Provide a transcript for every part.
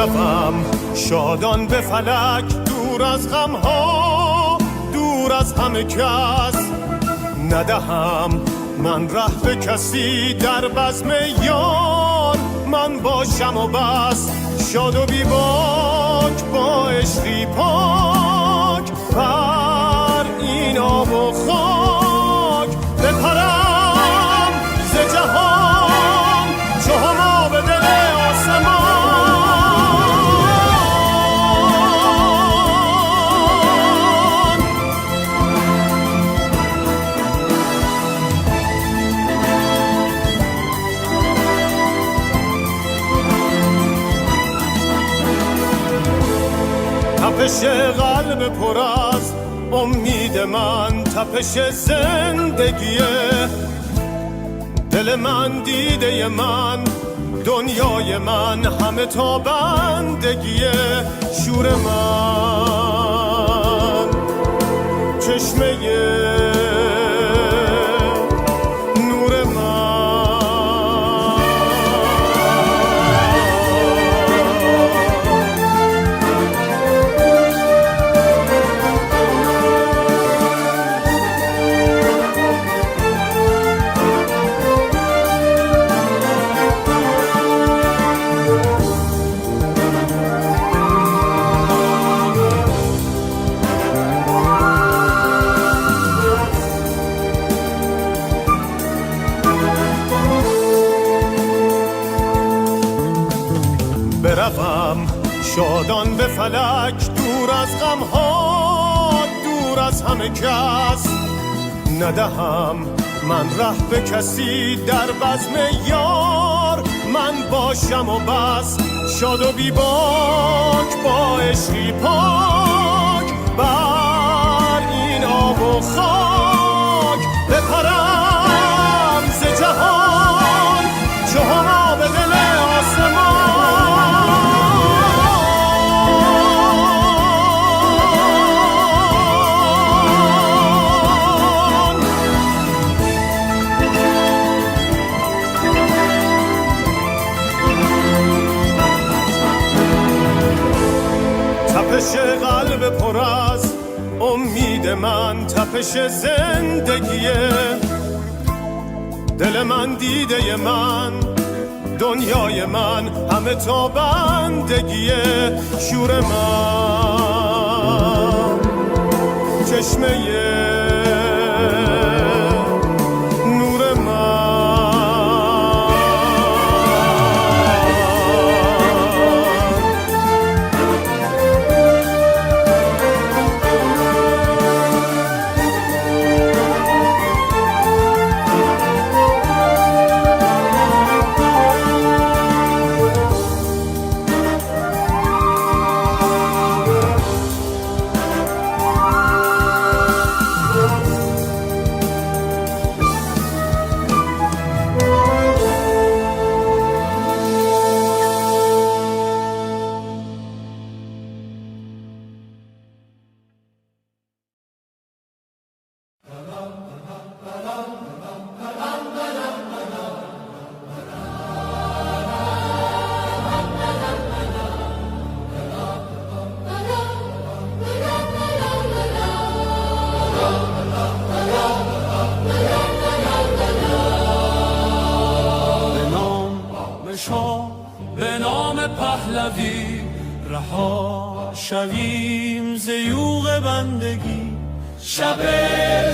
بروم شادان به فلک، دور از غمها، دور از همه کس. ندهم من ره به کسی، در بزم یار من باشم و بس. شاد و بی باک با عشقی پاک، بر این آب و خاک بپرم ز جهان چو هما به دل آسمان. تپش قلب پر از امید من، تپش زندگیه. دل من دیده من، دنیای من، همه تا بندگیه. شور من چشمه نور من. بروم شادان به فلک، دور از غمها، دور از همه کس. ندهم من ره به کسی، در بزم یار من باشم و بس. شاد و بی باک با عشقی پاک، بر این آب و خاک بپرم ز جهان چو هما به دل آسمان. تپش قلب پر از امید من، تپش زندگیه. دل من دیده من، دنیای من، همه تا بندگیه. شور من چشمه نور من. به نام پهلوی رها شویم ز یوغ بندگی. شب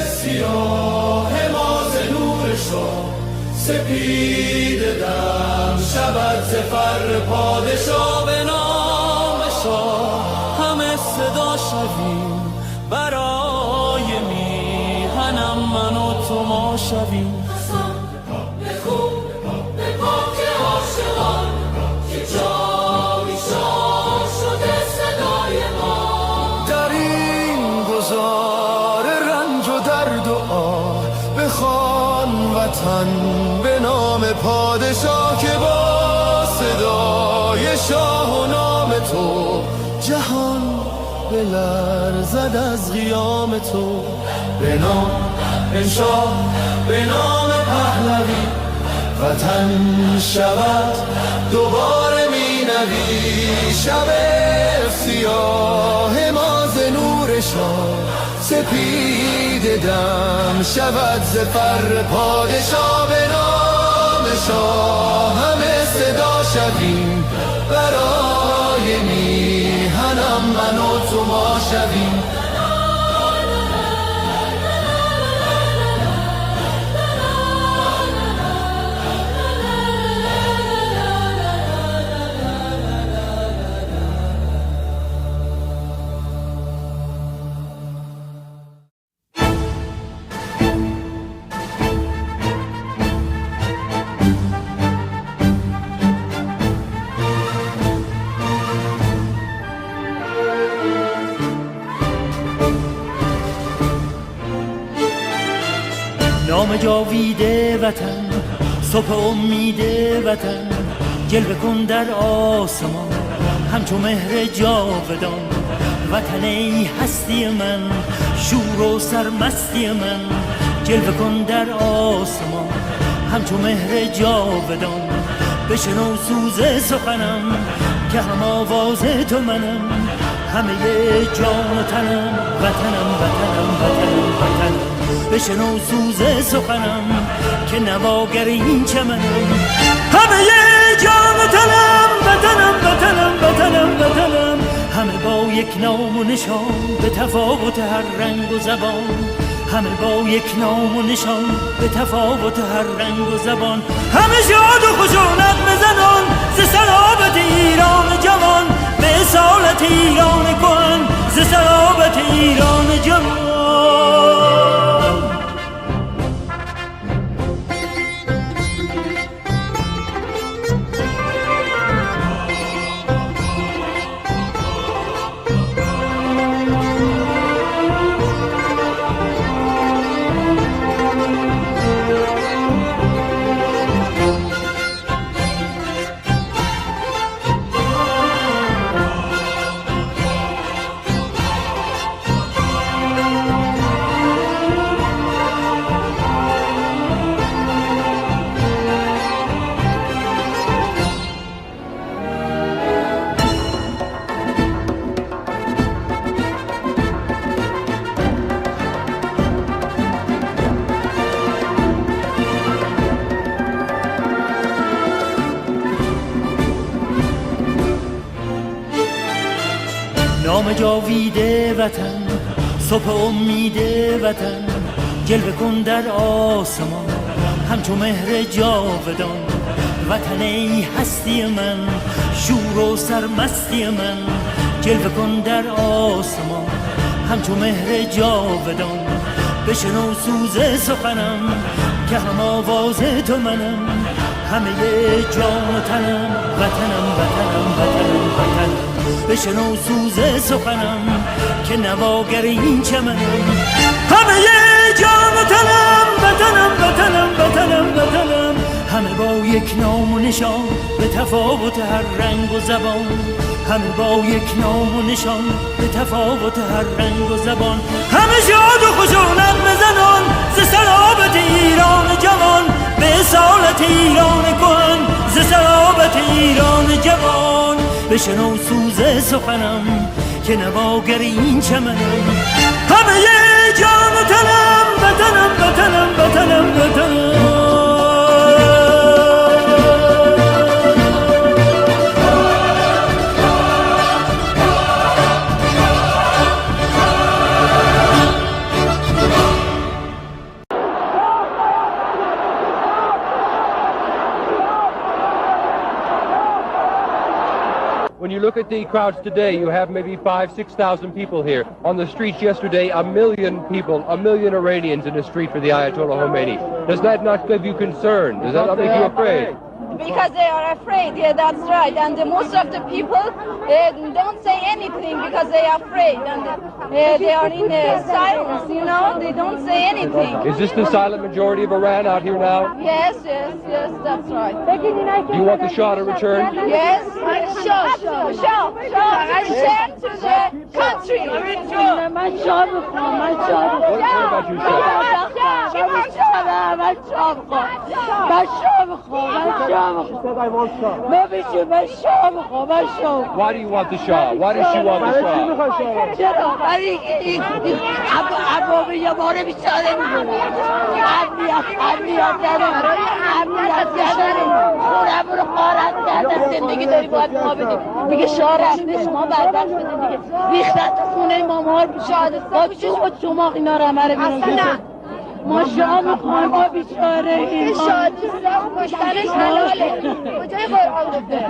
سیاه ما ز نور شاه، سپید دم شود ز فر پادشاه. به نام شاه همه صدا شویم، برای میهنم من و تو ما شویم. به نام پادشاه که با صدای شاه و نام تو جهان بلرزد از قیام تو. به نام شاه، به نام پهلوی، وطن شود دوباره مینه شوی شب سیاه ما ز نور شاه سپید دم شود ز فر پادشاه به نام شاه همه صدا شویم برای میهنم من و تو ما شویم نام جاویده وطن صبح امید وطن جلوه کن در آسمان همچو مهر جاودان وطن ای هستی من شور و سرمستی من جلوه کن در آسمان همچو مهر جاودان بشنو سوز سخنم که هم آواز تو منم همه جان و تنم وطنم وطنم وطنم وطنم بشنو سوز سخنم که نواگر این چمنم همه جان و تنم وطنم وطنم وطنم وطنم همه با یک نام و نشان به تفاوت هر رنگ و زبان همه با یک نام و نشان به تفاوت هر رنگ و زبان همه شاد و خوش و نغمه زنان ز صلابت ایران جوان به اصالت ایران کهن ز صلابت ایران جوان نام جاویده وطن صبح امید وطن جلوه کن در آسمان همچو مهر جاودان وطن ای هستی من شور و سرمستی من جلوه کن در آسمان همچو مهر جاودان بشنو سوز سخنم که هم آواز تو منم همه جان و تنم وطنم وطنم وطنم وطنم بشنو سوز سخنم که نواگر این چمنم همه جان و تنم وطنم وطنم وطنم وطنم همه با یک نام و نشان به تفاوت هر رنگ و زبان همه با یک نام و نشان به تفاوت هر رنگ و زبان همه شاد و خوش و نغمه زنان ز صلابت ایران جوان به اصالت ایران کهن ز صلابت ایران جوان بشنو سوز سخنم که نواگر این چمنم همه جان و تنم وطنم وطنم وطنم وطنم When you look at the crowds today, you have maybe 5,000-6,000 people here. On the streets yesterday, 1 million people, 1 million Iranians in the street for the Ayatollah Khomeini. Does that not give you concern? Does that not make you afraid? Because they are afraid, yeah, that's right. And most of the people don't say anything because they are afraid. And they are in silence, you know, they don't say anything. Is this the silent majority of Iran out here now? Yes, yes, yes, that's right. Do you want the Shah to return? Yes, Shah to the country. What about you, Shah? Why do you want the Shah? Why does she want the Shah? ما شاه میخوایم ما بیچاره این شادی کشتنش حلاله کجای قرآن گفته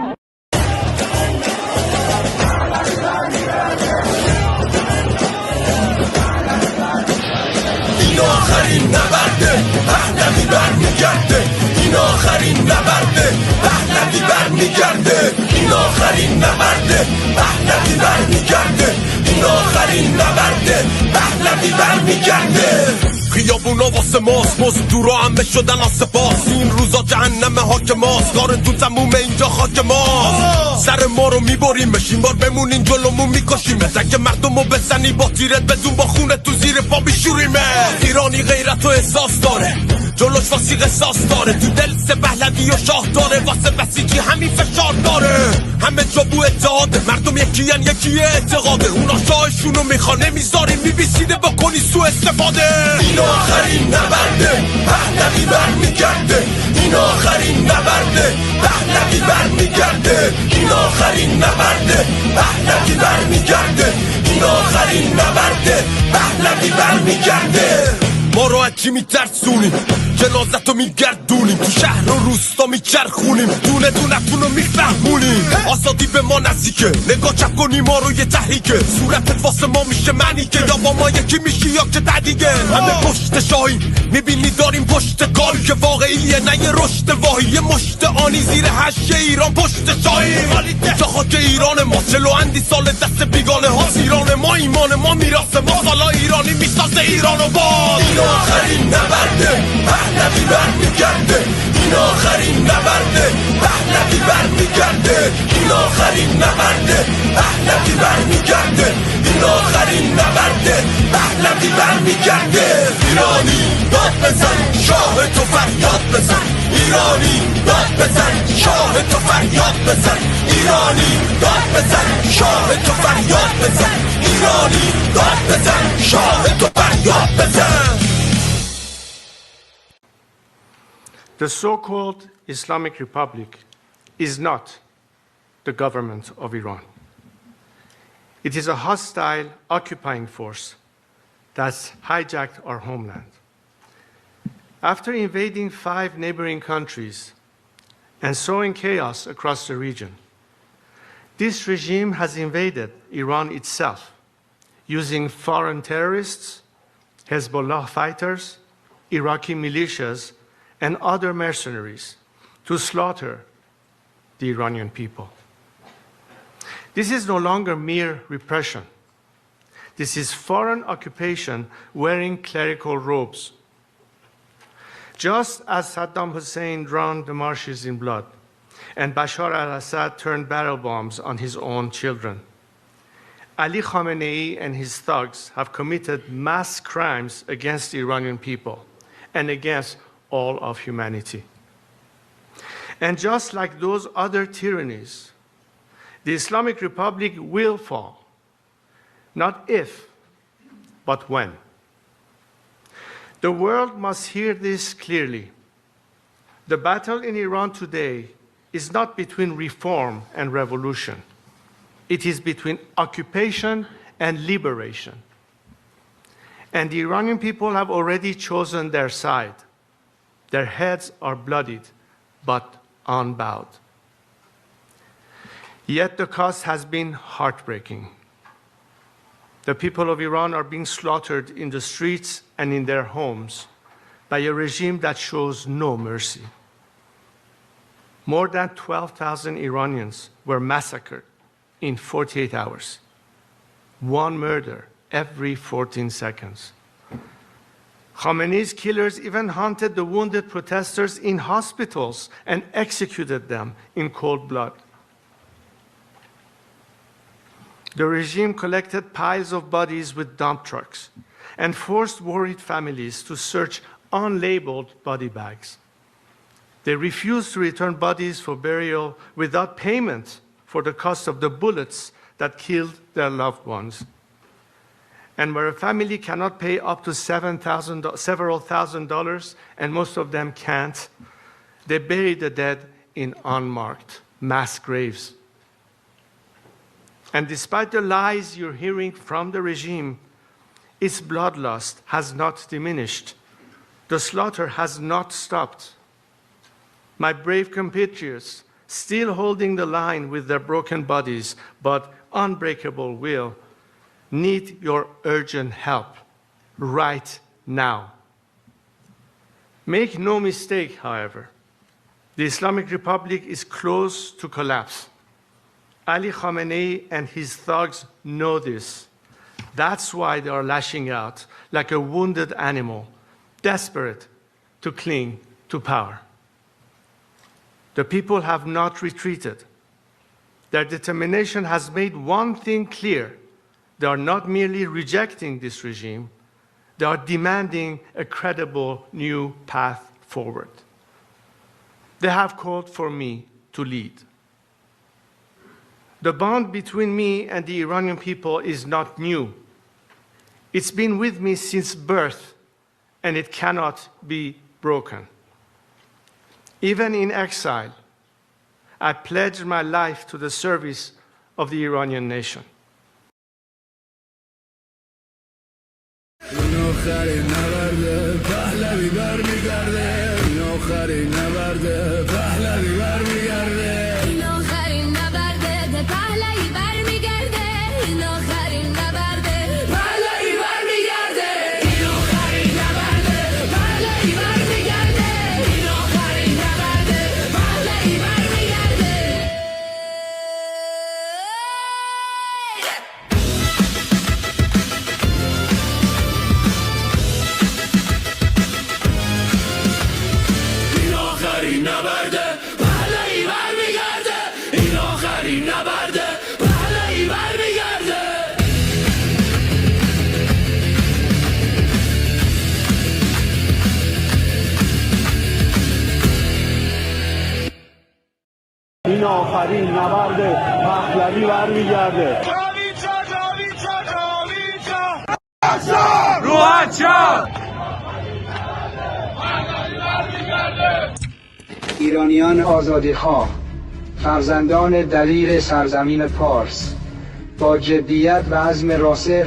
این آخرین نبرده پهلوی برمیگرده این آخرین نبرده پهلوی برمیگرده این آخرین نبرده پهلوی برمیگرده این آخرین نبرده پهلوی برمیگرده خیابونا واسه ماست مزدورا همه شدن آسپاس این روزا جهنم حاک ماست کارتون تمومه اینجا خاک ماست سر ما رو میبریمش این بار بمونین جلومون میکشیمه اگه مردمو بزنی با تیرت بدون با خونه تو زیر پا بیشوریمه ایرانی غیرت و احساس داره جلوش واسی قصاص داره تو دل سه پهلوی و شاه داره واسه بسیجی همین فشار داره همه جا بو اتحاده مردم یکیان یکی اعتقاده اونا شاهشونو میخوان نمیذاریم میبیسیده بکنی سو استفاده این آخرین نبرده پهلوی برمیگرده این آخرین نبرده پهلوی برمیگرده این آخرین نبرده پهلوی برمیگرده این آخرین نبرده پهلوی برمیگرده ما رو از چی میترسونیم جنازتو میگردونیم تو شهر و روستا میچرخونیم دونه دونتون رو میفهمونیم آزادی به ما نزدیکه نگاه چپ کنیم ما رو یه تحریکه صورتت واسه ما میشه معنی که یا با ما یکی میشی یا که تدیگه همه پشت شاهیم میبینی داریم پشت کاری که واقعیه نه یه رشد واهی یه مشت آنی زیر هشه ایران پشت شاهیم تا خاک ایران ما چلو اندی سال دست بیگانه ها ایران ما ایمان ما میراث ما سالا ایرانی میسازه ایران و باز این آخرین نبرده پهلوی برمیگرده این آخرین نبرده پهلوی برمیگرده این آخرین نبرده پهلوی برمیگرده این آخرین نبرده پهلوی برمیگرده ایرانی داد بزن شاه تو فریاد بزن ایرانی داد بزن شاه تو فریاد بزن ایرانی داد بزن شاه تو فریاد بزن ایرانی داد بزن شاه تو فریاد بزن. The so-called Islamic Republic is not the government of Iran. It is a hostile occupying force that's hijacked our homeland. After invading 5 neighboring countries and sowing chaos across the region, this regime has invaded Iran itself using foreign terrorists, Hezbollah fighters, Iraqi militias, and other mercenaries to slaughter the Iranian people. This is no longer mere repression. This is foreign occupation wearing clerical robes. Just as Saddam Hussein drowned the marshes in blood and Bashar al-Assad turned barrel bombs on his own children, Ali Khamenei and his thugs have committed mass crimes against the Iranian people and against all of humanity. And just like those other tyrannies, the Islamic Republic will fall, not if, but when. The world must hear this clearly. The battle in Iran today is not between reform and revolution. It is between occupation and liberation. And the Iranian people have already chosen their side. Their heads are bloodied, but unbowed. Yet the cost has been heartbreaking. The people of Iran are being slaughtered in the streets and in their homes by a regime that shows no mercy. More than 12,000 Iranians were massacred in 48 hours. One murder every 14 seconds. Khamenei's killers even hunted the wounded protesters in hospitals and executed them in cold blood. The regime collected piles of bodies with dump trucks and forced worried families to search unlabeled body bags. They refuse to return bodies for burial without payment for the cost of the bullets that killed their loved ones. And where a family cannot pay up to several thousand dollars, and most of them can't, they bury the dead in unmarked mass graves. And despite the lies you're hearing from the regime, its bloodlust has not diminished. The slaughter has not stopped. My brave compatriots, still holding the line with their broken bodies but unbreakable will, need your urgent help right now. Make no mistake, however, the Islamic Republic is close to collapse. Ali Khamenei and his thugs know this. That's why they are lashing out like a wounded animal, desperate to cling to power. The people have not retreated. Their determination has made one thing clear. They are not merely rejecting this regime, they are demanding a credible new path forward. They have called for me to lead. The bond between me and the Iranian people is not new. It's been with me since birth, and it cannot be broken. Even in exile, I pledged my life to the service of the Iranian nation. این آخرین نبرد پهلوی برمیگرده. ایرانیان آزادیخواه، فرزندان دلیر سرزمین پارس، با جدیت و عزم راسخ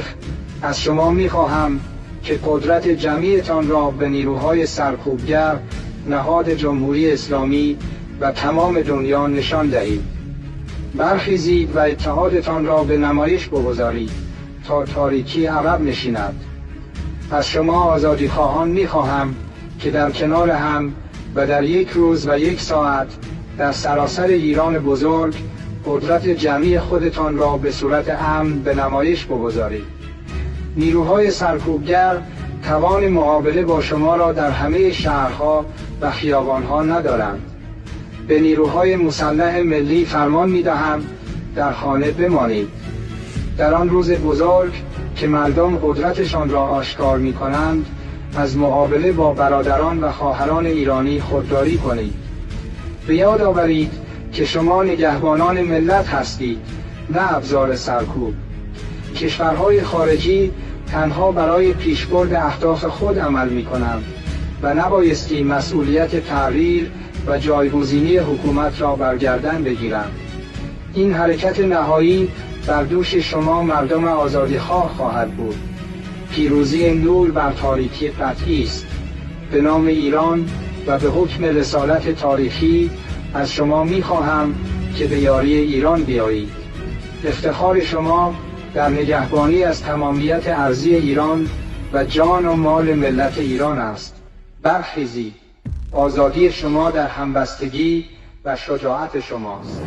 از شما می‌خواهم که قدرت جمعیتان را به نیروهای سرکوبگر نهاد جمهوری اسلامی و تمام دنیا نشان دهید. برخیزید و اتحادتان را به نمایش بگذارید تا تاریکی عقب نشیند. از شما آزادیخواهان می‌خواهم که در کنار هم و در یک روز و یک ساعت در سراسر ایران بزرگ قدرت جمعی خودتان را به صورت امن به نمایش بگذارید. نیروهای سرکوبگر توان مقابله با شما را در همه شهرها و خیابانها ندارند. به نیروهای مسلح ملی فرمان می‌دهم در خانه بمانید. در آن روز بزرگ که مردم قدرتشان را آشکار می‌کنند، از مقابله با برادران و خواهران ایرانی خودداری کنید. به یاد آورید که شما نگهبانان ملت هستید، نه ابزار سرکوب. کشورهای خارجی تنها برای پیشبرد اهداف خود عمل می‌کنند و نبایستی مسئولیت تغییر و جایگزینی حکومت را بر گردن بگیرند. این حرکت نهایی بر دوش شما مردم آزادیخواه خواهد بود. پیروزی نور بر تاریکی قطعی است. به نام ایران و به حکم رسالت تاریخی از شما می‌خواهم که به یاری ایران بیایید. افتخار شما در نگهبانی از تمامیت ارضی ایران و جان و مال ملت ایران است. برخیزید. آزادی شما در همبستگی و شجاعت شماست.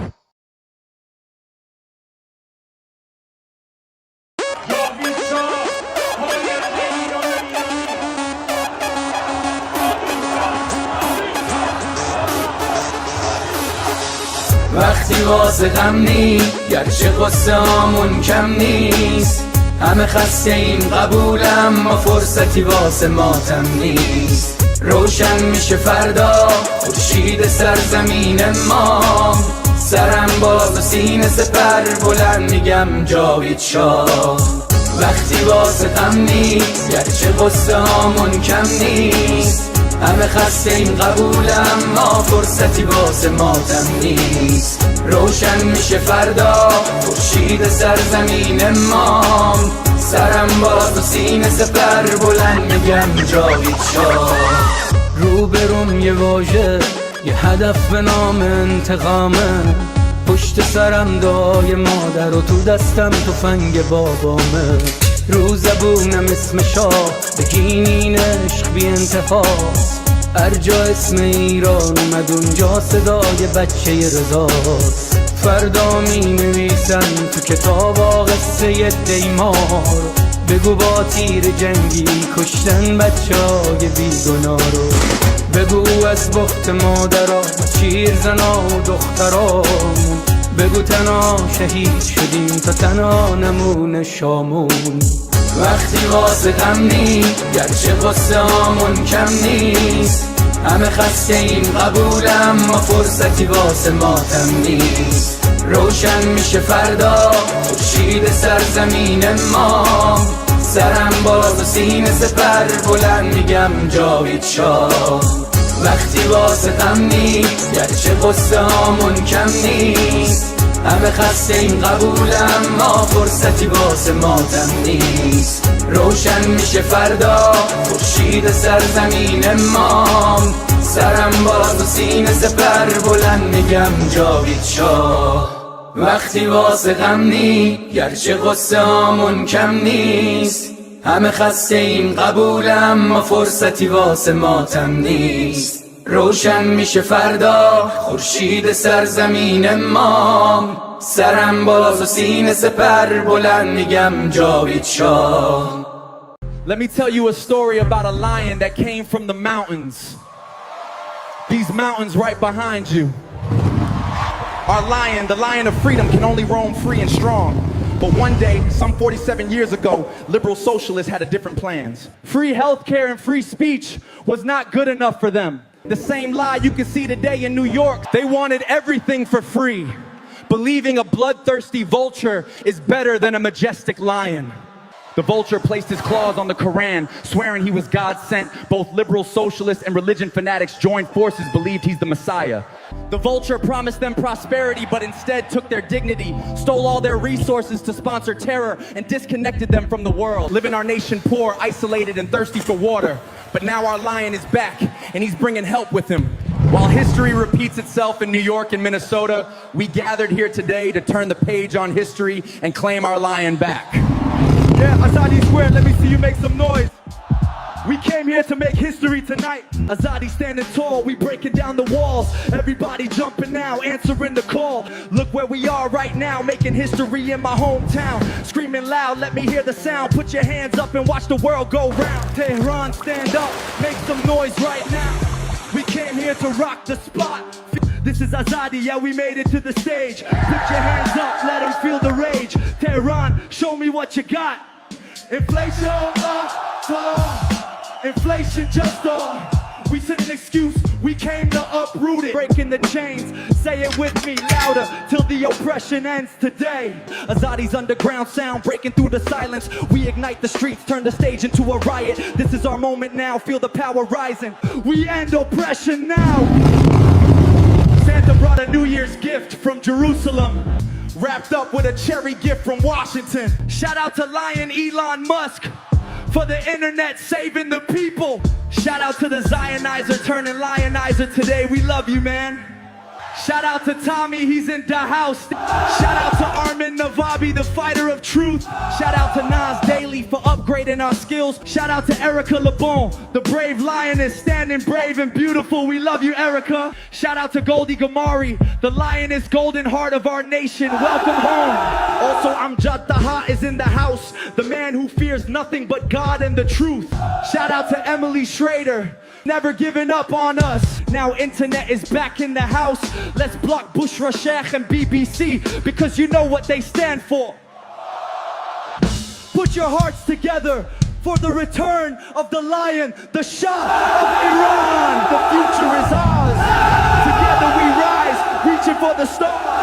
وقتی واسه غم نی گرچه قصه هامون کم نیست، همه خسته ایم قبولم ما فرصتی واسه ماتم نیست. روشن میشه فردا خورشید سرزمین ما سرم باز و سینه سپر بلند میگم جاوید شاه وقتی واسه غم نیست گرچه قصه هامون کم نیست همه خسته این قبولم ما فرصتی واسه ماتم نیست روشن میشه فردا خورشید سرزمین ما سرم باز و سینه سپر بلند میگم جاوید شاه روبروم یه واژه یه هدف به نام انتقامه پشت سرم دعای مادر و تو دستم تفنگ بابامه رو زبونم اسم شاه بگین این عشق بی انتهاست هر جا اسم ایران اومد اونجا صدای بچه رضاست فردا می نویسن تو کتاب قصه دیمار بگو با تیر جنگی کشتن بچه های بیگناه رو بگو از بخت مادرها شیر زنا و دخترامون بگو تنها شهید شدیم تا تنها نمونه شامون وقتی واسه غم نیست گرچه قصه هامون کم نیست همه خسته این قبولم ما فرصتی واسه ماتم نیست روشن میشه فردا خورشید سرزمین ما سرم باز و سینه سپر بلند میگم جاوید شاه وقتی واسه غم نیست گرچه قصه هامون کم نیست همه خسته این قبولم ما فرصتی واسه ماتم نیست روشن میشه فردا خورشید سرزمین ما سرم باز و سینه سپر بلند میگم جاوید شاه وقتی واسه غم نیست گرچه قصه هامون کم نیست همه خسته این قبولم ما فرصتی واسه ماتم نیست روشن میشه فردا خورشید سرزمین ما سرم باز و سینه سپر بلند میگم جاوید شاه Let me tell you a story about a lion that came from the mountains. These mountains right behind you. Our lion, the lion of freedom, can only roam free and strong. But one day, some 47 years ago, liberal socialists had a different plans. Free healthcare and free speech was not good enough for them. The same lie you can see today in New York. They wanted everything for free, believing a bloodthirsty vulture is better than a majestic lion. The vulture placed his claws on the Quran, swearing he was God sent. Both liberal socialists and religion fanatics joined forces, believed he's the Messiah. The vulture promised them prosperity, but instead took their dignity, stole all their resources to sponsor terror, and disconnected them from the world. Living our nation poor, isolated, and thirsty for water. But now our lion is back, and he's bringing help with him. While history repeats itself in New York and Minnesota, we gathered here today to turn the page on history and claim our lion back. Yeah, Azadi Square, let me see you make some noise. We came here to make history tonight. Azadi standing tall, we breaking down the walls. Everybody jumping now, answering the call. Look where we are right now, making history in my hometown. Screaming loud, let me hear the sound. Put your hands up and watch the world go round. Tehran, stand up, make some noise right now. We came here to rock the spot. This is Azadi, yeah, we made it to the stage. Put your hands up, let them feel the rage. Tehran, show me what you got. Inflation, inflation just we said an excuse, we came to uproot it. Breaking the chains, say it with me louder, till the oppression ends today. Azadi's underground sound, breaking through the silence. We ignite the streets, turn the stage into a riot. This is our moment now, feel the power rising. We end oppression now. Santa brought a New Year's gift from Jerusalem, wrapped up with a cherry gift from Washington. Shout out to Lion Elon Musk for the internet saving the people. Shout out to the Zionizer turning lionizer today. We love you, man. Shout out to Tommy, he's in the house. Shout out to Armin Navabi, the fighter of truth. Shout out to Nas Daily for upgrading our skills. Shout out to Erica LeBon, the brave lioness, standing brave and beautiful. We love you, Erica. Shout out to Goldie Gamari, the lioness golden heart of our nation. Welcome home. Also, Amjad Taha is in the house, the man who fears nothing but God and the truth. Shout out to Emily Schrader, never giving up on us. Now internet is back in the house. Let's block Bushra Sheikh and BBC, because you know what they stand for. Put your hearts together for the return of the lion, the Shah of Iran. The future is ours. Together we rise, reaching for the stars.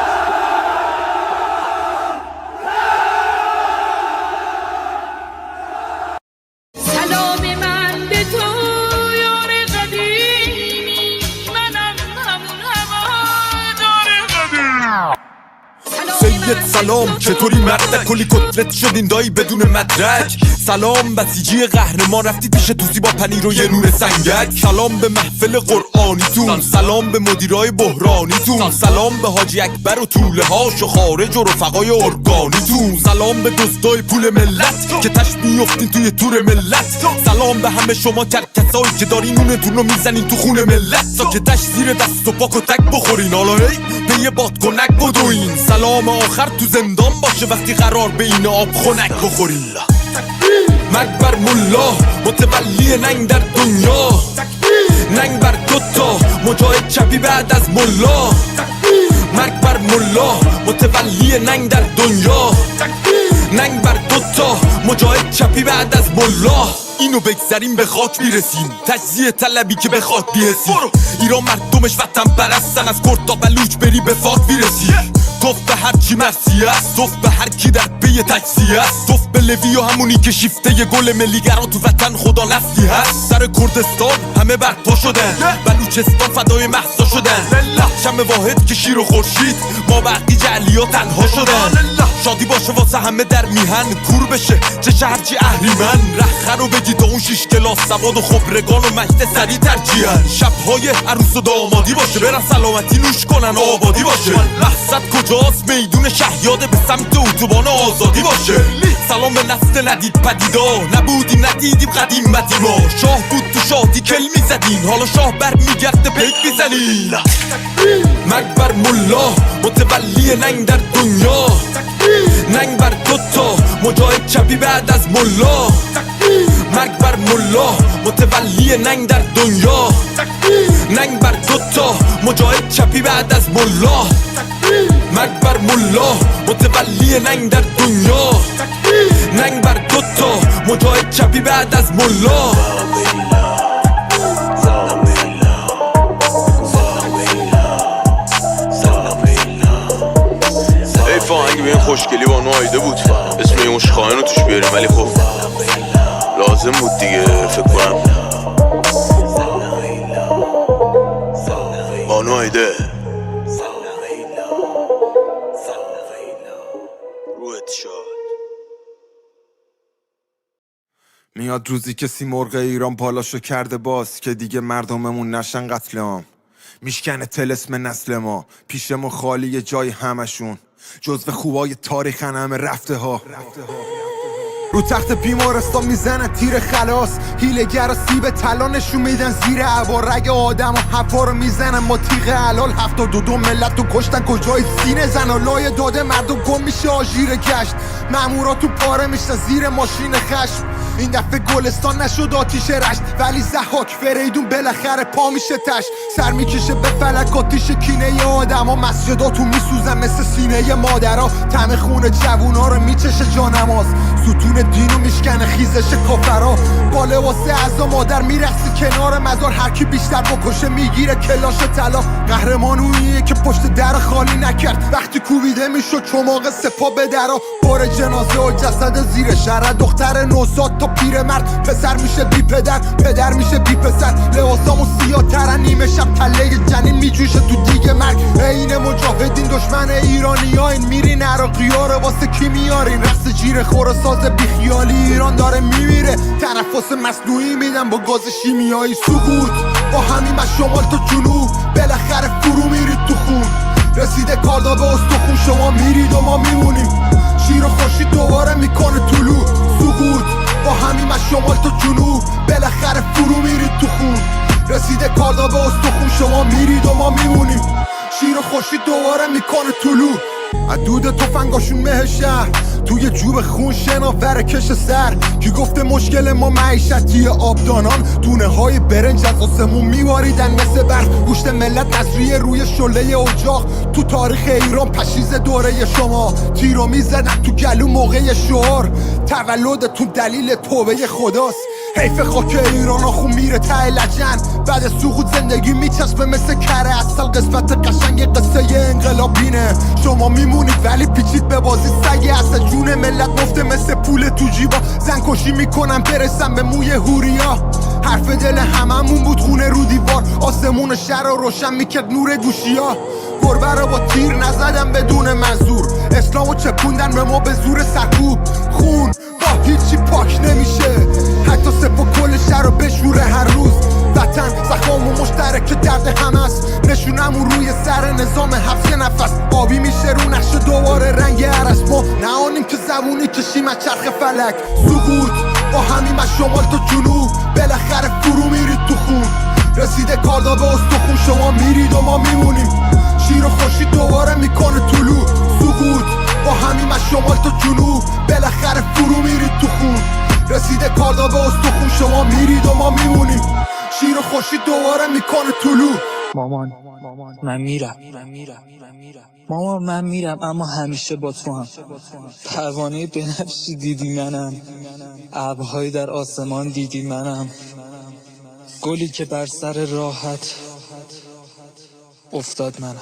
سید سلام، چطوری مردک؟ کلی کتلت شدین دایی بدون مدرک. سلام بسیجی قهرمان، رفتی پیش توسی با پنیر و یه نون سنگک. سلام به محفل قرآنیتون، سلام به مدیرای بحرانیتون، سلام به حاجی اکبر و طوله هاش و خارج و رفقای ارگانیتون، سلام به دزدای پول ملت که تش میفتین توی تور ملت. سلام به همه شما کرکسایی که دارین نونتون رو میزنین تو خون ملت، تا که تش زیر دست و پاک و تک بخورین، حالا هی به یه بادکنک بدوین. سلام آخر تو زندان باشه وقتی قرار به این آب خنک بخورین. مرگ بر ملا متولی ننگ در دنیا، ننگ بر دوتا مجاهد چپی بعد از ملا. مرگ بر ملا متولی ننگ در دنیا، ننگ بر دوتا مجاهد چپی بعد از ملا. اینو بگذاریم به خاک میرسیم، تجزیه طلبی که به خاک بیرسیم. ایران مردمش وطن پرستن، از کرد تا بلوچ بری به فاک میرسی. توف به هر کی مرسی است، توف به هر کی در پی تجزیه است، توف به لوی و همونی که شیفته ی گل ملیگرا تو وطن خدا نفتی هست. سر کردستان همه برپا شدن، بلوچستان فدای مهسا شدن. شم واحد که شیر و خورشید ما بقی جعلیا تنها شدن. شادی باشه واسه همه در میهن، کور بشه چه شهرچی اهریمن. رخه رو بگید اون 6 کلاس سواد و خبرگان و مجد سری ترجیحن. شبهای عروس و دامادی باشه، برن سلامتی نوش کنن آبادی باشه. مقصد کجاست؟ میدون شهیاده به سمت اتوبان آزادی باشه. سلام به نسل ندید پدیدا، نبودیم ندیدیم قدیمتی ما. شاه بود تو شادی کل میزدین، حالا شاه بر میگرده پیک میزنین. مرگ بر ملا متولی ننگ در دنیا، ننگ بر دوتا مجاهد چپی بعد از ملا. مرگ بر ملا متولی ننگ در دنیا، ننگ بر دوتا مجاهد چپی بعد از ملا. مرگ بر ملا متولی ننگ در دنیا، ننگ بر دوتا مجاهد چپی بعد از ملا. فاهنگ به این خوشگلی با نوایده بود، اسم این عشقاین رو توش بیاریم، ولی خب لازم بود دیگه. فکر کنم با نوایده روحت شاد. میاد روزی که سیمرغ ایران پالاشو کرده باز، که دیگه مردممون نشن قتل عام. میشکنه طلسم نسل ما، پیش ما خالی جای همشون، جزو خوبای تاریخن همه رفته ها. رو تخت بیمارستان میزنن تیر خلاص، هیلگر و سیب طلا نشون میدن زیر عبا. رگ آدم و حفا رو میزنن با تیغ حلال. 72 ملت رو کشتن کجای سینه زن، لای داده مردم گم میشه آژیر گشت. مامورا تو پاره میشن زیر ماشین خشم. این دفعه گلستان نشد آتیش رشت، ولی زحاک فریدون بالاخره پا میشه تشت. سر میکشه به فلک آتیش کینه آدم ها، مسجداتو میسوزن مثل سینه مادرها. طعم خون جوونا رو میچشه جانماز، ستون دینو میشکنه خیزش کافرها. با لباس عزا مادر میرقصی کنار مزار، هر کی بیشتر بکشه میگیره کلاش طلا. قهرمان اونیه که پشت در خالی نکرد، وقتی کوبیده میشد چماق سپا به درا. بار جنازه و جسد زیر شهر، دختر نوزاد تا پیرمرد. پسر میشه بی پدر، پدر میشه بی پسر. لباسامون سیاه ترن، نیمه شب تله جنین میجوشه تو دیگه مرگ. این مجاهدین دشمن ایرانی ها، این میرین عراقی ها رو واسه کی میارین؟ رقص جیر خورساز بیخیالی ایران داره میمیره، تنفس مصنوعی میدن با گاز شیمیایی. سقوط با همین از شمال تا جنوب، بالاخره فرو میرید تو خون. رسیده کاردا به استخون، شما میرید و ما میمونیم. شیر و خورشید دوباره میکنه طلوع. سقوط با همین از شمال تا جنوب، بالاخره فرو میرید تو خون. رسیده کاردا به استخون، شما میرید و ما میمونیم. شیر و خورشید دوباره میکنه طلوع. دود تفنگاشون مه شهر توی جوب خون شناور کش سر کی گفته مشکل ما معیشتی آبدانان دونه های برنج از آسمون میواریدن مثل برف گوشت ملت نظریه روی شله اجاق تو تاریخ ایران پشیز دوره شما تیرو میزدن تو گلو موقع شعار تولدتون دلیل توبه خداست حیف خاک ایران آخو میره ته لجن بعد سقوط زندگی میچسبه مثل کره اصل قسمت قشنگ قصه انقلابینه شما میمونید ولی پیچید به بازی سگه اصل جون ملت مفته مثل پول تو جیبا زن کشی میکنم برسم به موی هوریا حرف دل هممون بود خونه رو دیوار آسمون شهر رو روشن میکرد نور گوشیا گربه رو با تیر نزدم بدون منظور اسلامو چپوندن به ما به زور سرکوب خون با هیچی پاک نمیشه حتی سپا کل شهر رو بشوره هر روز وطن زخم و مشترک درد هم است نشونمون روی سر نظام حبس نفس آبی میشه رو نقش دوباره رنگ عرس ما نهانیم که زبونی کشیم از چرخ فلک سقوط با همیم از شمال تا جنوب بالاخره فرو میرید تو خون رسیده کاردا به استخون شما میرید و ما میمونیم شیر و خورشید دوباره میکنه طلوع سقوط با همیم از شمال تا جنوب بالاخره فرو میرید تو خون رسیده کاردا به استخون شما میرید و ما میمونیم شیر و خورشید دوباره میکنه طلوع مامان من میرم مامان من میرم اما همیشه با تو هم پروانه بنفشی دیدی منم ابرهایی در آسمان دیدی منم گلی که بر سر راحت افتاد منم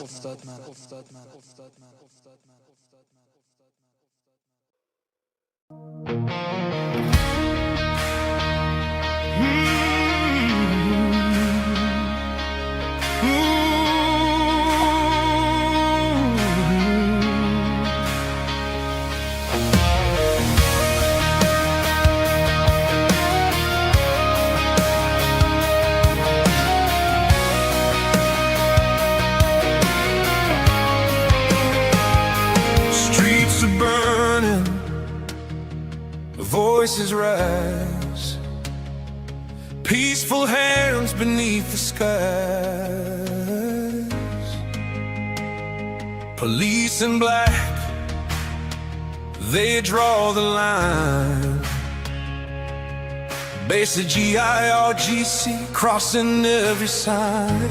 Voices rise, peaceful hands beneath the skies. Police in black, they draw the line. Basic GIRGC crossing every sign.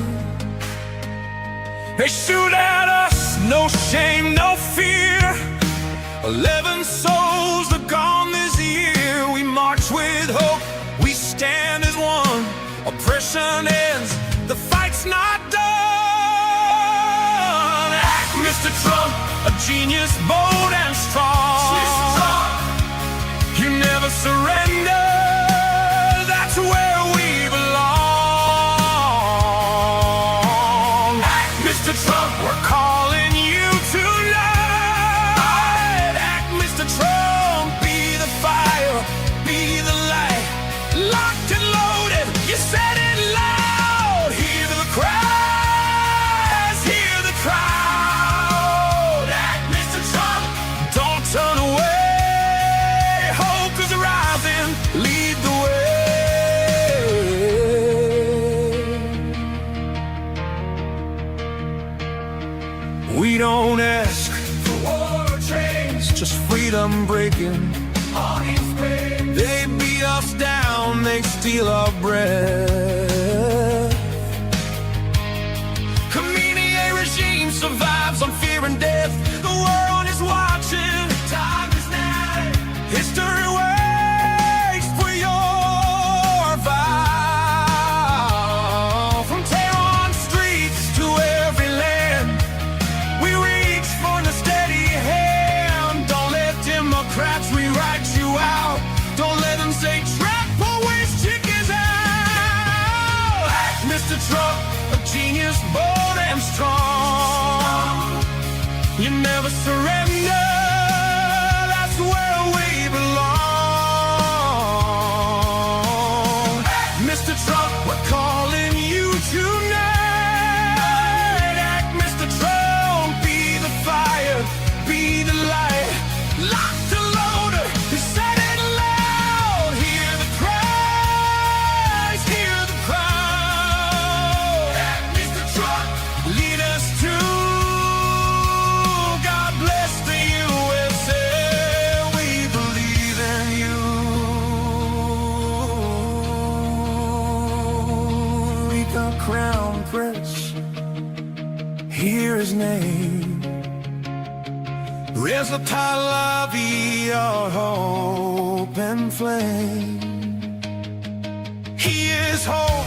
They shoot at us, no shame, no fear. 11 souls are gone this year. We march with hope, we stand as one. Oppression ends, the fight's not done. Act, Mr. Trump, a genius, bold and strong. You never surrender, that's where we belong. Act, Mr. Trump, we're calling you tonight. Locked and loaded, you said it loud. Hear the cries, hear the crowd. Act, Mr. Trump, don't turn away. Hope is rising, lead the way. We don't ask for war or change, just freedom breaking. They beat us down, they steal our breath. Khamenei regime survives on fear and death. The world is watching, time is now. History waits for your vow. From Tehran streets to every land, we reach for the steady hand. Don't let Democrats rewrite you out. Don't let them say trap or waste chickens out. Act, Mr. Trump, a genius, bold and strong. You never surrender, that's where we belong. Act, Mr. Trump, we're calling you tonight. Act, Mr. Trump, be the fire, be the light. Locked and loaded, you said it loud. Hear the cries, hear the crowd. Mr. Trump, lead us to God bless. crown prince, hear his name. Reza Pahlavi, our hope and flame. He is hope,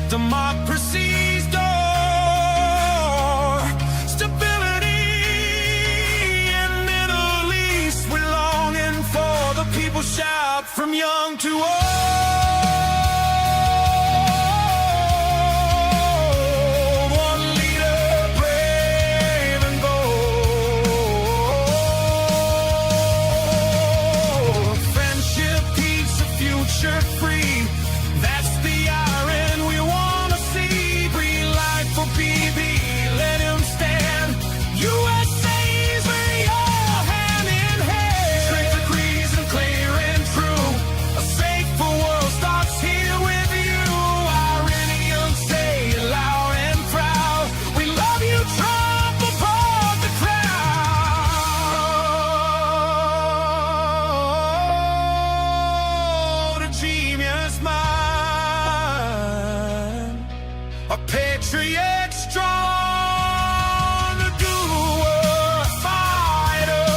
democracy's door. Stability in Middle East, we're longing for. The people shout from young to old. One leader, brave and bold. Friendship, peace, a future free. That's the iron we want to see. Breathe life for BB, let him stand. USA's we all hand in hand. Strength agrees and clear and true. A safer world starts here with you. Iranian, say it loud and proud. We love you, Trump, above the crowd. A genius mind, a patriot strong, a doer, a fighter,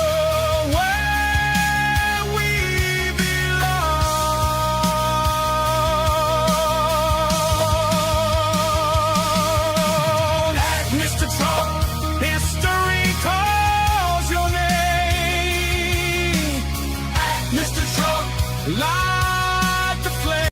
where we belong. Act, Mr. Trump, history calls your name. Act, Mr. Trump, light the flame.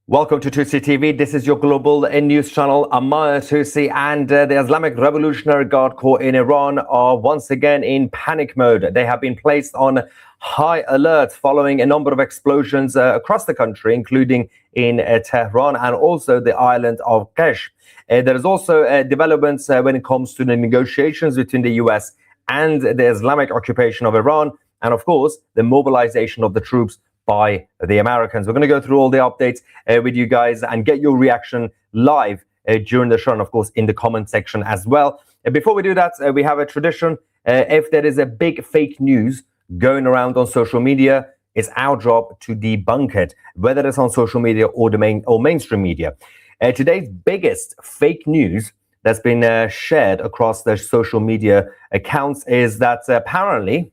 Welcome to Tutsi TV. This is your global news channel. Amaya Tutsi and the Islamic Revolutionary Guard Corps in Iran are once again in panic mode. They have been placed on high alert following a number of explosions across the country, including in Tehran and also the island of Kesh. There is also developments when it comes to the negotiations between the US and the Islamic occupation of Iran, and of course, the mobilization of the troops by the Americans. We're going to go through all the updates with you guys and get your reaction live during the show, and of course in the comment section as well. Before we do that, we have a tradition. If there is a big fake news going around on social media, it's our job to debunk it, whether it's on social media or mainstream media. Today's biggest fake news that's been shared across the social media accounts is that apparently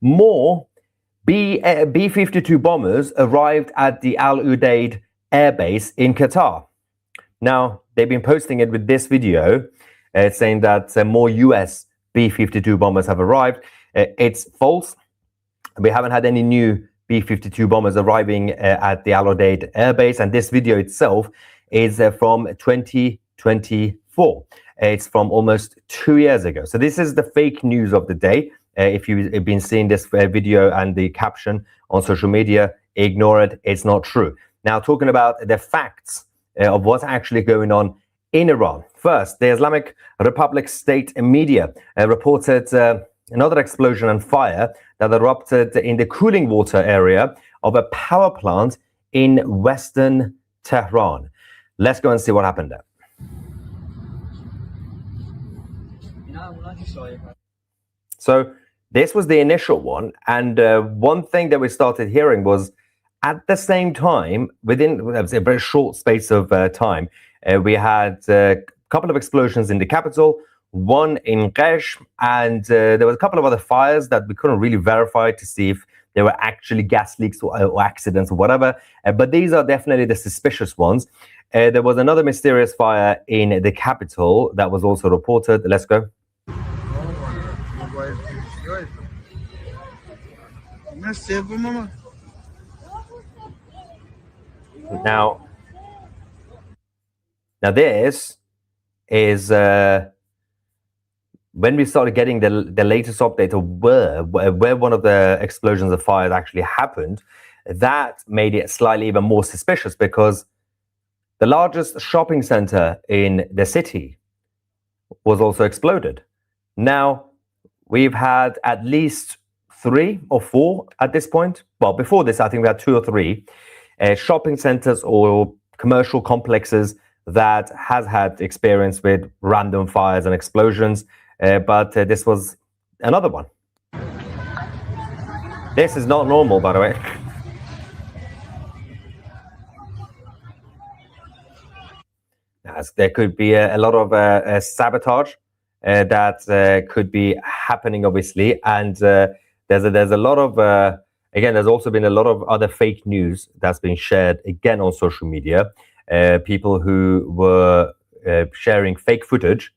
more B-52 bombers arrived at the Al Udeid air base in Qatar. Now, they've been posting it with this video saying that more US B-52 bombers have arrived. It's false. We haven't had any new B-52 bombers arriving at the Al Udeid air base, and this video itself is from 2024. It's from almost 2 years ago. So this is the fake news of the day. If you've been seeing this video and the caption on social media, ignore it. It's not true. Now, talking about the facts of what's actually going on in Iran. First, the Islamic Republic state media reported another explosion and fire that erupted in the cooling water area of a power plant in western Tehran. Let's go and see what happened there. So this was the initial one, and one thing that we started hearing was at the same time, within a very short space of time, we had a couple of explosions in the capital, one in Qesh, and there was a couple of other fires that we couldn't really verify to see if there were actually gas leaks or accidents or whatever, but these are definitely the suspicious ones. There was another mysterious fire in the capital that was also reported. Let's go. Now this is when we started getting the latest update of where one of the explosions of fires actually happened. That made it slightly even more suspicious, because the largest shopping center in the city was also exploded. Now, we've had at least 3 or 4 at this point. Well, before this, I think we had 2 or 3 shopping centers or commercial complexes that has had experience with random fires and explosions, but this was another one. This is not normal, by the way. As there could be a lot of sabotage that could be happening, obviously, and there's a lot of again. There's also been a lot of other fake news that's been shared again on social media. People who were sharing fake footage,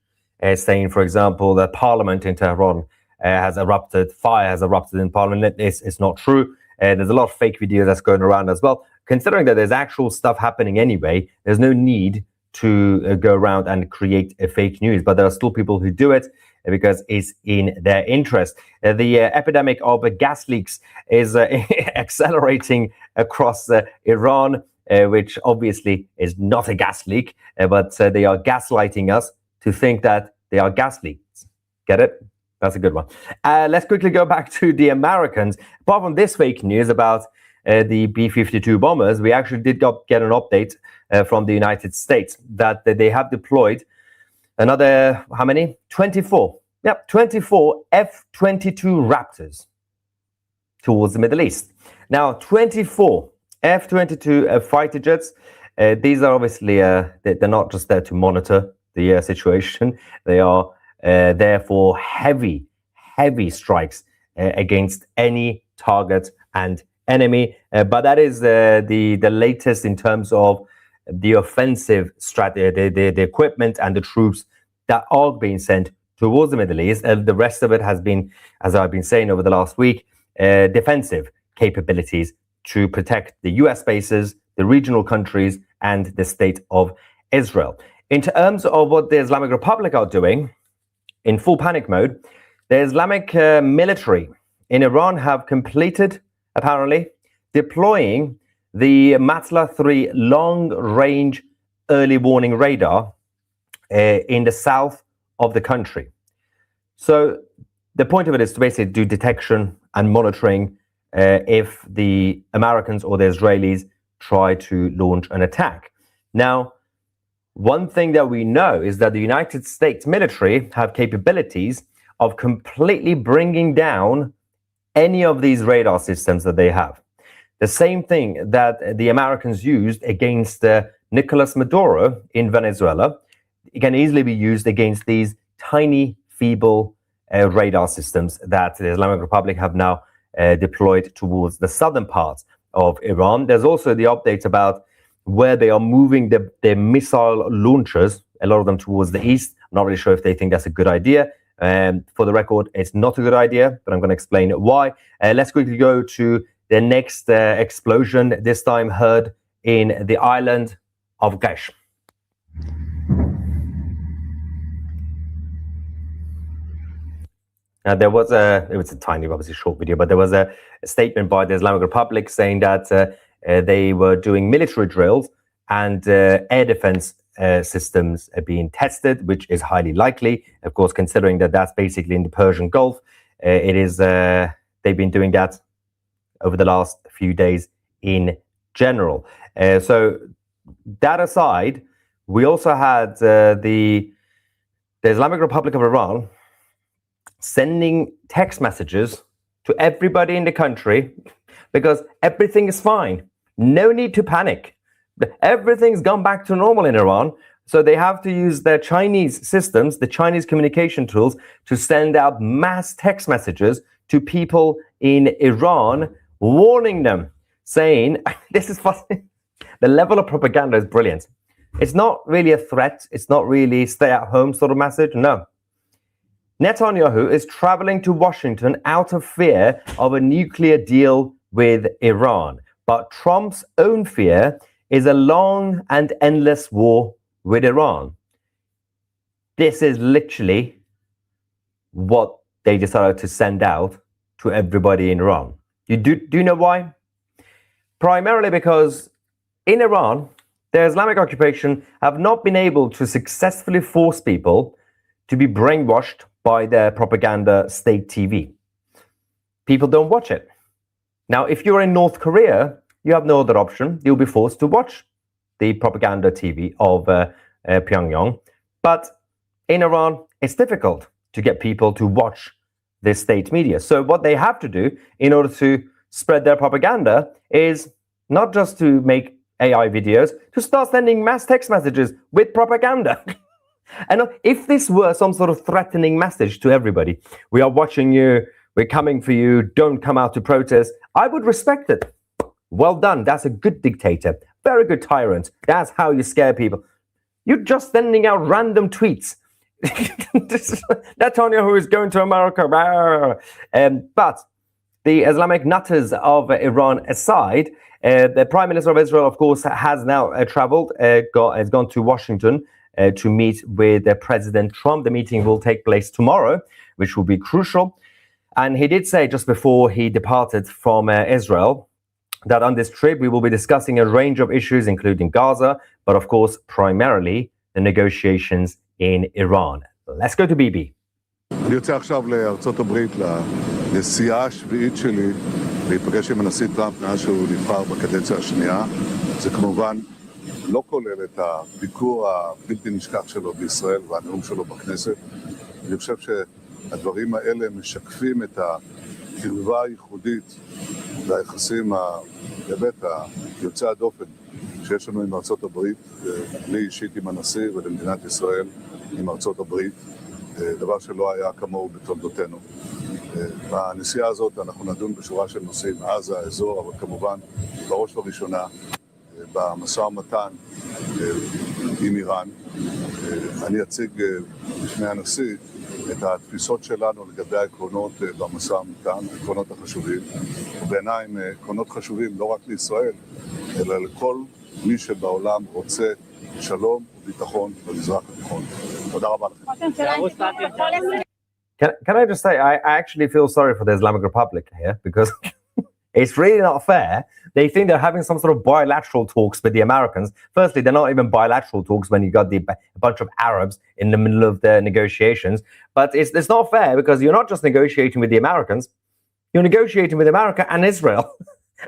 saying, for example, that Parliament in Tehran has erupted. Fire has erupted in Parliament. It's not true. There's a lot of fake videos that's going around as well. Considering that there's actual stuff happening anyway, there's no need to go around and create a fake news, but there are still people who do it because it's in their interest. The epidemic of gas leaks is accelerating across Iran, which obviously is not a gas leak, but they are gaslighting us to think that they are gas leaks. Get it? That's a good one. Let's quickly go back to the Americans. Apart from this fake news about the B-52 bombers, we actually did get an update from the United States that they have deployed another, how many? 24. Yep, 24 F-22 Raptors towards the Middle East. Now, 24 F-22 fighter jets. These are obviously, they're not just there to monitor the situation. They are there for heavy strikes against any target and enemy. But that is the latest in terms of the offensive strategy, the equipment and the troops that are being sent towards the Middle East. The rest of it has been, as I've been saying over the last week, defensive capabilities to protect the US bases, the regional countries, and the state of Israel. In terms of what the Islamic Republic are doing, in full panic mode, the Islamic military in Iran have completed, apparently, deploying the Matla 3 long-range early warning radar in the south of the country. So the point of it is to basically do detection and monitoring if the Americans or the Israelis try to launch an attack. Now, one thing that we know is that the United States military have capabilities of completely bringing down any of these radar systems that they have. The same thing that the Americans used against Nicolas Maduro in Venezuela, it can easily be used against these tiny, feeble radar systems that the Islamic Republic have now deployed towards the southern part of Iran. There's also the update about where they are moving their missile launchers, a lot of them towards the east. I'm not really sure if they think that's a good idea. For the record, it's not a good idea, but I'm going to explain why. Let's quickly go to the next explosion, this time heard in the island of Gesh. Now, it was a tiny, obviously short video, but there was a statement by the Islamic Republic saying that they were doing military drills and air defense systems are being tested, which is highly likely, of course, considering that that's basically in the Persian Gulf. They've been doing that over the last few days in general. So that aside, we also had the Islamic Republic of Iran sending text messages to everybody in the country because everything is fine. No need to panic. Everything's gone back to normal in Iran. So they have to use their Chinese systems, the Chinese communication tools, to send out mass text messages to people in Iran, warning them, saying, this is funny. The level of propaganda is brilliant. It's not really a threat. It's not really stay at home sort of message. No. Netanyahu is traveling to Washington out of fear of a nuclear deal with Iran. But Trump's own fear is a long and endless war with Iran. This is literally what they decided to send out to everybody in Iran. Do you know why? Primarily because in Iran, the Islamic occupation have not been able to successfully force people to be brainwashed by their propaganda state TV. People don't watch it. Now, if you're in North Korea, you have no other option. You'll be forced to watch the propaganda TV of Pyongyang. But in Iran, it's difficult to get people to watch the state media. So what they have to do in order to spread their propaganda is not just to make AI videos, to start sending mass text messages with propaganda. And if this were some sort of threatening message to everybody, we are watching you, we're coming for you, don't come out to protest, I would respect it. Well done, that's a good dictator, very good tyrant. That's how you scare people. You're just sending out random tweets. Netanyahu is going to America. But the Islamic nutters of Iran aside, the Prime Minister of Israel, of course, has now traveled, has gone to Washington to meet with President Trump. The meeting will take place tomorrow, which will be crucial. And he did say just before he departed from Israel that on this trip we will be discussing a range of issues, including Gaza, but of course, primarily the negotiations in Iran. Let's go to BB. אני יוצא עכשיו לארצות הברית לנסיעה השביעית שלי להיפגש עם הנשיא טראמפ מאז שהוא נבחר בקדנציה השנייה. זה כמובן לא כולל את הביקור הבלתי נשכח שלו בישראל והנאום שלו בכנסת. אני חושב שהדברים האלה משקפים את הקרבה הייחודית והיחסים באמת היוצא הדופן שיש לנו עם ארצות הברית, לי אישית עם הנשיא ולמדינת ישראל עם ארצות הברית, דבר שלא היה כמוהו בתולדותינו. בנסיעה הזאת אנחנו נדון בשורה של נושאים, עזה, האזור, אבל כמובן בראש ובראשונה במשא ומתן עם איראן. אני אציג בפני הנשיא את התפיסות שלנו לגבי העקרונות במשא ומתן, העקרונות החשובים, ובעיניי הם עקרונות חשובים לא רק לישראל, אלא לכל מי שבעולם רוצה שלום וביטחון במזרח התיכון. תודה רבה לכם. Can I just say, I actually feel sorry for the Islamic Republic here, because it's really not fair. They think they're having some sort of bilateral talks with the Americans. Firstly, they're not even bilateral talks when you got a bunch of Arabs in the middle of the negotiations. But it's not fair, because you're not just negotiating with the Americans, you're negotiating with America and Israel.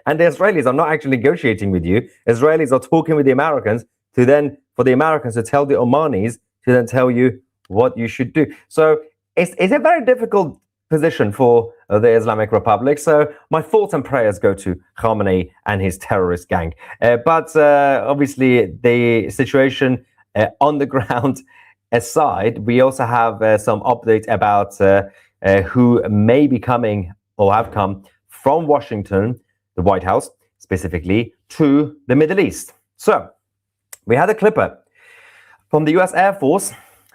And the Israelis are not actually negotiating with you. Israelis are talking with the Americans to then, for the Americans to tell the Omanis to then tell you what you should do. So it's a very difficult position for the Islamic Republic. So my thoughts and prayers go to Khamenei and his terrorist gang. But obviously the situation on the ground aside, we also have some updates about who may be coming or have come from Washington, the White House specifically, to the Middle East. So we had a clipper from the US Air Force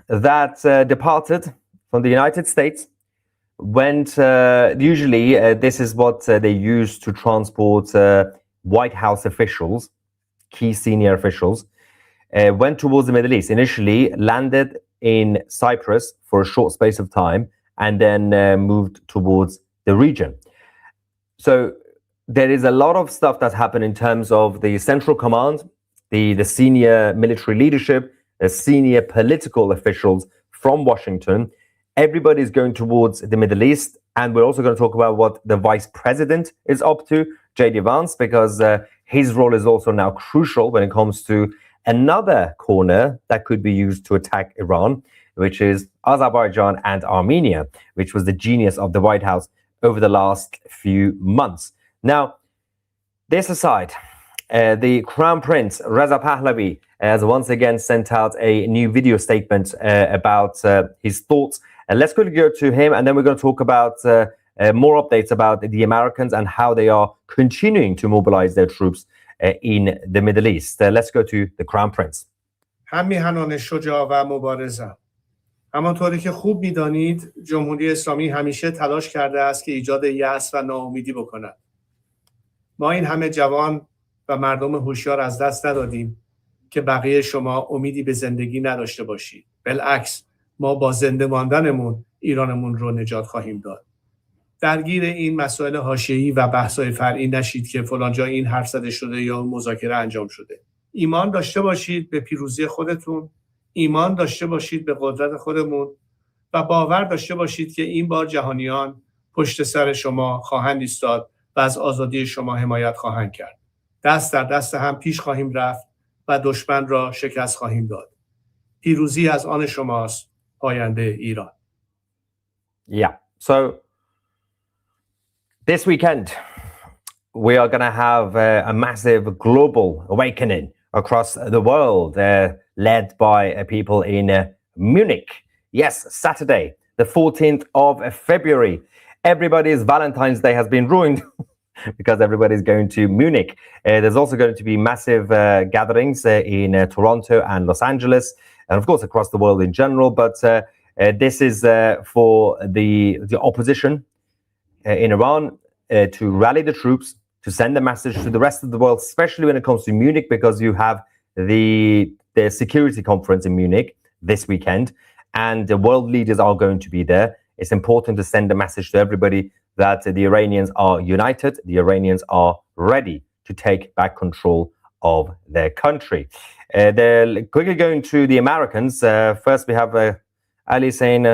that departed from the United States, went, usually this is what they use to transport White House officials, key senior officials, went towards the Middle East, initially landed in Cyprus for a short space of time, and then moved towards the region. So there is a lot of stuff that's happened in terms of the central command, the senior military leadership, the senior political officials from Washington. Everybody's going towards the Middle East, and we're also going to talk about what the vice president is up to, J.D. Vance, because his role is also now crucial when it comes to another corner that could be used to attack Iran, which is Azerbaijan and Armenia, which was the genius of the White House over the last few months. Now, this aside, the Crown Prince Reza Pahlavi has once again sent out a new video statement about his thoughts. Let's quickly go to him, and then we're going to talk about more updates about the Americans and how they are continuing to mobilize their troops in the Middle East. Let's go to the Crown Prince. همیهنان شجاع و مبارزم. همانطوری که خوب می‌دانید، جمهوری اسلامی همیشه تلاش کرده است که ایجاد یأس و ناامیدی بکند. ما این همه جوان و مردم هوشیار از دست ندادیم که بقیه شما امیدی به زندگی نداشته باشید. بالعکس، ما با زنده ماندنمون ایرانمون رو نجات خواهیم داد. درگیر این مسائل حاشیه‌ای و بحث‌های فرعی نشید که فلان جا این حرف زده شده یا مذاکره انجام شده. ایمان داشته باشید به پیروزی خودتون، ایمان داشته باشید به قدرت خودمون و باور داشته باشید که این بار جهانیان پشت سر شما خواهند ایستاد و از آزادی شما حمایت خواهند کرد. دست در دست هم پیش خواهیم رفت و دشمن را شکست خواهیم داد. پیروزی از آن شماست آینده ایران. Yeah. So this weekend, we are going to have a massive global awakening across the world, led by people in Munich. Yes, Saturday, the 14th of February. Everybody's Valentine's Day has been ruined because everybody's going to Munich. There's also going to be massive gatherings in Toronto and Los Angeles, and of course across the world in general. But this is for the opposition in Iran to rally the troops, to send a message to the rest of the world, especially when it comes to Munich, because you have the security conference in Munich this weekend, and the world leaders are going to be there. It's important to send a message to everybody that the Iranians are united, the Iranians are ready to take back control of their country. They're quickly going to the Americans. First, we have Ali saying,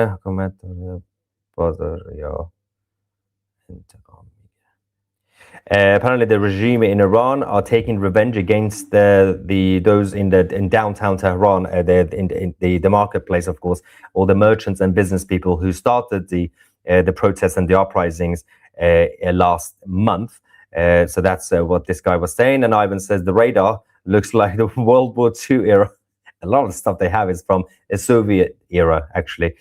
apparently the regime in Iran are taking revenge against those in downtown Tehran, in the marketplace, of course, all the merchants and business people who started the protests and the uprisings last month. So that's what this guy was saying. And Ivan says the radar looks like the World War II era. A lot of the stuff they have is from the Soviet era, actually.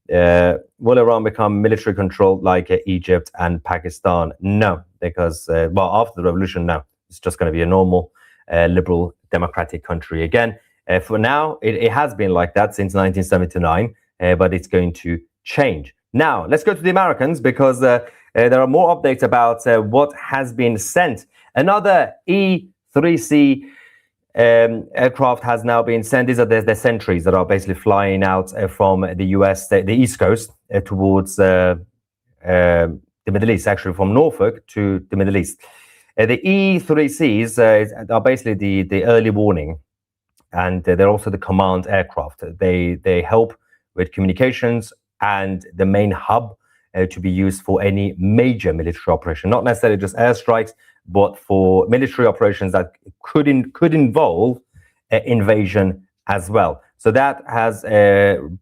Will Iran become military controlled like Egypt and Pakistan? No, because, well, after the revolution, no. It's just going to be a normal, liberal, democratic country again. For now, it has been like that since 1979, but it's going to change. Now, let's go to the Americans, because there are more updates about what has been sent. Another E-3C aircraft has now been sent. These are the sentries that are basically flying out from the US, the East Coast, towards the Middle East, actually from Norfolk to the Middle East. The E-3Cs are basically the early warning, and they're also the command aircraft. They help with communications and the main hub to be used for any major military operation, not necessarily just airstrikes, but for military operations that could involve invasion as well. So that has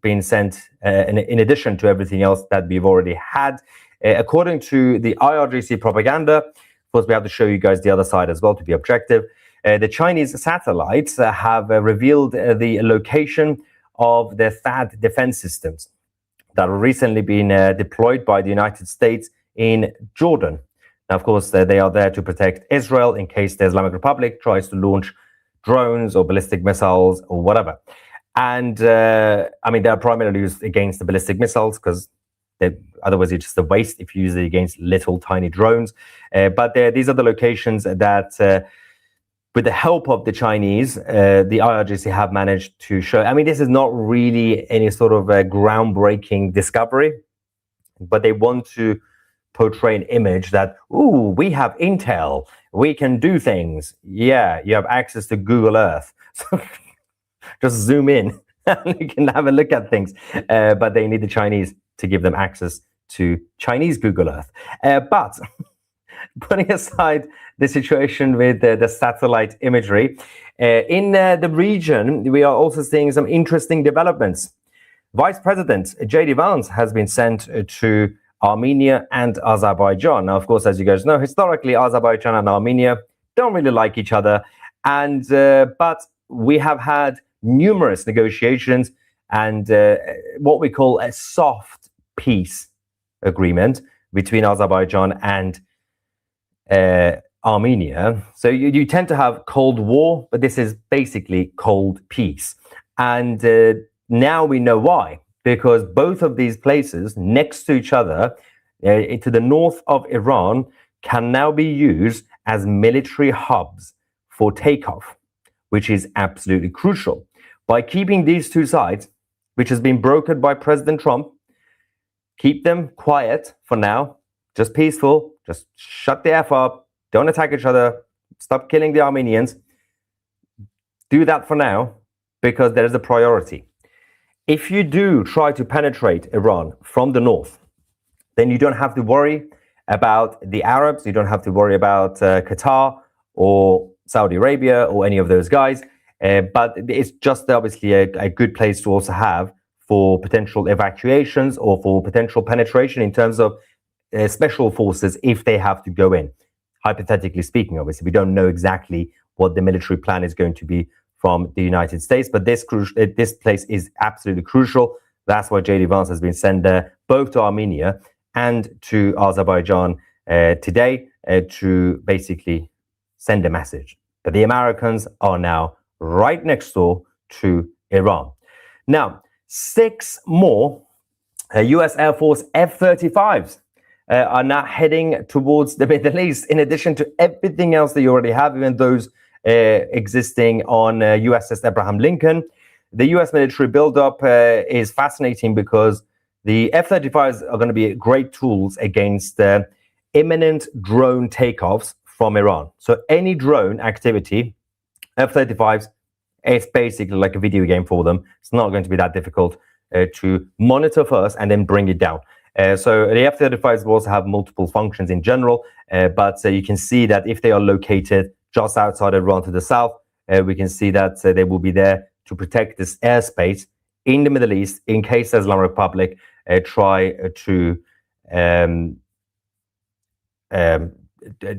been sent in addition to everything else that we've already had. According to the IRGC propaganda, of course, we have to show you guys the other side as well to be objective. The Chinese satellites have revealed the location of their THAAD defense systems that have recently been deployed by the United States in Jordan. Now, of course, they are there to protect Israel in case the Islamic Republic tries to launch drones or ballistic missiles or whatever. And I mean, they're primarily used against the ballistic missiles because otherwise it's just a waste if you use it against little tiny drones. But these are the locations that, with the help of the Chinese, the IRGC have managed to show. I mean, this is not really any sort of a groundbreaking discovery, but they want to portray an image that, ooh, we have intel, we can do things. Yeah, you have access to Google Earth. So just zoom in and you can have a look at things. But they need the Chinese to give them access to Chinese Google Earth. But putting aside the situation with the satellite imagery, in the region, we are also seeing some interesting developments. Vice President J.D. Vance has been sent to Armenia and Azerbaijan. Now, of course, as you guys know, historically, Azerbaijan and Armenia don't really like each other. And but we have had numerous negotiations and what we call a soft peace agreement between Azerbaijan and Armenia. So you tend to have Cold War, but this is basically cold peace. And now we know why. Because both of these places next to each other, to the north of Iran, can now be used as military hubs for takeoff, which is absolutely crucial. By keeping these two sides, which has been brokered by President Trump, keep them quiet for now, just peaceful, just shut the F up, don't attack each other, stop killing the Armenians. Do that for now, because there is a priority. If you do try to penetrate Iran from the north, then you don't have to worry about the Arabs. You don't have to worry about Qatar or Saudi Arabia or any of those guys. But it's just obviously a good place to also have for potential evacuations or for potential penetration in terms of special forces if they have to go in. Hypothetically speaking, obviously, we don't know exactly what the military plan is going to be from the United States, but this place is absolutely crucial. That's why J.D. Vance has been sent there, both to Armenia and to Azerbaijan today to basically send a message that the Americans are now right next door to Iran. Now, 6 more US Air Force F-35s are now heading towards the Middle East, in addition to everything else that you already have, even those existing on USS Abraham Lincoln. The US military buildup is fascinating because the F-35s are going to be great tools against imminent drone takeoffs from Iran. So any drone activity, F-35s, it's basically like a video game for them. It's not going to be that difficult to monitor first and then bring it down. So the F-35s will also have multiple functions in general, but you can see that if they are located just outside Iran to the south, we can see that they will be there to protect this airspace in the Middle East in case the Islamic Republic try to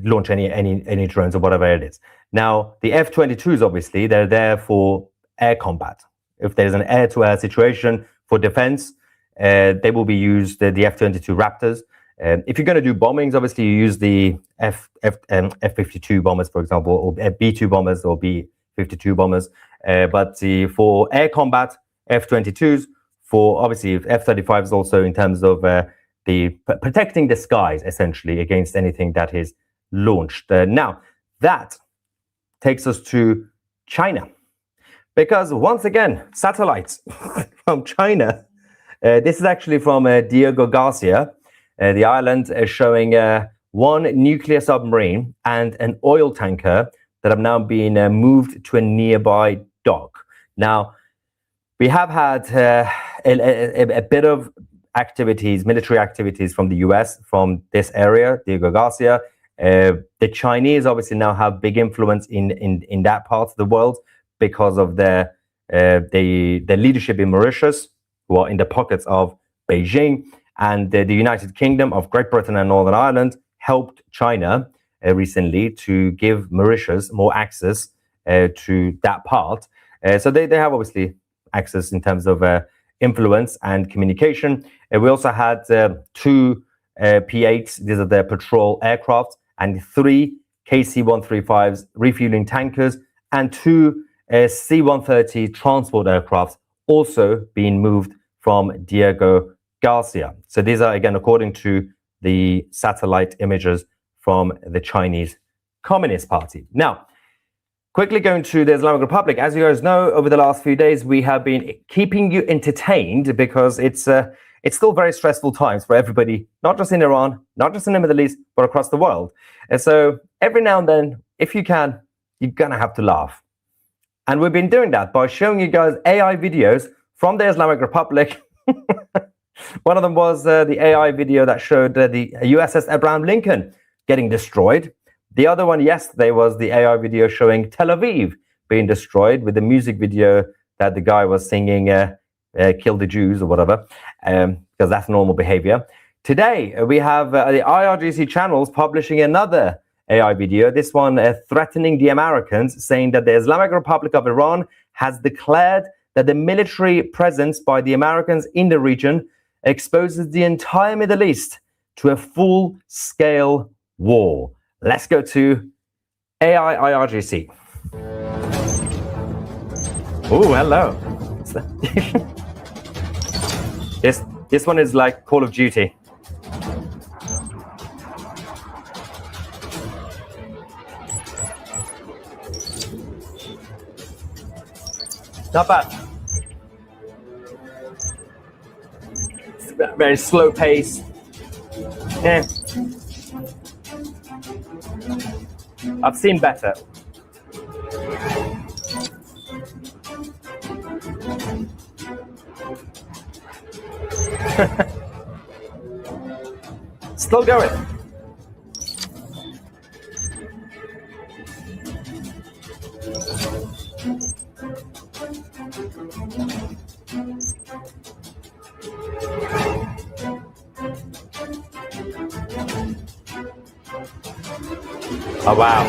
launch any drones or whatever it is. Now, the F-22s, obviously, they're there for air combat. If there's an air-to-air situation for defense, they will be used, the F-22 Raptors. If you're going to do bombings, obviously you use the F-52 bombers, for example, or B-2 bombers or B-52 bombers. But for air combat, F-22s, for obviously F-35s also in terms of the protecting the skies, essentially, against anything that is launched. Now, that takes us to China. Because once again, satellites from China. This is actually from Diego Garcia. The island is showing one nuclear submarine and an oil tanker that have now been moved to a nearby dock. Now, we have had a bit of activities, military activities from the US, from this area, Diego Garcia. The Chinese obviously now have big influence in that part of the world because of their leadership in Mauritius, who are in the pockets of Beijing, and the United Kingdom of Great Britain and Northern Ireland helped China recently to give Mauritius more access to that part. So they have obviously access in terms of influence and communication. We also had 2 P-8s, these are their patrol aircraft, and 3 KC-135s refueling tankers, and 2 C-130 transport aircraft also being moved from Diego Garcia. So these are, again, according to the satellite images from the Chinese Communist Party. Now, quickly going to the Islamic Republic. As you guys know, over the last few days, we have been keeping you entertained because it's still very stressful times for everybody, not just in Iran, not just in the Middle East, but across the world. And so every now and then, if you can, you're going to have to laugh. And we've been doing that by showing you guys AI videos from the Islamic Republic. One of them was the AI video that showed the USS Abraham Lincoln getting destroyed. The other one yesterday was the AI video showing Tel Aviv being destroyed with the music video that the guy was singing, kill the Jews or whatever, because that's normal behavior. Today, we have the IRGC channels publishing another AI video, this one threatening the Americans, saying that the Islamic Republic of Iran has declared that the military presence by the Americans in the region exposes the entire Middle East to a full-scale war. Let's go to AI IRGC. Oh, hello. This one is like Call of Duty. Not bad. It's a very slow pace. Yeah. I've seen better. Still going. Oh wow.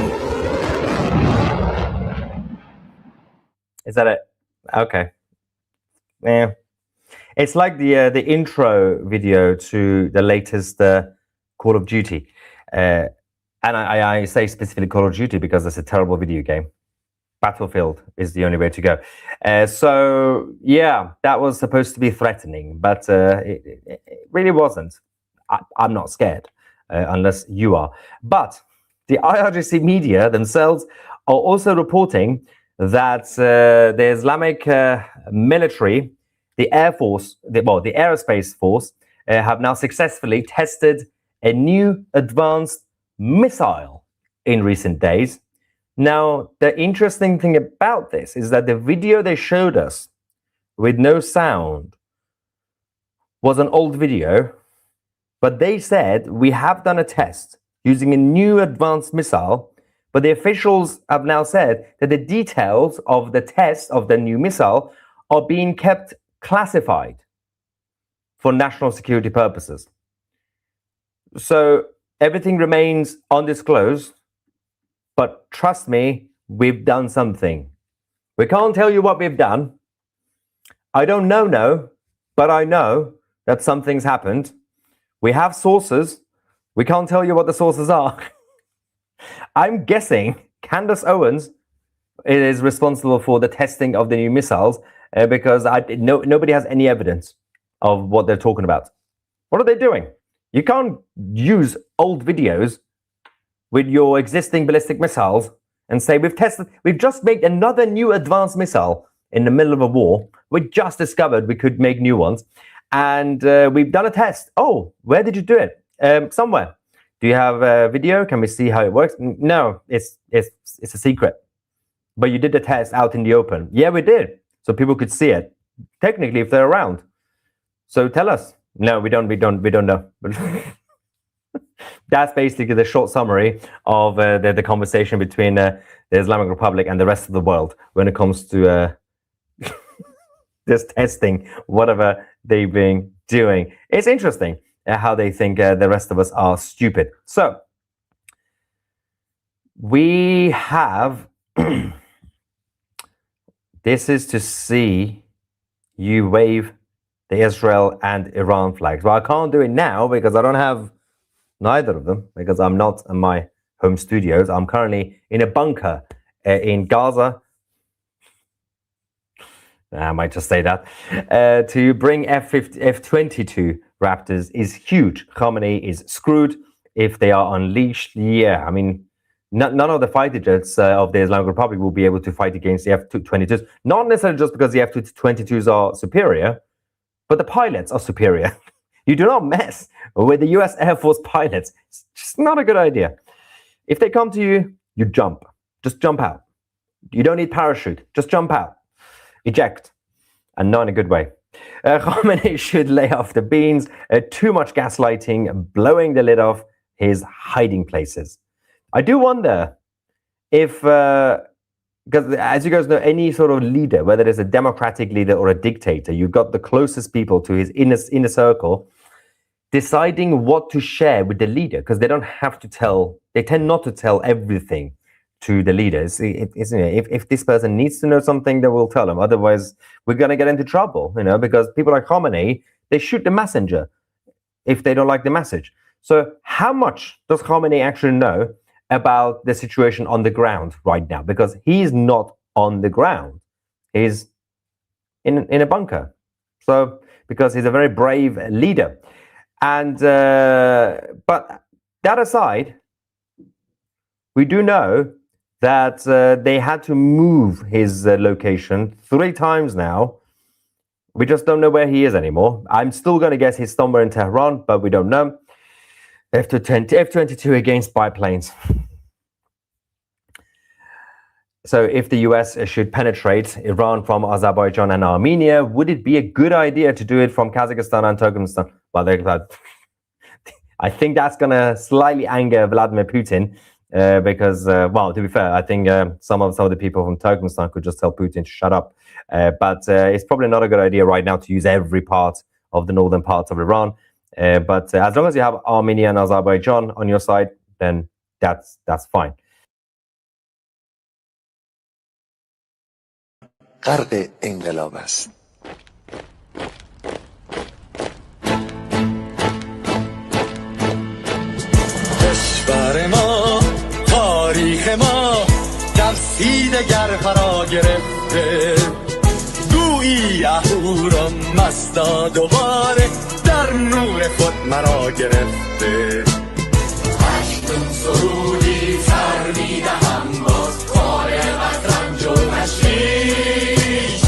Is that it? Okay. Yeah. It's like the intro video to the latest Call of Duty. And I say specifically Call of Duty because it's a terrible video game. Battlefield is the only way to go. So yeah, that was supposed to be threatening, but it really wasn't. I'm not scared, unless you are. But the IRGC media themselves are also reporting that the Islamic military, the Air Force, the Aerospace Force, have now successfully tested a new advanced missile in recent days. Now, the interesting thing about this is that the video they showed us with no sound was an old video, but they said we have done a test using a new advanced missile, but the officials have now said that the details of the test of the new missile are being kept classified for national security purposes. So everything remains undisclosed, but trust me, we've done something. We can't tell you what we've done. I don't know, but I know that something's happened. We have sources. We can't tell you what the sources are. I'm guessing Candace Owens is responsible for the testing of the new missiles because nobody has any evidence of what they're talking about. What are they doing? You can't use old videos with your existing ballistic missiles and say, we've just made another new advanced missile in the middle of a war. We just discovered we could make new ones. And we've done a test. Oh, where did you do it? Somewhere. Do you have a video? Can we see how it works? No, it's a secret. But you did the test out in the open. Yeah, we did. So people could see it. Technically, if they're around. So tell us. No, we don't know. That's basically the short summary of the conversation between the Islamic Republic and the rest of the world when it comes to this testing, whatever they've been doing. It's interesting how they think the rest of us are stupid. So we have this is to see you wave the Israel and Iran flags. Well, I can't do it now because I don't have neither of them, because I'm not in my home studios. I'm currently in a bunker in Gaza. I might just say that. To bring F-22 Raptors is huge. Khamenei is screwed if they are unleashed. Yeah, I mean, none of the fighter jets of the Islamic Republic will be able to fight against the F-22s. Not necessarily just because the F-22s are superior, but the pilots are superior. You do not mess with the US Air Force pilots. It's just not a good idea. If they come to you, you jump. Just jump out. You don't need parachute. Just jump out. Eject. And not in a good way. Khamenei should lay off the beans. Too much gaslighting, blowing the lid off his hiding places. I do wonder if, because as you guys know, any sort of leader, whether it's a democratic leader or a dictator, you've got the closest people to his inner circle deciding what to share with the leader, because they don't have to tell, they tend not to tell everything to the leaders. If this person needs to know something, they will tell them. Otherwise, we're going to get into trouble, because people like Khamenei, they shoot the messenger if they don't like the message. So how much does Khamenei actually know about the situation on the ground right now? Because he's not on the ground. He's in a bunker. So, because he's a very brave leader. And, but that aside, we do know that they had to move his location 3 times now. We just don't know where he is anymore. I'm still going to guess he's somewhere in Tehran, but we don't know. F-22 against biplanes. So if the US should penetrate Iran from Azerbaijan and Armenia, would it be a good idea to do it from Kazakhstan and Turkmenistan? Well, I think that's going to slightly anger Vladimir Putin, because, well, to be fair, I think some of the people from Turkmenistan could just tell Putin to shut up. But it's probably not a good idea right now to use every part of the northern parts of Iran. But as long as you have Armenia and Azerbaijan on your side, then that's fine. غرق انقلاب است. کشور ما، تاریخ ما درسی دگر فرا گرفته، گویی اهورا مستا دوباره در نور خود مرا گرفته. اکنون سرودی سر میدهم باز فارغ از رنج و تشویش،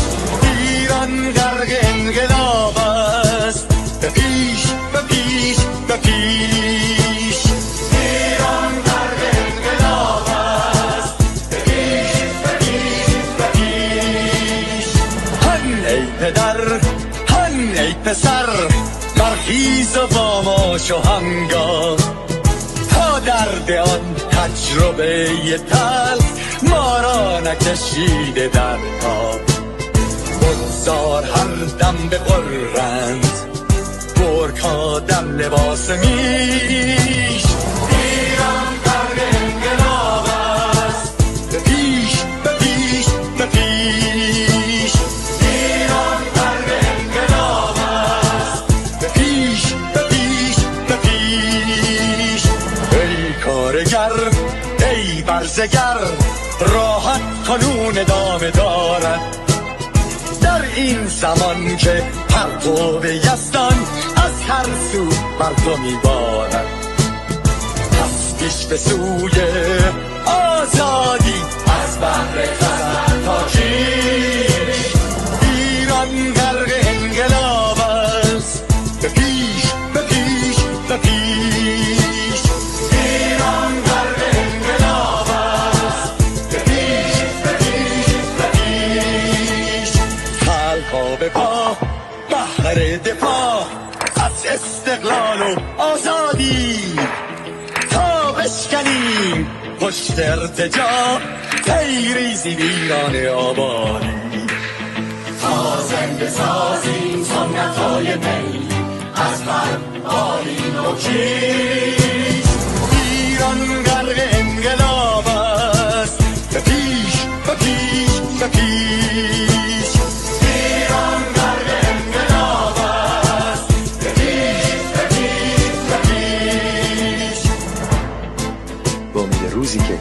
ایران غرق انقلاب است، به پیش به پیش به پیش. ایران غرق انقلاب است، به پیش به پیش به پیش. هن ای پدر، هن ای پسر، برخیز و باماش و همگاه، تا درد آن تجربه تلخ ما را نکشیده در خواب. بگذار هر دم بغرند گرگ‌ها دم لباس میش. ایران غرق انقلاب است، به پیش به پیش به پیش. ایران غرق انقلاب است، به پیش به پیش به پیش. ای کارگر، ای برزگر، راحت قانون ادامه دارد در این زمان که پرتو یزدان از هر سو بر تو میبارد. پس پیش به سوی آزادی از بحر خزر تا کیش. ایران غرق انقلاب است، به پیش به پیش به پیش. ایران غرق انقلاب است، به پیش به پیش به پیش. خلقا به پا بهر دفاع از استقلال و آزادی، تا بشکنیم پشت ارتجاع تیریزی ویران آبادی. تا زنده سازیم سنت‌های می از من آیین و کیش. ایران غرق انقلاب است، به پیش به پیش به پیش. ایران غرق انقلاب است، به پیش به پیش به پیش. با امید روزی که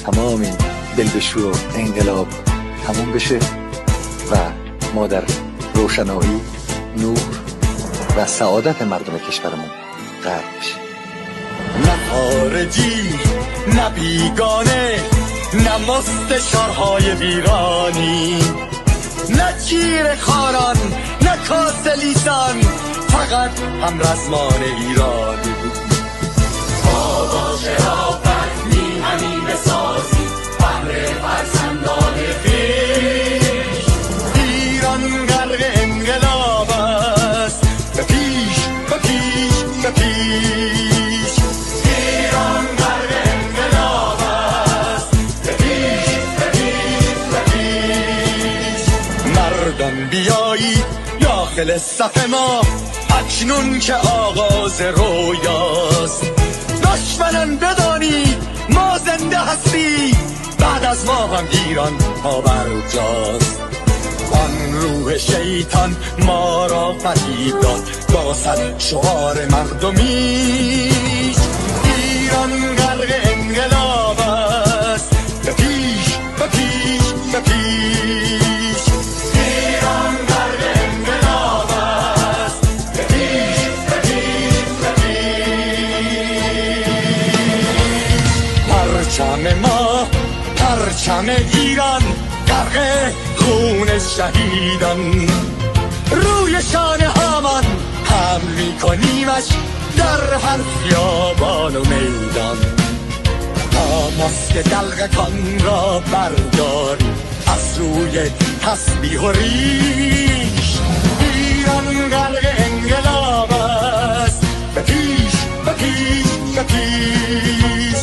تمام این دلبشور و انقلاب تموم بشه و ما در روشنایی، نور و سعادت مردم کشورمون غرق بشیم. نه خارجی، نه بیگانه، نه مستشارهای ویرانی، نه چیر خاران، نه کاسه لیسان، فقط هم رزمان ایرانی. ما با شرافت میهنیم بسازیم بهر فرزندان خویش. ایران غرق انقلاب است، به پیش به پیش به پیش. ایران غرق انقلاب است، به پیش به پیش به پیش. مردان بیایید داخل صف ما، اکنون که آغاز رویاست. دشمنان بدانید ما زنده هستیم، بعد از ما هم ایران پابرجاست. آن روح شیطان ما را فریب داد با صد شعار مردمیش. ایران غرق انقلاب است، به پیش به پیش به پیش. ایران غرق انقلاب است، به پیش به پیش به پیش. پرچم ما، پرچم ایران غرق خون شهیدان، روی شانه هامان حمل میکنیمش در هر خیابان و میدان. تا ماسک دلغکان را برداریم از روی تسبیح و ریش. ایران غرق انقلاب است، به پیش به پیش به پیش.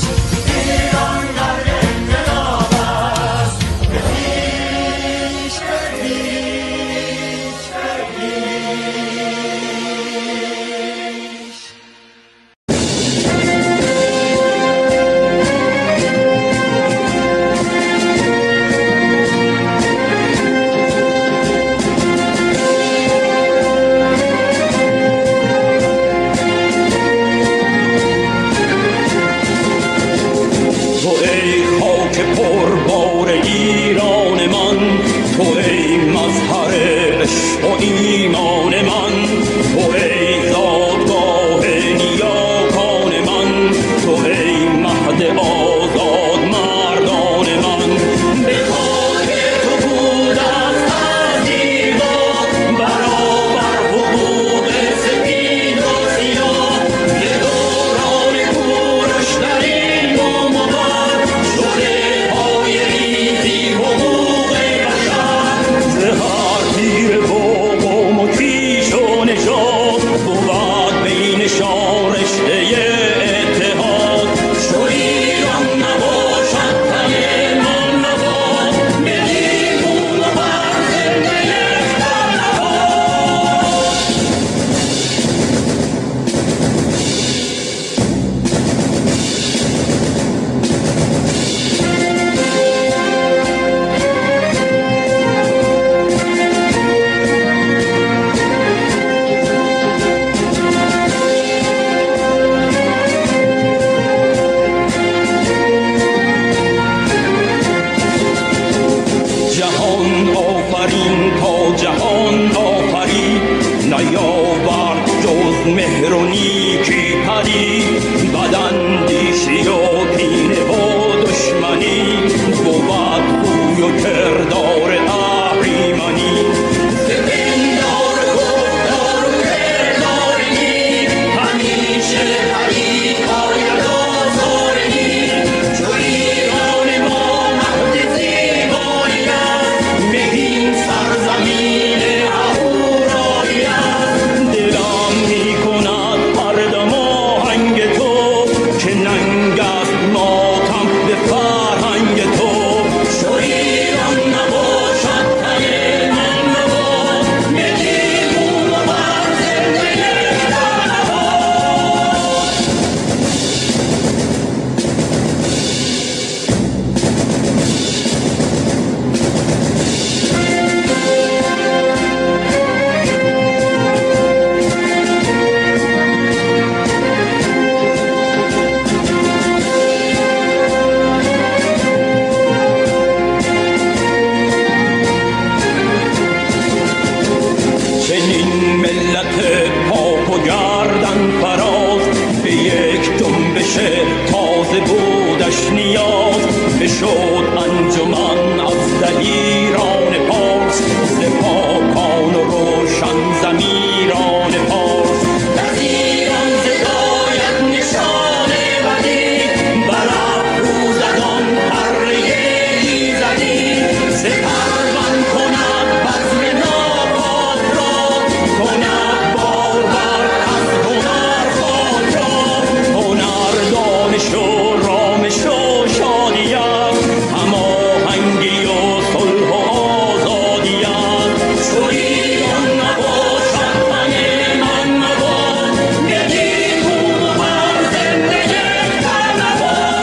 کردار اهریمنی زمندار گفتار و کرداری همیشه پدید آید آزاری چو ایران ما مهد زیبایی است مهین سرزمین اهورایی است دلم میکند هر دم آهنگ تو که ننگ است ماتم به فرهنگ تو چو ایران نباشد تن من نباد ملی بوم و بر زنده چنین ملت پاک و گردن فراز به یک جنبش تازه بودش نیاز بشد انجمن از دلیران پارس ز پاکان و روشن ضمیران پارس از ایران زداید نشان بدی بر افروزدان پره ایزدی سپربند کند بزم ناباد را کند باربر از هنر خاک را هنر دانش و رامش و شادی است هماهنگی و صلح و آزادی است چو ایران نباشد تن من مباد ملی بوم و بر زنده در نباد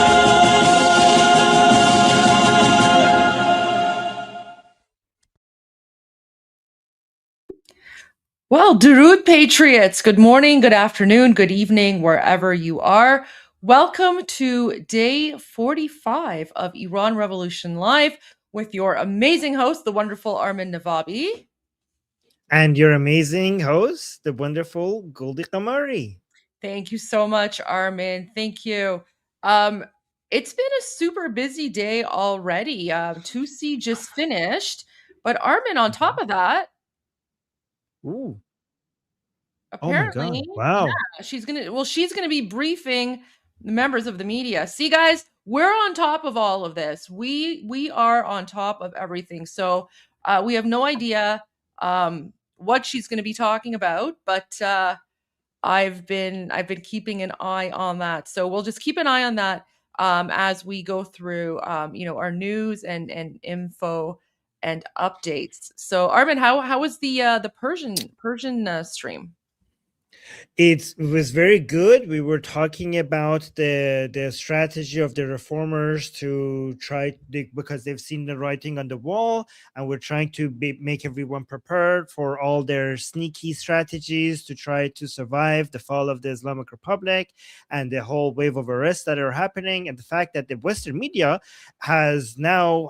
Well, Durud Patriots, good morning, good afternoon, good evening, wherever you are. Welcome to day 45 of Iran Revolution Live with your amazing host, the wonderful Armin Navabi. And your amazing host, the wonderful Goldie Kamari. Thank you so much, Armin. Thank you. It's been a super busy day already. 2C just finished, but Armin, on top of that, Ooh. apparently, Oh my God. Wow. yeah, she's gonna be briefing the members of the media. See, guys, we're on top of all of this. We are on top of everything. So we have no idea what she's going to be talking about, but I've been keeping an eye on that. So we'll just keep an eye on that as we go through our news and info and updates. So Armin, how was the Persian stream? It was very good. We were talking about the strategy of the reformers to because they've seen the writing on the wall, and we're trying to make everyone prepared for all their sneaky strategies to try to survive the fall of the Islamic Republic and the whole wave of arrests that are happening, and the fact that the Western media has now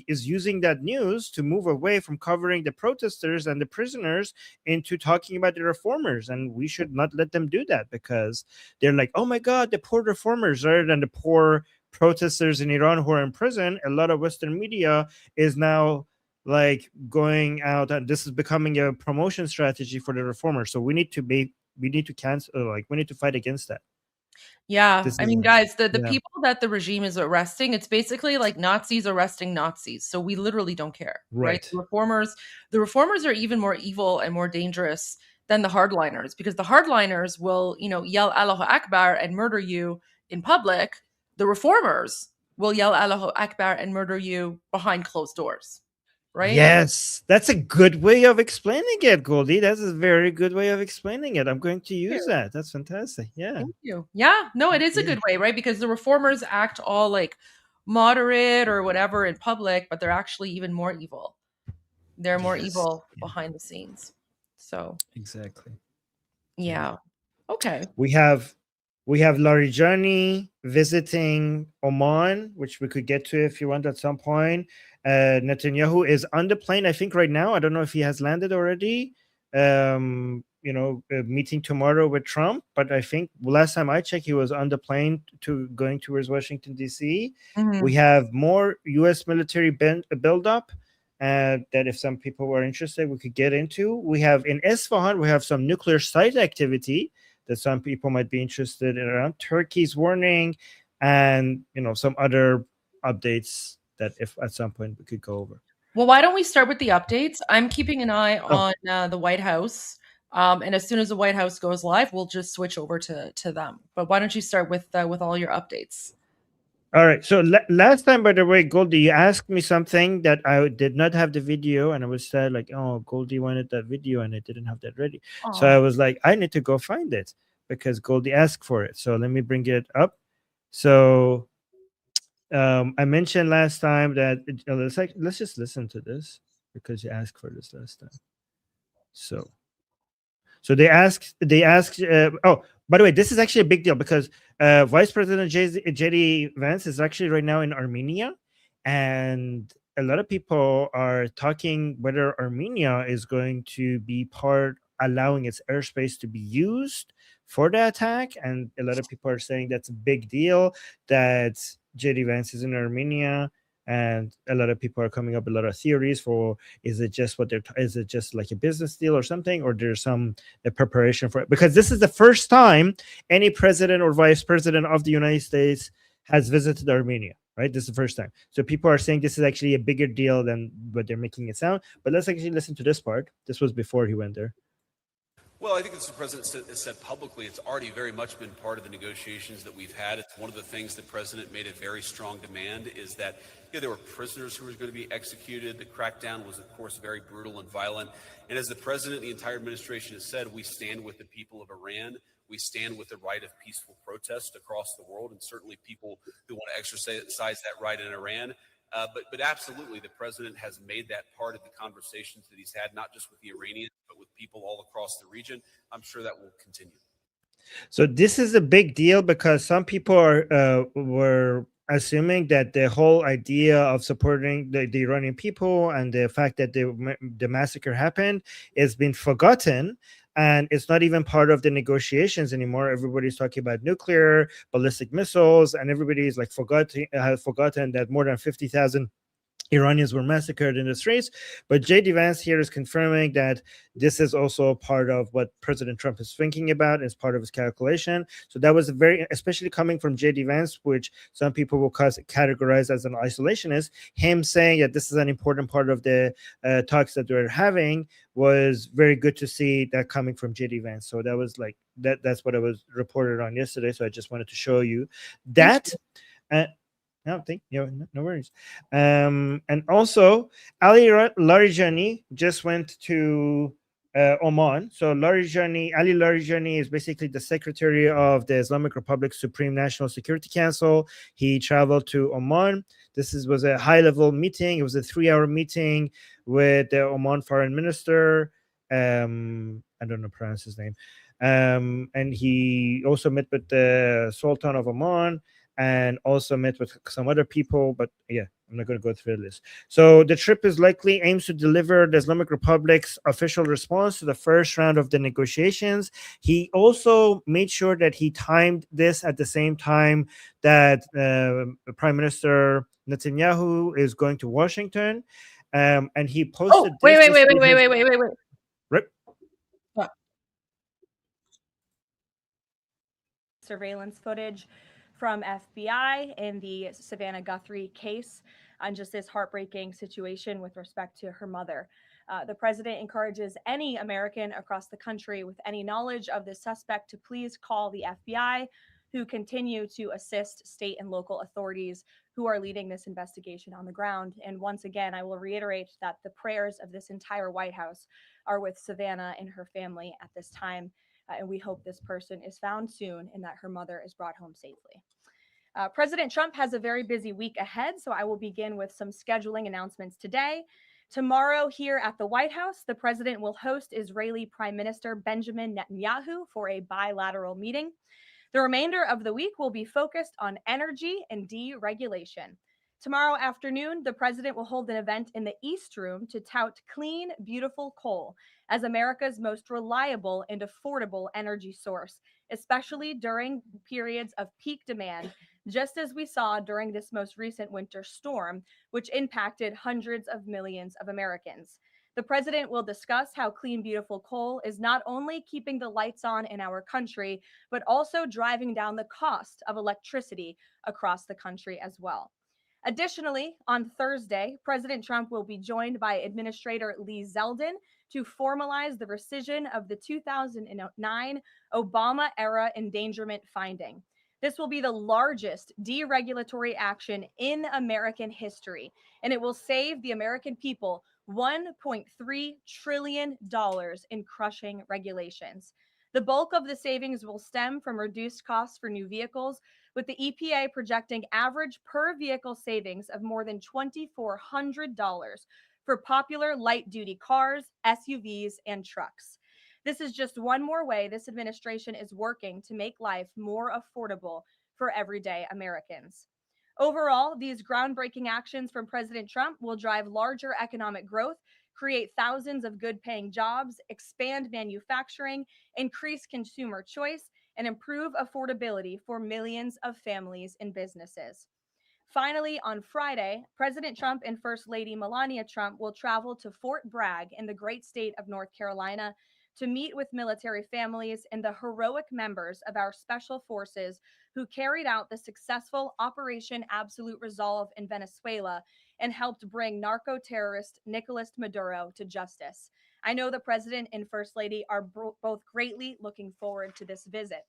is using that news to move away from covering the protesters and the prisoners into talking about the reformers, and we should not let them do that because they're like, oh my God, the poor reformers, rather than the poor protesters in Iran who are in prison. A lot of Western media is now like going out, and this is becoming a promotion strategy for the reformers. So we need to cancel, we need to fight against that. Yeah, I mean, guys, the people that the regime is arresting, it's basically like Nazis arresting Nazis. So we literally don't care, right? The reformers are even more evil and more dangerous than the hardliners, because the hardliners will, yell Allahu Akbar and murder you in public. The reformers will yell Allahu Akbar and murder you behind closed doors, right? Yes, that's a good way of explaining it, Goldie. That's a very good way of explaining it. I'm going to use that. That's fantastic. Yeah. Thank you. Yeah, no, it is a good way, right? Because the reformers act all like moderate or whatever in public, but they're actually even more evil. They're more evil behind the scenes. So exactly. Yeah. Okay. We have Larijani visiting Oman, which we could get to if you want at some point. Netanyahu is on the plane, I think, right now. I don't know if he has landed already. meeting tomorrow with Trump. But I think last time I checked, he was on the plane to going towards Washington D.C. Mhm. We have more U.S. military buildup. That if some people were interested, we could get into. We have in Isfahan, we have some nuclear site activity that some people might be interested in around Turkey's warning, and some other updates that if at some point we could go over. Well, why don't we start with the updates? I'm keeping an eye Oh. on the White House, and as soon as the White House goes live, we'll just switch over to them. But why don't you start with all your updates? All right. So last time, by the way, Goldie, you asked me something that I did not have the video, and I was said like, "Oh, Goldie wanted that video, and I didn't have that ready." So Aw. I was like, "I need to go find it because Goldie asked for it." So let me bring it up. So I mentioned last time that let's just listen to this because you asked for this last time. So they asked. Oh, by the way, this is actually a big deal because Vice President JD Vance is actually right now in Armenia, and a lot of people are talking whether Armenia is going to be allowing its airspace to be used for the attack, and a lot of people are saying that's a big deal that JD Vance is in Armenia. And a lot of people are coming up with a lot of theories for is it just like a business deal or something, or there's some preparation for it, because this is the first time any president or vice president of the United States has visited Armenia, right? This is the first time. So people are saying this is actually a bigger deal than what they're making it sound. But let's actually listen to this part. This was before he went there. Well, I think as the president has said publicly, it's already very much been part of the negotiations that we've had. It's one of the things the president made a very strong demand is that there were prisoners who were going to be executed. The crackdown was, of course, very brutal and violent. And as the president and the entire administration has said, we stand with the people of Iran. We stand with the right of peaceful protest across the world, and certainly people who want to exercise that right in Iran. But absolutely, the president has made that part of the conversations that he's had, not just with the Iranians, but with people all across the region. I'm sure that will continue. So this is a big deal because some people were assuming that the whole idea of supporting the Iranian people and the fact that the massacre happened has been forgotten. And it's not even part of the negotiations anymore. Everybody's talking about nuclear, ballistic missiles, and everybody's like forgotten that more than 50,000 Iranians were massacred in the streets. But J.D. Vance here is confirming that this is also part of what President Trump is thinking about, as part of his calculation. So that was especially coming from J.D. Vance, which some people will categorize as an isolationist. Him saying that this is an important part of the talks that we're having was very good to see that coming from J.D. Vance. So that was like that's what I was reported on yesterday. So I just wanted to show you that. No, no worries. And also, Ali Larijani just went to Oman. So Ali Larijani is basically the secretary of the Islamic Republic's Supreme National Security Council. He traveled to Oman. This was a high-level meeting. It was a 3-hour meeting with the Oman foreign minister. I don't know pronounce his name. And he also met with the Sultan of Oman, and also met with some other people, but yeah, I'm not going to go through the list. So the trip is likely aims to deliver the Islamic Republic's official response to the first round of the negotiations. He also made sure that he timed this at the same time that Prime Minister Netanyahu is going to Washington, and he posted. Wait. Right. Surveillance footage from FBI in the Savannah Guthrie case on just this heartbreaking situation with respect to her mother. The president encourages any American across the country with any knowledge of this suspect to please call the FBI, who continue to assist state and local authorities who are leading this investigation on the ground. And once again, I will reiterate that the prayers of this entire White House are with Savannah and her family at this time. And we hope this person is found soon and that her mother is brought home safely. President Trump has a very busy week ahead, so I will begin with some scheduling announcements today. Tomorrow, here at the White House, the president will host Israeli Prime Minister Benjamin Netanyahu for a bilateral meeting. The remainder of the week will be focused on energy and deregulation. Tomorrow afternoon, the president will hold an event in the East Room to tout clean, beautiful coal as America's most reliable and affordable energy source, especially during periods of peak demand, just as we saw during this most recent winter storm, which impacted hundreds of millions of Americans. The president will discuss how clean, beautiful coal is not only keeping the lights on in our country, but also driving down the cost of electricity across the country as well. Additionally, on Thursday, President Trump will be joined by Administrator Lee Zeldin to formalize the rescission of the 2009 Obama-era endangerment finding. This will be the largest deregulatory action in American history, and it will save the American people $1.3 trillion in crushing regulations. The bulk of the savings will stem from reduced costs for new vehicles, with the EPA projecting average per vehicle savings of more than $2,400 for popular light-duty cars, SUVs, and trucks. This is just one more way this administration is working to make life more affordable for everyday Americans. Overall, these groundbreaking actions from President Trump will drive larger economic growth, create thousands of good-paying jobs, expand manufacturing, increase consumer choice, and improve affordability for millions of families and businesses. Finally, on Friday, President Trump and First Lady Melania Trump will travel to Fort Bragg in the great state of North Carolina to meet with military families and the heroic members of our special forces who carried out the successful Operation Absolute Resolve in Venezuela and helped bring narco-terrorist Nicolas Maduro to justice. I know the President and First Lady are both greatly looking forward to this visit.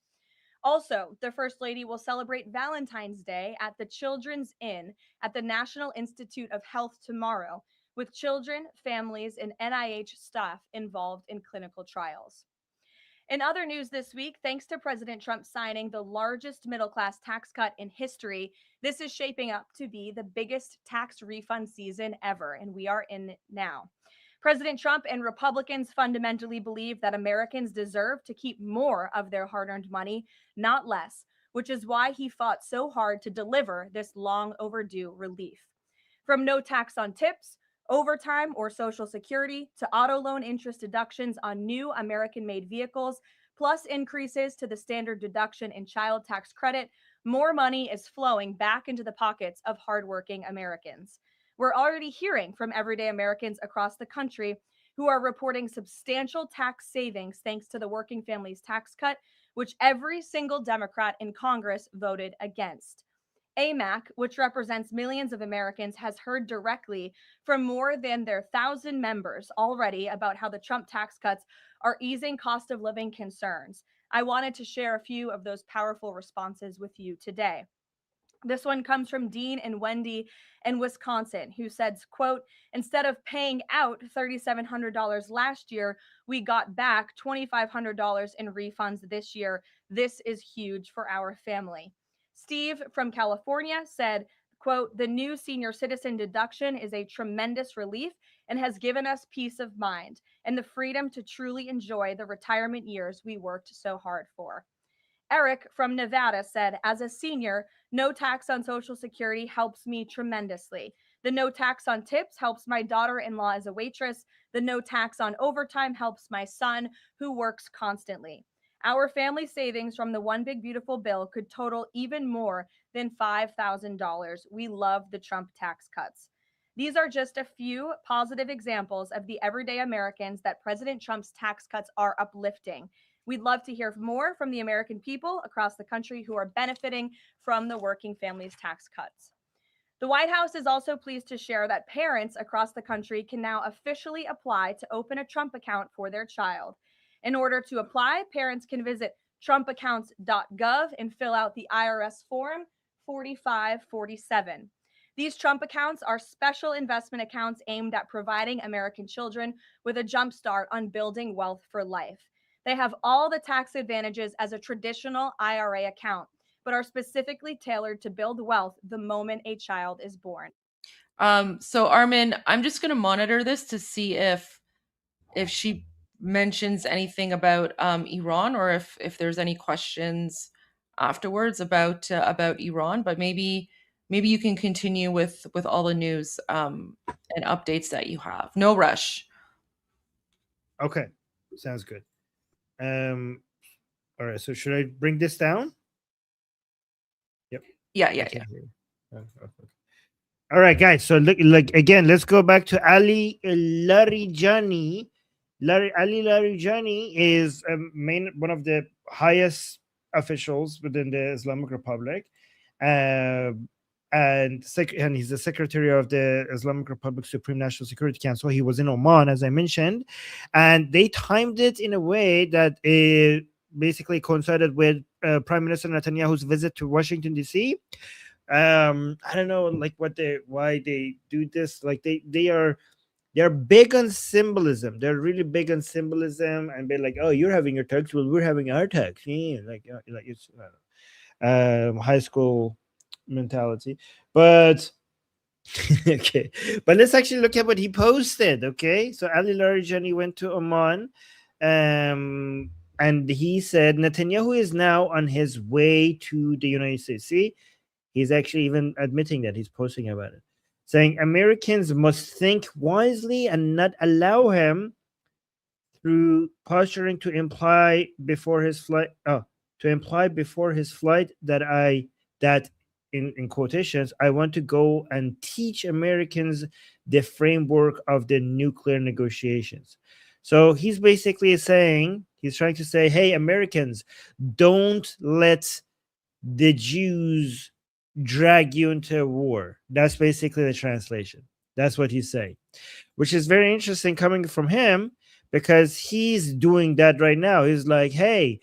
Also, the First Lady will celebrate Valentine's Day at the Children's Inn at the National Institute of Health tomorrow, with children, families, and NIH staff involved in clinical trials. In other news this week, thanks to President Trump signing the largest middle-class tax cut in history, this is shaping up to be the biggest tax refund season ever, and we are in it now. President Trump and Republicans fundamentally believe that Americans deserve to keep more of their hard-earned money, not less, which is why he fought so hard to deliver this long overdue relief. From no tax on tips, overtime, or Social Security to auto loan interest deductions on new American-made vehicles, plus increases to the standard deduction and child tax credit, more money is flowing back into the pockets of hardworking Americans. We're already hearing from everyday Americans across the country who are reporting substantial tax savings thanks to the Working Families Tax Cut, which every single Democrat in Congress voted against. AMAC, which represents millions of Americans, has heard directly from more than their 1,000 members already about how the Trump tax cuts are easing cost of living concerns. I wanted to share a few of those powerful responses with you today. This one comes from Dean and Wendy in Wisconsin, who said, quote, instead of paying out $3,700 last year, we got back $2,500 in refunds this year. This is huge for our family. Steve from California said, quote, the new senior citizen deduction is a tremendous relief and has given us peace of mind and the freedom to truly enjoy the retirement years we worked so hard for. Eric from Nevada said, as a senior, no tax on Social Security helps me tremendously. The no tax on tips helps my daughter-in-law as a waitress. The no tax on overtime helps my son, who works constantly. Our family savings from the One Big Beautiful Bill could total even more than $5,000. We love the Trump tax cuts. These are just a few positive examples of the everyday Americans that President Trump's tax cuts are uplifting. We'd love to hear more from the American people across the country who are benefiting from the Working Families tax cuts. The White House is also pleased to share that parents across the country can now officially apply to open a Trump account for their child. In order to apply, parents can visit trumpaccounts.gov and fill out the IRS form 4547. These Trump accounts are special investment accounts aimed at providing American children with a jump start on building wealth for life. They have all the tax advantages as a traditional IRA account, but are specifically tailored to build wealth the moment a child is born. So Armin, I'm just going to monitor this to see if she mentions anything about Iran, or if there's any questions afterwards about Iran. But maybe maybe you can continue with all the news and updates that you have. No rush. Okay, sounds good. All right, so should I bring this down? Yep. Yeah. Okay. All right, guys. So look, like again, let's go back to Ali Larijani. Ali Larijani is one of the highest officials within the Islamic Republic, and he's the secretary of the Islamic Republic Supreme National Security Council. He was in Oman, as I mentioned, and they timed it in a way that it basically coincided with Prime Minister Netanyahu's visit to Washington D.C. I don't know, like why they do this. Like they're big on symbolism. They're really big on symbolism, and they're like, oh, you're having your tax, well, we're having our tax. Yeah, like it's high school mentality. But okay, but let's actually look at what he posted. Okay, so Ali Larijani went to Oman, and he said Netanyahu is now on his way to the United States. See, he's actually even admitting that. He's posting about it, saying Americans must think wisely and not allow him through posturing to imply before his flight that in quotations, I want to go and teach Americans the framework of the nuclear negotiations. So he's basically saying, he's trying to say, hey, Americans, don't let the Jews drag you into a war. That's basically the translation. That's what he's saying, which is very interesting coming from him, because he's doing that right now. He's like, hey,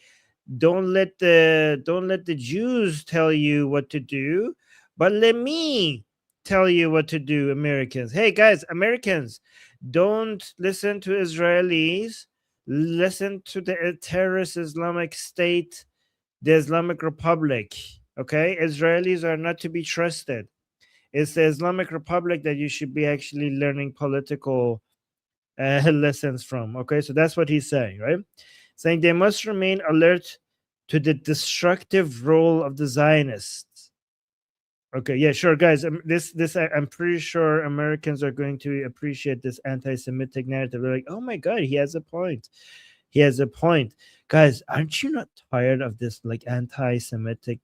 don't let the Jews tell you what to do, but let me tell you what to do, Americans. Hey guys, Americans, don't listen to Israelis, listen to the terrorist Islamic State, the Islamic Republic. Okay, Israelis are not to be trusted. It's the Islamic Republic that you should be actually learning political lessons from. Okay, so that's what he's saying, right? Saying they must remain alert to the destructive role of the Zionists. Okay, yeah, sure, guys. This I'm pretty sure Americans are going to appreciate this anti-Semitic narrative. They're like, oh my God, he has a point. He has a point. Guys, aren't you not tired of this like anti-Semitic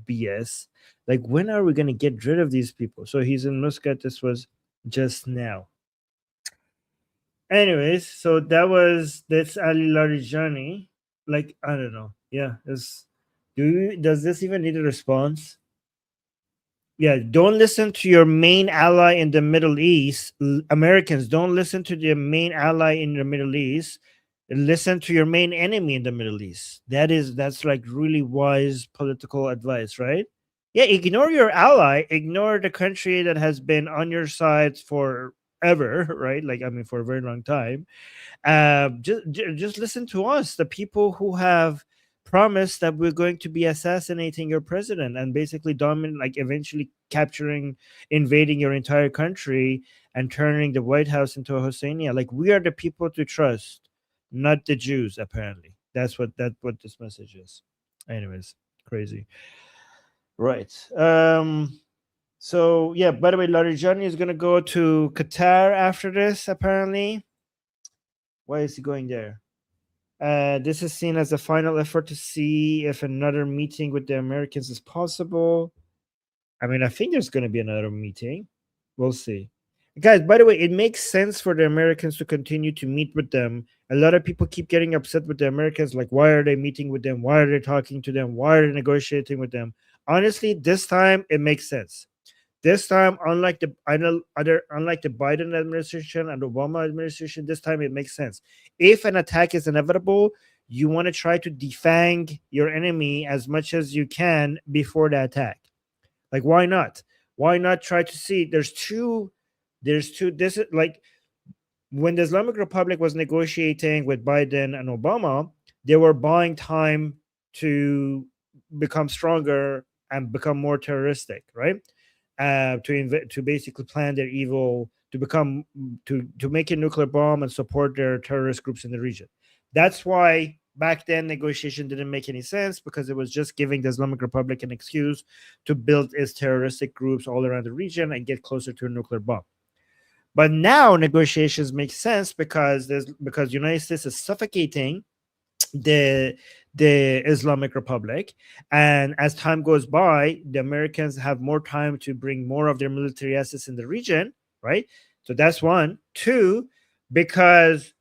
BS? Like, when are we going to get rid of these people? So he's in Muscat. This was just now. Anyways, so that's Ali Larijani. Like, I don't know. Yeah, does this even need a response? Yeah, don't listen to your main ally in the Middle East. Americans, don't listen to your main ally in the Middle East. Listen to your main enemy in the Middle East. That's like really wise political advice, right? Yeah, ignore your ally, ignore the country that has been on your side forever, right? Like, I mean, for a very long time. Just listen to us, the people who have promised that we're going to be assassinating your president and basically eventually invading your entire country and turning the White House into a Husseiniya. Like, we are the people to trust, not the Jews. Apparently, that's what this message is. Anyways, crazy, right? So yeah. By the way, Larijani is gonna go to Qatar after this. Apparently, why is he going there? This is seen as a final effort to see if another meeting with the Americans is possible. I mean, I think there's going to be another meeting. We'll see. Guys, by the way, it makes sense for the Americans to continue to meet with them. A lot of people keep getting upset with the Americans. Like, why are they meeting with them? Why are they talking to them? Why are they negotiating with them? Honestly, this time it makes sense. This time, unlike the Biden administration and Obama administration, this time it makes sense. If an attack is inevitable, you want to try to defang your enemy as much as you can before the attack. Like, why not? Why not try to see? There's two. This is like when the Islamic Republic was negotiating with Biden and Obama, they were buying time to become stronger and become more terroristic, right? To basically plan their evil, to make a nuclear bomb and support their terrorist groups in the region. That's why back then negotiation didn't make any sense because it was just giving the Islamic Republic an excuse to build its terroristic groups all around the region and get closer to a nuclear bomb. But now negotiations make sense because the United States is suffocating the Islamic Republic, and as time goes by, the Americans have more time to bring more of their military assets in the region, right? So that's one. Two, because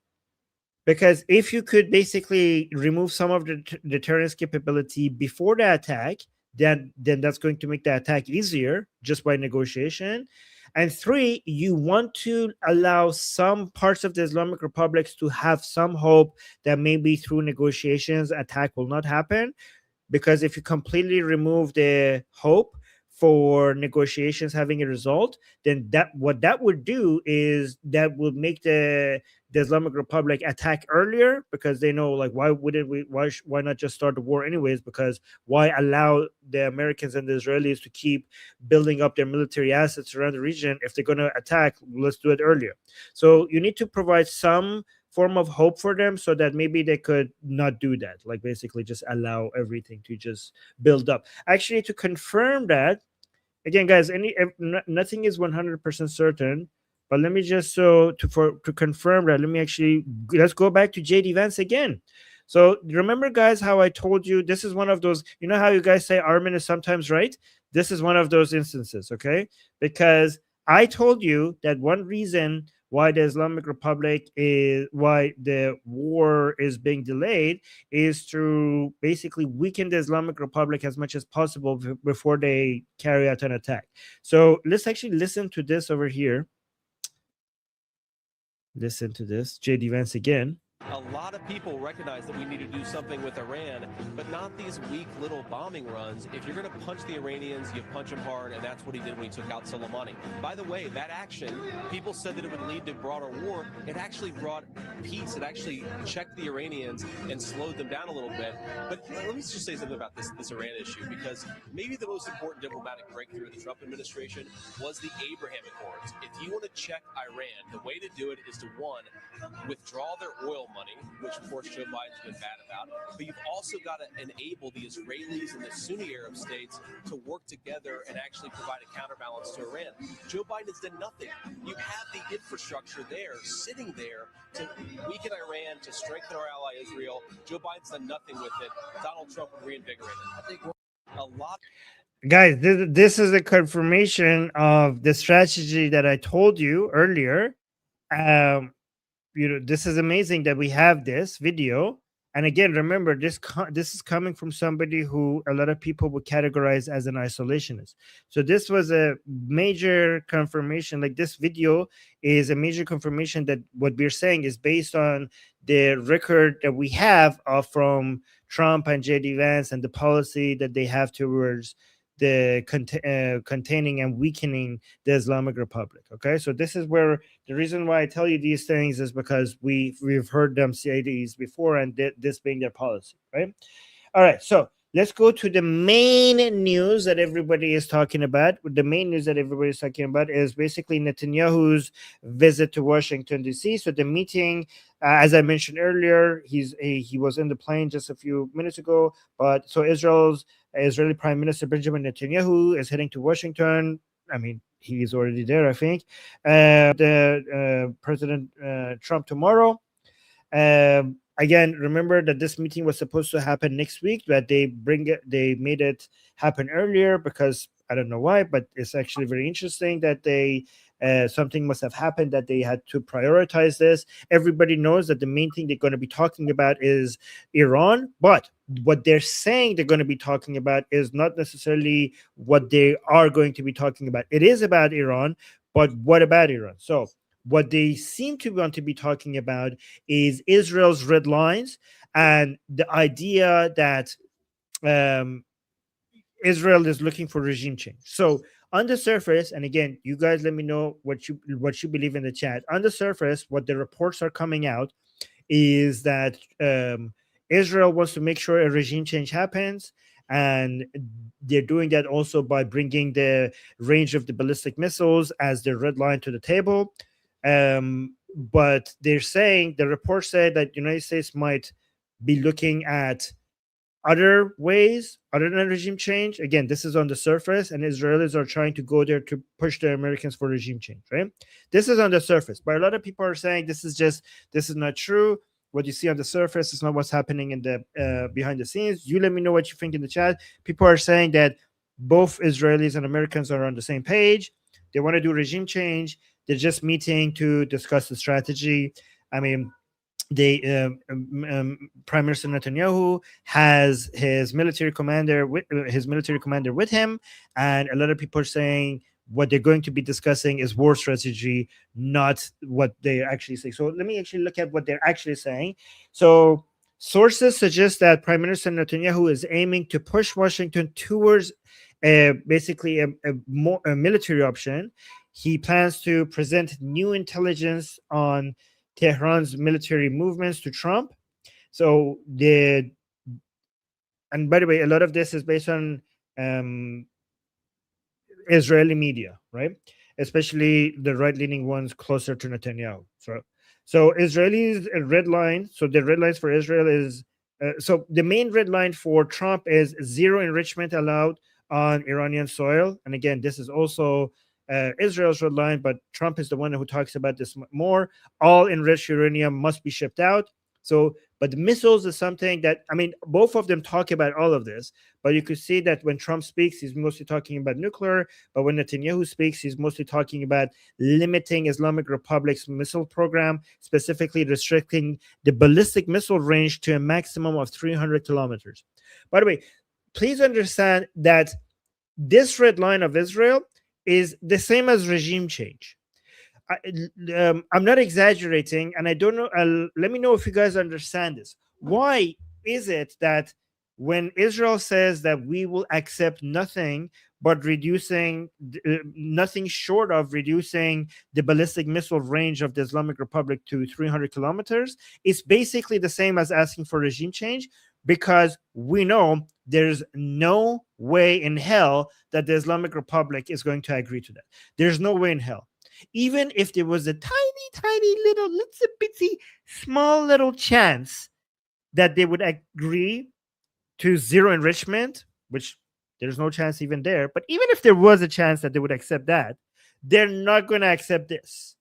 if you could basically remove some of the deterrence capability before the attack, then that's going to make the attack easier just by negotiation. And three, you want to allow some parts of the Islamic republics to have some hope that maybe through negotiations attack will not happen. Because if you completely remove the hope for negotiations having a result, then what that would do is that would make the Islamic Republic attack earlier, because they know, like, why not just start the war anyways? Because why allow the Americans and the Israelis to keep building up their military assets around the region? If they're going to attack, let's do it earlier. So you need to provide some form of hope for them so that maybe they could not do that, like basically just allow everything to just build up. Actually, to confirm that, again, guys, nothing is 100% certain, but let me just to confirm that, let's go back to JD Vance again. So remember, guys, how I told you this is one of those, you know how you guys say ARMIN is sometimes right? This is one of those instances, okay? Because I told you that one reason why the Islamic Republic why the war is being delayed is to basically weaken the Islamic Republic as much as possible before they carry out an attack. So let's actually listen to this over here. Listen to this, JD Vance again. A lot of people recognize that we need to do something with Iran, but not these weak little bombing runs. If you're going to punch the Iranians, you punch them hard, and that's what he did when he took out Soleimani. By the way, that action, people said that it would lead to broader war. It actually brought peace. It actually checked the Iranians and slowed them down a little bit. But let me just say something about this Iran issue, because maybe the most important diplomatic breakthrough of the Trump administration was the Abraham Accords. If you want to check Iran, the way to do it is to, one, withdraw their oil money, which of course Joe Biden's been bad about, but you've also got to enable the Israelis and the Sunni Arab states to work together and actually provide a counterbalance to Iran. Joe Biden has done nothing. You have the infrastructure there, sitting there, to weaken Iran, to strengthen our ally Israel. Joe Biden's done nothing with it. Donald Trump would reinvigorate it. I think a lot. Guys, this is a confirmation of the strategy that I told you earlier. This is amazing that we have this video. And again, remember, this is coming from somebody who a lot of people would categorize as an isolationist. So this was a major confirmation. Like, this video is a major confirmation that what we're saying is based on the record that we have from Trump and JD Vance and the policy that they have towards the containing and weakening the Islamic Republic. Okay, so this is where the reason why I tell you these things is because we've heard them say these before, and this being their policy, right? All right, so let's go to the main news that everybody is talking about. The main news that everybody is talking about is basically Netanyahu's visit to Washington, D.C. So the meeting, as I mentioned earlier, he was in the plane just a few minutes ago. But so Israeli Prime Minister Benjamin Netanyahu is heading to Washington. I mean, he's already there, I think. President Trump tomorrow. Again, remember that this meeting was supposed to happen next week, but they made it happen earlier because I don't know why, but it's actually very interesting that something must have happened that they had to prioritize this. Everybody knows that the main thing they're going to be talking about is Iran, but what they're saying they're going to be talking about is not necessarily what they are going to be talking about. It is about Iran, but what about Iran? So what they seem to want to be talking about is Israel's red lines and the idea that Israel is looking for regime change. So on the surface, and again, you guys let me know what you believe in the chat. On the surface, what the reports are coming out is that Israel wants to make sure a regime change happens, and they're doing that also by bringing the range of the ballistic missiles as the red line to the table. But they're saying, the report said that the United States might be looking at other ways other than regime change. Again, this is on the surface, and Israelis are trying to go there to push the Americans for regime change, right? This is on the surface, but a lot of people are saying this is not true. What you see on the surface is not what's happening in the behind the scenes. You let me know what you think in the chat. People are saying that both Israelis and Americans are on the same page. They want to do regime change. They're just meeting to discuss the strategy. I mean, Prime Minister Netanyahu has his military commander with him, and a lot of people are saying what they're going to be discussing is war strategy, not what they actually say. So let me actually look at what they're actually saying. So sources suggest that Prime Minister Netanyahu is aiming to push Washington towards basically a military option. He plans to present new intelligence on Tehran's military movements to Trump. So and by the way, a lot of this is based on Israeli media, right? Especially the right-leaning ones closer to Netanyahu. So Israelis red line. So the red lines for Israel is so the main red line for Trump is zero enrichment allowed on Iranian soil. And again, this is also Israel's red line, but Trump is the one who talks about this more. All enriched uranium must be shipped out. So, but the missiles is something that, I mean, both of them talk about all of this, but you could see that when Trump speaks, he's mostly talking about nuclear, but when Netanyahu speaks, he's mostly talking about limiting Islamic Republic's missile program, specifically restricting the ballistic missile range to a maximum of 300 kilometers. By the way, please understand that this red line of Israel is the same as regime change. I'm not exaggerating, and I don't know. Let me know if you guys understand this. Why is it that when Israel says that we will accept nothing but reducing nothing short of reducing the ballistic missile range of the Islamic Republic to 300 kilometers, it's basically the same as asking for regime change, because we know there's no way in hell that the Islamic Republic is going to agree to that. There's no way in hell. Even if there was a tiny little bitsy small little chance that they would agree to zero enrichment, which there's no chance even there, but even if there was a chance that they would accept that, they're not going to accept this.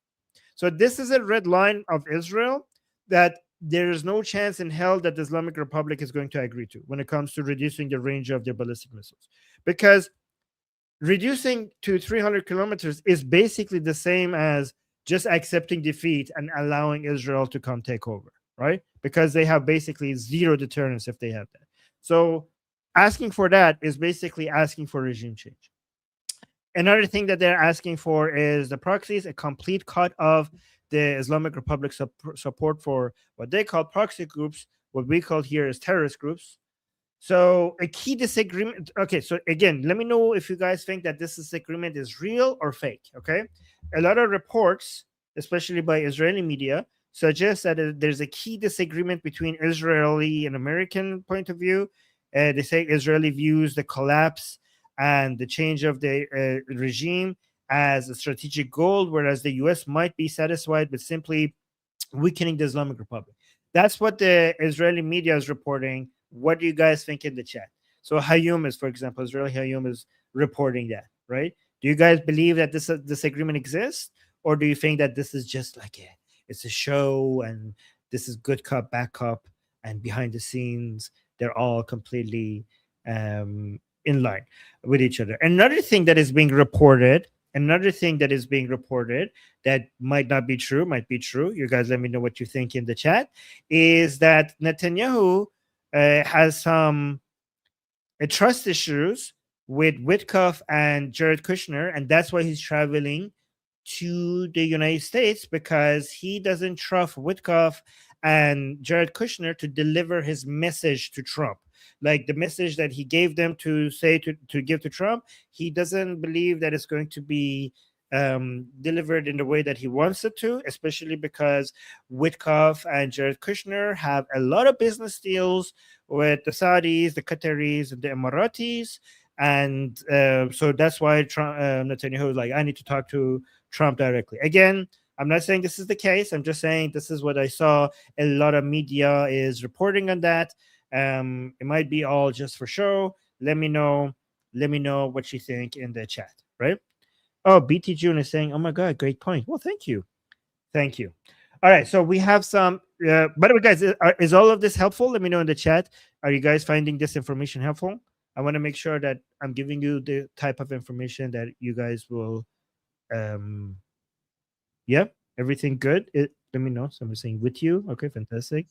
So this is a red line of Israel that there is no chance in hell that the Islamic Republic is going to agree to when it comes to reducing the range of their ballistic missiles. Because reducing to 300 kilometers is basically the same as just accepting defeat and allowing Israel to come take over, right? Because they have basically zero deterrence if they have that. So asking for that is basically asking for regime change. Another thing that they're asking for is the proxies, a complete cut of the Islamic Republic support for what they call proxy groups, what we call here is terrorist groups. So a key disagreement. Okay, so again, let me know if you guys think that this disagreement is real or fake. Okay, a lot of reports, especially by Israeli media, suggest that there's a key disagreement between Israeli and American point of view. They say Israeli views the collapse and the change of the regime as a strategic goal, whereas the U.S. might be satisfied with simply weakening the Islamic Republic. That's what the Israeli media is reporting. What do you guys think in the chat? So Hayum is, for example, Israeli Hayum is reporting that, right? Do you guys believe that this agreement exists, or do you think that this is just like it's a show and this is good cop, bad cop, and behind the scenes they're all completely in line with each other? Another thing that is being reported that might not be true, might be true. You guys let me know what you think in the chat. Is that Netanyahu has some trust issues with Witkoff and Jared Kushner, and that's why he's traveling to the United States, because he doesn't trust Witkoff and Jared Kushner to deliver his message to Trump. Like the message that he gave them to say to give to Trump, he doesn't believe that it's going to be delivered in the way that he wants it to, especially because Witkoff and Jared Kushner have a lot of business deals with the Saudis, the Qataris, and the Emiratis. And so that's why Netanyahu is like, I need to talk to Trump directly. Again, I'm not saying this is the case. I'm just saying this is what I saw. A lot of media is reporting on that. It might be all just for show. Let me know what you think in the chat, right? Oh, BT June is saying, "Oh my God, great point." Well, thank you. All right, so we have some. By the way, guys, is all of this helpful? Let me know in the chat. Are you guys finding this information helpful? I want to make sure that I'm giving you the type of information that you guys will. Yeah, everything good. Let me know. Someone's saying with you. Okay, fantastic.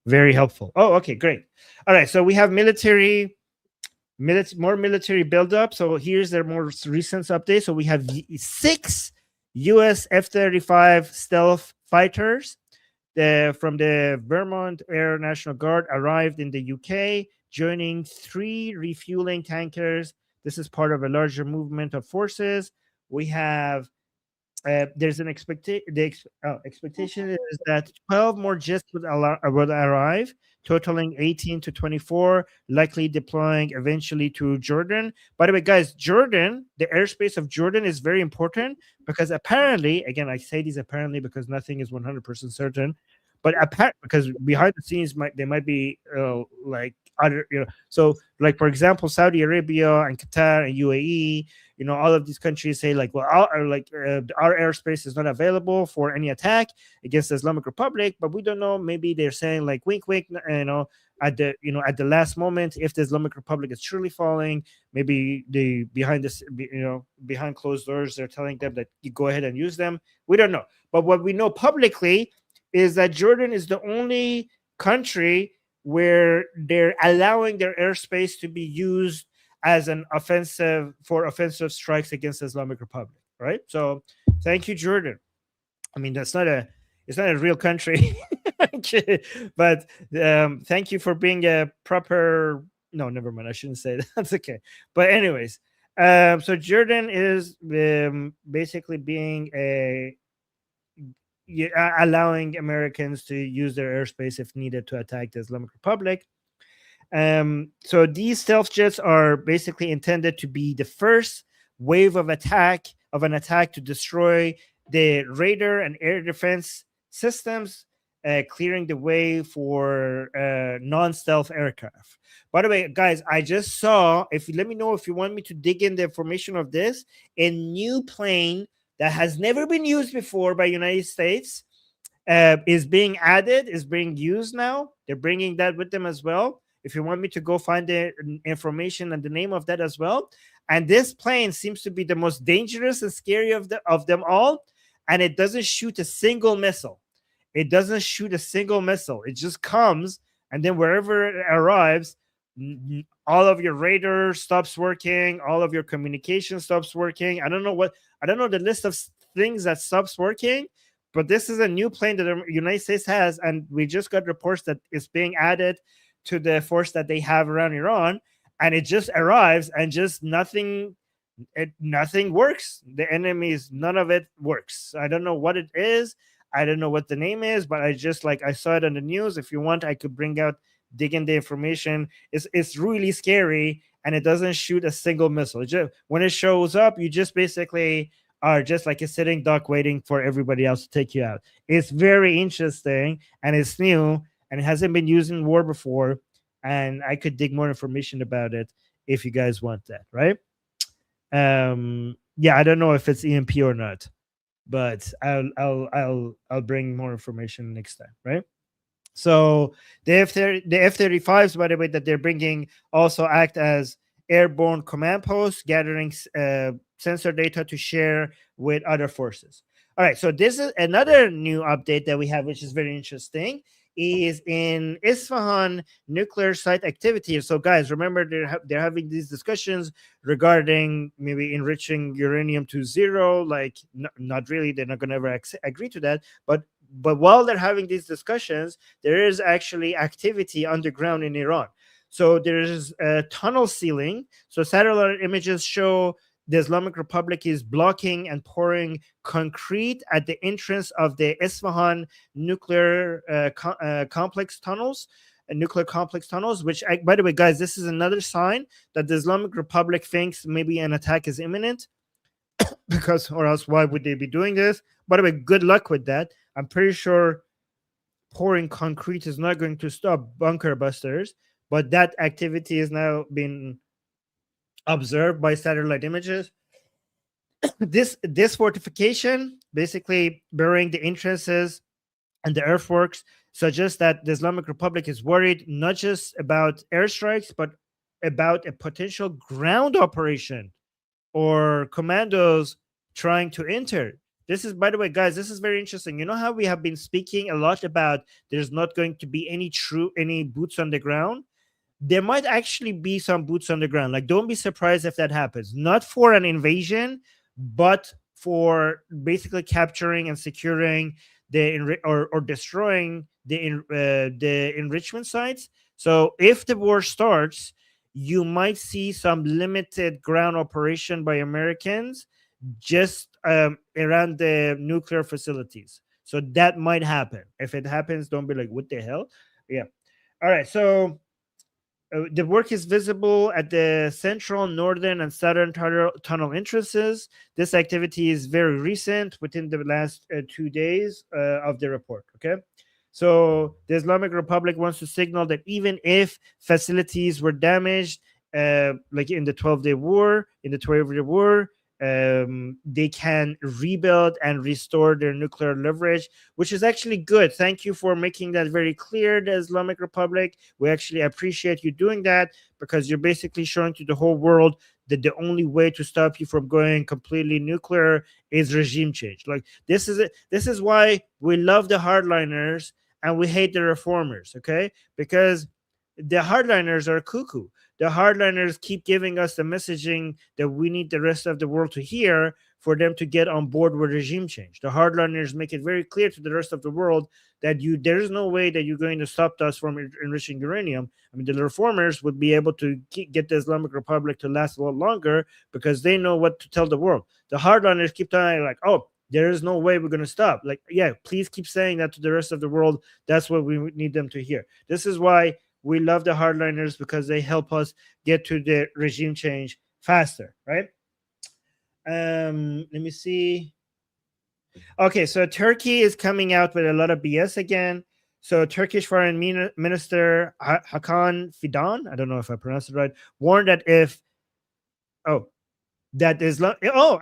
Very helpful. Oh, okay, great. All right, so we have more military buildup. So here's their most recent update. So we have 6 U.S. F-35 stealth fighters from the Vermont Air National Guard arrived in the UK, joining 3 refueling tankers. This is part of a larger movement of forces. We have there's an expectation is that 12 more jets would arrive, totaling 18 to 24, likely deploying eventually to Jordan. By the way, guys, Jordan, the airspace of Jordan is very important because apparently, again, I say these apparently because nothing is 100% certain, but because behind the scenes they might be like other, so like for example, Saudi Arabia and Qatar and UAE, all of these countries say like, well, our airspace is not available for any attack against the Islamic Republic, but we don't know. Maybe they're saying like, wink, wink, at the last moment, if the Islamic Republic is truly falling, maybe behind closed doors, they're telling them that you go ahead and use them. We don't know, but what we know publicly is that Jordan is the only country where they're allowing their airspace to be used as an offensive strikes against the Islamic Republic, right? So thank you, Jordan. I mean, it's not a real country, but thank you for being a proper. No, never mind. I shouldn't say that. That's okay. But anyways, so Jordan is basically being allowing Americans to use their airspace if needed to attack the Islamic Republic. So these stealth jets are basically intended to be the first wave of an attack to destroy the radar and air defense systems, clearing the way for non-stealth aircraft. By the way, guys, I just saw, let me know if you want me to dig in the information of this, a new plane that has never been used before by United States is being used now. They're bringing that with them as well. If you want me to go find the information and the name of that as well. And this plane seems to be the most dangerous and scary of them all. And it doesn't shoot a single missile. It just comes, and then wherever it arrives, all of your radar stops working, all of your communication stops working. I don't know the list of things that stops working, but this is a new plane that the United States has, and we just got reports that it's being added to the force that they have around Iran, and it just arrives and just nothing works. The enemies, none of it works. I don't know what it is. I don't know what the name is, but I saw it on the news. If you want, I could dig in the information. It's really scary, and it doesn't shoot a single missile. When it shows up, you just basically are just like a sitting duck waiting for everybody else to take you out. It's very interesting, and it's new, and it hasn't been used in war before, and I could dig more information about it if you guys want that, right? Yeah, I don't know if it's EMP or not, but I'll bring more information next time, right? So the F-35s, by the way, that they're bringing also act as airborne command posts, gathering sensor data to share with other forces. All right, so this is another new update that we have, which is very interesting, is in Isfahan nuclear site activity. So guys, remember they're having these discussions regarding maybe enriching uranium to zero. Like not really, they're not going to ever agree to that. But while they're having these discussions, there is actually activity underground in Iran. So there is a tunnel sealing. So satellite images show the Islamic Republic is blocking and pouring concrete at the entrance of the Isfahan nuclear complex tunnels, which, by the way, guys, this is another sign that the Islamic Republic thinks maybe an attack is imminent. because, or else why would they be doing this? By the way, good luck with that. I'm pretty sure pouring concrete is not going to stop bunker busters, but that activity is now being observed by satellite images. This fortification, basically burying the entrances and the earthworks, suggests that the Islamic Republic is worried not just about airstrikes, but about a potential ground operation or commandos trying to enter. This is, by the way, guys, this is very interesting. You know how we have been speaking a lot about there's not going to be any boots on the ground? There might actually be some boots on the ground. Like, don't be surprised if that happens. Not for an invasion, but for basically capturing and securing or destroying the enrichment sites. So if the war starts, you might see some limited ground operation by Americans just around the nuclear facilities. So that might happen. If it happens, don't be like, what the hell? Yeah. All right. So the work is visible at the central, northern, and southern tunnel entrances. This activity is very recent, within the last 2 days of the report. Okay. So the Islamic Republic wants to signal that even if facilities were damaged, like in the 12-day war, they can rebuild and restore their nuclear leverage, which is actually good. Thank you for making that very clear, the Islamic Republic. We actually appreciate you doing that, because you're basically showing to the whole world that the only way to stop you from going completely nuclear is regime change. Like, this is why we love the hardliners and we hate the reformers, okay? Because the hardliners are cuckoo. The hardliners keep giving us the messaging that we need the rest of the world to hear for them to get on board with regime change. The hardliners make it very clear to the rest of the world that there is no way that you're going to stop us from enriching uranium. I mean, the reformers would be able to get the Islamic Republic to last a lot longer because they know what to tell the world. The hardliners keep telling, like, oh, there is no way we're going to stop. Like, yeah, please keep saying that to the rest of the world. That's what we need them to hear. This is why we love the hardliners, because they help us get to the regime change faster, right? Let me see. Okay, so Turkey is coming out with a lot of BS again. So Turkish Foreign Minister Hakan Fidan, I don't know if I pronounced it right, warned that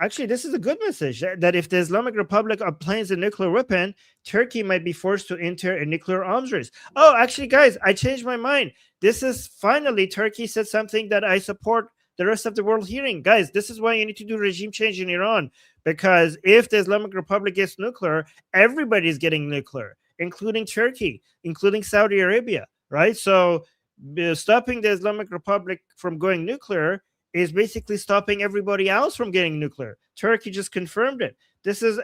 actually, this is a good message, that if the Islamic Republic obtains a nuclear weapon, Turkey might be forced to enter a nuclear arms race. Oh, actually, guys, I changed my mind. This is finally Turkey said something that I support the rest of the world hearing. Guys, this is why you need to do regime change in Iran, because if the Islamic Republic gets nuclear, everybody's getting nuclear, including Turkey, including Saudi Arabia, right? So stopping the Islamic Republic from going nuclear is basically stopping everybody else from getting nuclear. Turkey just confirmed it. This is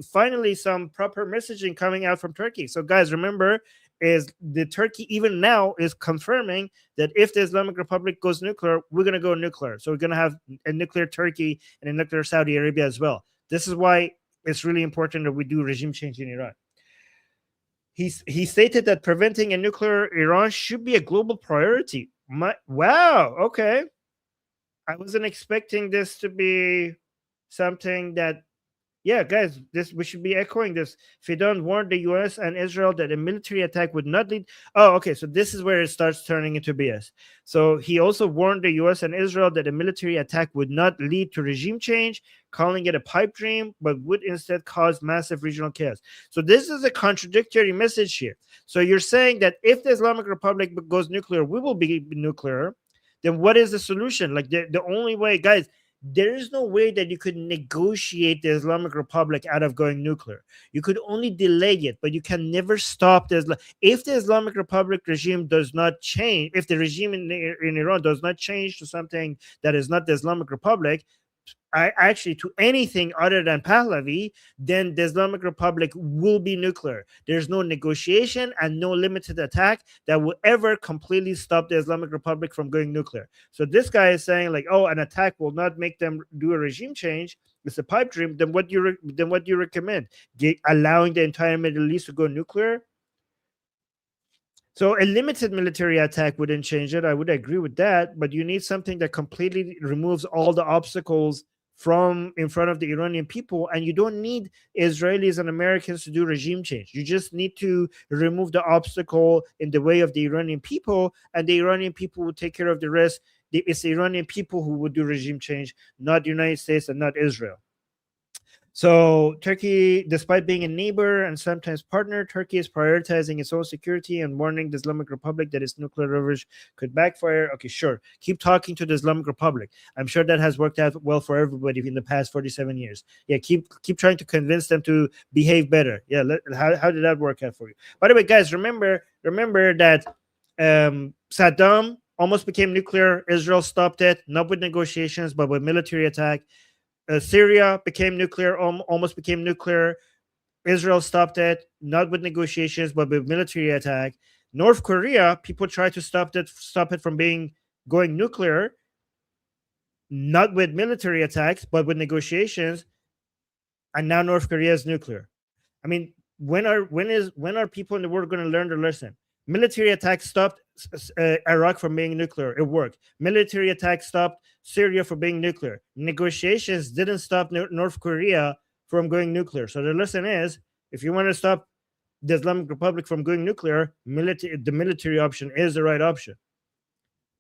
finally some proper messaging coming out from Turkey. So, guys, remember, is the Turkey even now is confirming that if the Islamic Republic goes nuclear, we're going to go nuclear. So we're going to have a nuclear Turkey and a nuclear Saudi Arabia as well. This is why it's really important that we do regime change in Iran. He stated that preventing a nuclear Iran should be a global priority. Wow, okay. I wasn't expecting this to be something that, yeah, guys, we should be echoing this. Fidan warned the U.S. and Israel that a military attack would not lead. Oh, okay, so this is where it starts turning into BS. So he also warned the U.S. and Israel that a military attack would not lead to regime change, calling it a pipe dream, but would instead cause massive regional chaos. So this is a contradictory message here. So you're saying that if the Islamic Republic goes nuclear, we will be nuclear. Then what is the solution? Like, the only way, guys, there is no way that you could negotiate the Islamic Republic out of going nuclear. You could only delay it, but you can never stop the if the Islamic Republic regime does not change, if the regime in Iran does not change to something that is not the Islamic Republic, to anything other than Pahlavi, then the Islamic Republic will be nuclear. There's no negotiation and no limited attack that will ever completely stop the Islamic Republic from going nuclear. So this guy is saying, like, oh, an attack will not make them do a regime change. It's a pipe dream. Then what do you recommend? Allowing the entire Middle East to go nuclear? So a limited military attack wouldn't change it. I would agree with that, but you need something that completely removes all the obstacles from in front of the Iranian people, and you don't need Israelis and Americans to do regime change. You just need to remove the obstacle in the way of the Iranian people, and the Iranian people will take care of the rest. It's the Iranian people who would do regime change, not the United States and not Israel. So Turkey, despite being a neighbor and sometimes partner, Turkey is prioritizing its own security and warning the Islamic Republic that its nuclear leverage could backfire. Okay, sure. Keep talking to the Islamic Republic. I'm sure that has worked out well for everybody in the past 47 years. Yeah, keep trying to convince them to behave better. Yeah, how did that work out for you? By the way, guys, remember that Saddam almost became nuclear. Israel stopped it, not with negotiations, but with military attack. Syria became nuclear, almost became nuclear. Israel stopped it, not with negotiations, but with military attack. North Korea, people tried to stop it from going nuclear, not with military attacks, but with negotiations. And now North Korea is nuclear. I mean, when are people in the world going to learn their lesson? Military attacks stopped Iraq from being nuclear. It worked. Military attacks stopped Syria from being nuclear. Negotiations didn't stop North Korea from going nuclear. So the lesson is, if you want to stop the Islamic Republic from going nuclear, the military option is the right option.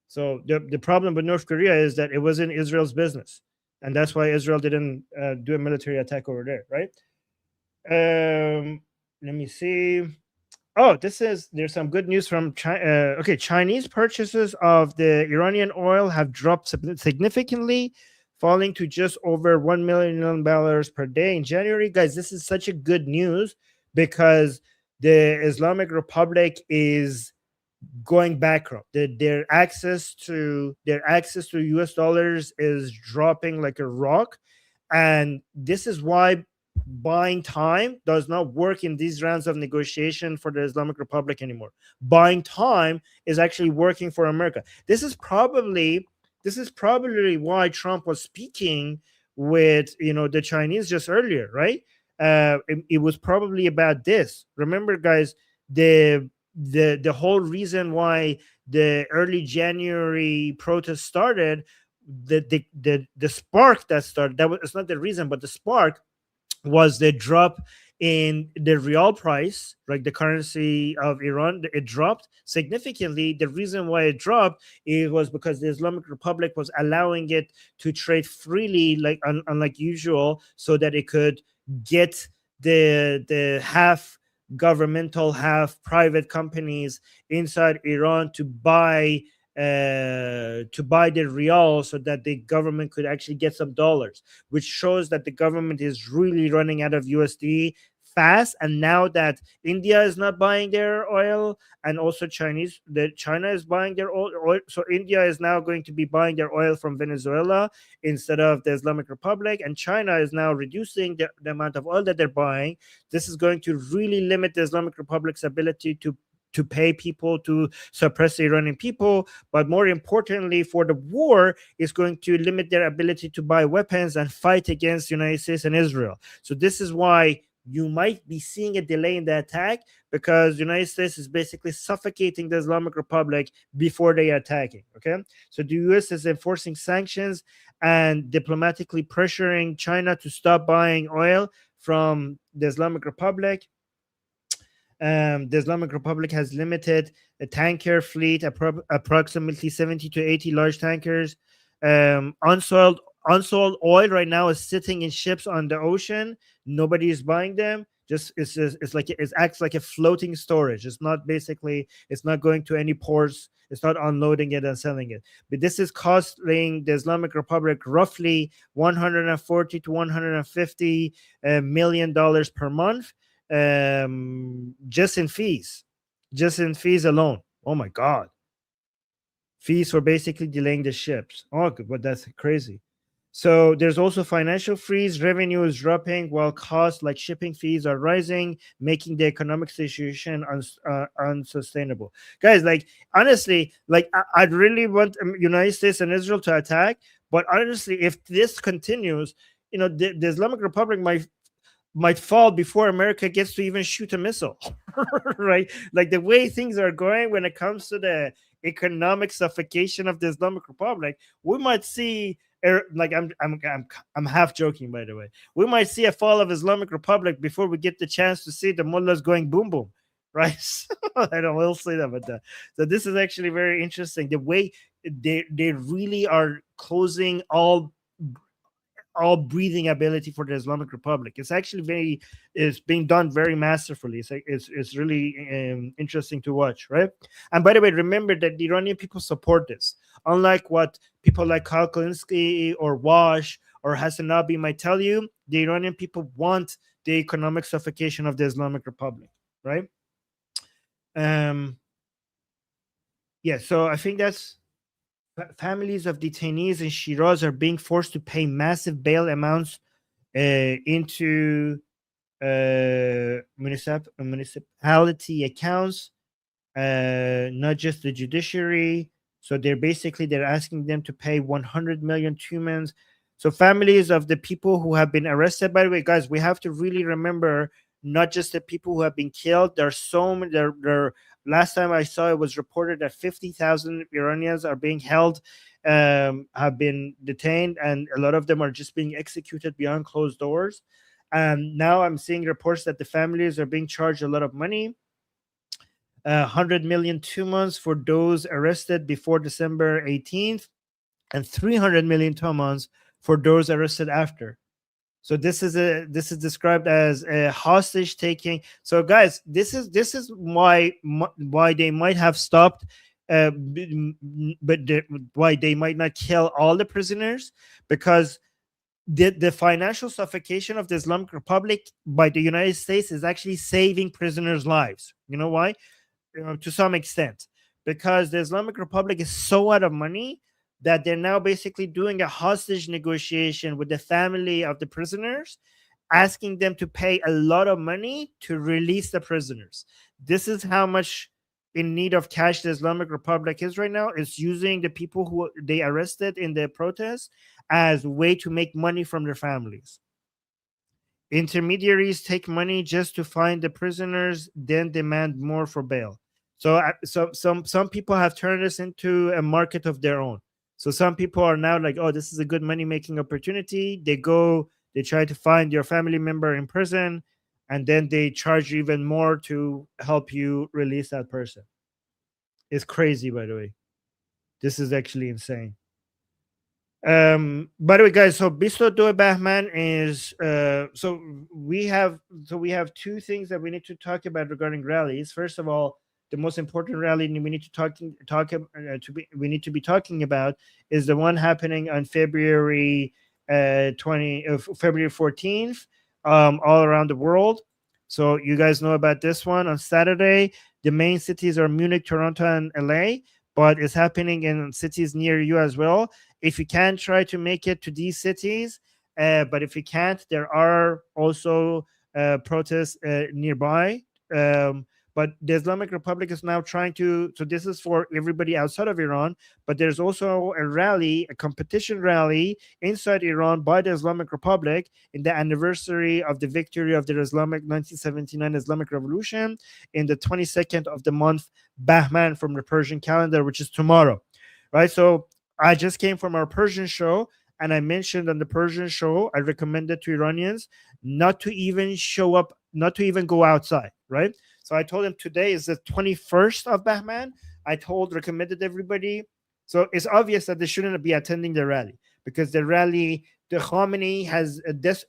So the problem with North Korea is that it wasn't Israel's business. And that's why Israel didn't do a military attack over there, right? Let me see. Oh, there's some good news from China. Okay, Chinese purchases of the Iranian oil have dropped significantly, falling to just over $1 million per day in January. Guys, this is such a good news because the Islamic Republic is going bankrupt. Their access to US dollars is dropping like a rock. And this is why buying time does not work in these rounds of negotiation for the Islamic Republic anymore. Buying time is actually working for America. This is probably why Trump was speaking with the Chinese just earlier, right? It was probably about this. Remember, guys, the whole reason why the early January protest started, the spark that started, it's not the reason, but the spark was the drop in the real price, like the currency of Iran. It dropped significantly. The reason why it dropped, it was because the Islamic Republic was allowing it to trade freely, like unlike usual, so that it could get the half governmental, half private companies inside Iran to buy the real, so that the government could actually get some dollars, which shows that the government is really running out of USD fast. And now that India is not buying their oil, and also China is buying their oil, so India is now going to be buying their oil from Venezuela instead of the Islamic Republic, and China is now reducing the amount of oil that they're buying. This is going to really limit the Islamic Republic's ability to pay people, to suppress the Iranian people, but more importantly for the war, is going to limit their ability to buy weapons and fight against the United States and Israel. So this is why you might be seeing a delay in the attack, because the United States is basically suffocating the Islamic Republic before they are attacking. Okay, so the US is enforcing sanctions and diplomatically pressuring China to stop buying oil from the Islamic Republic. The Islamic Republic has limited a tanker fleet, approximately 70 to 80 large tankers. Unsold oil right now is sitting in ships on the ocean. Nobody is buying them. It acts like a floating storage. It's not going to any ports. It's not unloading it and selling it. But this is costing the Islamic Republic roughly $140 to $150 million per month. Just in fees alone. Oh my God. Fees for basically delaying the ships. Oh, but that's crazy. So there's also financial freeze. Revenue is dropping while costs like shipping fees are rising, making the economic situation unsustainable. Guys, honestly, I'd really want United States and Israel to attack, but honestly, if this continues, the Islamic Republic might fall before America gets to even shoot a missile, right? Like the way things are going when it comes to the economic suffocation of the Islamic Republic, we might see Like I'm half joking, by the way. We might see a fall of Islamic Republic before we get the chance to see the mullahs going boom boom, right? I don't will say that, but so this is actually very interesting. The way they really are closing all breathing ability for the Islamic Republic. It's being done very masterfully. It's really interesting to watch, right? And by the way, remember that the Iranian people support this. Unlike what people like Kyle Kalinsky or Wash or Hassanabi might tell you, the Iranian people want the economic suffocation of the Islamic Republic, right? Yeah, so I think that's families of detainees in Shiraz are being forced to pay massive bail amounts into municipality accounts, not just the judiciary. So they're asking them to pay 100 million tumens. So families of the people who have been arrested, by the way, guys, we have to really remember not just the people who have been killed. There are so many. Last time I saw, it was reported that 50,000 Iranians are being held, have been detained, and a lot of them are just being executed behind closed doors. And now I'm seeing reports that the families are being charged a lot of money. 100 million 2 months for those arrested before December 18th, and 300 million 2 months for those arrested after. So this is described as a hostage taking. So guys, this is why they might have stopped, why they might not kill all the prisoners, because the financial suffocation of the Islamic Republic by the United States is actually saving prisoners' lives. You know why? To some extent, because the Islamic Republic is so out of money that they're now basically doing a hostage negotiation with the family of the prisoners, asking them to pay a lot of money to release the prisoners. This is how much in need of cash the Islamic Republic is right now. It's using the people who they arrested in the protests as a way to make money from their families. Intermediaries take money just to find the prisoners, then demand more for bail. So some people have turned this into a market of their own. So some people are now like, oh, this is a good money-making opportunity. They try to find your family member in prison, and then they charge you even more to help you release that person. It's crazy, by the way. This is actually insane. By the way, guys, so Bisto Doi Bahman is so we have two things that we need to talk about regarding rallies. First of all, the most important rally we need to be talking about is the one happening on February 14th, all around the world. So you guys know about this one on Saturday. The main cities are Munich, Toronto, and LA, but it's happening in cities near you as well. If you can, try to make it to these cities, but if you can't, there are also protests nearby. But the Islamic Republic is now trying to, so this is for everybody outside of Iran, but there's also a rally, a competition rally inside Iran by the Islamic Republic in the anniversary of the victory of the 1979 Islamic Revolution in the 22nd of the month Bahman from the Persian calendar, which is tomorrow, right? So I just came from our Persian show, and I mentioned on the Persian show, I recommended to Iranians not to even show up, not to even go outside, right? So I told them today is the 21st of Bahman. Recommended everybody. So it's obvious that they shouldn't be attending the rally, because the rally, the Khamenei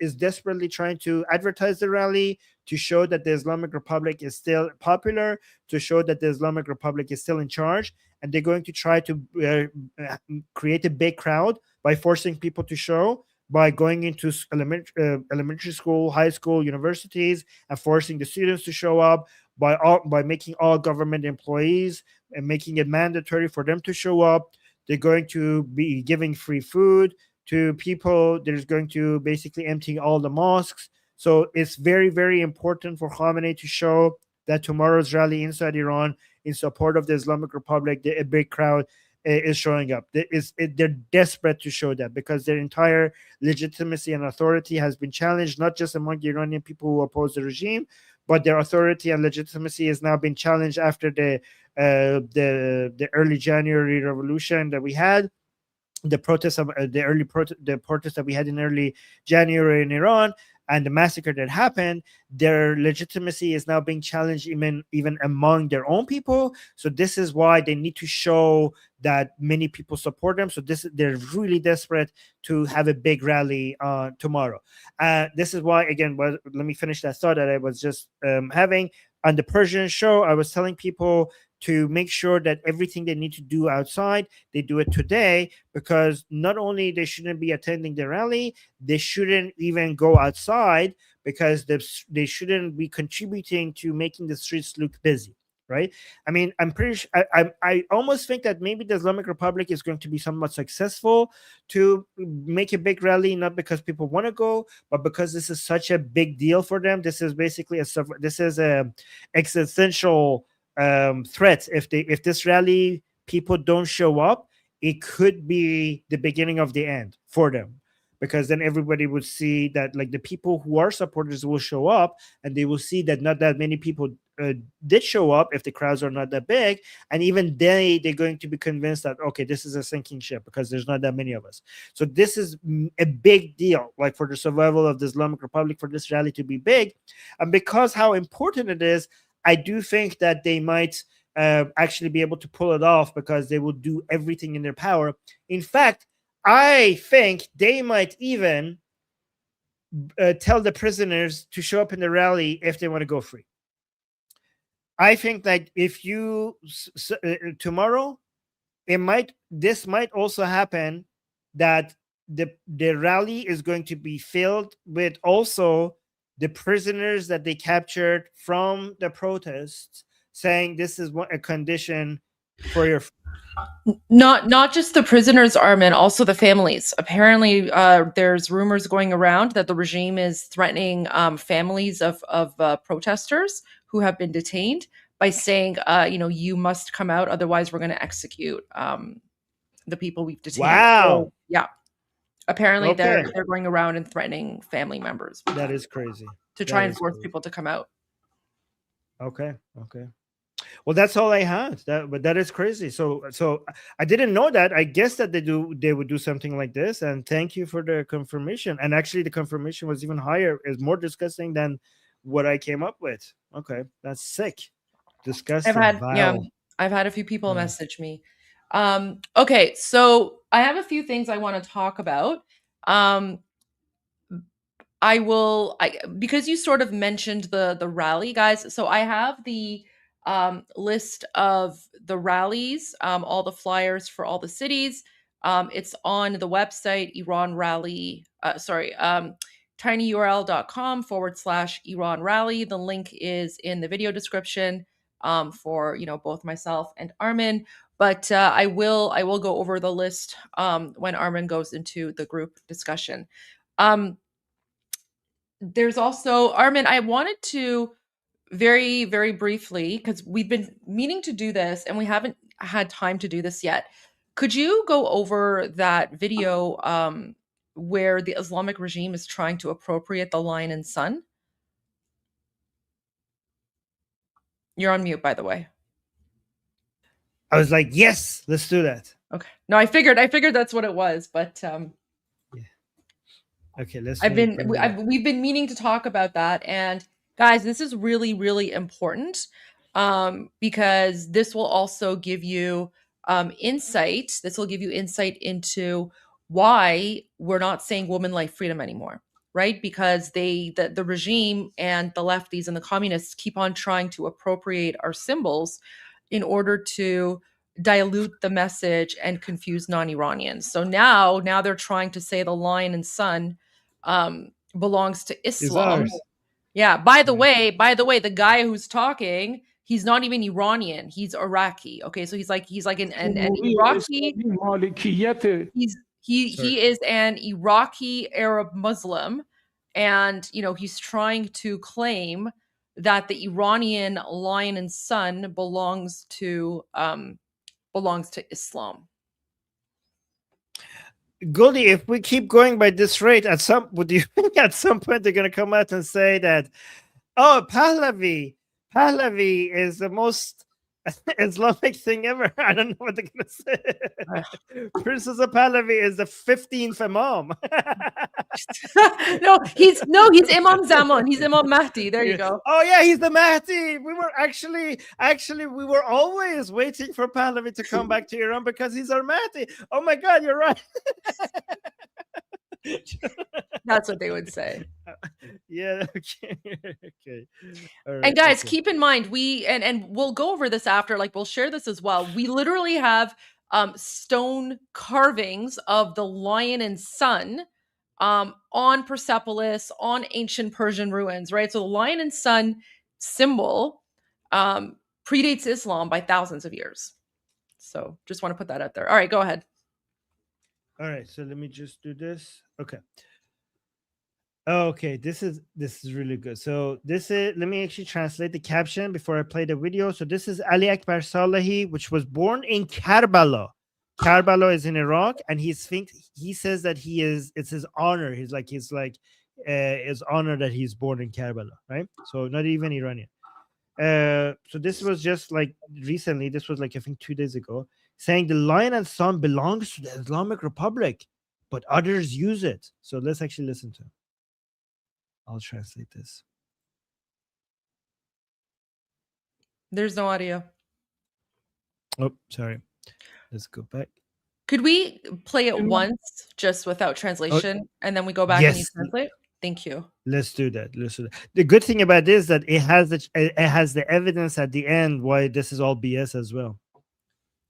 is desperately trying to advertise the rally to show that the Islamic Republic is still popular, to show that the Islamic Republic is still in charge, and they're going to try to create a big crowd by forcing people to show, by going into elementary school, high school, universities, and forcing the students to show up, by making all government employees and making it mandatory for them to show up. They're going to be giving free food to people. There's going to basically emptying all the mosques. So it's very, very important for Khamenei to show that tomorrow's rally inside Iran in support of the Islamic Republic, a big crowd is showing up. They're desperate to show that, because their entire legitimacy and authority has been challenged, not just among the Iranian people who oppose the regime, but their authority and legitimacy has now been challenged after the early January revolution that we had. the protests of the protests that we had in early January in Iran and the massacre that happened, their legitimacy is now being challenged even among their own people. So this is why they need to show that many people support them. So they're really desperate to have a big rally tomorrow. This is why, again, let me finish that thought that I was just having. On the Persian show, I was telling people to make sure that everything they need to do outside, they do it today, because not only they shouldn't be attending the rally, they shouldn't even go outside, because they shouldn't be contributing to making the streets look busy, right? I mean, I'm pretty sure, I almost think that maybe the Islamic Republic is going to be somewhat successful to make a big rally, not because people want to go, but because this is such a big deal for them. This is basically a existential threat. If this rally people don't show up, it could be the beginning of the end for them, because then everybody would see that, like, the people who are supporters will show up, and they will see that not that many people did show up if the crowds are not that big, and even they're going to be convinced that, okay, this is a sinking ship because there's not that many of us. So this is a big deal, like, for the survival of the Islamic Republic, for this rally to be big. And because how important it is, I do think that they might actually be able to pull it off, because they will do everything in their power. In fact, I think they might even tell the prisoners to show up in the rally if they want to go free. I think that if you tomorrow, this might also happen, that the rally is going to be filled with also the prisoners that they captured from the protests, saying this is a condition for your. Not just the prisoners, Armin, also the families. Apparently, there's rumors going around that the regime is threatening families of protesters who have been detained by saying, you must come out, otherwise we're going to execute the people we've detained. Wow. So, yeah. Apparently, Okay. they're going around and threatening family members. That is crazy. To try and force people to come out. Okay. Well, that's all I had. But that is crazy. So I didn't know that. I guess that they would do something like this. And thank you for the confirmation. And actually, the confirmation was even higher. Is more disgusting than what I came up with. Okay, that's sick. Disgusting. I've had a few people message me. Okay, so I have a few things I want to talk about. Because you sort of mentioned the rally, guys. So I have the list of the rallies, all the flyers for all the cities. It's on the website Iran Rally. tinyurl.com/Iran Rally. The link is in the video description for both myself and Armin. But I will go over the list when Armin goes into the group discussion. There's also, Armin, I wanted to very, very briefly, because we've been meaning to do this and we haven't had time to do this yet. Could you go over that video where the Islamic regime is trying to appropriate the lion and sun? You're on mute, by the way. I was like, yes, let's do that. Okay. No, I figured that's what it was, but okay, let's. We've been meaning to talk about that, and guys, this is really, really important because this will also give you insight. This will give you insight into why we're not saying woman, life, freedom anymore, right? Because the regime and the lefties and the communists keep on trying to appropriate our symbols in order to dilute the message and confuse non-Iranians. So now they're trying to say the lion and sun belongs to Islam. Yeah. By the way, the guy who's talking, he's not even Iranian. He's Iraqi. Okay, so he's like an Iraqi. He is an Iraqi Arab Muslim, and he's trying to claim that the Iranian lion and sun belongs to Islam. Goldie, if we keep going by this rate, at some point they're going to come out and say that, oh, Pahlavi is the most Islamic thing ever. I don't know what they're gonna say. Princess of Pahlavi is the 15th Imam. no, he's Imam Zaman. He's Imam Mahdi. There you go. Oh yeah, he's the Mahdi. We were actually we were always waiting for Pahlavi to come back to Iran because he's our Mahdi. Oh my God, you're right. That's what they would say. Yeah. Okay. Okay. All right, And guys, okay. keep in mind, and we'll go over this after, like we'll share this as well. We literally have stone carvings of the lion and sun on Persepolis, on ancient Persian ruins, right? So the lion and sun symbol predates Islam by thousands of years. So just want to put that out there. All right, go ahead. All right, so let me just do this. Okay. Okay, this is really good. So this is, let me actually translate the caption before I play the video. So this is Ali Akbar Salehi, which was born in Karbala. Karbala is in Iraq, and he says that it's his honor. It's honor that he's born in Karbala, right? So not even Iranian. So this was just like recently, this was like I think 2 days ago, saying the lion and sun belongs to the Islamic Republic, but others use it. So let's actually listen to him. I'll translate this. There's no audio. Oh, sorry. Let's go back. Could we play it once just without translation, and then we go back and you translate? Thank you. Let's do that. The good thing about this is that it has the evidence at the end why this is all BS as well.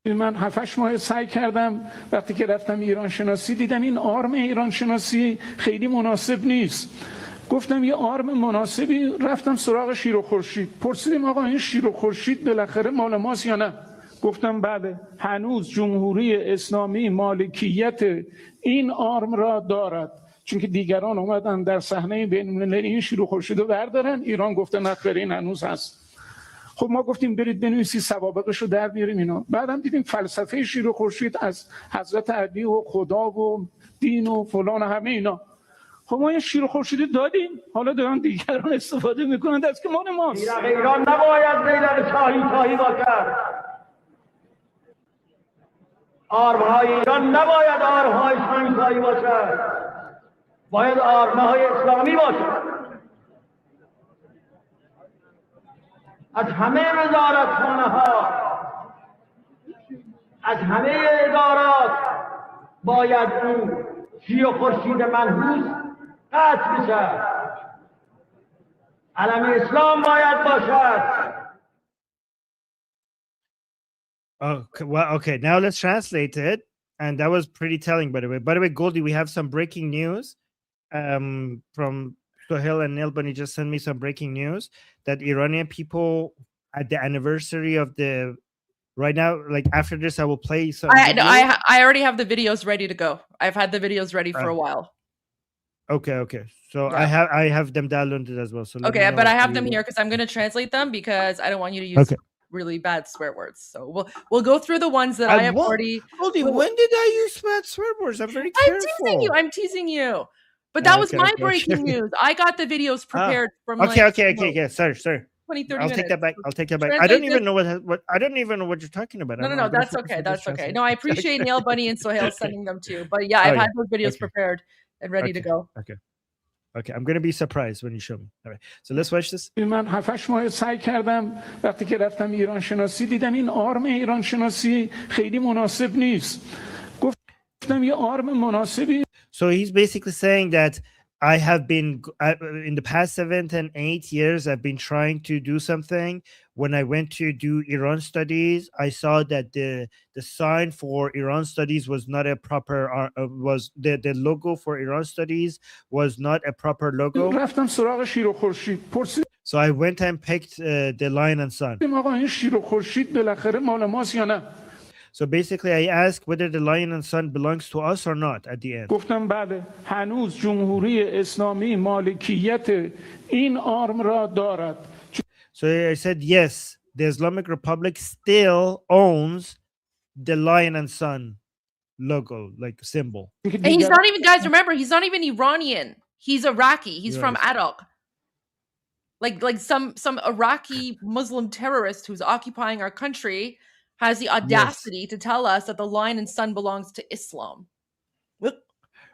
من 7-8 ماه سعی کردم وقتی که رفتم ایران شناسی دیدم این آرم ایران شناسی خیلی مناسب نیست. گفتم یه آرم مناسبی، رفتم سراغ شیر و خورشید. پرسیدیم آقا این شیر و خورشید بالاخره مال ماست یا نه؟ گفتم بله، هنوز جمهوری اسلامی مالکیت این آرم را دارد. چون که دیگران اومدن در صحنه بین‌المللی این شیر و خورشید رو بردارن، ایران گفته نه خیر این هنوز هست. خب ما گفتیم برید بنویسید سوابقش رو در بیاریم اینا. بعدم دیدیم فلسفه شیر و خورشید از حضرت علی و خدا و دین و فلان و همه اینا. خب ما این شیر و خورشید دادیم، حالا دارن دیگران استفاده میکنن دست که مال ماست. بیرق ایران نباید بیرق شاهی باشد. آرمهای ایران نباید آرمهای شاهی باشد. باید آرمهای اسلامی باشد. از همه وزارتخانه ها، از همه ادارات باید اون شیر و خورشید منحوس قطع بشد. علم اسلام باید باشد. Okay, well, okay. Now let's translate it, and that was pretty telling, by the way. By the way, Goldie, we have some breaking news. From Sohail and Nilbani just sent me some breaking news that Iranian people at the anniversary of the right now, like after this, I will play some. I already have the videos ready to go. I've had the videos ready for a while. Okay. So Yeah. I have them downloaded as well. So let me Okay, know but I if have you- them here because I'm going to translate them because I don't want you to use really bad swear words. So we'll go through the ones that I have already. Goldie, when did I use bad swear words? I'm very careful. I'm teasing you. But that was my breaking news. I got the videos prepared from Okay. like, Yeah, sorry. 20, 30 I'll take that back. Translate I don't this. even know what I don't even know what you're talking about. No, that's okay. That's okay. No, I appreciate Nail Bunny and Sohail sending them too. But yeah, I've had those videos prepared and ready to go. Okay, I'm gonna be surprised when you show me. All right, so let's watch this. من 7-8 ماه سعی کردم وقتی که رفتم ایران شناسی دیدم این آرم ایران شناسی خیلی مناسب نیست. گفتم یه آرم مناسبی. So he's basically saying that I have been in the past 7 and 8 years, I've been trying to do something. When I went to do Iran studies, I saw that the sign for Iran studies was not a proper was the logo for Iran studies was not a proper logo. رفتم سراغ شیر و خورشید. پرسیدم So I went and picked the lion and sun. آقا این شیر و خورشید بالاخره مال ماست یا نه؟ So basically, I asked whether the lion and sun belongs to us or not at the end. گفتم بله، هنوز جمهوری اسلامی مالکیت این آرم را دارد. So I said, yes, the Islamic Republic still owns the lion and sun logo, like symbol. And he's not even, guys, remember, he's not even Iranian. He's Iraqi. He's from Iraq. Like some Iraqi Muslim terrorist who's occupying our country has the audacity to tell us that the lion and sun belongs to Islam.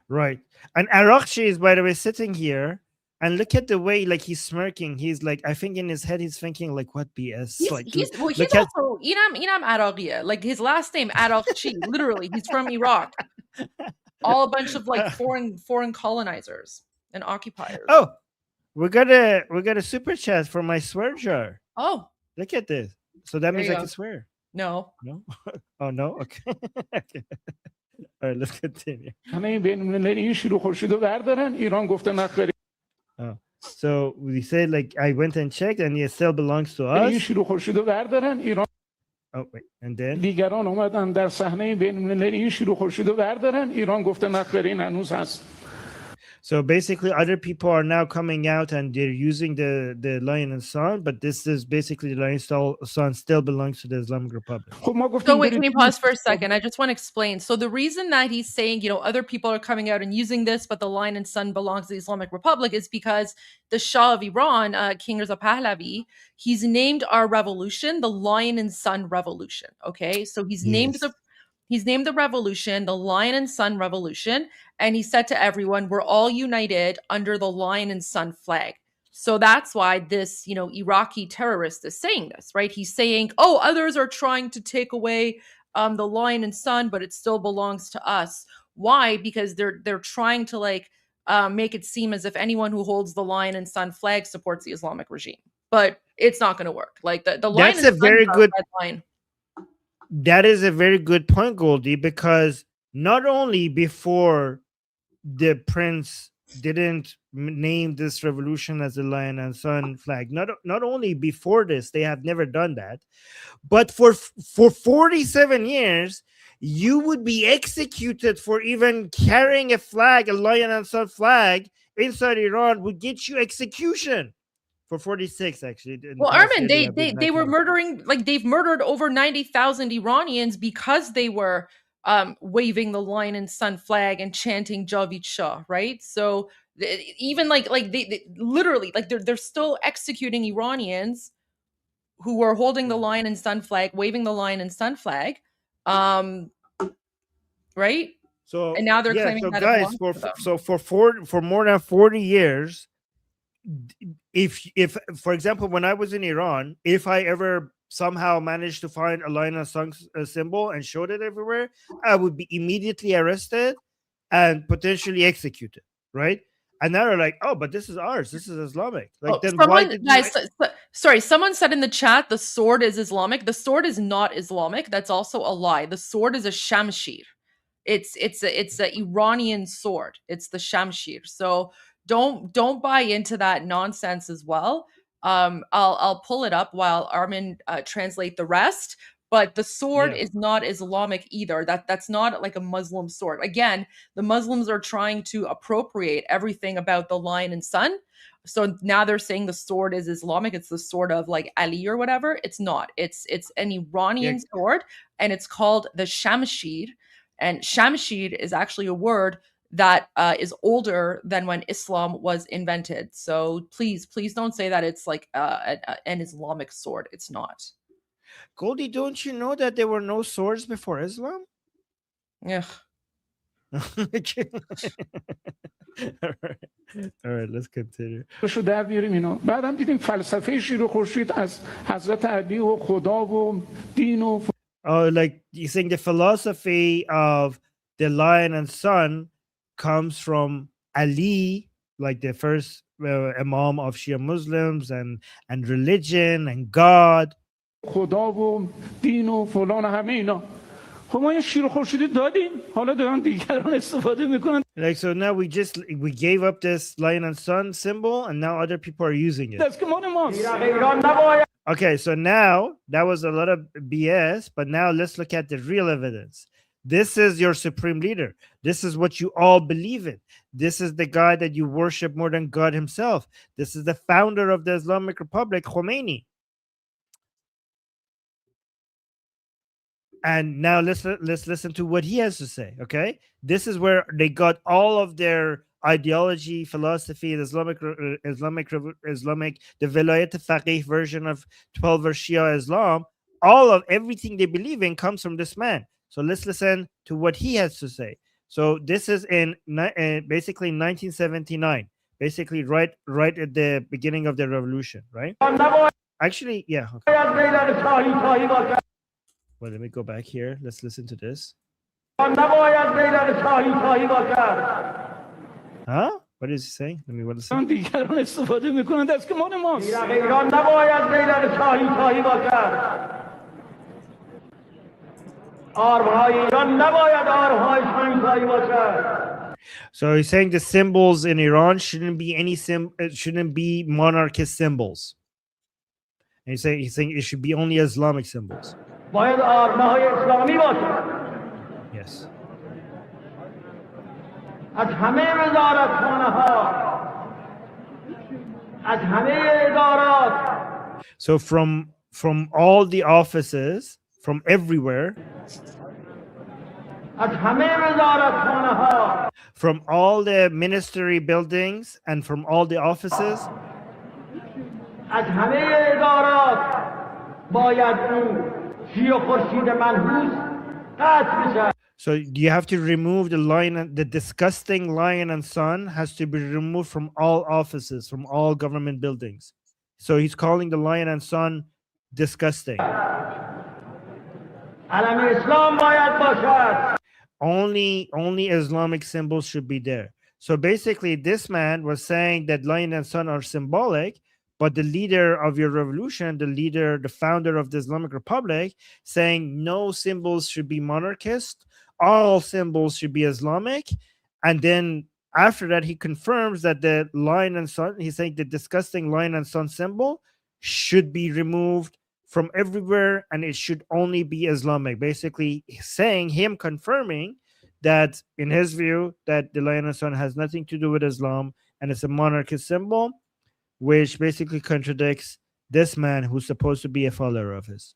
Right. And Arakshi is, by the way, sitting here, and look at the way, like, he's smirking. He's like, I think in his head, he's thinking, like, what BS? He's look at also Inam Aragia. Like his last name Arakchi. Literally, he's from Iraq. All a bunch of like foreign colonizers and occupiers. Oh, we got a super chat for my swear jar. Oh, look at this. So that There means you I go. can swear. No. No. Oh no. Okay. Okay. All right, let's continue. همه بین‌المللی این شیر و خورشید رو بردارن ایران گفته نخ Oh. So we said, like, I went and checked, and it still belongs to این us. شیر و خورشید رو بردارن ایران Oh wait, and then دیگران اومدن در صحنه بین‌المللی این شیر و خورشید رو بردارن ایران گفته نخ این هنوز هست. So basically, other people are now coming out and they're using the lion and sun, but this is basically the lion and sun still belongs to the Islamic Republic. So wait, can we pause for a second? I just want to explain. So the reason that he's saying, other people are coming out and using this, but the lion and sun belongs to the Islamic Republic is because the Shah of Iran, King Reza Pahlavi, he's named our revolution the Lion and Sun Revolution. Okay, so he's named the revolution the Lion and Sun Revolution, and he said to everyone, we're all united under the Lion and Sun flag. So that's why this, Iraqi terrorist is saying this, right? He's saying, oh, others are trying to take away the lion and sun, but it still belongs to us. Why? Because they're trying to make it seem as if anyone who holds the lion and sun flag supports the Islamic regime. But it's not going to work. Like the lion That's and a sun very are good red line. That is a very good point, Goldie, because not only before the prince didn't name this revolution as the lion and sun flag, not only before this, they have never done that, but for 47 years, you would be executed for even carrying a flag, a lion and sun flag inside Iran would get you execution. For 46, actually. Well, Armin, they were murdering, like they've murdered over 90,000 Iranians because they were waving the lion and sun flag and chanting Javid Shah, right? So even like they literally, like they're still executing Iranians who were holding the lion and sun flag, waving the lion and sun flag, right? So and now they're claiming so that guys, it belongs to them. for more than 40 years, if for example, when I was in Iran, if I ever somehow managed to find a lion and sun symbol and showed it everywhere, I would be immediately arrested and potentially executed, right? And now they're like, oh, but this is ours, this is Islamic. Like, then why did sorry, someone said in the chat the sword is Islamic. The sword is not Islamic. That's also a lie. The sword is a shamshir. It's a Iranian sword. It's the shamshir. So don't buy into that nonsense as well. I'll pull it up while Armin translate the rest. But the sword is not Islamic either. That's not like a Muslim sword. Again, the Muslims are trying to appropriate everything about the lion and sun. So now they're saying the sword is Islamic. It's the sword of like Ali or whatever. It's not. It's an Iranian sword, and it's called the shamshir. And shamshir is actually a word that is older than when Islam was invented. So please don't say that it's like an Islamic sword. It's not. Goldie, don't you know that there were no swords before Islam? Yeah. All right, let's continue. شو در بیاریم اینا. بعدم دیدیم فلسفه شیر و خورشید از حضرت علی و خدا و دین و like you think the philosophy of the lion and sun comes from Ali, like the first Imam of Shia Muslims, and religion and God. خدا و دین و فلان همه اینا. خب ما یه شیر و خورشیدی دادیم. حالا دارن دیگران استفاده میکنن. Like, so now we gave up this lion and sun symbol, and now other people are using it. دست که مال ماست. Okay, so now that was a lot of BS, but now let's look at the real evidence. This is your supreme leader. This is what you all believe in. This is the guy that you worship more than God himself. This is the founder of the Islamic Republic, Khomeini. And now let's listen to what he has to say. Okay, this is where they got all of their ideology, philosophy, the the Vilayat Faqih version of 12-verse Shia Islam, all of everything they believe in comes from this man. So let's listen to what he has to say. So this is in basically 1979, basically right at the beginning of the revolution, right? Actually, yeah. Okay. Well, let me go back here. Let's listen to this. Huh? What is he saying? Let me listen. دیگران استفاده میکنند دست که مال ماست. ایران نباید غیر شاهی با کرد. آرمهای ایران نباید آرمهای شاهی باشد. So he's saying the symbols in Iran shouldn't be monarchist symbols. And he's saying it should be only Islamic symbols. باید آرمهای اسلامی باشد. Yes. از همه وزارتخانه‌ها، از همه ادارات. So from all the offices, from everywhere, از همه وزارتخانه‌ها، from all the ministry buildings and from all the offices, از همه ادارات باید اون شی و خورشید منحوس قطع بشه. So you have to remove the disgusting lion and sun has to be removed from all offices, from all government buildings. So he's calling the lion and sun disgusting. Only Islamic symbols should be there. So basically, this man was saying that lion and sun are symbolic, but the leader of your revolution, the founder of the Islamic Republic, saying no symbols should be monarchist, all symbols should be Islamic. And then after that, he confirms that the lion and sun, he's saying the disgusting lion and sun symbol should be removed from everywhere and it should only be Islamic. Basically saying, him confirming that in his view, that the lion and sun has nothing to do with Islam and it's a monarchist symbol, which basically contradicts this man who's supposed to be a follower of his.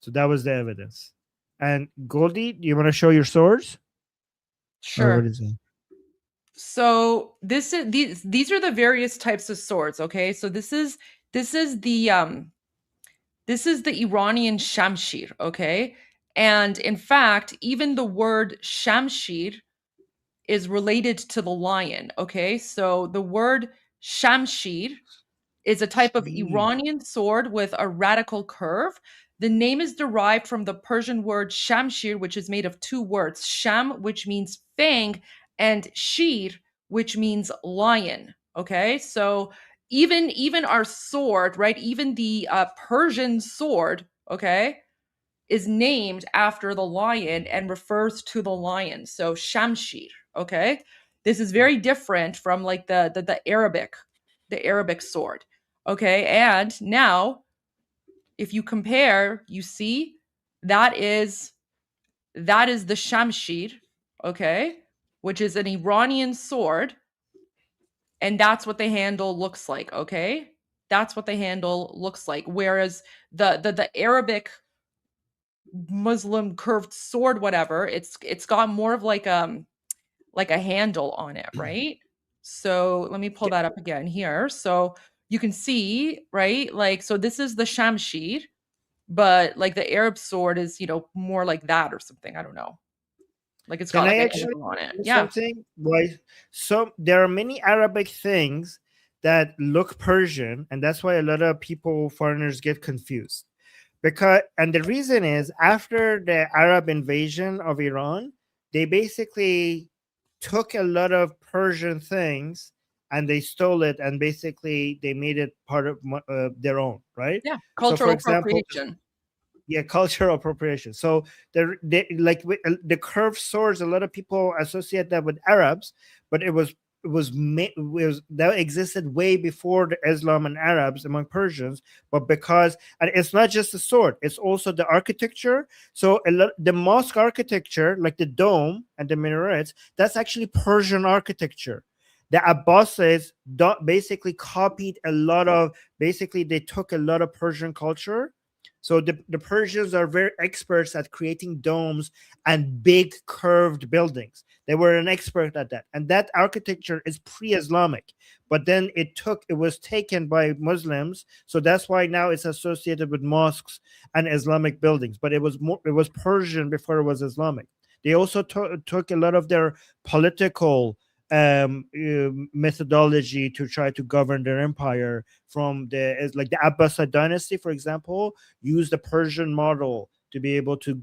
So that was the evidence. And Goldie, do you want to show your swords? Sure. What is it? So these are the various types of swords. Okay, so this is the Iranian shamshir. Okay, and in fact, even the word shamshir is related to the lion. Okay, so the word shamshir is a type of Iranian sword with a radical curve. The name is derived from the Persian word shamshir, which is made of two words, sham, which means fang, and shir, which means lion. Okay, so even our sword, right? Even the Persian sword, okay, is named after the lion and refers to the lion. So shamshir. Okay, this is very different from like the Arabic sword. Okay, and now if you compare, you see that is the shamshir, okay, which is an Iranian sword, and that's what the handle looks like. Okay, that's what the handle looks like. Whereas the Arabic Muslim curved sword, whatever, it's got more of like a handle on it, right? So let me pull that up again here. So you can see, right? Like, so this is the shamshir, but like the Arab sword is, more like that or something. I don't know. Like it's got like a handle on it. Yeah. Something? Why? So there are many Arabic things that look Persian, and that's why a lot of foreigners get confused. And the reason is after the Arab invasion of Iran, they basically took a lot of Persian things and they stole it and basically they made it part of their own, right? Yeah, cultural appropriation. Yeah, cultural appropriation. So the curved swords, a lot of people associate that with Arabs, but it was that existed way before the Islam and Arabs among Persians. But and it's not just the sword, it's also the architecture. So the mosque architecture, like the dome and the minarets, that's actually Persian architecture. The Abbasids basically copied they took a lot of Persian culture. So the Persians are very experts at creating domes and big curved buildings. They were an expert at that. And that architecture is pre-Islamic. But then it was taken by Muslims. So that's why now it's associated with mosques and Islamic buildings. But it was Persian before it was Islamic. They also took a lot of their political methodology to try to govern their empire from the Abbasid dynasty, for example, used the Persian model to be able to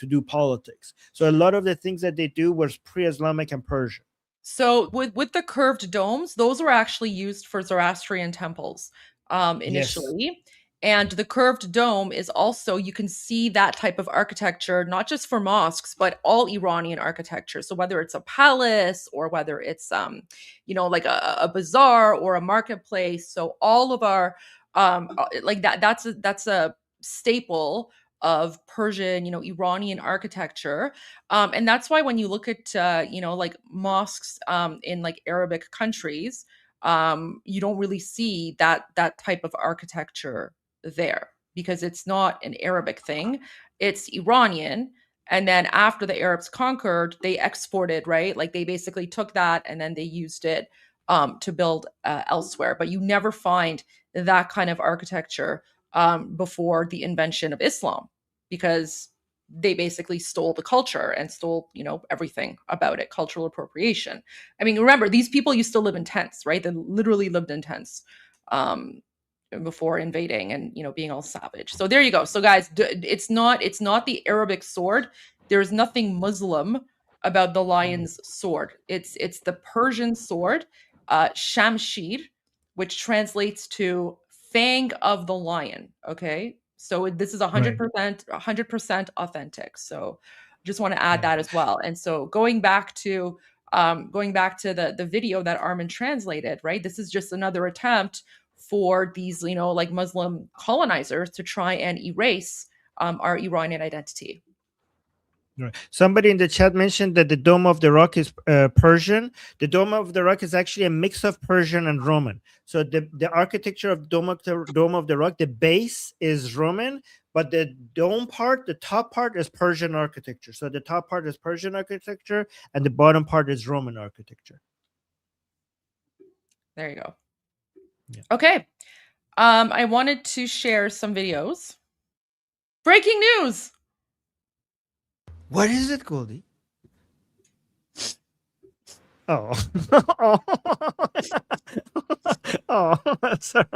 do politics. So a lot of the things that they do was pre-Islamic and Persian. So with the curved domes, those were actually used for Zoroastrian temples initially. Yes. And the curved dome is also, you can see that type of architecture, not just for mosques, but all Iranian architecture. So whether it's a palace or whether it's, like a bazaar or a marketplace. So all of our, that's a staple of Persian, Iranian architecture. And that's why when you look at, like mosques in like Arabic countries, you don't really see that type of architecture there, because it's not an Arabic thing, it's Iranian. And then after the Arabs conquered, they exported, right? Like they basically took that and then they used it to build elsewhere. But you never find that kind of architecture before the invention of Islam, because they basically stole the culture and stole, everything about it, cultural appropriation. I mean, remember, these people used to live in tents, right? They literally lived in tents before invading and, being all savage. So there you go. So guys, it's not the Arabic sword. There's nothing Muslim about the lion's sword. It's the Persian sword, Shamshir, which translates to fang of the lion. Okay. So this is 100% authentic. So just want to add that as well. And so going back to the video that Armin translated, right? This is just another attempt for these, like Muslim colonizers to try and erase our Iranian identity. Right. Somebody in the chat mentioned that the Dome of the Rock is Persian. The Dome of the Rock is actually a mix of Persian and Roman. So the architecture of Dome of the Rock, the base is Roman, but the dome part, the top part, is Persian architecture. So the top part is Persian architecture, and the bottom part is Roman architecture. There you go. Yeah. Okay. I wanted to share some videos. Breaking news. What is it, Goldie? Oh. Oh, sorry.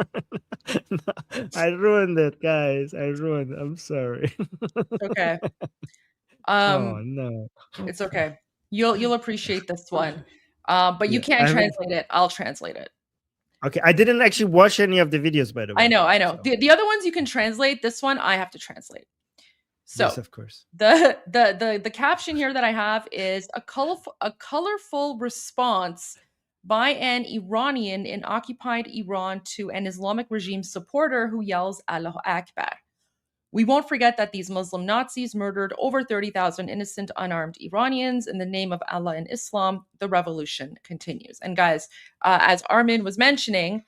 No, I ruined it, guys. I'm sorry. Okay. Oh no. It's okay. You'll appreciate this one. But you can't translate it. I'll translate it. Okay, I didn't actually watch any of the videos, by the way. I know. So. The other ones you can translate. This one I have to translate. So yes, of course. The caption here that I have is a colorful response by an Iranian in occupied Iran to an Islamic regime supporter who yells Allahu Akbar. We won't forget that these Muslim Nazis murdered over 30,000 innocent unarmed Iranians in the name of Allah and Islam. The revolution continues. And guys, as Armin was mentioning,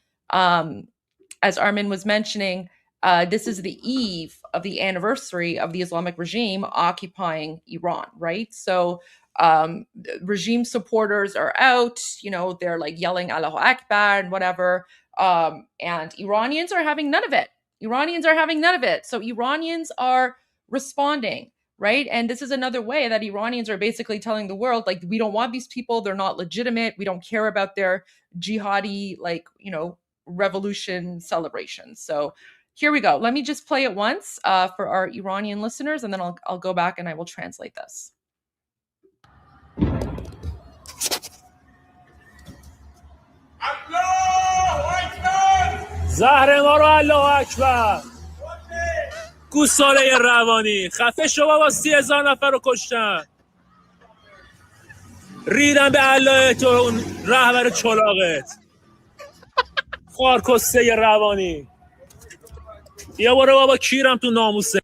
this is the eve of the anniversary of the Islamic regime occupying Iran, right? So regime supporters are out, they're like yelling Allahu Akbar and whatever. And Iranians are having none of it. So Iranians are responding, right? And this is another way that Iranians are basically telling the world, like, we don't want these people. They're not legitimate. We don't care about their jihadi, revolution celebrations. So here we go. Let me just play it once for our Iranian listeners, and then I'll go back and I will translate this. زهر ما رو الله اکبر گوساله روانی خفه شو بابا 30,000 نفر رو کشتن ریدن به الله تو اون رهبر چلاقت خارکسته روانی بیا برو بابا کیرم تو ناموسه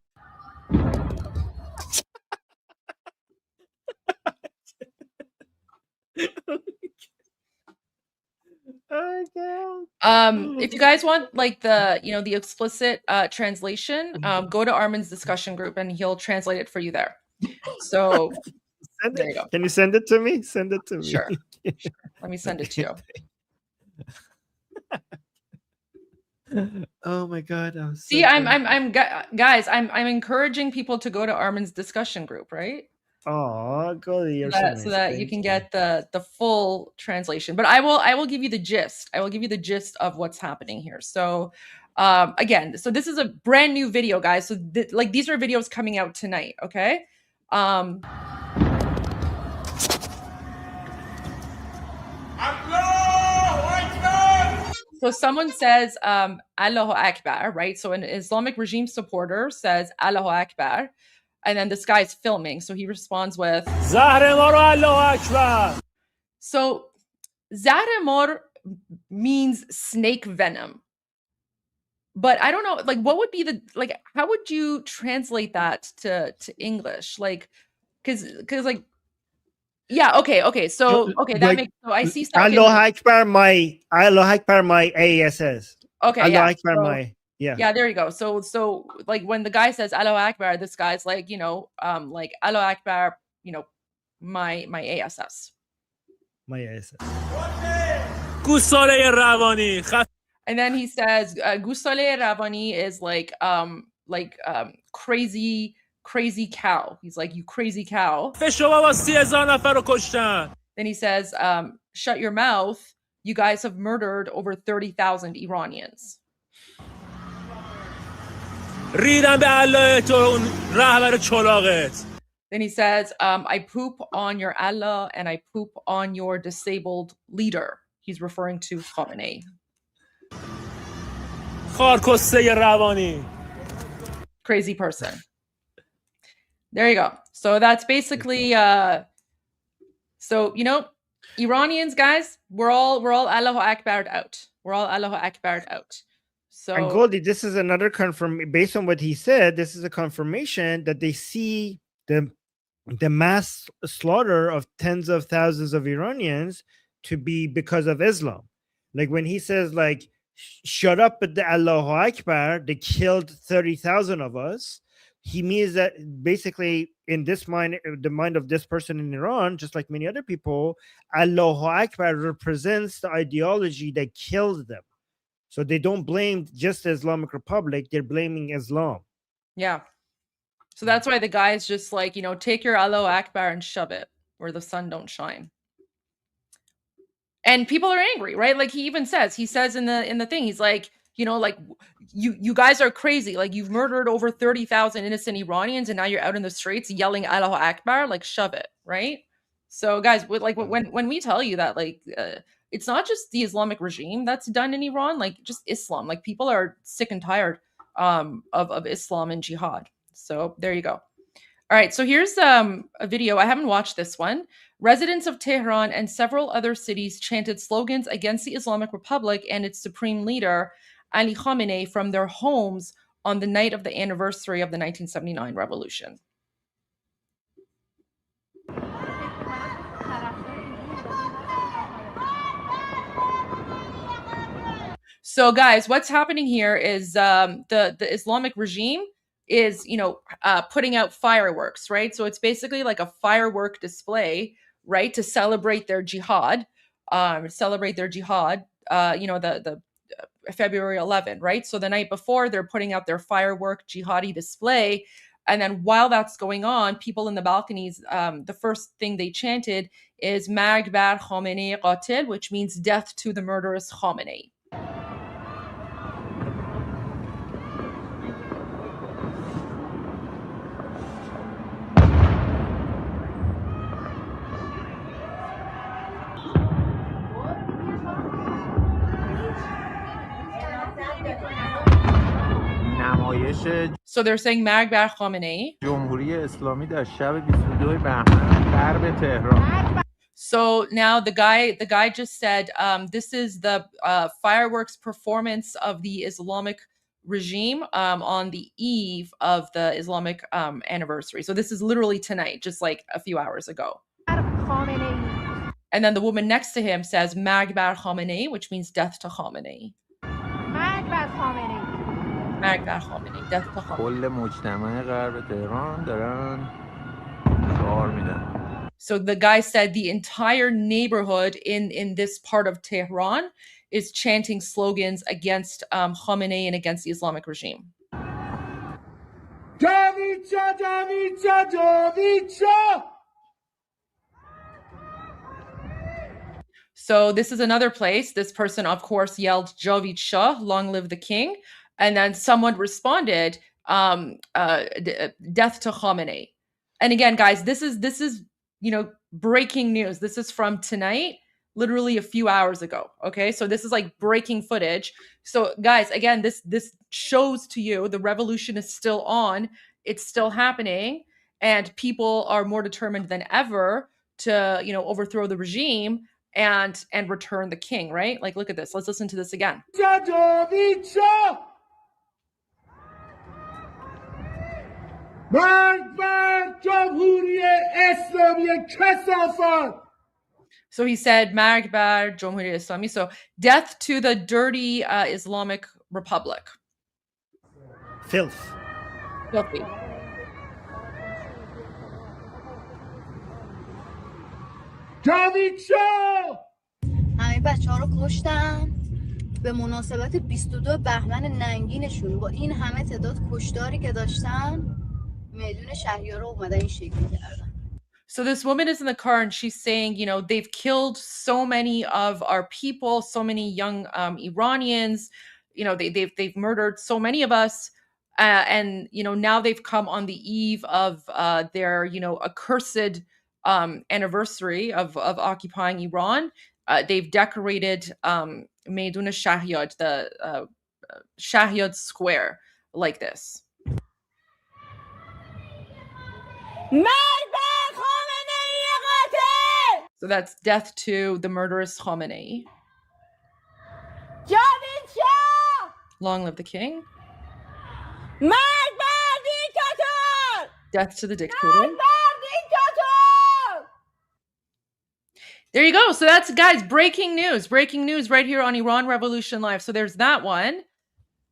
If you guys want like the the explicit translation, go to Armin's discussion group and he'll translate it for you there. So there you go. Can you send it to me? Send it to me. Sure. Let me send it to you. Oh my God! See, guys, I'm encouraging people to go to Armin's discussion group, right? Oh, Goldie, you're so that you can get the full translation. But I will give you the gist. I will give you the gist of what's happening here. So again, so this is a brand new video, guys. So like these are videos coming out tonight, okay? So someone says Allahu Akbar, right? So an Islamic regime supporter says Allahu Akbar, and then this guy's filming. So he responds with Zahre maro Allahu Akbar. So Zahre mor means snake venom. But I don't know, like what would be how would you translate that to English? Like cuz like yeah, okay. So that makes so I see stuff. Allahu Akbar my ASS. Okay, Allahu Akbar my Yeah, there you go. So like when the guy says Allahu Akbar, this guy's like, like Allahu Akbar, my ASS. My ASS. Gusale ravani. And then he says Gusale ravani is like crazy cow. He's like, you crazy cow. Then he says, shut your mouth. You guys have murdered over 30,000 Iranians. Then he says, I poop on your Allah and I poop on your disabled leader. He's referring to Khamenei. Crazy person. There you go. So that's basically Iranians, guys, we're all Allahu Akbar out. We're all Allahu Akbar out. So and Goldie, this is another based on what he said, this is a confirmation that they see the mass slaughter of tens of thousands of Iranians to be because of Islam. Like when he says like shut up at the Allahu Akbar, they killed 30,000 of us. He means that basically in the mind of this person in Iran, just like many other people, Allahu Akbar represents the ideology that killed them. So they don't blame just the Islamic Republic, they're blaming Islam. Yeah. So that's why the guy is just like, take your Allahu Akbar and shove it where the sun don't shine. And people are angry, right? Like he says in the thing, he's like, like you guys are crazy. Like you've murdered over 30,000 innocent Iranians and now you're out in the streets yelling Allahu Akbar, like shove it, right? So guys, when we tell you that, like, it's not just the Islamic regime that's done in Iran, like just Islam. Like people are sick and tired of Islam and jihad. So there you go. All right, so here's a video. I haven't watched this one. Residents of Tehran and several other cities chanted slogans against the Islamic Republic and its supreme leader, Ali Khamenei, from their homes on the night of the anniversary of the 1979 revolution. So guys, what's happening here is the Islamic regime is, putting out fireworks, right? So it's basically like a firework display, right? To celebrate their jihad, the February 11, right? So the night before they're putting out their firework jihadi display. And then while that's going on, people in the balconies, the first thing they chanted is Marg bar Khamenei qatil, which means death to the murderous Khamenei. So they're saying Marg bar Khamenei. So now the guy just said, this is the fireworks performance of the Islamic regime on the eve of the Islamic anniversary. So this is literally tonight, just like a few hours ago. And then the woman next to him says, Marg bar Khamenei, which means death to Khamenei. مرگ بر خامنه‌ای. Marg bar Khamenei, death to Khamenei. کل مجتمع غرب تهران دارن شعار میدن. So the guy said the entire neighborhood in this part of Tehran is chanting slogans against Khamenei and against the Islamic regime. So this is another place. This person, of course, yelled, Javid Shah, long live the king. And then someone responded, death to Khamenei. And again, guys, this is breaking news. This is from tonight, literally a few hours ago. Okay, so this is like breaking footage. So guys, again, this shows to you the revolution is still on. It's still happening, and people are more determined than ever to overthrow the regime and return the king. Right? Like, look at this. Let's listen to this again. So he said, Marg bar Jomhuri Islami. So death to the dirty Islamic Republic. Filth. Filthy. همه بچه ها رو کشتن به مناسبت 22 بهمن ننگینشون. با این همه تعداد کشتاری که داشتن میدون شهریار رو اومدن این شکلی کردن. So this woman is in the car and she's saying, they've killed so many of our people, so many young Iranians, they've murdered so many of us. And, now they've come on the eve of their, accursed anniversary of occupying Iran. They've decorated Meidun Shahyad, the Shahyad Square, like this. So that's death to the murderous Khamenei. Long live the king. Death to the dictator. There you go. So that's, guys, breaking news right here on Iran Revolution Live. So there's that one.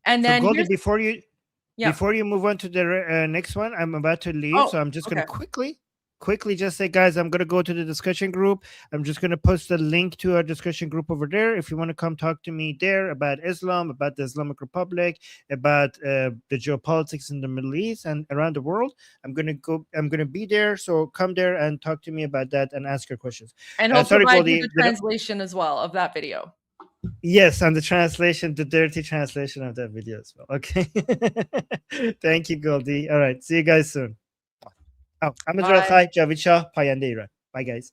And then Goldie, before you move on to the next one, I'm about to leave. So I'm just going to quickly just say, guys, I'm going to go to the discussion group. I'm just going to post the link to our discussion group over there. If you want to come talk to me there about Islam, about the Islamic Republic, about the geopolitics in the Middle East and around the world, I'm going to be there. So come there and talk to me about that and ask your questions. And he'll provide you the translation as well of that video. Yes, and the translation, the dirty translation of that video as well. Okay. Thank you, Goldie. All right. See you guys soon. I'm Javid Shah, Payande Iran. Bye, guys.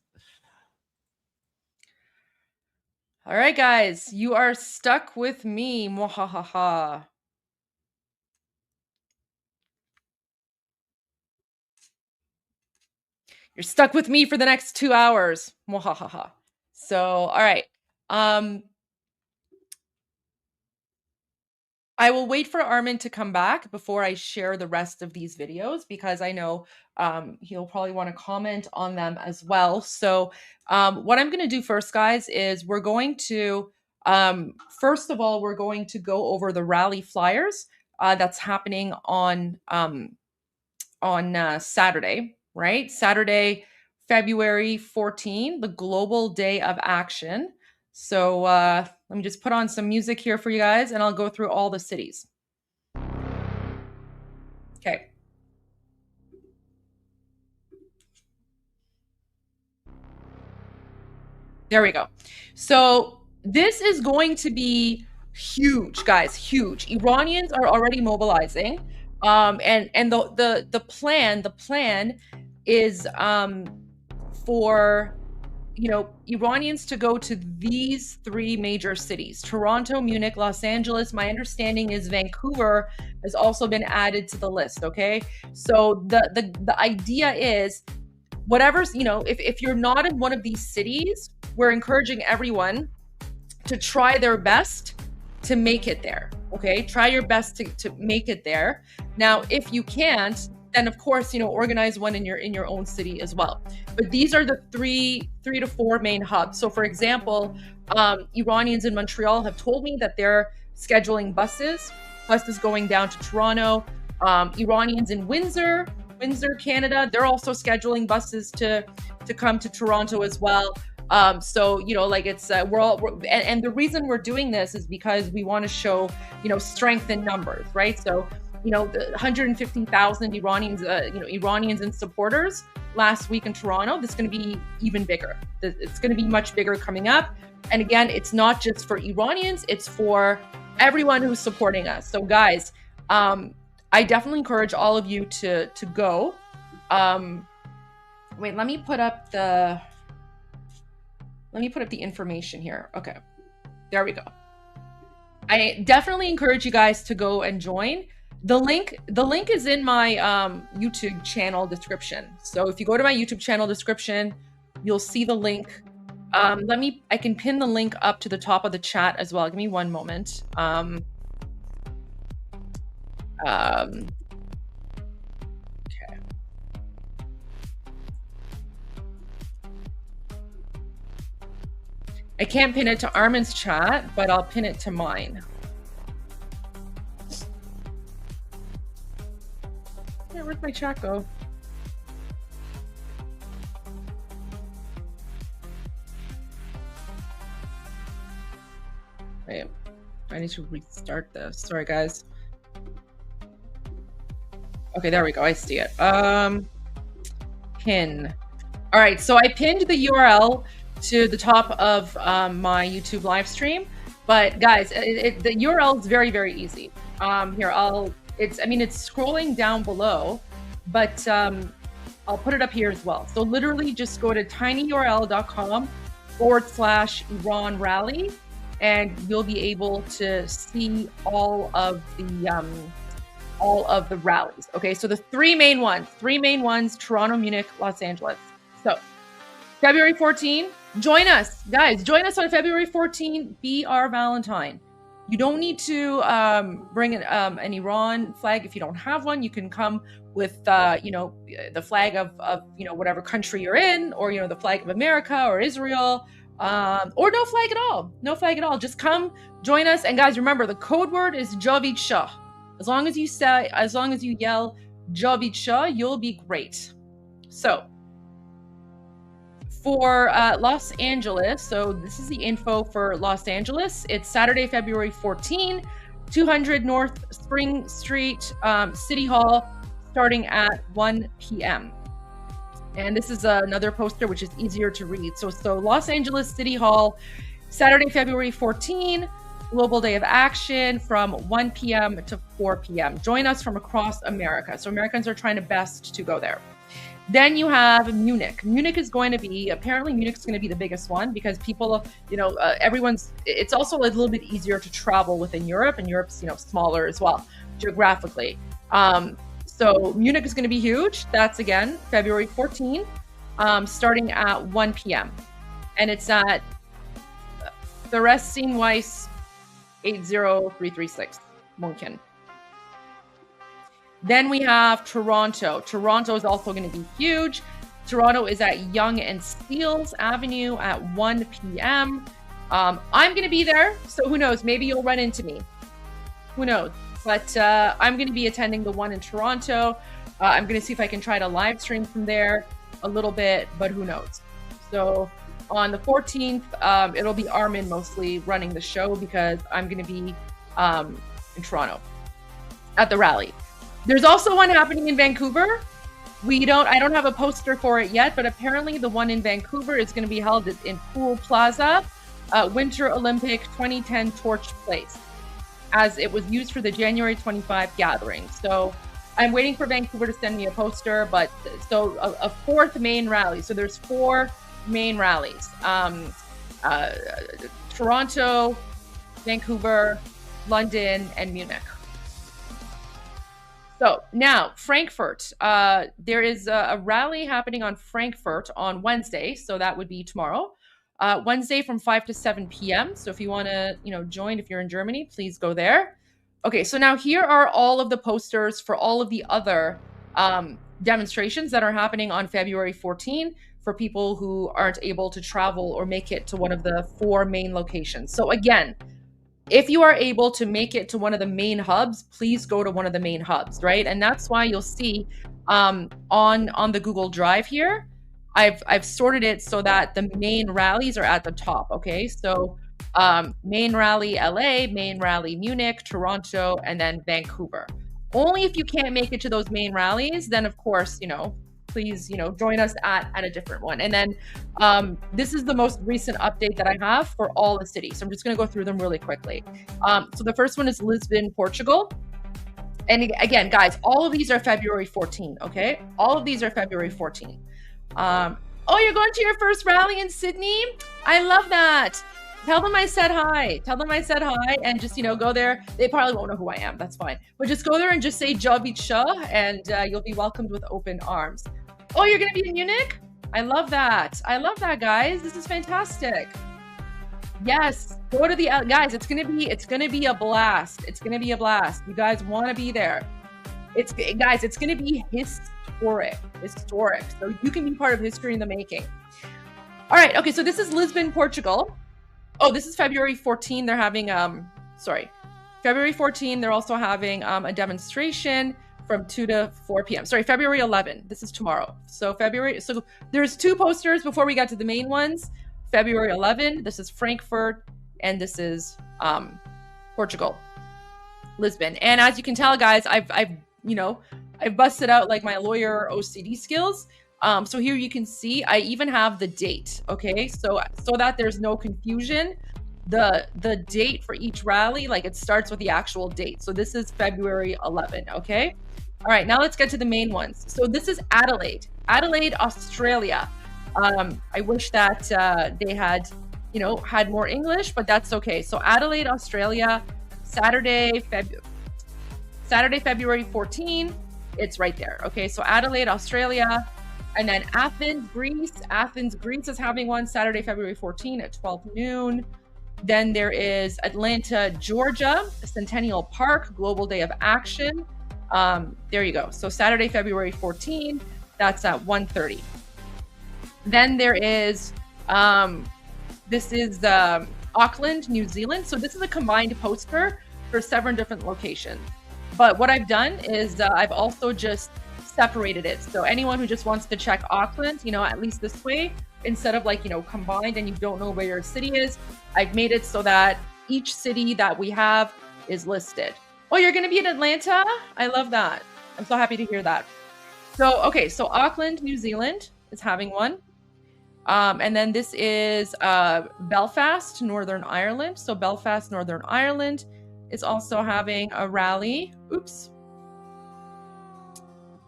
All right, guys. You are stuck with me. Mwahaha. You're stuck with me for the next 2 hours. Mwahaha. So, all right. I will wait for Armin to come back before I share the rest of these videos, because I know he'll probably want to comment on them as well. So what I'm going to do first, guys, is we're going to, first of all, we're going to go over the rally flyers that's happening on Saturday, right? Saturday, February 14, the Global Day of Action. So let me just put on some music here for you guys, and I'll go through all the cities. Okay. There we go. So this is going to be huge, guys, huge. Iranians are already mobilizing. And the plan is for Iranians to go to these 3 major cities: Toronto, Munich, Los Angeles. My understanding is Vancouver has also been added to the list. Okay, so the idea is, whatever's, if you're not in one of these cities, we're encouraging everyone to try their best to make it there. Okay, try your best to make it there. Now, if you can't, then of course, organize one in your own city as well. But these are the three to four main hubs. So for example, Iranians in Montreal have told me that they're scheduling buses going down to Toronto. Iranians in Windsor, Canada, they're also scheduling buses to come to Toronto as well. So it's and the reason we're doing this is because we want to show strength in numbers, right? So the 150,000 Iranians and supporters last week in Toronto. This is going to be even bigger. It's going to be much bigger coming up. And again, it's not just for Iranians; it's for everyone who's supporting us. So guys, I definitely encourage all of you to go. Wait, let me put up the information here. Okay, there we go. I definitely encourage you guys to go and join. The link is in my YouTube channel description. So if you go to my YouTube channel description, you'll see the link. I can pin the link up to the top of the chat as well. Give me one moment. Okay. I can't pin it to Armin's chat, but I'll pin it to mine. Yeah, where'd my chat go? Wait, I need to restart this. Sorry, guys. Okay, there we go. I see it. Pin. All right, so I pinned the URL to the top of my YouTube live stream. But guys, the URL is very, very easy. Here, it's scrolling down below, but I'll put it up here as well. So literally just go to tinyurl.com/Iran rally, and you'll be able to see all of the rallies. Okay, so the three main ones, Toronto, Munich, Los Angeles. So February 14, join us, guys. Join us on February 14. Be our Valentine. You don't need to bring an Iran flag if you don't have one. You can come with the flag of whatever country you're in, or the flag of America or Israel, or no flag at all. No flag at all. Just come join us. And guys, remember, the code word is Javid Shah. As long as you yell Javid Shah, you'll be great. So for Los Angeles, so this is the info for Los Angeles. It's Saturday, February 14, 200 North Spring Street, City Hall, starting at 1 p.m. And this is another poster which is easier to read. So Los Angeles City Hall, Saturday, February 14, Global Day of Action from 1 p.m. to 4 p.m. Join us from across America. So Americans are trying their best to go there. Then you have Munich. Munich is going to be the biggest one because people, it's also a little bit easier to travel within Europe, and Europe's, smaller as well geographically. So Munich is going to be huge. That's again, February 14, starting at 1 p.m. And it's at Theresienwiese 80336, München. Then we have Toronto. Toronto is also going to be huge. Toronto is at Yonge and Steeles Avenue at 1 p.m. I'm going to be there, so who knows? Maybe you'll run into me. Who knows? But I'm going to be attending the one in Toronto. I'm going to see if I can try to live stream from there a little bit, but who knows? So on the 14th, it'll be ARMIN mostly running the show because I'm going to be in Toronto at the rally. There's also one happening in Vancouver. I don't have a poster for it yet, but apparently the one in Vancouver is going to be held in Pool Plaza, Winter Olympic 2010 Torch Place, as it was used for the January 25 gathering. So I'm waiting for Vancouver to send me a poster, but so a fourth main rally. So there's 4 main rallies. Toronto, Vancouver, London, and Munich. So now Frankfurt, there is a rally happening on Frankfurt on Wednesday. So that would be tomorrow, Wednesday from 5 to 7 p.m. So if you want to, join, if you're in Germany, please go there. Okay. So now here are all of the posters for all of the other demonstrations that are happening on February 14 for people who aren't able to travel or make it to one of the 4 main locations. So again, if you are able to make it to one of the main hubs, please go to one of the main hubs, right? And that's why you'll see on the Google Drive here, I've sorted it so that the main rallies are at the top, okay? So main rally LA, main rally Munich, Toronto, and then Vancouver. Only if you can't make it to those main rallies, then of course, please, join us at a different one. And then this is the most recent update that I have for all the cities. So I'm just going to go through them really quickly. So the first one is Lisbon, Portugal. And again, guys, all of these are February 14, okay? All of these are February 14. Oh, you're going to your first rally in Sydney? I love that. Tell them I said hi. Tell them I said hi, and just, go there. They probably won't know who I am. That's fine. But just go there and just say Javid Shah, and you'll be welcomed with open arms. Oh, you're going to be in Munich? I love that. I love that, guys. This is fantastic. Yes, go to the guys. It's going to be a blast. It's going to be a blast. You guys want to be there. It's going to be historic. So you can be part of history in the making. All right. Okay. So this is Lisbon, Portugal. Oh, this is February 14. They're having, February 14, they're also having a demonstration from 2 to 4 p.m. Sorry, February 11. This is tomorrow. So there's 2 posters before we got to the main ones. February 11, this is Frankfurt, and this is Portugal, Lisbon. And as you can tell, guys, I've busted out like my lawyer OCD skills. So here you can see, I even have the date, okay? So that there's no confusion, the date for each rally, like it starts with the actual date. So this is February 11, okay? All right, now let's get to the main ones. So this is Adelaide, Australia. I wish that they had, had more English, but that's okay. So Adelaide, Australia, Saturday, February 14, it's right there, okay? So Adelaide, Australia. And then Athens, Greece. Athens, Greece is having one Saturday, February 14 at 12 noon. Then there is Atlanta, Georgia, Centennial Park, Global Day of Action. There you go. So Saturday, February 14, that's at 1:30. Then there is, this is Auckland, New Zealand. So this is a combined poster for 7 different locations. But what I've done is I've also just separated it. So anyone who just wants to check Auckland, at least this way, instead of combined and you don't know where your city is, I've made it so that each city that we have is listed. Oh, you're going to be in Atlanta? I love that. I'm so happy to hear that. So, okay. So Auckland, New Zealand is having one. And then this is Belfast, Northern Ireland. So Belfast, Northern Ireland is also having a rally. Oops.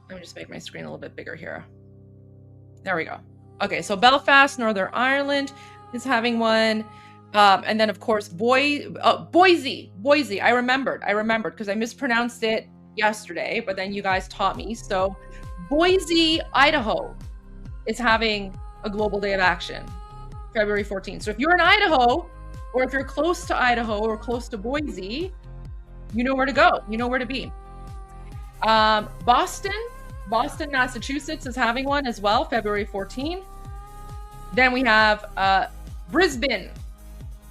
Let me just make my screen a little bit bigger here. There we go. Okay, so Belfast, Northern Ireland is having one. And then, of course, Boise. I remembered because I mispronounced it yesterday, but then you guys taught me. So Boise, Idaho is having a Global Day of Action, February 14th. So if you're in Idaho, or if you're close to Idaho or close to Boise, you know where to go. You know where to be. Boston, Massachusetts is having one as well, February 14. Then we have Brisbane.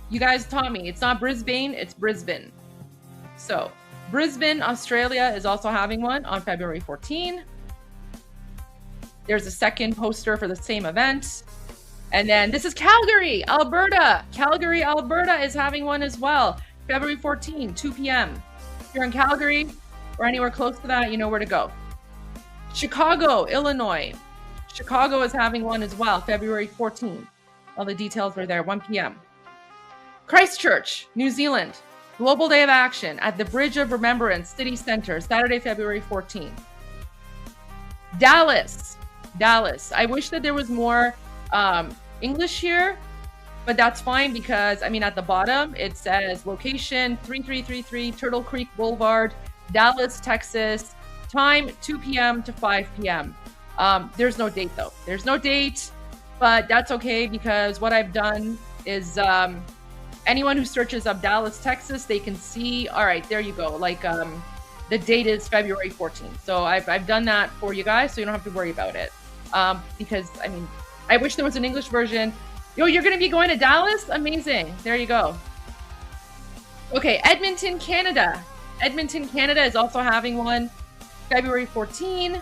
You guys taught me. It's not Brisbane, it's Brisbane. So Brisbane, Australia is also having one on February 14. There's a second poster for the same event. And then this is Calgary, Alberta. Calgary, Alberta is having one as well, February 14, 2 p.m. If you're in Calgary or anywhere close to that, you know where to go. Chicago, Illinois. Chicago is having one as well, February 14. All the details are there, 1 p.m. Christchurch, New Zealand. Global Day of Action at the Bridge of Remembrance City Center, Saturday, February 14. Dallas. I wish that there was more English here, but that's fine because, at the bottom, it says location 3333 Turtle Creek Boulevard, Dallas, Texas. Time 2 p.m. to 5 p.m. There's no date though. There's no date, but that's okay because what I've done is anyone who searches up Dallas, Texas, they can see, all right, there you go. Like the date is February 14th. So I've done that for you guys, so you don't have to worry about it. Because, I mean, I wish there was an English version. Yo, you're going to be going to Dallas? Amazing. There you go. Okay, Edmonton, Canada. Edmonton, Canada is also having one February 14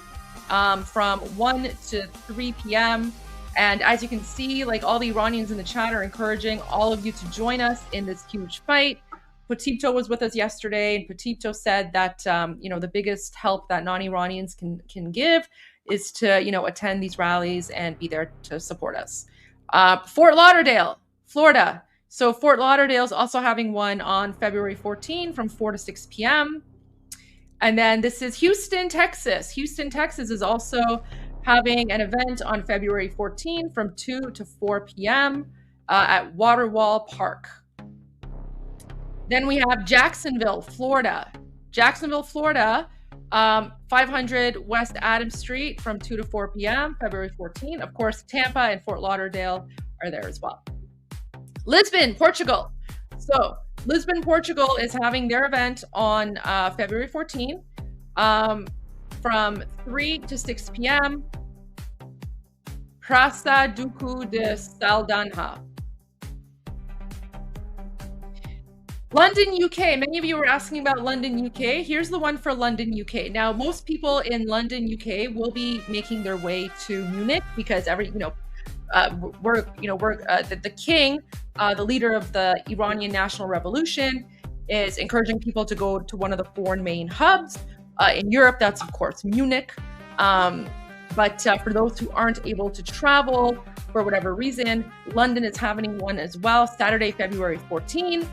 from 1 to 3 p.m. And as you can see, like, all the Iranians in the chat are encouraging all of you to join us in this huge fight. Petito was with us yesterday, and Petito said that, you know, the biggest help that non-Iranians can give is to, you know, attend these rallies and be there to support us. Fort Lauderdale, Florida. So Fort Lauderdale is also having one on February 14 from 4 to 6 p.m. And then this is Houston, Texas. Houston, Texas is also having an event on February 14 from 2 to 4 p.m. At Waterwall Park. Then we have Jacksonville, Florida. Jacksonville, Florida, 500 West Adams Street from 2 to 4 p.m., February 14. Of course, Tampa and Fort Lauderdale are there as well. Lisbon, Portugal. So Lisbon, Portugal is having their event on February 14 from 3 to 6 p.m. Praça Duque de Saldanha. London, UK. Many of you were asking about London, UK. Here's the one for London, UK. Now, most people in London, UK will be making their way to Munich because the king, the leader of the Iranian National Revolution, is encouraging people to go to one of the four main hubs. In Europe, that's of course Munich. But for those who aren't able to travel for whatever reason, London is having one as well, Saturday, February 14.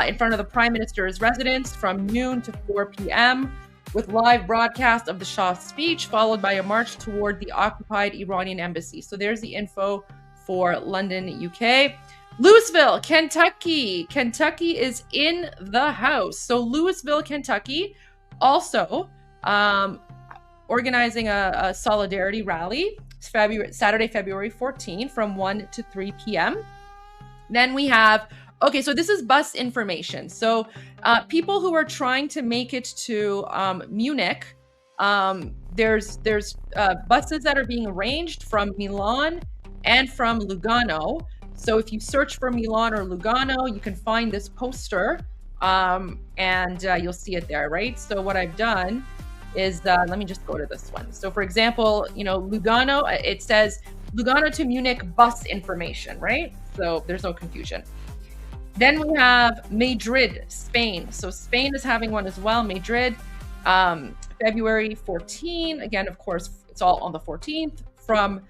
In front of the Prime Minister's residence from noon to 4 p.m. with live broadcast of the Shah's speech, followed by a march toward the occupied Iranian embassy. So there's the info for London, UK. Louisville, Kentucky. Kentucky is in the house. So Louisville, Kentucky, also organizing a solidarity rally, Saturday, February 14 from 1 to 3 p.m. Then we have okay, so this is bus information. So people who are trying to make it to Munich, there's buses that are being arranged from Milan and from Lugano. So if you search for Milan or Lugano, you can find this poster and you'll see it there, right? So what I've done is, let me just go to this one. So for example, Lugano, it says Lugano to Munich bus information, right? So there's no confusion. Then we have Madrid, Spain. So Spain is having one as well, Madrid, February 14. Again, of course, it's all on the 14th from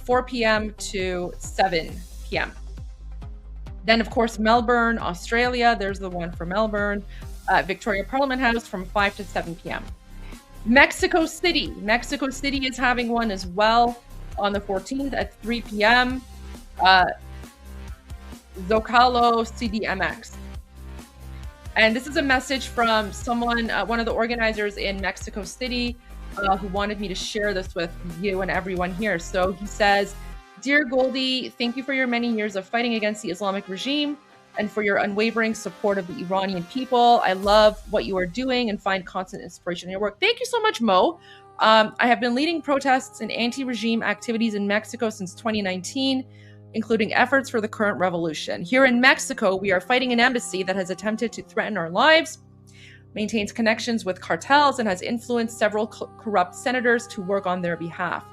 4 p.m. to 7 p.m. Then, of course, Melbourne, Australia. There's the one for Melbourne, Victoria Parliament House from 5 to 7 p.m. Mexico City. Mexico City is having one as well on the 14th at 3 p.m. Zocalo CDMX. And this is a message from someone, one of the organizers in Mexico City, who wanted me to share this with you and everyone here. So he says, "Dear Goldie, thank you for your many years of fighting against the Islamic regime and for your unwavering support of the Iranian people. I love what you are doing and find constant inspiration in your work." Thank you so much, Mo. I have been leading protests and anti-regime activities in Mexico since 2019, including efforts for the current revolution. Here in Mexico, we are fighting an embassy that has attempted to threaten our lives, maintains connections with cartels, and has influenced several corrupt senators to work on their behalf.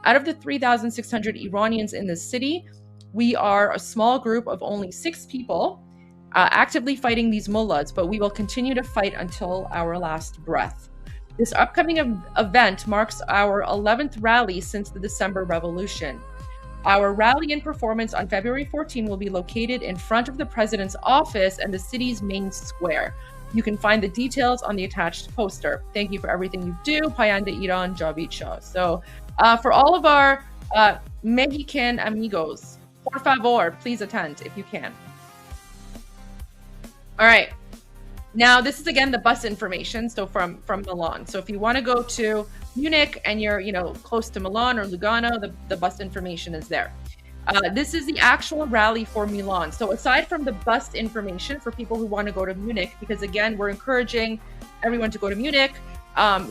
Out of the 3,600 Iranians in this city, we are a small group of only 6 people actively fighting these mullahs, but we will continue to fight until our last breath. This upcoming event marks our 11th rally since the December Revolution. Our rally and performance on February 14 will be located in front of the president's office and the city's main square. You can find the details on the attached poster. Thank you for everything you do. Payande Iran, Javid Shah. So for all of our Mexican amigos, por favor, please attend if you can. All right. Now, this is, again, the bus information, so from Milan. So if you want to go to Munich and you're, close to Milan or Lugano, the bus information is there. This is the actual rally for Milan. So aside from the bus information for people who want to go to Munich, because again, we're encouraging everyone to go to Munich.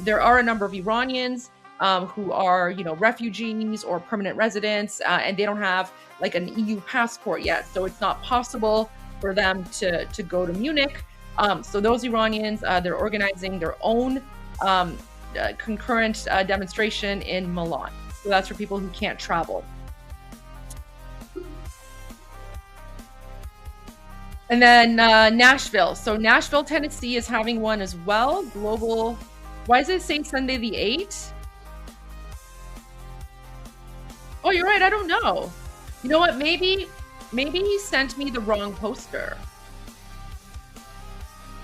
There are a number of Iranians who are, refugees or permanent residents, and they don't have like an EU passport yet. So it's not possible for them to go to Munich. So those Iranians, they're organizing their own concurrent demonstration in Milan. So that's for people who can't travel. And then Nashville. So Nashville, Tennessee is having one as well. Global. Why does it say Sunday the 8th? Oh, you're right. I don't know. You know what? Maybe he sent me the wrong poster.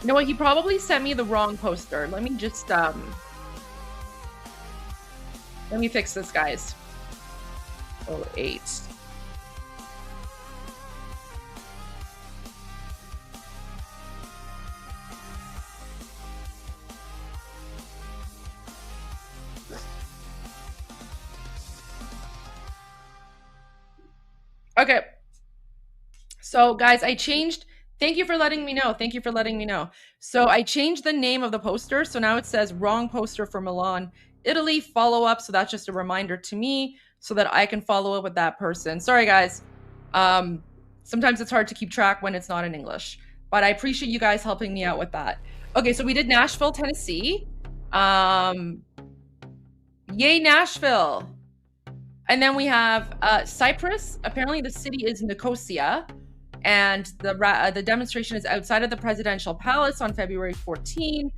You know what? He probably sent me the wrong poster. Let me just let me fix this, guys. 08. Okay. So guys, I changed. Thank you for letting me know. Thank you for letting me know. So I changed the name of the poster. So now it says wrong poster for Milan, Italy, follow up. So that's just a reminder to me so that I can follow up with that person. Sorry, guys. Sometimes it's hard to keep track when it's not in English, but I appreciate you guys helping me out with that. Okay, so we did Nashville, Tennessee. Yay, Nashville. And then we have Cyprus. Apparently the city is Nicosia. And the demonstration is outside of the presidential palace on February 14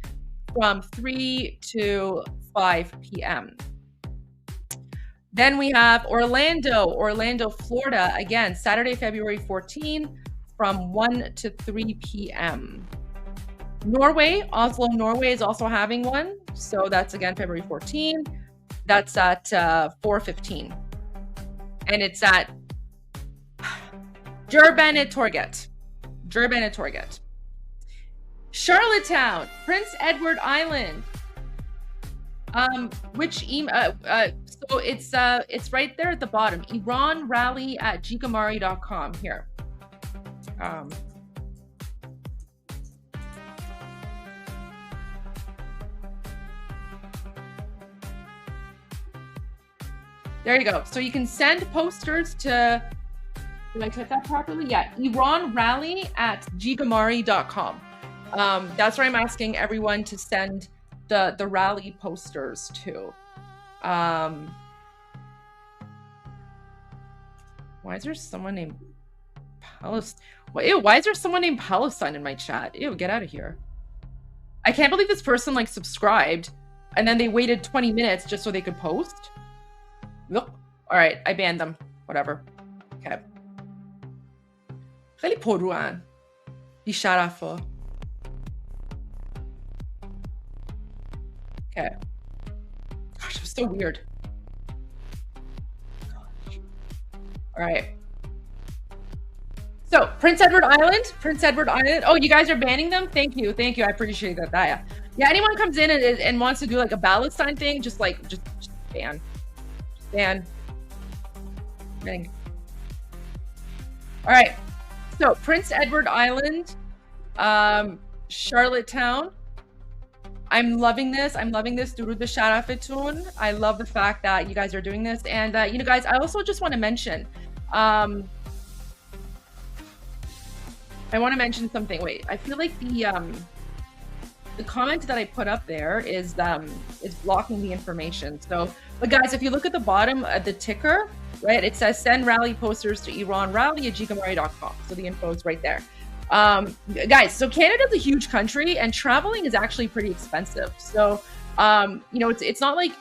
from 3 to 5 p.m. Then we have Orlando, Florida. Again, Saturday, February 14 from 1 to 3 p.m. Norway, Oslo, Norway is also having one. So that's again, February 14. That's at 4:15. And it's at Durban-Torget. Charlottetown, Prince Edward Island. So it's right there at the bottom. Iran rally at gigamari.com here. There you go. So you can send posters to, did I type that properly? Yeah, Iran rally at gigamari.com. That's where I'm asking everyone to send the rally posters to. Why is there someone named Palestine? Ew, why is there someone named Palestine in my chat? Ew, get out of here. I can't believe this person like subscribed and then they waited 20 minutes just so they could post. All right, I banned them. Whatever. Okay. خیلی پروان. بی‌شرفا. Okay. Gosh, it was so weird. Gosh. All right. So, Prince Edward Island. Oh, you guys are banning them? Thank you. I appreciate that. Yeah, anyone comes in and wants to do like a Palestine thing, just ban. Bang. All right. So Prince Edward Island, Charlottetown. I'm loving this. Durud b'sharafetun. I love the fact that you guys are doing this. And guys, I also just want to mention, I want to mention something. Wait, I feel like the comment that I put up there is blocking the information. So, but guys, if you look at the bottom of the ticker, right, it says send rally posters to Iran rally at gigamari.com. So the info is right there. Guys, so Canada's a huge country and traveling is actually pretty expensive. So, it's not like,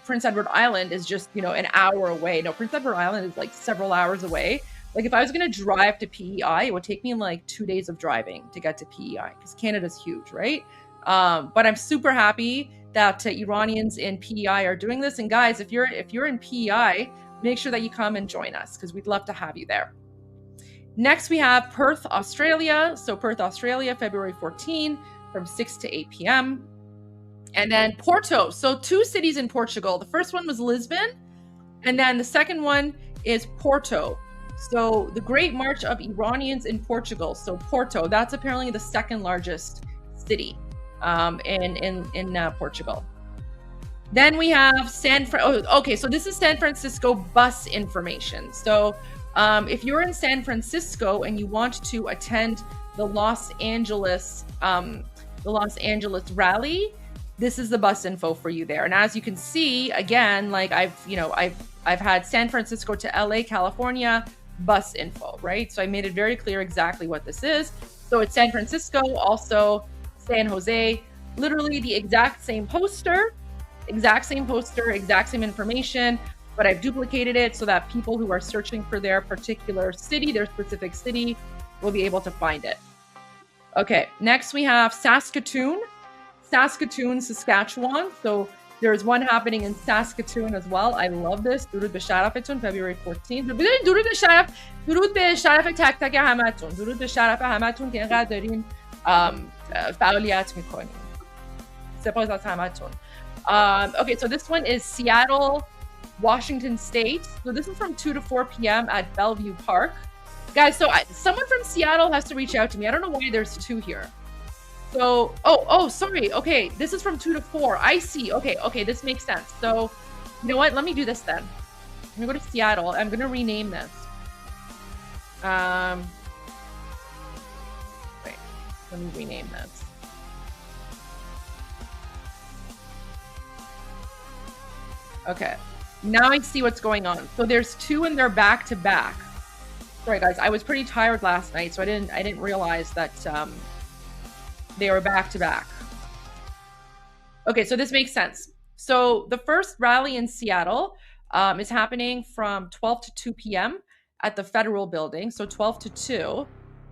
Prince Edward Island is just, an hour away. No, Prince Edward Island is like several hours away. Like if I was going to drive to PEI, it would take me like 2 days of driving to get to PEI because Canada's huge, right? But I'm super happy that Iranians in PEI are doing this. And guys, if you're in PEI, make sure that you come and join us because we'd love to have you there. Next, we have Perth, Australia. So Perth, Australia, February 14 from 6 to 8 p.m. And then Porto. So 2 cities in Portugal. The first one was Lisbon. And then the second one is Porto. So the Great March of Iranians in Portugal. So Porto, that's apparently the second largest city in Portugal. Then we have so this is San Francisco bus information. So if you're in San Francisco and you want to attend the Los Angeles rally, this is the bus info for you there. And as you can see, again, like I've had San Francisco to LA, California bus info, right? So I made it very clear exactly what this is. So it's San Francisco, also San Jose, literally the exact same poster, exact same information, but I've duplicated it so that people who are searching for their particular city, their specific city, will be able to find it. Okay, next we have Saskatoon, Saskatchewan. So there's one happening in Saskatoon as well. I love this. درود به شرفتون February 14th. درود به شرف تک تک همتون. درود به شرف همتون که اینقدر دارین فعالیت میکنین. سپاس از همتون. Okay, so this one is Seattle, Washington State. So this is from 2 to 4 p.m. at Bellevue Park. Guys, so someone from Seattle has to reach out to me. I don't know why there's 2 here. So, sorry. Okay, this is from 2 to 4. I see. Okay, this makes sense. So, you know what? Let me do this then. I'm gonna go to Seattle. I'm gonna rename this. Wait, let me rename this. Okay, now I see what's going on. So there's 2 and they're back to back. Sorry guys, I was pretty tired last night, so I didn't realize that they were back to back. Okay, so this makes sense. So the first rally in Seattle is happening from 12 to 2 p.m. at the Federal Building, so 12 to 2.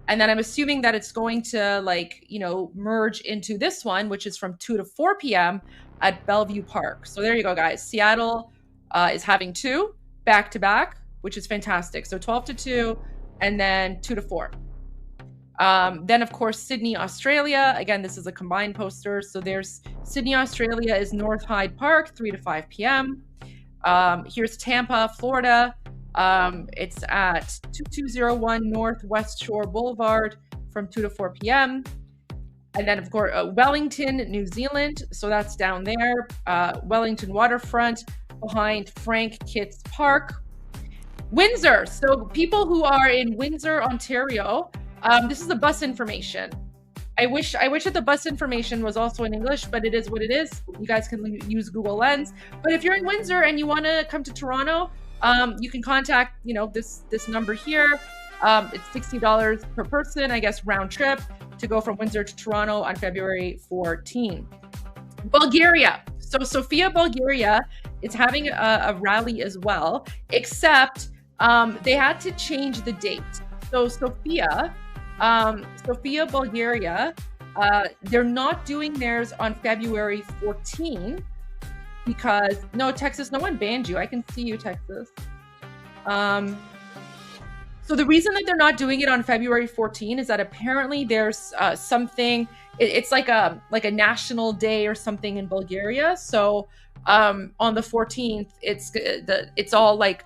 And then I'm assuming that it's going to merge into this one, which is from 2 to 4 p.m. at Bellevue Park. So there you go, guys. Seattle is having 2 back to back, which is fantastic. So 12 to 2 and then 2 to 4. Then, of course, Sydney, Australia. Again, this is a combined poster. So there's Sydney, Australia is North Hyde Park, 3 to 5 p.m. Here's Tampa, Florida. It's at 2201 North West Shore Boulevard from 2 to 4 p.m. And then, of course, Wellington, New Zealand. So that's down there. Wellington Waterfront behind Frank Kitts Park. Windsor. So people who are in Windsor, Ontario, this is the bus information. I wish that the bus information was also in English, but it is what it is. You guys can use Google Lens. But if you're in Windsor and you want to come to Toronto, you can contact, this number here. It's $60 per person, I guess, round trip to go from Windsor to Toronto on February 14. Bulgaria. So Sofia, Bulgaria is having a rally as well, except they had to change the date. So Sofia, Bulgaria, they're not doing theirs on February 14 because, no, Texas, no one banned you. I can see you, Texas. So the reason that they're not doing it on February 14 is that apparently there's something, it's like a national day or something in Bulgaria. So on the 14th, it's all like,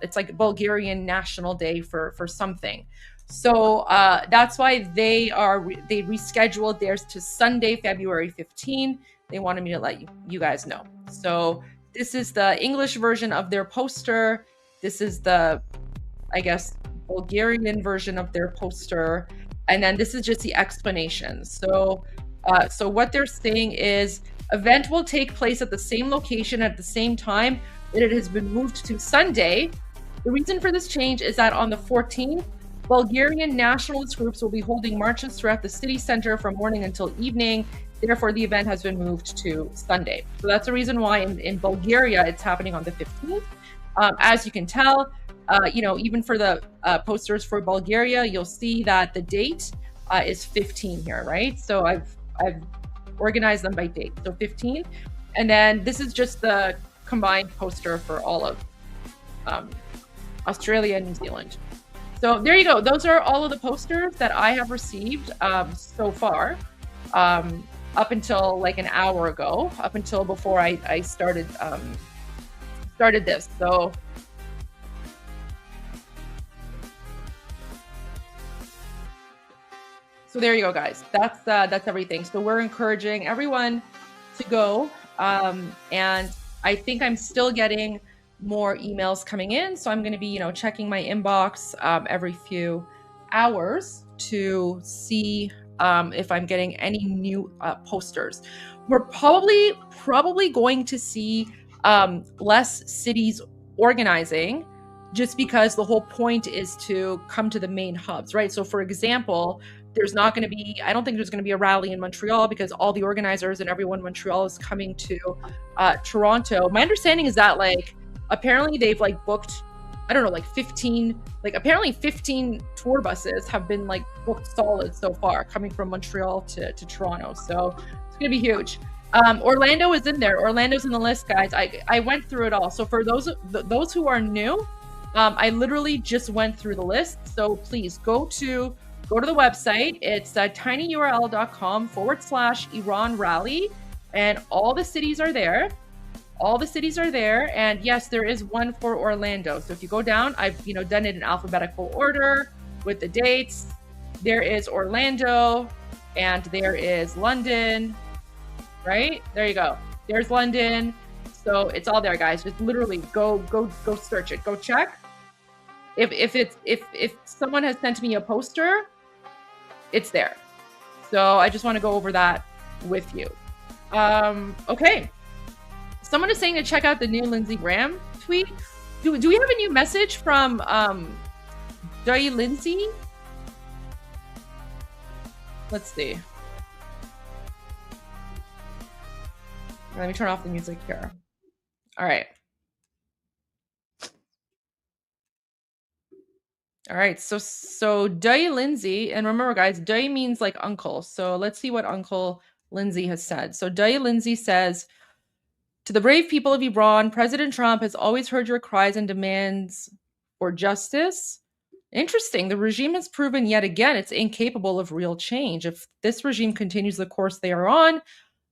it's like Bulgarian National Day for something. So that's why they rescheduled theirs to Sunday, February 15. They wanted me to let you guys know. So this is the English version of their poster. This is the, I guess, Bulgarian version of their poster. And then this is just the explanation. So what they're saying is, event will take place at the same location at the same time, but it has been moved to Sunday. The reason for this change is that on the 14th, Bulgarian nationalist groups will be holding marches throughout the city center from morning until evening. Therefore, the event has been moved to Sunday. So that's the reason why in Bulgaria, it's happening on the 15th. As you can tell, even for the posters for Bulgaria, you'll see that the date is 15 here, right? So I've organized them by date. So 15. And then this is just the combined poster for all of Australia and New Zealand. So there you go. Those are all of the posters that I have received so far, up until like an hour ago, up until before I started this. So So there you go, guys. That's everything. So we're encouraging everyone to go. And I think I'm still getting more emails coming in. So I'm going to be, checking my inbox every few hours to see if I'm getting any new posters. We're probably going to see less cities organizing, just because the whole point is to come to the main hubs, right? So for example, I don't think there's going to be a rally in Montreal because all the organizers and everyone in Montreal is coming to Toronto. My understanding is that apparently they've booked, I don't know, 15, apparently 15 tour buses have been booked solid so far coming from Montreal to Toronto. So it's going to be huge. Orlando is in there. Orlando's in the list, guys. I went through it all. So for those who are new, I literally just went through the list. So please go to the website. It's tinyurl.com/Iran rally, and all the cities are there. And yes, there is one for Orlando. So if you go down, I've done it in alphabetical order with the dates. There is Orlando, and there is London. Right? There you go. There's London. So it's all there, guys. Just literally go search it. Go check. If someone has sent me a poster, it's there. So I just want to go over that with you. Okay. Someone is saying to check out the new Lindsey Graham tweet. Do we have a new message from Dai Lindsay? Let's see. Let me turn off the music here. All right. All right. So Dai Lindsay, and remember, guys, Dai means uncle. So let's see what Uncle Lindsay has said. So Dai Lindsay says, to the brave people of Iran, President Trump has always heard your cries and demands for justice. Interesting. The regime has proven yet again it's incapable of real change. If this regime continues the course they are on,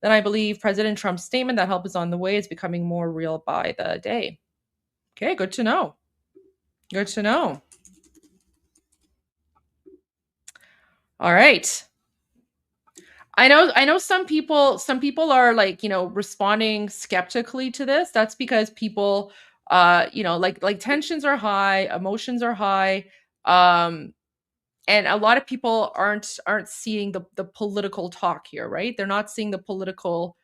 then I believe President Trump's statement that help is on the way is becoming more real by the day. Okay, good to know. Good to know. All right. I know some people are responding skeptically to this. That's because people tensions are high, emotions are high. And a lot of people aren't seeing the political talk here, right? They're not seeing the political,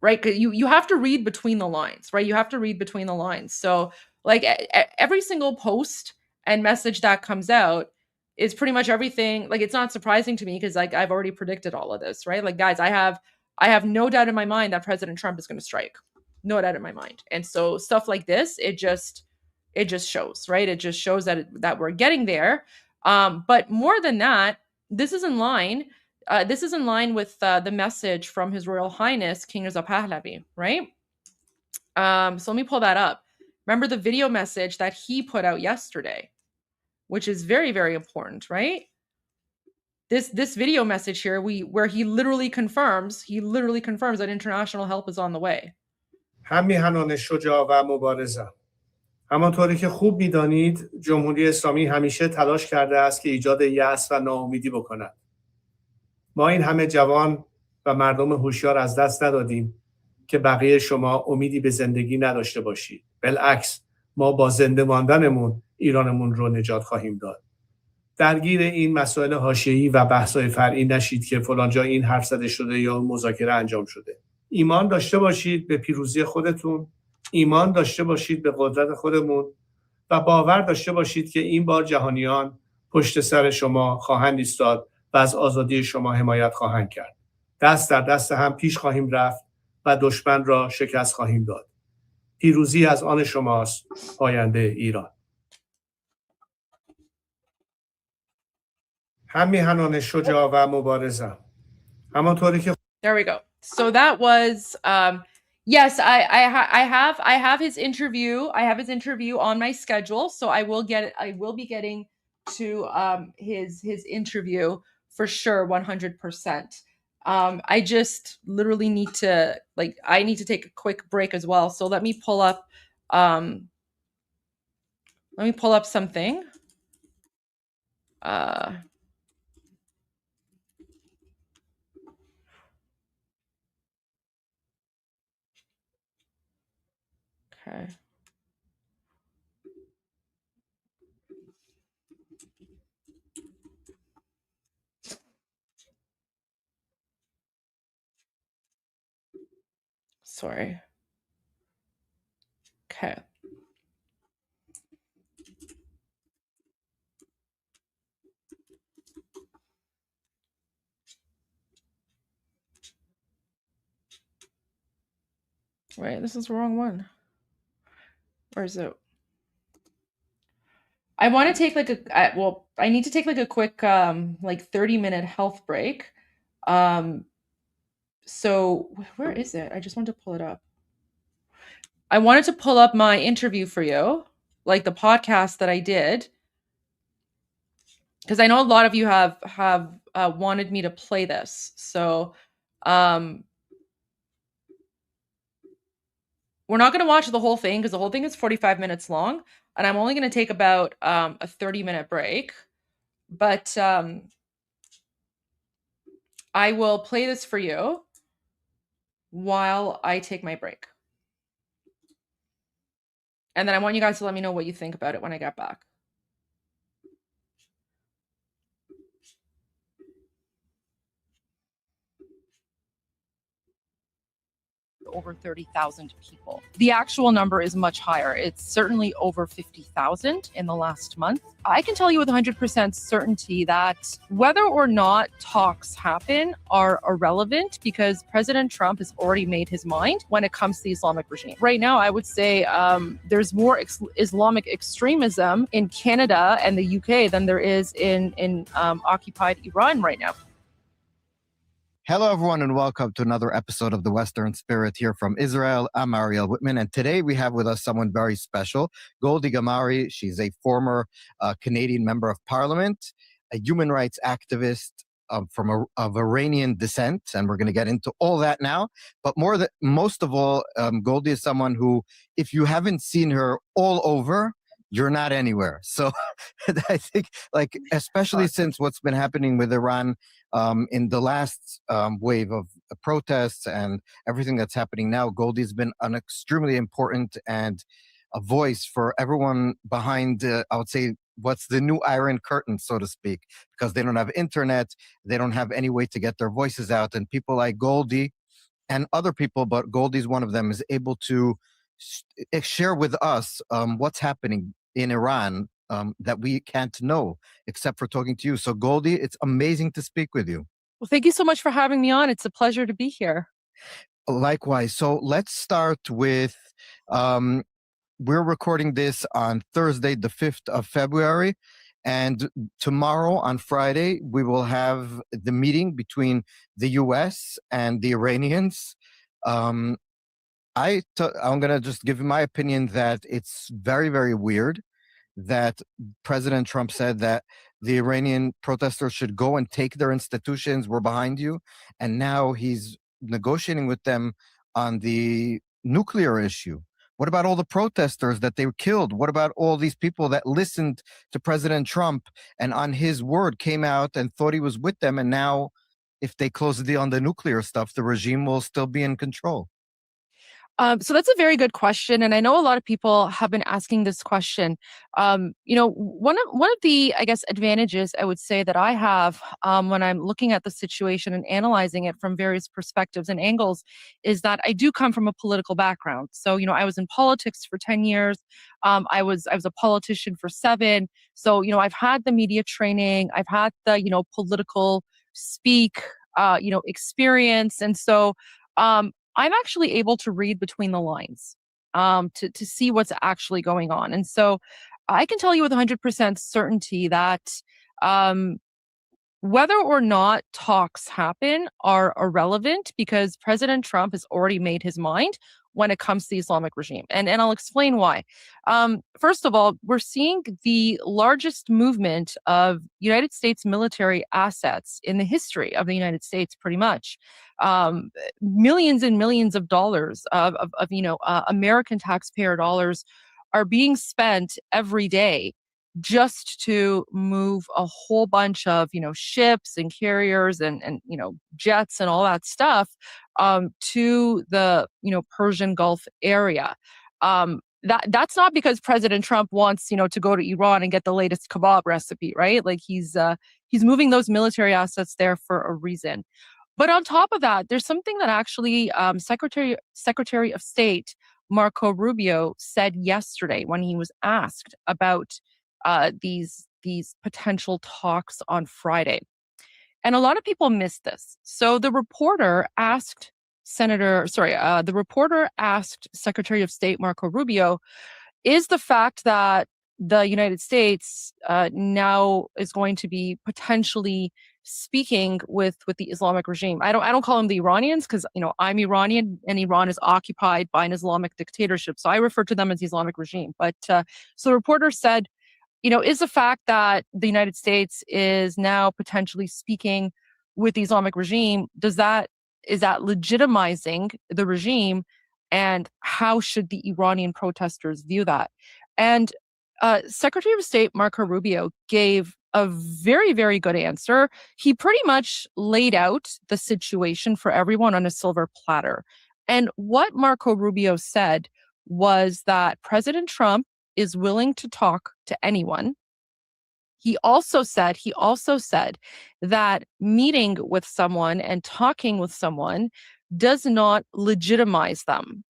right? 'Cause you have to read between the lines, right? You have to read between the lines. So every single post and message that comes out is pretty much everything. It's not surprising to me because I've already predicted all of this, right? Guys, I have no doubt in my mind that President Trump is going to strike. No doubt in my mind. And so stuff like this, it just shows, right? It just shows that we're getting there. But more than that, this is in line. This is in line with the message from His Royal Highness King Reza Pahlavi, right? So let me pull that up. Remember the video message that he put out yesterday, which is very, very important, right? This video message here, where he literally confirms that international help is on the way. همیهنان شجاع و مبارزم. همانطوری که خوب می‌دانید، جمهوری اسلامی همیشه تلاش کرده است که ایجاد یأس و ناامیدی بکند. ما این همه جوان و مردم هوشیار از دست ندادیم که بقیه شما امیدی به زندگی نداشته باشید. بالعکس، ما با زنده ماندنمون ایرانمون رو نجات خواهیم داد. درگیر این مسائل حاشیه‌ای و بحث‌های فرعی نشید که فلان جا این حرف زده شده یا مذاکره انجام شده. ایمان داشته باشید به پیروزی خودتون، ایمان داشته باشید به قدرت خودمون و باور داشته باشید که این بار جهانیان پشت سر شما خواهند ایستاد و از آزادی شما حمایت خواهند کرد. دست در دست هم پیش خواهیم رفت و دشمن را شکست خواهیم داد. پیروزی از آن شماست، آینده ایران. همیهنان شجاع و مبارزم. همانطوری که There we go. So that was yes, I have his interview. I have his interview on my schedule, so I will be getting to his interview for sure 100%. I just literally need to I need to take a quick break as well. So let me pull up something. Okay. Sorry. Okay. Wait, this is the wrong one. Where is it? I want to take like I need to take like a quick like 30-minute health break. So where is it? I just want to pull it up. I wanted to pull up my interview for you, like the podcast that I did, because I know a lot of you have wanted me to play this. So we're not going to watch the whole thing because the whole thing is 45 minutes long, and I'm only going to take about a 30-minute break. But I will play this for you while I take my break. And then I want you guys to let me know what you think about it when I get back. Over 30,000 people. The actual number is much higher. It's certainly over 50,000 in the last month. I can tell you with 100% certainty that whether or not talks happen are irrelevant because President Trump has already made his mind when it comes to the Islamic regime. Right now, I would say there's more Islamic extremism in Canada and the UK than there is in occupied Iran right now. Hello, everyone, and welcome to another episode of The Western Spirit here from Israel. I'm Ariel Whitman, and today we have with us someone very special, Goldie Gamari. She's a former Canadian member of parliament, a human rights activist of Iranian descent, and we're going to get into all that now. But most of all, Goldie is someone who, if you haven't seen her all over, you're not anywhere. So I think, like, especially since what's been happening with Iran in the last wave of protests and everything that's happening now, Goldie's been an extremely important and a voice for everyone behind, I would say, what's the new Iron Curtain, so to speak, because they don't have internet, they don't have any way to get their voices out. And people like Goldie and other people, but Goldie's one of them, is able to share with us what's happening in Iran that we can't know except for talking to you. So Goldie, it's amazing to speak with you. Well, thank you so much for having me on. It's a pleasure to be here. Likewise. So let's start with, we're recording this on Thursday, the 5th of February. And tomorrow on Friday, we will have the meeting between the U.S. and the Iranians. I'm going to just give my opinion that it's very, very weird that President Trump said that the Iranian protesters should go and take their institutions, we're behind you. And now he's negotiating with them on the nuclear issue. What about all the protesters that they killed? What about all these people that listened to President Trump and on his word came out and thought he was with them? And now if they close the deal on the nuclear stuff, the regime will still be in control. So that's a very good question, and I know a lot of people have been asking this question. One of the, I guess, advantages I would say that I have when I'm looking at the situation and analyzing it from various perspectives and angles is that I do come from a political background. So, I was in politics for 10 years. I was a politician for 7. So, I've had the media training. I've had the, political speak, experience, and so. I'm actually able to read between the lines to see what's actually going on. And so I can tell you with 100% certainty that whether or not talks happen are irrelevant because President Trump has already made his mind when it comes to the Islamic regime. And I'll explain why. First of all, we're seeing the largest movement of United States military assets in the history of the United States, pretty much. Millions and millions of dollars of American taxpayer dollars are being spent every day just to move a whole bunch of, ships and carriers and jets and all that stuff to the, Persian Gulf area. That's not because President Trump wants, to go to Iran and get the latest kebab recipe, right? Like he's moving those military assets there for a reason. But on top of that, there's something that actually Secretary of State Marco Rubio said yesterday when he was asked about these potential talks on Friday. And a lot of people missed this. So the reporter asked Secretary of State Marco Rubio, is the fact that the United States now is going to be potentially speaking with the Islamic regime. I don't call them the Iranians because I'm Iranian and Iran is occupied by an Islamic dictatorship, so I refer to them as the Islamic regime. But so the reporter said, is the fact that the United States is now potentially speaking with the Islamic regime, is that legitimizing the regime, and how should the Iranian protesters view that? And Secretary of State Marco Rubio gave a very, very good answer. He pretty much laid out the situation for everyone on a silver platter. And what Marco Rubio said was that President Trump is willing to talk to anyone. He also said that meeting with someone and talking with someone does not legitimize them.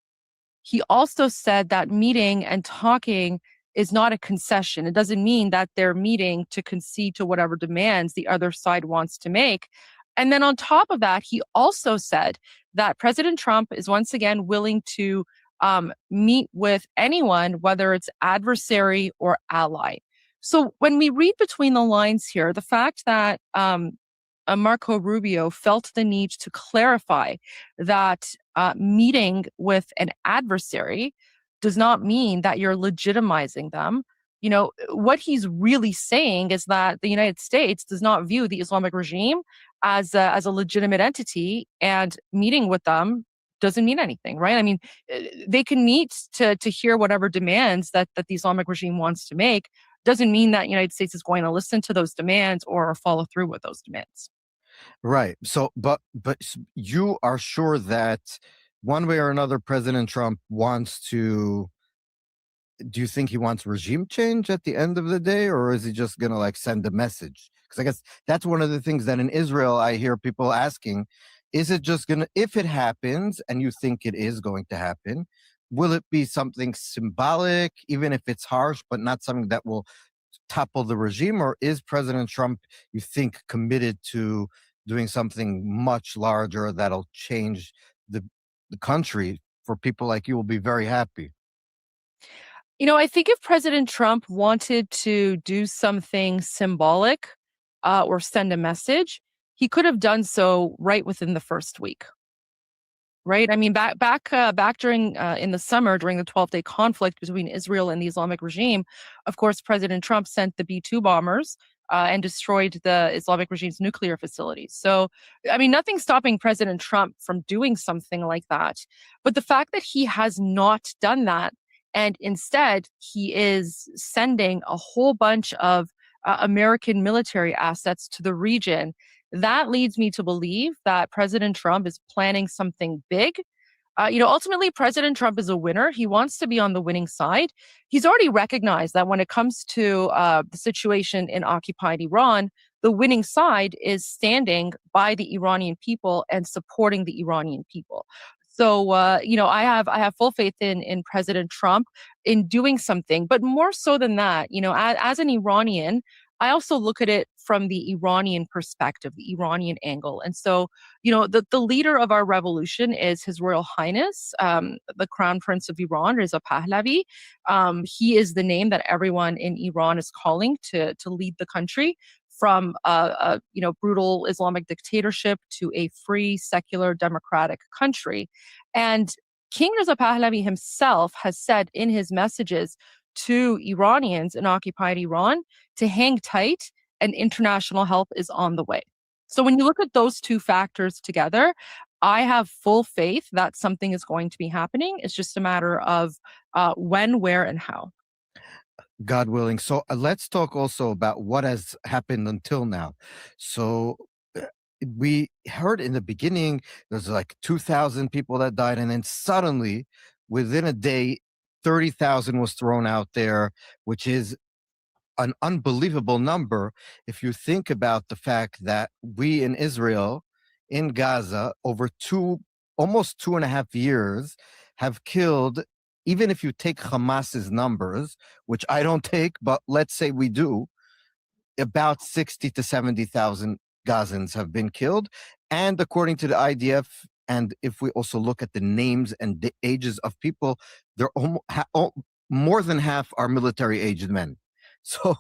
He also said that meeting and talking is not a concession. It doesn't mean that they're meeting to concede to whatever demands the other side wants to make. And then on top of that, he also said that President Trump is once again willing to meet with anyone, whether it's adversary or ally. So when we read between the lines here, the fact that Marco Rubio felt the need to clarify that meeting with an adversary does not mean that you're legitimizing them. What he's really saying is that the United States does not view the Islamic regime as a legitimate entity, and meeting with them doesn't mean anything, right? I mean, they can meet to hear whatever demands that the Islamic regime wants to make. Doesn't mean that the United States is going to listen to those demands or follow through with those demands. Right. So, but you are sure that one way or another, President Trump wants to. Do you think he wants regime change at the end of the day, or is he just going to send a message? Because I guess that's one of the things that in Israel I hear people asking: is it just going to, if it happens, and you think it is going to happen, will it be something symbolic, even if it's harsh, but not something that will topple the regime? Or is President Trump, you think, committed to doing something much larger that'll change the country? For people like you, will be very happy. I think if President Trump wanted to do something symbolic or send a message, he could have done so right within the first week. Right? I mean, back during in the summer, during the 12-day conflict between Israel and the Islamic regime, of course, President Trump sent the B-2 bombers and destroyed the Islamic regime's nuclear facilities. So, I mean, nothing's stopping President Trump from doing something like that. But the fact that he has not done that, and instead he is sending a whole bunch of American military assets to the region, that leads me to believe that President Trump is planning something big. Ultimately, President Trump is a winner. He wants to be on the winning side. He's already recognized that when it comes to the situation in occupied Iran, the winning side is standing by the Iranian people and supporting the Iranian people. So, I have full faith in President Trump in doing something, but more so than that, as an Iranian, I also look at it from the Iranian perspective, the Iranian angle. And so, the leader of our revolution is His Royal Highness, the Crown Prince of Iran, Reza Pahlavi. He is the name that everyone in Iran is calling to lead the country from a brutal Islamic dictatorship to a free, secular, democratic country. And King Reza Pahlavi himself has said in his messages to Iranians in occupied Iran to hang tight, and international help is on the way. So when you look at those two factors together, I have full faith that something is going to be happening. It's just a matter of when, where, and how. God willing. So let's talk also about what has happened until now. So we heard in the beginning there's 2,000 people that died, and then suddenly, within a day, 30,000 was thrown out there, which is an unbelievable number if you think about the fact that we in Israel, in Gaza, over almost 2.5 years, have killed, even if you take Hamas's numbers, which I don't take, but let's say we do, about 60 to 70,000 Gazans have been killed. And according to the IDF, and if we also look at the names and the ages of people, they're more than half are military-aged men. So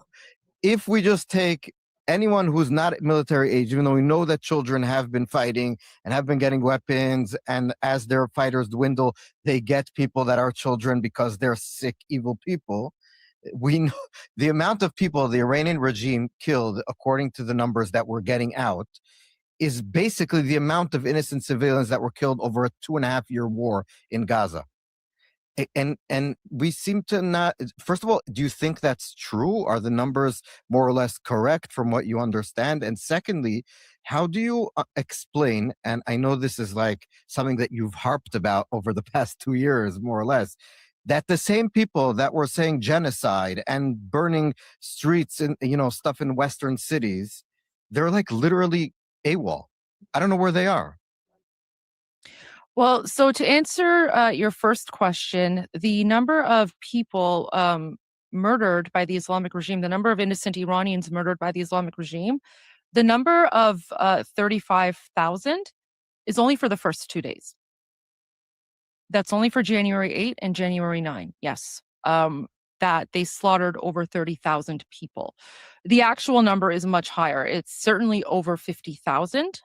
if we just take anyone who's not military age, even though we know that children have been fighting and have been getting weapons, and as their fighters dwindle, they get people that are children because they're sick, evil people. We know the amount of people the Iranian regime killed, according to the numbers that we're getting out, is basically the amount of innocent civilians that were killed over a 2.5-year war in Gaza. And we seem to not, first of all, do you think that's true? Are the numbers more or less correct from what you understand? And secondly, how do you explain, and I know this is like something that you've harped about over the past 2 years, more or less, that the same people that were saying genocide and burning streets and, stuff in Western cities, they're like literally AWOL. I don't know where they are. Well, so to answer your first question, the number of people murdered by the Islamic regime, the number of innocent Iranians murdered by the Islamic regime, the number of 35,000 is only for the first 2 days. That's only for January 8 and January 9. Yes. That they slaughtered over 30,000 people. The actual number is much higher. It's certainly over 50,000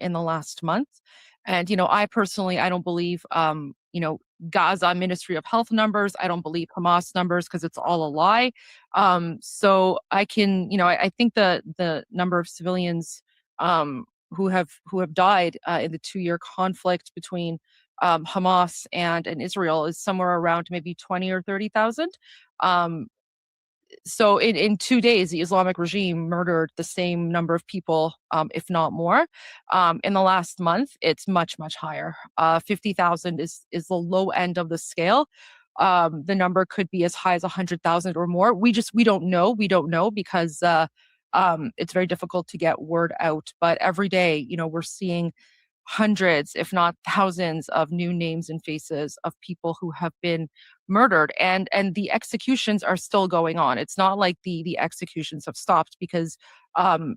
in the last month. And, I personally, I don't believe, Gaza Ministry of Health numbers. I don't believe Hamas numbers because it's all a lie. So I can, I think the number of civilians who have died in the 2-year conflict between Hamas and Israel is somewhere around maybe 20 or 30,000. So in 2 days, the Islamic regime murdered the same number of people, if not more. In the last month, it's much, much higher. 50,000 is the low end of the scale. The number could be as high as 100,000 or more. We don't know. We don't know because it's very difficult to get word out. But every day, we're seeing hundreds, if not thousands, of new names and faces of people who have been murdered, and the executions are still going on. It's not like the executions have stopped because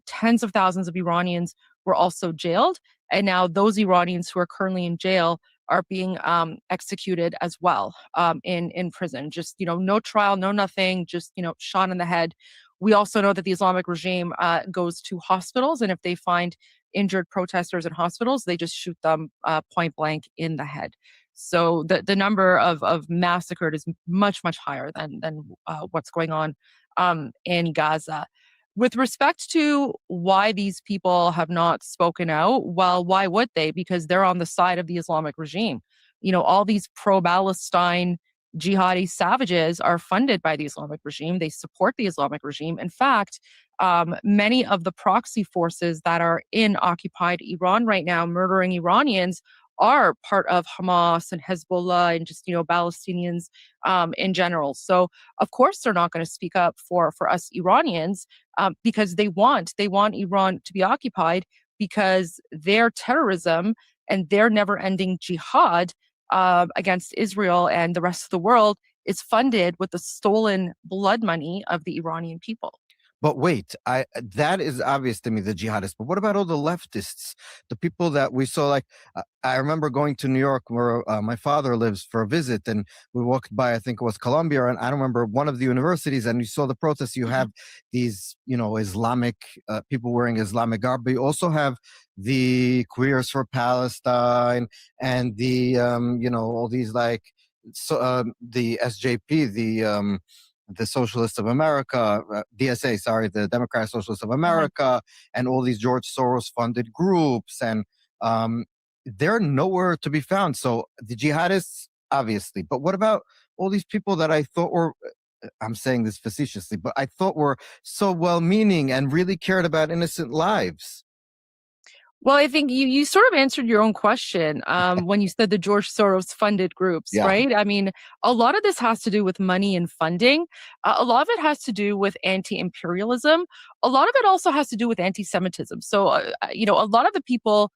tens of thousands of Iranians were also jailed, and now those Iranians who are currently in jail are being executed as well in prison. Just no trial, no nothing, just shot in the head. We also know that the Islamic regime goes to hospitals, and if they find injured protesters in hospitals, they just shoot them point blank in the head. So the number of massacred is much, much higher than what's going on in Gaza. With respect to why these people have not spoken out, well, why would they? Because they're on the side of the Islamic regime. All these pro-Palestine jihadi savages are funded by the Islamic regime. They support the Islamic regime. In fact, many of the proxy forces that are in occupied Iran right now, murdering Iranians, are part of Hamas and Hezbollah and just, Palestinians in general. So, of course, they're not going to speak up for us Iranians because they want Iran to be occupied because their terrorism and their never-ending jihad against Israel and the rest of the world is funded with the stolen blood money of the Iranian people. But wait, that is obvious to me, the jihadists. But what about all the leftists, the people that we saw? Like, I remember going to New York where my father lives for a visit, and we walked by, I think it was Columbia, and I don't remember, one of the universities, and you saw the protests. You have these, Islamic people wearing Islamic garb, but you also have the Queers for Palestine and the, all these the SJP, the Socialists of America, DSA, sorry, the Democratic Socialists of America, and all these George Soros-funded groups, and they're nowhere to be found. So the jihadists, obviously, but what about all these people that I thought were, I'm saying this facetiously, but I thought were so well-meaning and really cared about innocent lives? Well, I think you sort of answered your own question when you said the George Soros funded groups, Yeah. right? I mean, a lot of this has to do with money and funding. A lot of it has to do with anti-imperialism. A lot of it also has to do with anti-Semitism. So, a lot of the people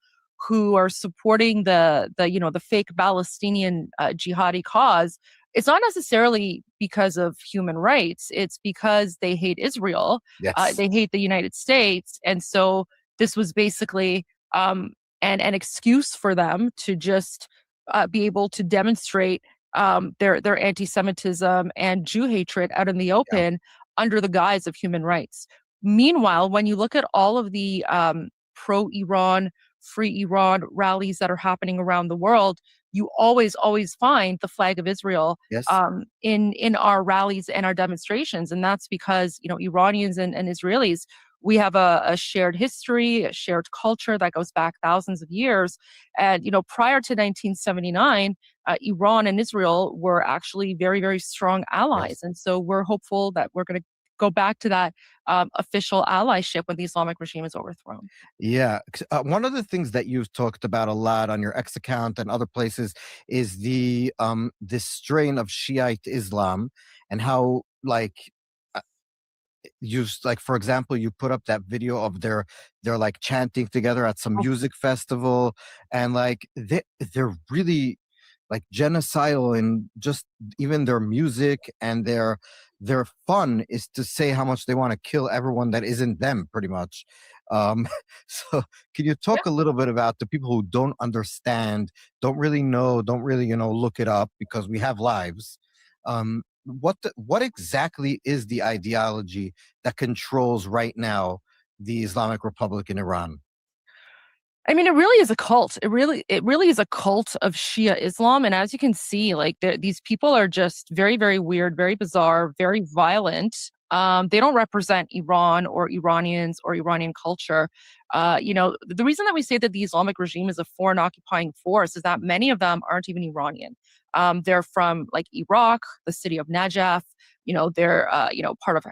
who are supporting the fake Palestinian jihadi cause, it's not necessarily because of human rights. It's because they hate Israel. Yes. They hate the United States. And so this was basically an excuse for them to just be able to demonstrate their anti-Semitism and Jew hatred out in the open under the guise of human rights. Meanwhile, when you look at all of the pro-Iran, free Iran rallies that are happening around the world, you always find the flag of Israel Yes. in our rallies and our demonstrations, and that's because Iranians and Israelis, we have a shared history, a shared culture that goes back thousands of years. And, prior to 1979, Iran and Israel were actually very, very strong allies. Yes. And so we're hopeful that we're going to go back to that official allyship when the Islamic regime is overthrown. Yeah. One of the things that you've talked about a lot on your X account and other places is this strain of Shiite Islam, and how for example, you put up that video of they're like chanting together at some music festival, and they're really like genocidal, and just even their music and their fun is to say how much they want to kill everyone that isn't them, pretty much. So can you talk a little bit about the people who don't understand, don't really know, don't really look it up, because we have lives? What exactly is the ideology that controls right now the Islamic Republic in Iran? I mean, it really is a cult. It really is a cult of Shia Islam. And as you can see, these people are just very, very weird, very bizarre, very violent. They don't represent Iran or Iranians or Iranian culture. The reason that we say that the Islamic regime is a foreign occupying force is that many of them aren't even Iranian. They're from Iraq, the city of Najaf. They're part of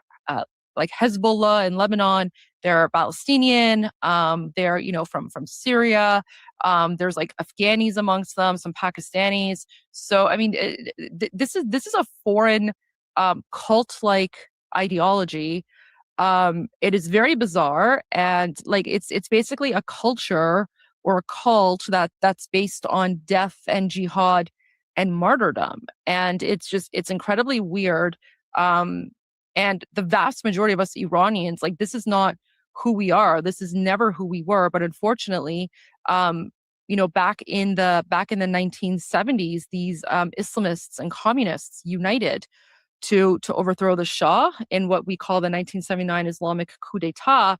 Hezbollah in Lebanon. They're Palestinian. They're from Syria. There's Afghanis amongst them, some Pakistanis. So I mean, this is a foreign cult-like ideology. It is very bizarre, and it's basically a culture or a cult that's based on death and jihad and martyrdom, and it's incredibly weird. And the vast majority of us Iranians, this is not who we are. This is never who we were. But unfortunately, back in the 1970s, these Islamists and communists united to overthrow the Shah in what we call the 1979 Islamic coup d'état.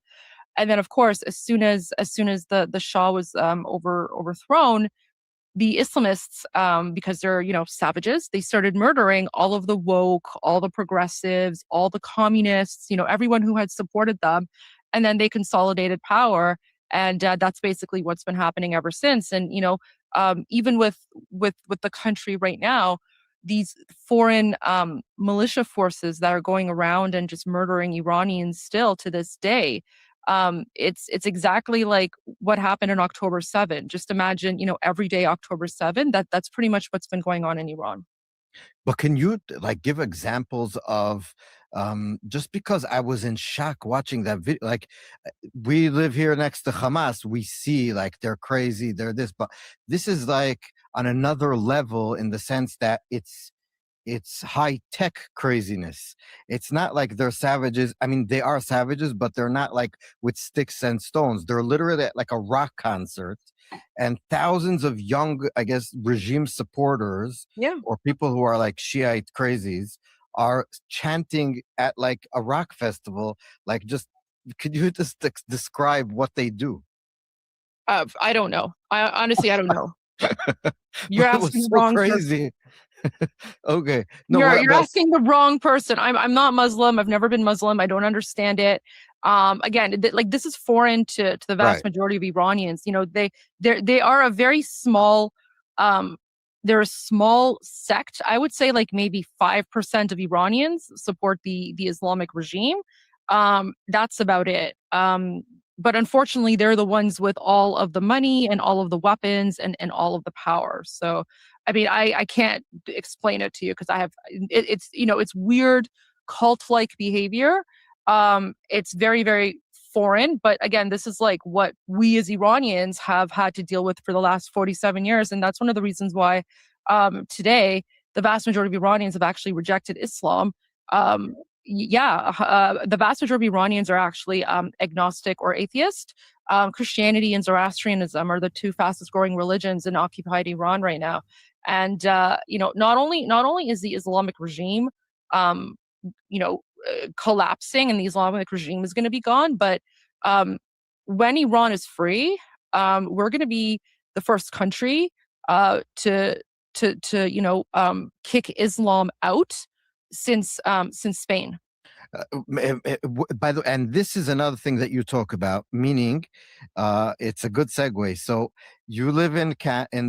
And then, of course, as soon as the Shah was overthrown, the Islamists, because they're savages, they started murdering all of the woke, all the progressives, all the communists, everyone who had supported them, and then they consolidated power, and that's basically what's been happening ever since. And even with the country right now, these foreign militia forces that are going around and just murdering Iranians still to this day. It's exactly like what happened on October 7. Just imagine, every day October 7. That's pretty much what's been going on in Iran. But can you give examples of, just because I was in shock watching that video, we live here next to Hamas, we see they're crazy, they're this, but this is on another level, in the sense that it's high-tech craziness. It's not like they're savages. I mean, they are savages, but they're not with sticks and stones. They're literally at a rock concert, and thousands of young, I guess, regime supporters, or people who are Shiite crazies, are chanting at a rock festival. Could you just describe what they do? I don't know. Honestly, I don't know. You're asking the so wrong crazy. Okay. No, you're asking the wrong person. I'm not Muslim. I've never been Muslim. I don't understand it. Again, this is foreign to the vast majority of Iranians. They are a very small, they're a small sect. I would say maybe 5% of Iranians support the Islamic regime. That's about it. but unfortunately, they're the ones with all of the money and all of the weapons and all of the power. So, I mean, I can't explain it to you because it's weird cult-like behavior. It's very, very foreign, but again, this is like what we as Iranians have had to deal with for the last 47 years. And that's one of the reasons why today the vast majority of Iranians have actually rejected Islam. The vast majority of Iranians are actually agnostic or atheist. Christianity and Zoroastrianism are the two fastest growing religions in occupied Iran right now. And not only is the Islamic regime collapsing and the Islamic regime is going to be gone, but when Iran is free, we're going to be the first country to kick Islam out since Spain. By the way, and this is another thing that you talk about, meaning it's a good segue. So you live in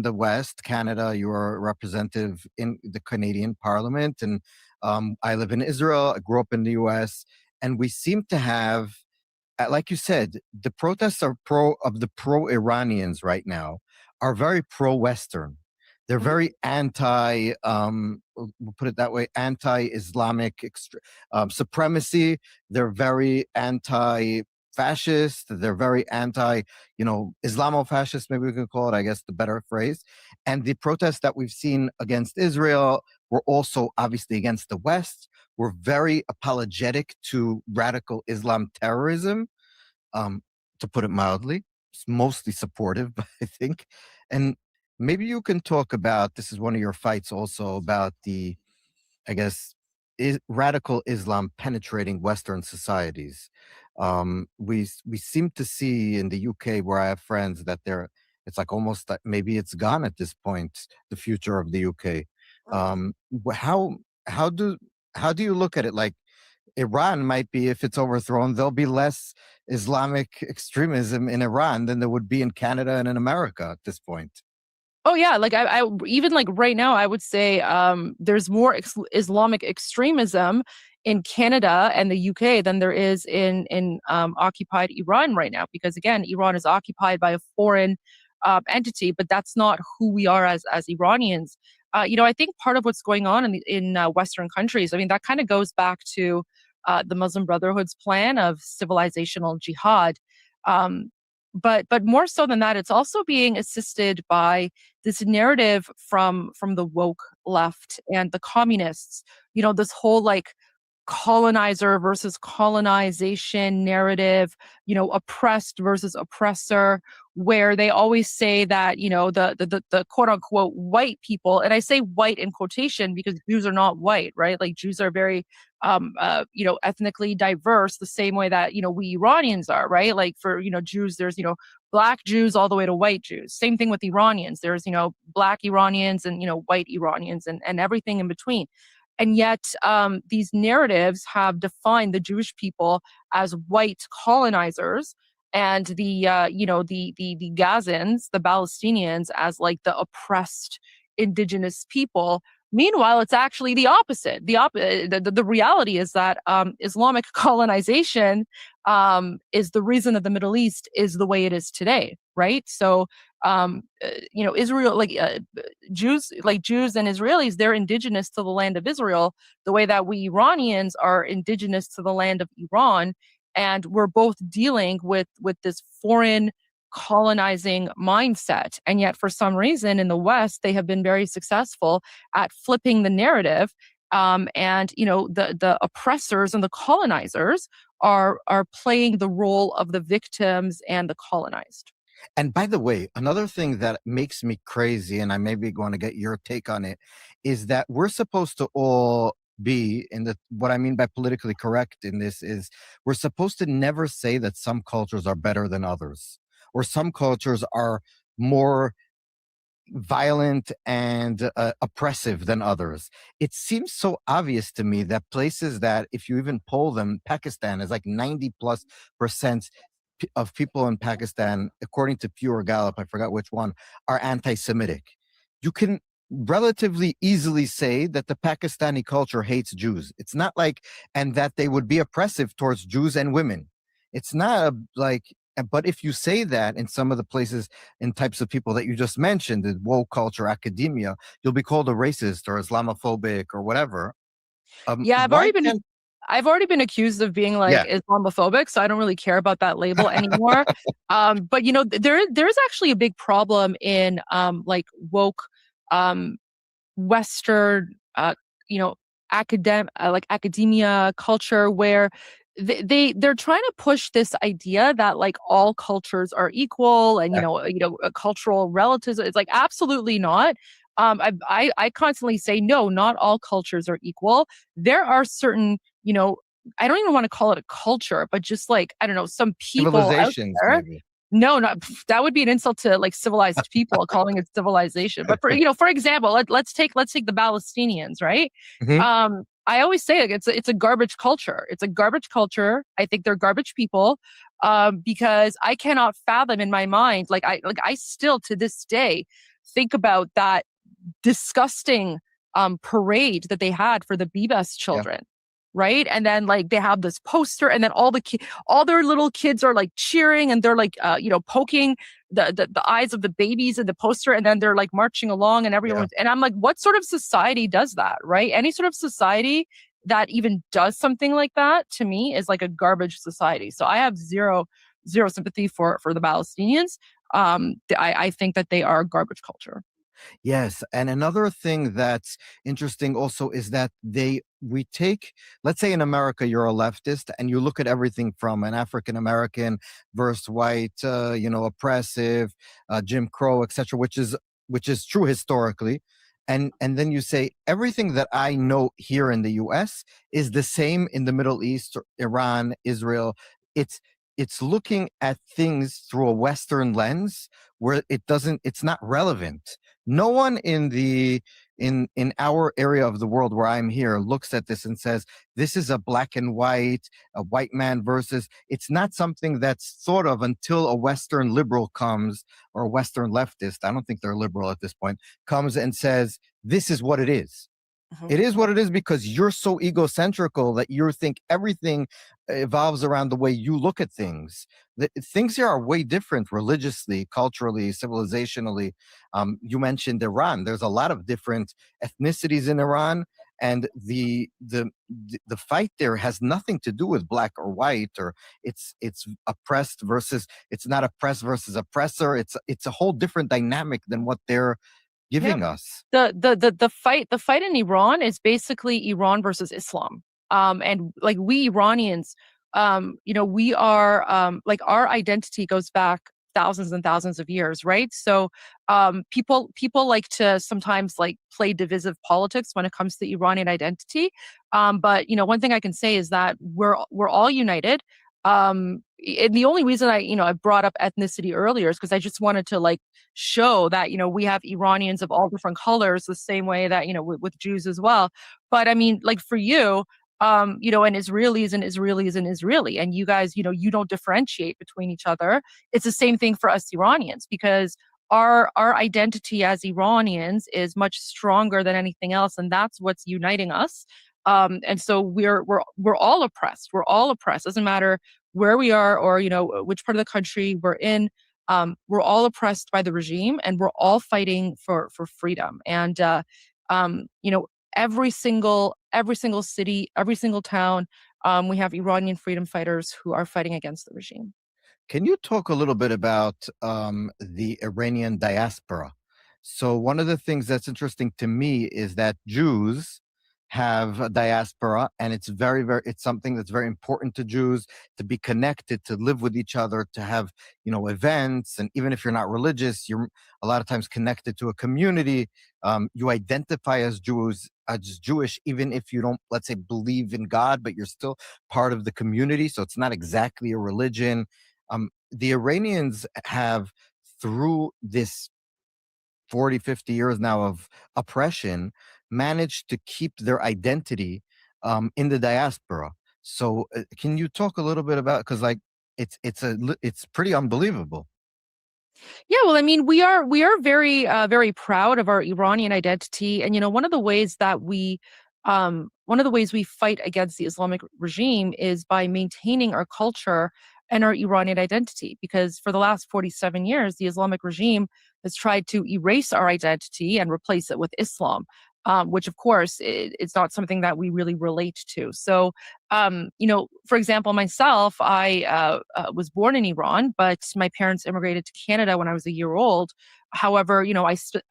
the West, Canada. You are a representative in the Canadian Parliament, and I live in Israel. I grew up in the U.S., and we seem to have, like you said, the protests are pro-Iranians right now are very pro-Western. They're very we'll put it that way, anti-Islamic supremacy. They're very anti-fascist. They're very Islamofascist, maybe we can call it, I guess, the better phrase. And the protests that we've seen against Israel were also obviously against the West. We're very apologetic to radical Islam terrorism, to put it mildly. It's mostly supportive, I think. And maybe you can talk about, this is one of your fights also, about the, I guess, radical Islam penetrating Western societies. We seem to see in the UK, where I have friends, that it's like almost like maybe it's gone at this point, the future of the UK. How do you look at it? Like, Iran might be, if it's overthrown, there'll be less Islamic extremism in Iran than there would be in Canada and in America at this point. Oh yeah, like I even like right now, I would say there's more Islamic extremism in Canada and the UK than there is in occupied Iran right now, because again, Iran is occupied by a foreign entity, but that's not who we are as Iranians. I think part of what's going on in Western countries, I mean, that kind of goes back to the Muslim Brotherhood's plan of civilizational jihad. But more so than that, it's also being assisted by this narrative from the woke left and the communists. This whole like colonizer versus colonization narrative, oppressed versus oppressor, where they always say that, the quote unquote white people, and I say white in quotation because Jews are not white, right? Like Jews are very, ethnically diverse, the same way that, we Iranians are, right? Like for, Jews, there's, Black Jews all the way to white Jews. Same thing with Iranians. There's, Black Iranians and, white Iranians and everything in between. And yet these narratives have defined the Jewish people as white colonizers, and the Gazans, the Palestinians, as like the oppressed indigenous people. Meanwhile, it's actually the opposite. The reality is that Islamic colonization is the reason that the Middle East is the way it is today, right? So, Israel, Jews and Israelis, they're indigenous to the land of Israel, the way that we Iranians are indigenous to the land of Iran, and we're both dealing with this foreign colonizing mindset. And yet for some reason in the West, they have been very successful at flipping the narrative. The oppressors and the colonizers are playing the role of the victims and the colonized. And by the way, another thing that makes me crazy, and I may be going to get your take on it, is that we're supposed to all be what I mean by politically correct in this is we're supposed to never say that some cultures are better than others, or some cultures are more violent and oppressive than others. It seems so obvious to me that places that, if you even poll them, Pakistan is like 90+% of people in Pakistan, according to Pew or Gallup, I forgot which one, are anti-Semitic. You can relatively easily say that the Pakistani culture hates Jews. It's not like, and that they would be oppressive towards Jews and women. It's not like But if you say that in some of the places and types of people that you just mentioned, the woke culture, academia, you'll be called a racist or Islamophobic or whatever. Yeah, Why can't I've already been accused of being like Yeah. Islamophobic, so I don't really care about that label anymore. But you know, there's actually a big problem in like woke Western you know like academia culture where they're trying to push this idea that like all cultures are equal and cultural relatives. It's like absolutely not. I constantly say no, not all cultures are equal. There are certain, I don't even want to call it a culture, but just like, I don't know, some people out Civilizations, there. maybe. No, not that would be an insult to like civilized people calling it civilization. But for example, let's take the Palestinians, right? Mhm. I always say like, it's a garbage culture. It's a garbage culture. I think they're garbage people because I cannot fathom in my mind I still to this day think about that disgusting parade that they had for the Bebas children. Right. And then like they have this poster and then all their little kids are like cheering and they're like, poking the eyes of the babies in the poster. And then they're like marching along and everyone's, and I'm like, what sort of society does that? Right. Any sort of society that even does something like that to me is like a garbage society. So I have zero sympathy for the Palestinians. I think that they are a garbage culture. Yes, and another thing that's interesting also is that we take, let's say in America you're a leftist and you look at everything from an African American versus white, oppressive, Jim Crow, etc., which is true historically, and then you say everything that I know here in the U.S. is the same in the Middle East, Iran, Israel. It's looking at things through a Western lens where it's not relevant. No one in our area of the world where I'm here looks at this and says this is a black and white, a white man versus. It's not something that's thought of until a Western liberal comes, or a Western leftist, I don't think they're liberal at this point, comes and says this is what it is. It is what it is because you're so egocentrical that you think everything evolves around the way you look at things. Things here are way different religiously, culturally, civilizationally. You mentioned Iran. There's a lot of different ethnicities in Iran, and the fight there has nothing to do with black or white, or it's oppressed versus it's not oppressed versus oppressor. It's a whole different dynamic than what they're giving us. The fight in Iran is basically Iran versus Islam. And like we Iranians, we are like our identity goes back thousands and thousands of years, right? So people like to sometimes like play divisive politics when it comes to Iranian identity. But one thing I can say is that we're all united. And the only reason I brought up ethnicity earlier is because I just wanted to like show that we have Iranians of all different colors, the same way that with Jews as well. But I mean, like for you, and Israelis and Israelis and Israeli, and you guys, you don't differentiate between each other. It's the same thing for us Iranians because our identity as Iranians is much stronger than anything else, and that's what's uniting us. And so we're all oppressed. We're all oppressed. Doesn't matter where we are or which part of the country we're in. We're all oppressed by the regime, and we're all fighting for freedom. And every single city, every single town, we have Iranian freedom fighters who are fighting against the regime. Can you talk a little bit about the Iranian diaspora? So one of the things that's interesting to me is that Jews have a diaspora, and it's it's something that's very important to Jews to be connected, to live with each other, to have events, and even if you're not religious, you're a lot of times connected to a community. You identify as Jewish, even if you don't, let's say, believe in God, but you're still part of the community. So it's not exactly a religion. The Iranians have, through this 40, 50 years now of oppression, managed to keep their identity in the diaspora. So can you talk a little bit about, because like it's pretty unbelievable. Yeah, well, I mean, we are very very proud of our Iranian identity, and one of the ways that one of the ways we fight against the Islamic regime is by maintaining our culture and our Iranian identity, because for the last 47 years, the Islamic regime has tried to erase our identity and replace it with Islam, which, of course, it's not something that we really relate to. So, for example, myself, I was born in Iran, but my parents immigrated to Canada when I was a year old. However,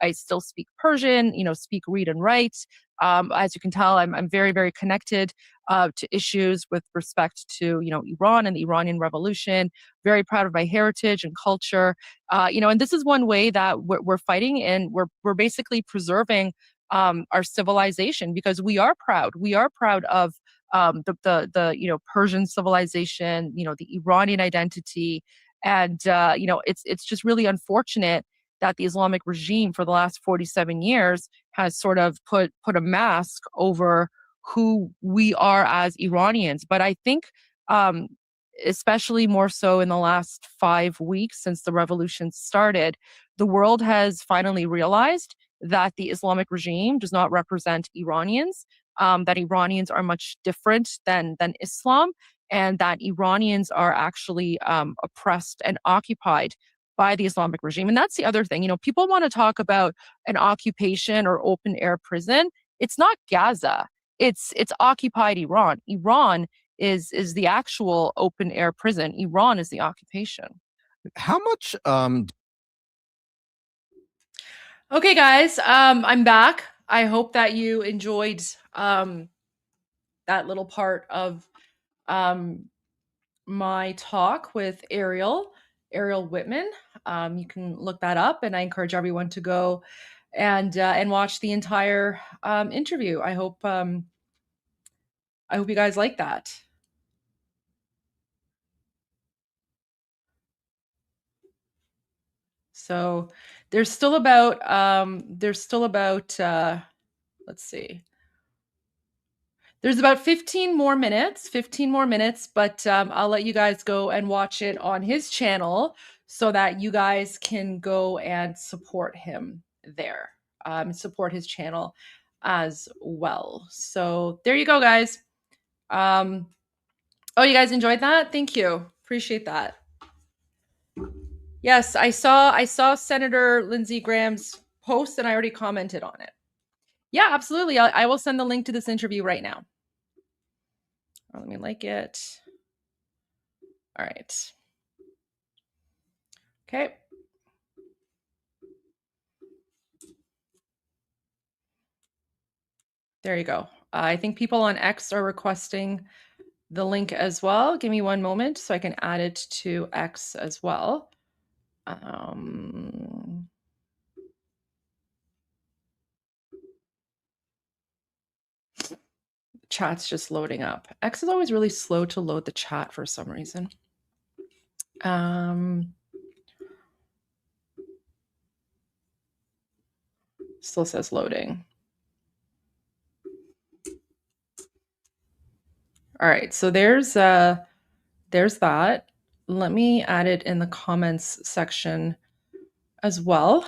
I still speak Persian, speak, read, and write. As you can tell, I'm very, very connected to issues with respect to, Iran and the Iranian Revolution. Very proud of my heritage and culture. And this is one way that we're fighting, and we're basically preserving our civilization, because we are proud. We are proud of the Persian civilization, the Iranian identity, and it's just really unfortunate that the Islamic regime for the last 47 years has sort of put a mask over who we are as Iranians. But I think, especially more so in the last 5 weeks since the revolution started, the world has finally realized that the Islamic regime does not represent Iranians, that Iranians are much different than Islam, and that Iranians are actually oppressed and occupied by the Islamic regime. And that's the other thing. People want to talk about an occupation or open air prison. It's not Gaza. It's occupied Iran. Iran is the actual open air prison. Iran is the occupation. How much Okay, guys, I'm back. I hope that you enjoyed that little part of my talk with Ariel Whitman. You can look that up, and I encourage everyone to go and watch the entire interview. I hope you guys like that. So there's still about let's see. There's about 15 more minutes, but I'll let you guys go and watch it on his channel so that you guys can go and support him there, support his channel as well. So there you go, guys. Oh, you guys enjoyed that? Thank you. Appreciate that. Yes, I saw Senator Lindsey Graham's post, and I already commented on it. Yeah, absolutely. I will send the link to this interview right now. Let me like it. All right. Okay. There you go. I think people on X are requesting the link as well. Give me one moment so I can add it to X as well. Chat's just loading up. X is always really slow to load the chat for some reason. Still says loading. All right, so there's that. Let me add it in the comments section as well.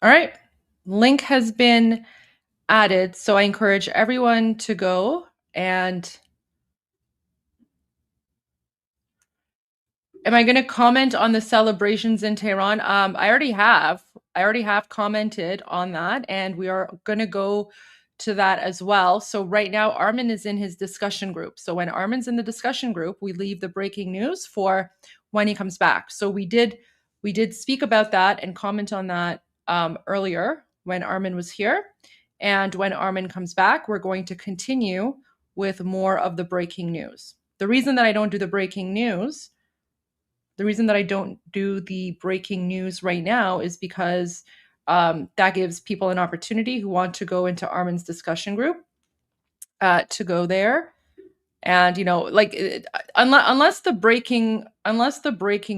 All right, link has been added, so I encourage everyone to go and am I going to comment on the celebrations in Tehran? I already have commented on that, and we are going to go to that as well. So right now, Armin is in his discussion group. So when Armin's in the discussion group, we leave the breaking news for when he comes back. So we did speak about that and comment on that earlier when Armin was here. And when Armin comes back, we're going to continue with more of the breaking news. The reason that I don't do the breaking news right now is because that gives people an opportunity who want to go into Armin's discussion group to go there. And, unless the breaking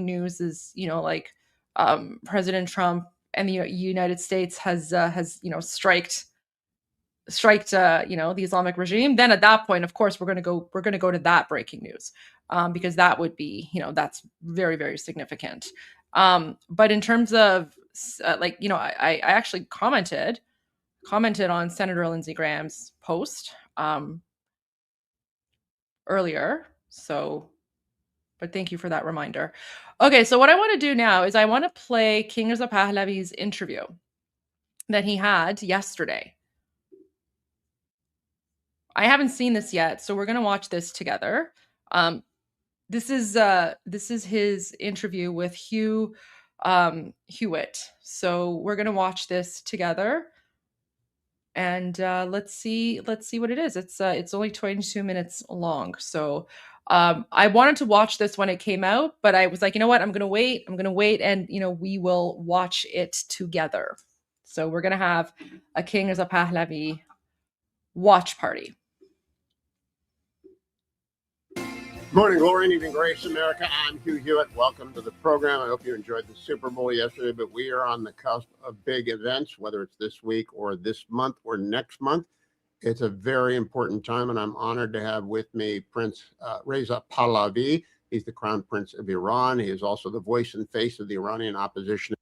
news is, President Trump and the United States has striked the Islamic regime, then at that point, of course, we're going to go to that breaking news, because that would be, that's very, very significant. But in terms of I actually commented on Senator Lindsey Graham's post earlier. So, but thank you for that reminder. Okay, so what I want to do now is I want to play King Reza Pahlavi's interview that he had yesterday. I haven't seen this yet, so we're going to watch this together. This is his interview with Hugh Hewitt. So we're going to watch this together, and let's see what it is. It's only 22 minutes long. So I wanted to watch this when it came out, but I was like, you know what? I'm going to wait, and we will watch it together. So we're going to have a King Reza Pahlavi watch party. Morning, glory and evening grace, America. I'm Hugh Hewitt. Welcome to the program. I hope you enjoyed the Super Bowl yesterday, but we are on the cusp of big events, whether it's this week or this month or next month. It's a very important time, and I'm honored to have with me Prince Reza Pahlavi. He's the Crown Prince of Iran. He is also the voice and face of the Iranian opposition.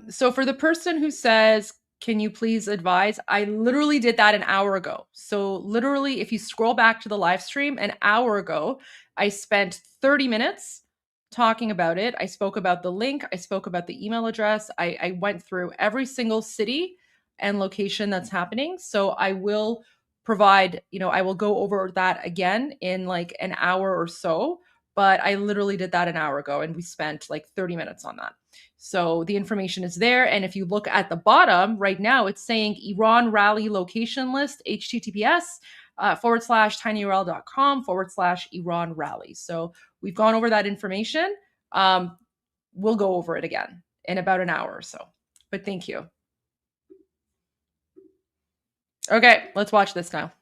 So for the person who says, can you please advise? I literally did that an hour ago. So literally, if you scroll back to the live stream, an hour ago, I spent 30 minutes talking about it. I spoke about the link. I spoke about the email address. I went through every single city and location that's happening. So I will provide, I will go over that again in like an hour or so. But I literally did that an hour ago, and we spent like 30 minutes on that. So the information is there. And if you look at the bottom right now, it's saying Iran rally location list, https://tinyurl.com/Iran rally. So we've gone over that information. We'll go over it again in about an hour or so. But thank you. Okay, let's watch this now.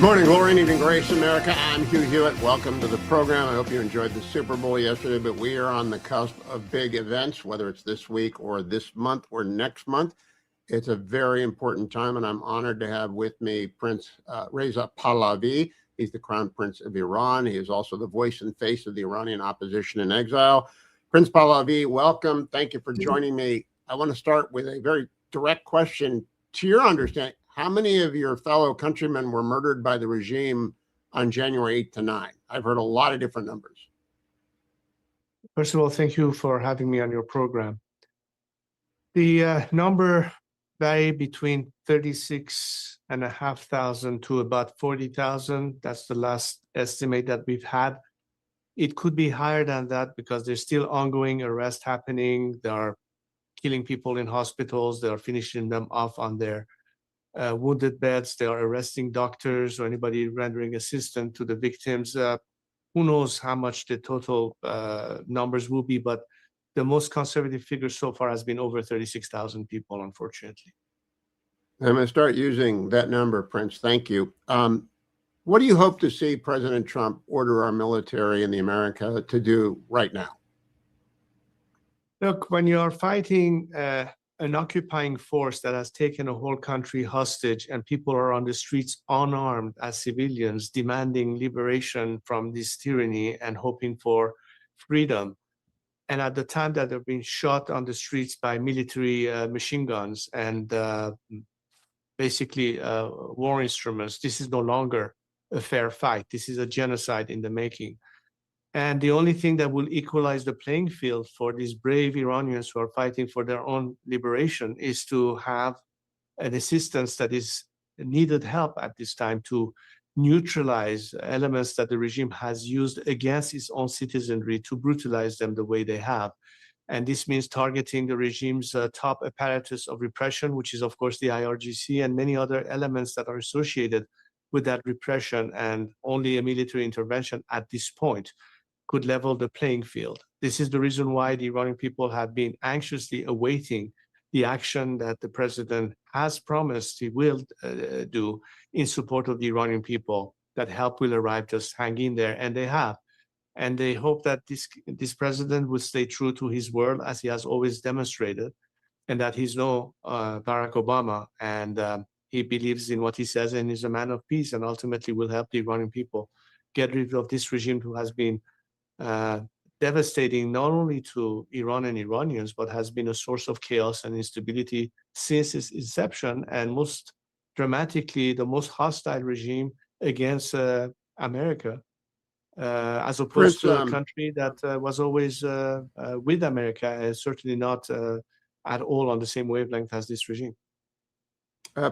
Morning, glory and evening grace, America. I'm Hugh Hewitt. Welcome to the program. I hope you enjoyed the Super Bowl yesterday, but we are on the cusp of big events, whether it's this week or this month or next month. It's a very important time, and I'm honored to have with me Prince Reza Pahlavi. He's the Crown Prince of Iran. He is also the voice and face of the Iranian opposition in exile. Prince Pahlavi, welcome. Thank you for joining me. I want to start with a very direct question. To your understanding, how many of your fellow countrymen were murdered by the regime on January 8 to 9? I've heard a lot of different numbers. First of all, thank you for having me on your program. The number varied between 36,500 to about 40,000. That's the last estimate that we've had. It could be higher than that because there's still ongoing arrests happening. They are killing people in hospitals. They are finishing them off on their wounded beds. They are arresting doctors or anybody rendering assistance to the victims. Who knows how much the total numbers will be, but the most conservative figure so far has been over 36,000 people, unfortunately. I'm going to start using that number, Prince. Thank you. What do you hope to see President Trump order our military in the America to do right now? Look, when you are fighting an occupying force that has taken a whole country hostage and people are on the streets unarmed as civilians demanding liberation from this tyranny and hoping for freedom, and at the time that they're being shot on the streets by military machine guns and basically war instruments, this is no longer a fair fight. This is a genocide in the making. And the only thing that will equalize the playing field for these brave Iranians who are fighting for their own liberation is to have an assistance that is needed help at this time to neutralize elements that the regime has used against its own citizenry to brutalize them the way they have. And this means targeting the regime's top apparatus of repression, which is, of course, the IRGC and many other elements that are associated with that repression. And only a military intervention at this point could level the playing field. This is the reason why the Iranian people have been anxiously awaiting the action that the president has promised he will do in support of the Iranian people, that help will arrive. Just hang in there, and they have. And they hope that this president will stay true to his word, as he has always demonstrated, and that he's no Barack Obama, and he believes in what he says and is a man of peace, and ultimately will help the Iranian people get rid of this regime who has been devastating not only to Iran and Iranians, but has been a source of chaos and instability since its inception, and most dramatically, the most hostile regime against America, as opposed Prince, to a country that was always with America, and certainly not at all on the same wavelength as this regime.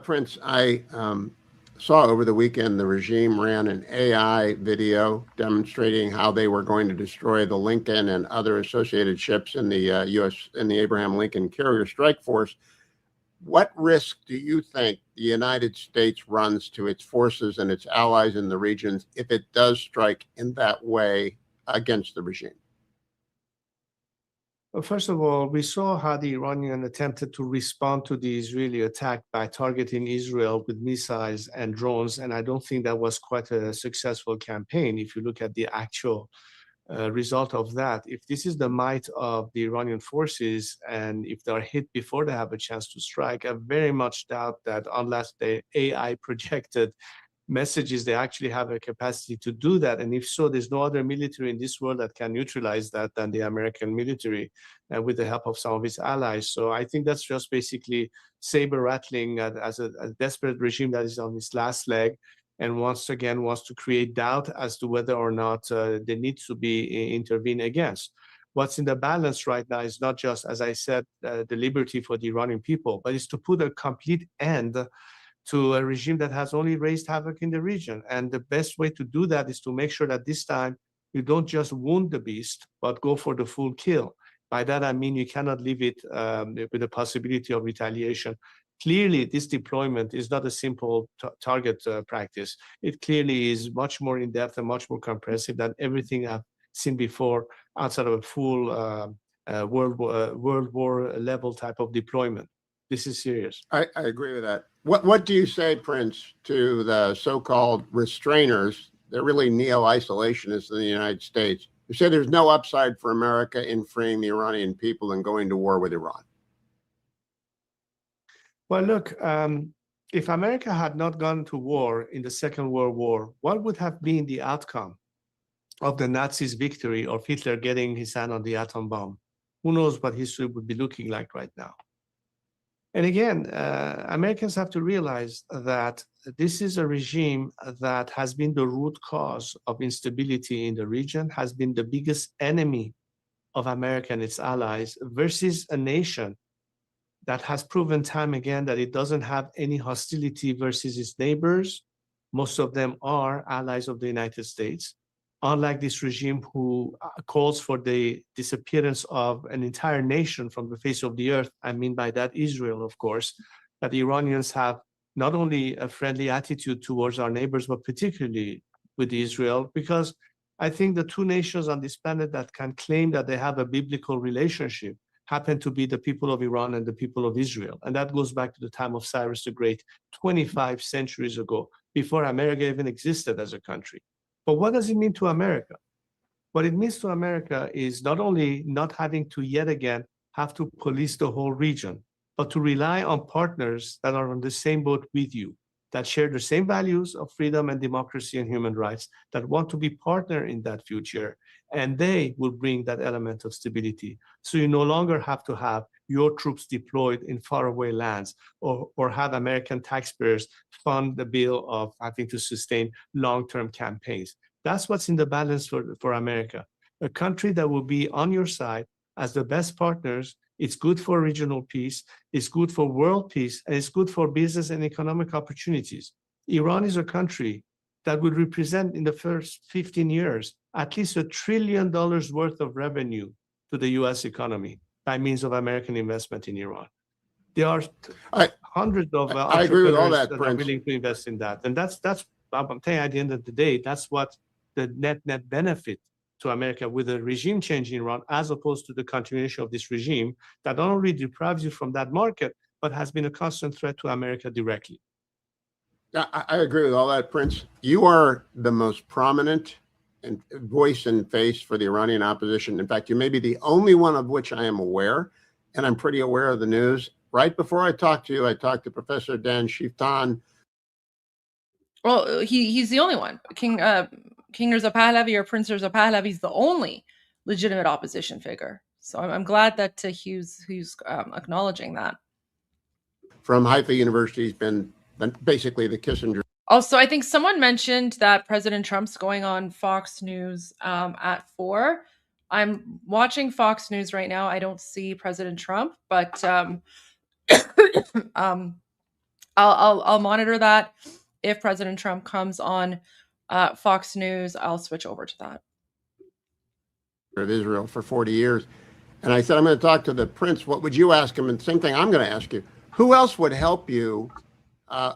Prince, I saw over the weekend the regime ran an AI video demonstrating how they were going to destroy the Lincoln and other associated ships in the in the Abraham Lincoln Carrier Strike Force. What risk do you think the United States runs to its forces and its allies in the regions if it does strike in that way against the regime? Well, first of all, we saw how the Iranian attempted to respond to the Israeli attack by targeting Israel with missiles and drones, and I don't think that was quite a successful campaign. If you look at the actual result of that, if this is the might of the Iranian forces, and if they are hit before they have a chance to strike, I very much doubt that unless the AI projected messages, they actually have a capacity to do that. And if so, there's no other military in this world that can neutralize that than the American military, with the help of some of its allies. So I think that's just basically saber rattling as a desperate regime that is on its last leg, and once again wants to create doubt as to whether or not there needs to be intervened against. What's in the balance right now is not just, as I said, the liberty for the Iranian people, but it's to put a complete end to a regime that has only raised havoc in the region. And the best way to do that is to make sure that this time you don't just wound the beast, but go for the full kill. By that, I mean you cannot leave it with the possibility of retaliation. Clearly, this deployment is not a simple target practice. It clearly is much more in-depth and much more comprehensive than everything I've seen before outside of a full World War level type of deployment. This is serious. I agree with that. What do you say, Prince, to the so-called restrainers? They're really neo-isolationists in the United States, who say there's no upside for America in freeing the Iranian people and going to war with Iran. Well, look, if America had not gone to war in the Second World War, what would have been the outcome of the Nazis' victory or Hitler getting his hand on the atom bomb? Who knows what history would be looking like right now? And again, Americans have to realize that this is a regime that has been the root cause of instability in the region, has been the biggest enemy of America and its allies, versus a nation that has proven time again that it doesn't have any hostility versus its neighbors. Most of them are allies of the United States, unlike this regime who calls for the disappearance of an entire nation from the face of the earth. I mean by that Israel, of course, that the Iranians have not only a friendly attitude towards our neighbors, but particularly with Israel, because I think the two nations on this planet that can claim that they have a biblical relationship happen to be the people of Iran and the people of Israel. And that goes back to the time of Cyrus the Great, 25 centuries ago, before America even existed as a country. But what does it mean to America? What it means to America is not only not having to yet again have to police the whole region, but to rely on partners that are on the same boat with you, that share the same values of freedom and democracy and human rights, that want to be partner in that future, and they will bring that element of stability. So you no longer have to have your troops deployed in faraway lands, or have American taxpayers fund the bill of having to sustain long-term campaigns. That's what's in the balance for America. A country that will be on your side as the best partners. It's good for regional peace, it's good for world peace, and it's good for business and economic opportunities. Iran is a country that would represent in the first 15 years at least $1 trillion worth of revenue to the US economy by means of American investment in Iran. There are hundreds of I agree with all entrepreneurs that, that are willing to invest in that. And that's I'm telling you, at the end of the day, that's what the net benefit to America with a regime change in Iran, as opposed to the continuation of this regime that not only deprives you from that market, but has been a constant threat to America directly. I agree with all that, Prince. You are the most prominent and voice and face for the Iranian opposition. In fact, you may be the only one of which I am aware and I'm pretty aware of the news. Right before I talked to you, I talked to Professor Dan Shiftan. Well, he's the only one. King Reza Pahlavi or Prince Reza Pahlavi is the only legitimate opposition figure. So I'm glad that he's acknowledging that. From Haifa University, he's been basically the Kissinger. Also, I think someone mentioned that President Trump's going on Fox News at 4. I'm watching Fox News right now. I don't see President Trump, but I'll monitor that. If President Trump comes on Fox News, I'll switch over to that. Of Israel for 40 years. And I said, I'm going to talk to the prince. What would you ask him? And same thing I'm going to ask you. Who else would help you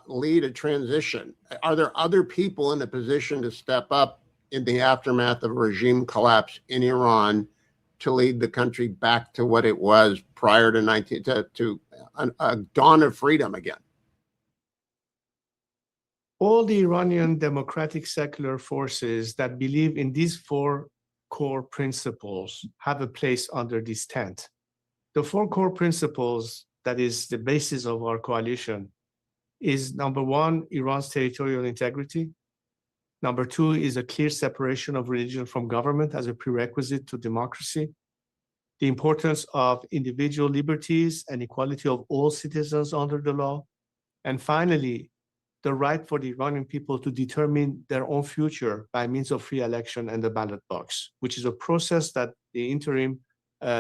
lead a transition? Are there other people in a position to step up in the aftermath of a regime collapse in Iran to lead the country back to what it was prior to a dawn of freedom again? All the Iranian democratic secular forces that believe in these 4 core principles have a place under this tent. The 4 core principles that is the basis of our coalition is, number 1, Iran's territorial integrity. Number 2 is a clear separation of religion from government as a prerequisite to democracy. The importance of individual liberties and equality of all citizens under the law. And finally, the right for the Iranian people to determine their own future by means of free election and the ballot box, which is a process that the interim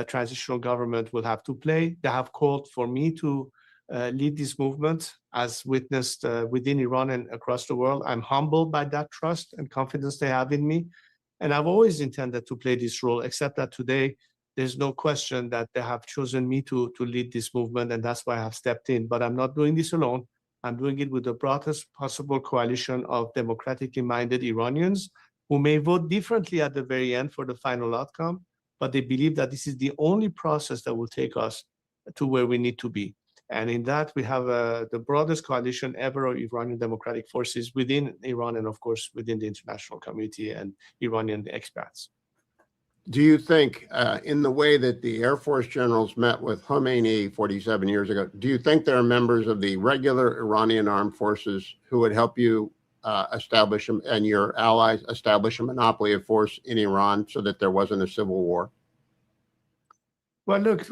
transitional government will have to play. They have called for me to lead this movement, as witnessed within Iran and across the world. I'm humbled by that trust and confidence they have in me. And I've always intended to play this role, except that today there's no question that they have chosen me to lead this movement, and that's why I have stepped in. But I'm not doing this alone. I'm doing it with the broadest possible coalition of democratically minded Iranians who may vote differently at the very end for the final outcome, but they believe that this is the only process that will take us to where we need to be. And in that, we have the broadest coalition ever of Iranian democratic forces within Iran and, of course, within the international community and Iranian expats. Do you think, in the way that the Air Force generals met with Khomeini 47 years ago, do you think there are members of the regular Iranian armed forces who would help you establish and your allies establish a monopoly of force in Iran so that there wasn't a civil war? Well, look,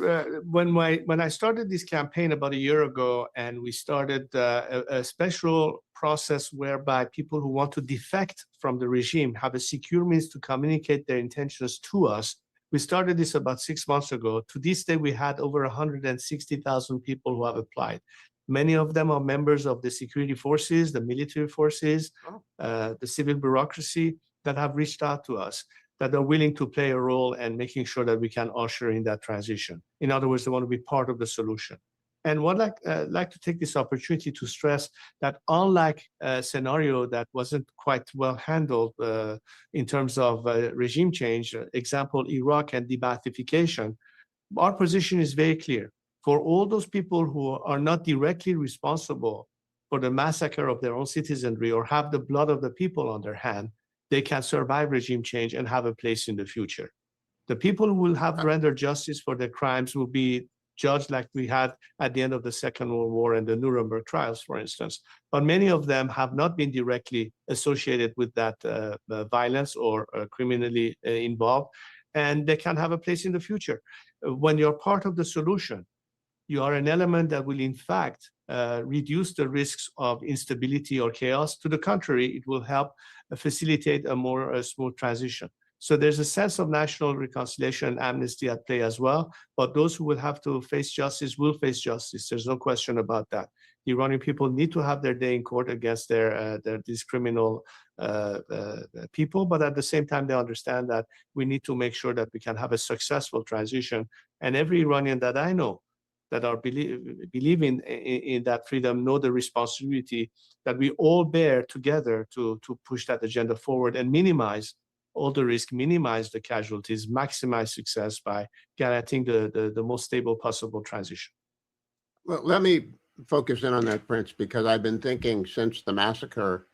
when I started this campaign about a year ago, and we started a special process whereby people who want to defect from the regime have a secure means to communicate their intentions to us. We started this about 6 months ago. To this day, we had over 160,000 people who have applied. Many of them are members of the security forces, the military forces, the civil bureaucracy that have reached out to us, that are willing to play a role in making sure that we can usher in that transition. In other words, they want to be part of the solution. And what I'd like to take this opportunity to stress that unlike a scenario that wasn't quite well handled in terms of regime change, example, Iraq and de-Baathification, our position is very clear. For all those people who are not directly responsible for the massacre of their own citizenry or have the blood of the people on their hand, they can survive regime change and have a place in the future. The people who will have rendered justice for their crimes will be judged like we had at the end of the Second World War and the Nuremberg trials, for instance. But many of them have not been directly associated with that violence or criminally involved, and they can have a place in the future. When you're part of the solution, you are an element that will, in fact, reduce the risks of instability or chaos. To the contrary, it will help facilitate a more smooth transition. So there's a sense of national reconciliation and amnesty at play as well. But those who will have to face justice will face justice. There's no question about that. The Iranian people need to have their day in court against these criminal people. But at the same time, they understand that we need to make sure that we can have a successful transition. And every Iranian that I know that are believing in that freedom know the responsibility that we all bear together to push that agenda forward and minimize all the risk, minimize the casualties, maximize success by guaranteeing the most stable possible transition. Well, let me focus in on that, Prince, because I've been thinking since the massacre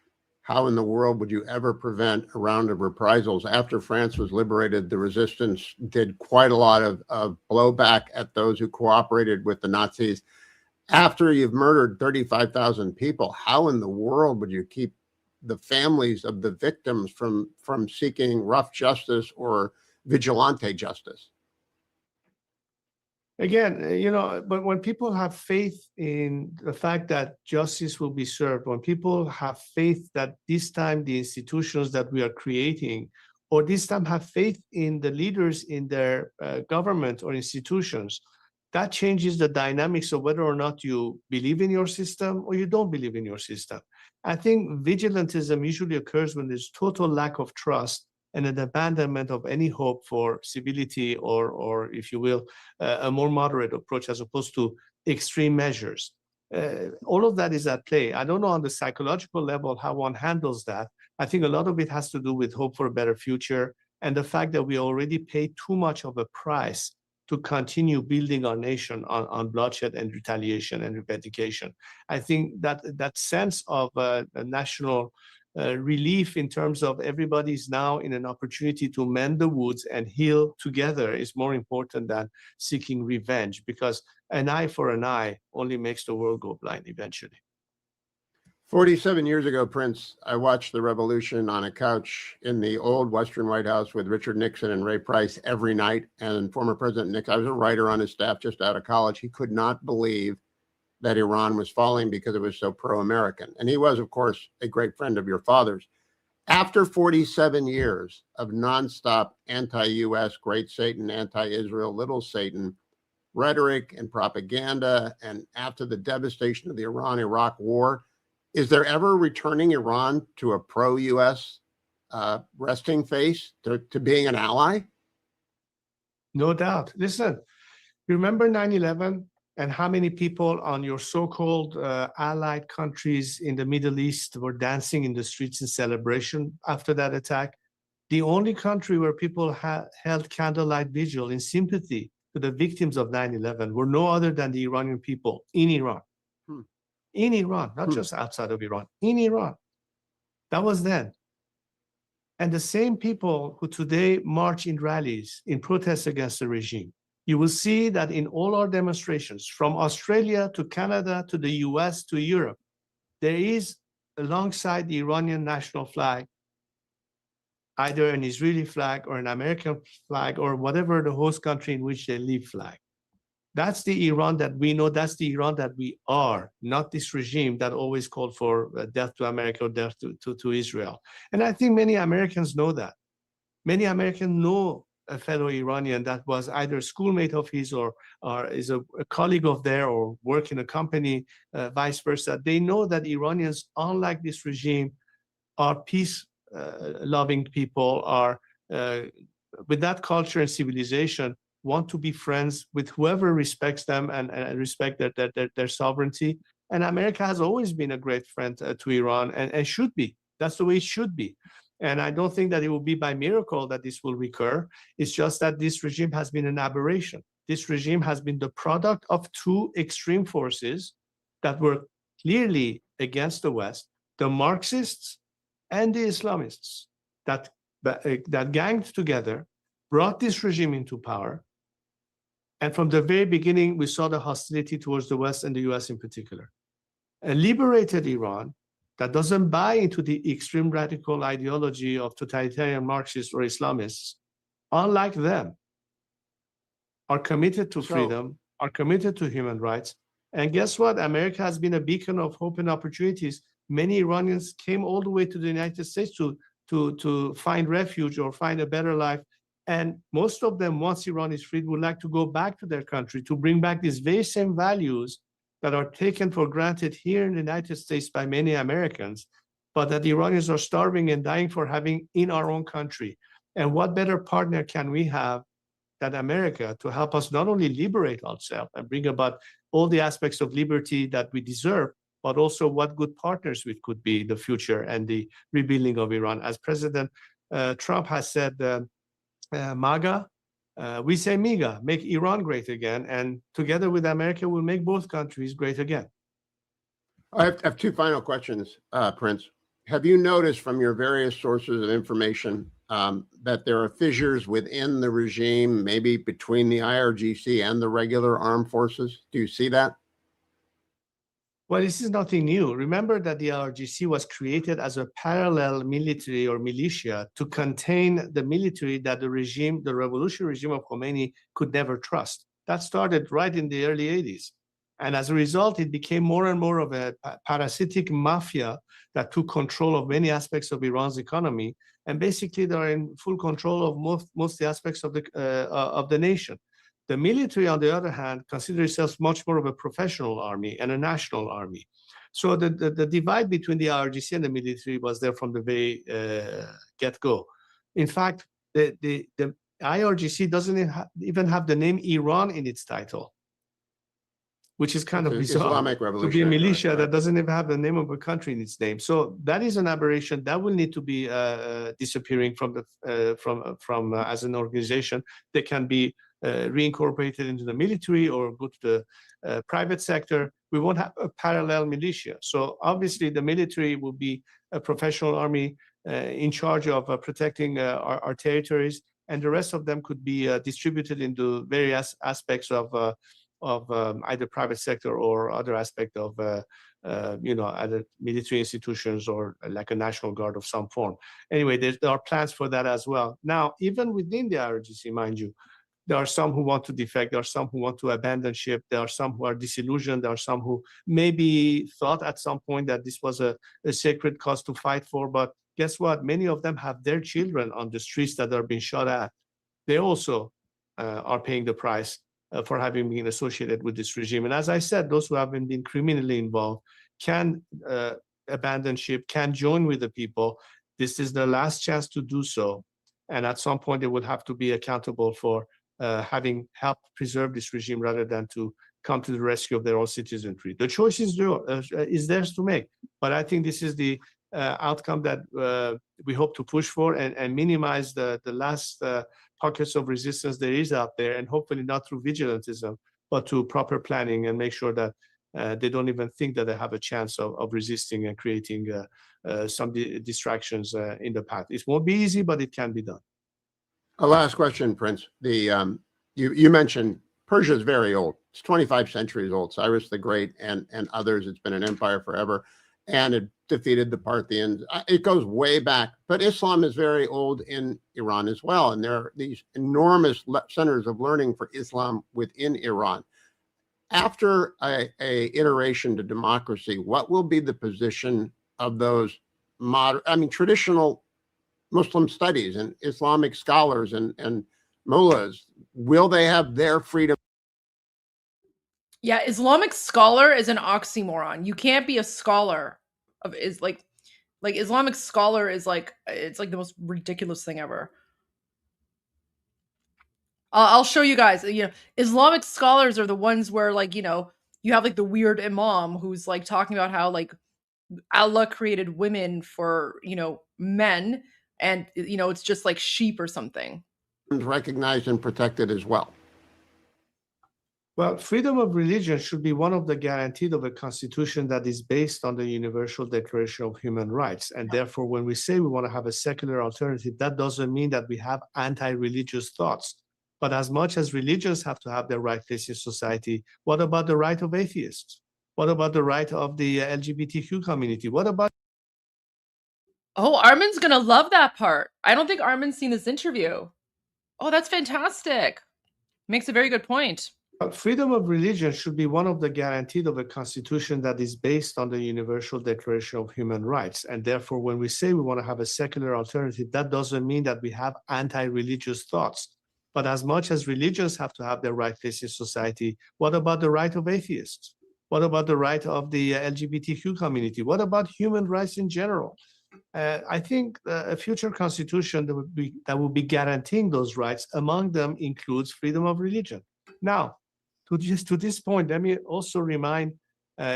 how in the world would you ever prevent a round of reprisals? After France was liberated, the resistance did quite a lot of blowback at those who cooperated with the Nazis. After you've murdered 35,000 people, how in the world would you keep the families of the victims from seeking rough justice or vigilante justice? Again, you know, but when people have faith in the fact that justice will be served, when people have faith that this time the institutions that we are creating, or this time have faith in the leaders in their government or institutions, that changes the dynamics of whether or not you believe in your system or you don't believe in your system. I think vigilantism usually occurs when there's total lack of trust and an abandonment of any hope for civility or if you will, a more moderate approach as opposed to extreme measures. All of that is at play. I don't know on the psychological level how one handles that. I think a lot of it has to do with hope for a better future and the fact that we already paid too much of a price to continue building our nation on bloodshed and retaliation and replication. I think that sense of national relief in terms of everybody's now in an opportunity to mend the woods and heal together is more important than seeking revenge, because an eye for an eye only makes the world go blind eventually. 47 years ago, Prince, I watched the revolution on a couch in the old Western White House with Richard Nixon and Ray Price every night. And former President Nixon, I was a writer on his staff just out of college. He could not believe that Iran was falling because it was so pro-American. And he was, of course, a great friend of your father's. After 47 years of nonstop anti-US, great Satan, anti-Israel, little Satan rhetoric and propaganda, and after the devastation of the Iran-Iraq war, is there ever returning Iran to a pro-US resting face, to being an ally? No doubt. Listen, remember 9/11 and how many people on your so-called allied countries in the Middle East were dancing in the streets in celebration after that attack? The only country where people held candlelight vigil in sympathy to the victims of 9/11 were no other than the Iranian people in Iran. In Iran, not just outside of Iran, in Iran. That was then. And the same people who today march in rallies in protest against the regime, you will see that in all our demonstrations, from Australia to Canada to the US to Europe, there is alongside the Iranian national flag, either an Israeli flag or an American flag or whatever the host country in which they live flag. That's the Iran that we know. That's the Iran that we are, not this regime that always called for death to America or death to Israel. And I think many Americans know that. Many Americans know a fellow Iranian that was either a schoolmate of his or is a colleague of theirs or work in a company, vice versa. They know that Iranians, unlike this regime, are peace-loving people, are with that culture and civilization, want to be friends with whoever respects them and respect their sovereignty. And America has always been a great friend to Iran and should be. That's the way it should be. And I don't think that it will be by miracle that this will recur. It's just that this regime has been an aberration. This regime has been the product of two extreme forces that were clearly against the West, the Marxists and the Islamists that ganged together, brought this regime into power. And from the very beginning, we saw the hostility towards the West and the US in particular. A liberated Iran that doesn't buy into the extreme radical ideology of totalitarian Marxists or Islamists, unlike them, are committed to freedom, are committed to human rights. And guess what? America has been a beacon of hope and opportunities. Many Iranians came all the way to the United States to find refuge or find a better life. And most of them, once Iran is freed, would like to go back to their country to bring back these very same values that are taken for granted here in the United States by many Americans, but that the Iranians are starving and dying for having in our own country. And what better partner can we have than America to help us not only liberate ourselves and bring about all the aspects of liberty that we deserve, but also what good partners we could be in the future and the rebuilding of Iran. As President Trump has said, MAGA, we say MIGA, make Iran great again, and together with America, we'll make both countries great again. I have two final questions, Prince. have you noticed from your various sources of information that there are fissures within the regime, maybe between the IRGC and the regular armed forces? Do you see that? Well, this is nothing new. Remember that the IRGC was created as a parallel military or militia to contain the military that the regime, the revolutionary regime of Khomeini, could never trust. That started right in the early 80s. And as a result, it became more and more of a parasitic mafia that took control of many aspects of Iran's economy. And basically, they're in full control of most of the aspects of the nation. The military, on the other hand, considers itself much more of a professional army and a national army. So the divide between the IRGC and the military was there from the very get-go. In fact, the IRGC doesn't even have the name Iran in its title, which is kind of bizarre. Islamic To be a Revolutionary Guard, militia right. that doesn't even have the name of a country in its name. So that is an aberration that will need to be disappearing from the as an organization. They can be reincorporated into the military or go to the private sector. We won't have a parallel militia. So obviously the military will be a professional army in charge of protecting our territories, and the rest of them could be distributed into various aspects of either private sector or other aspect of either military institutions or like a national guard of some form. Anyway, there are plans for that as well. Now, even within the IRGC, mind you, there are some who want to defect. There are some who want to abandon ship. There are some who are disillusioned. There are some who maybe thought at some point that this was a sacred cause to fight for. But guess what? Many of them have their children on the streets that are being shot at. They also are paying the price for having been associated with this regime. And as I said, those who haven't been criminally involved can abandon ship, can join with the people. This is their last chance to do so. And at some point, they would have to be accountable for having helped preserve this regime rather than to come to the rescue of their own citizenry. The choice is theirs to make. But I think this is the outcome that we hope to push for and minimize the last pockets of resistance there is out there, and hopefully not through vigilantism, but to proper planning and make sure that they don't even think that they have a chance of resisting and creating some distractions in the path. It won't be easy, but it can be done. A last question, Prince. You mentioned Persia is very old. It's 25 centuries old. Cyrus the Great and others. It's been an empire forever, and it defeated the Parthians. It goes way back. But Islam is very old in Iran as well, and there are these enormous centers of learning for Islam within Iran. After a iteration to democracy, what will be the position of those traditional Muslim studies and Islamic scholars and mullahs? Will they have their freedom? Yeah, Islamic scholar is an oxymoron. You can't be a scholar of like Islamic scholar is like, it's like the most ridiculous thing ever. I'll show you guys. Islamic scholars are the ones where you have like the weird imam who's like talking about how like Allah created women for men, and it's just like sheep or something. Recognized and protected as well. Well, freedom of religion should be one of the guarantees of a constitution that is based on the Universal Declaration of Human Rights. And therefore, when we say we want to have a secular alternative, that doesn't mean that we have anti-religious thoughts. But as much as religions have to have their right place in society, what about the right of atheists? What about the right of the LGBTQ community? What about... Oh, Armin's going to love that part. I don't think Armin's seen this interview. Oh, that's fantastic. Makes a very good point. Freedom of religion should be one of the guarantees of a constitution that is based on the Universal Declaration of Human Rights. And therefore, when we say we want to have a secular alternative, that doesn't mean that we have anti-religious thoughts. But as much as religions have to have their right place in society, what about the right of atheists? What about the right of the LGBTQ community? What about human rights in general? I think a future constitution that will be guaranteeing those rights, among them includes freedom of religion. Now, to this point, let me also remind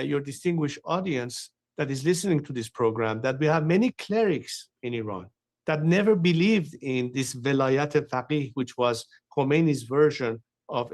your distinguished audience that is listening to this program that we have many clerics in Iran that never believed in this velayat-e-faqih, which was Khomeini's version of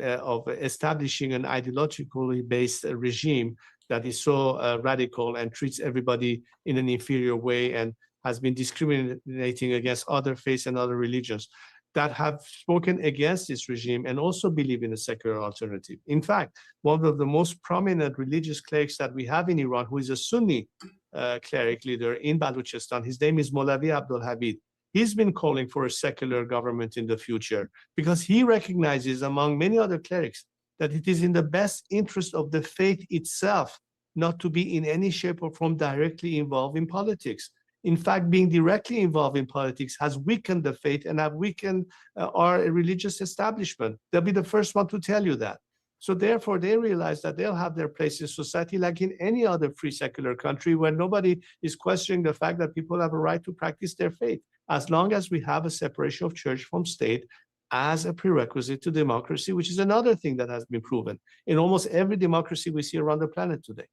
establishing an ideologically based regime that is so radical and treats everybody in an inferior way and has been discriminating against other faiths and other religions, that have spoken against this regime and also believe in a secular alternative. In fact, one of the most prominent religious clerics that we have in Iran, who is a Sunni cleric leader in Baluchistan, his name is Molavi Abdul Hamid. He's been calling for a secular government in the future because he recognizes, among many other clerics, that it is in the best interest of the faith itself not to be in any shape or form directly involved in politics. In fact, being directly involved in politics has weakened the faith and have weakened our religious establishment. They'll be the first one to tell you that. So therefore, they realize that they'll have their place in society like in any other free secular country where nobody is questioning the fact that people have a right to practice their faith, as long as we have a separation of church from state as a prerequisite to democracy, which is another thing that has been proven in almost every democracy we see around the planet today.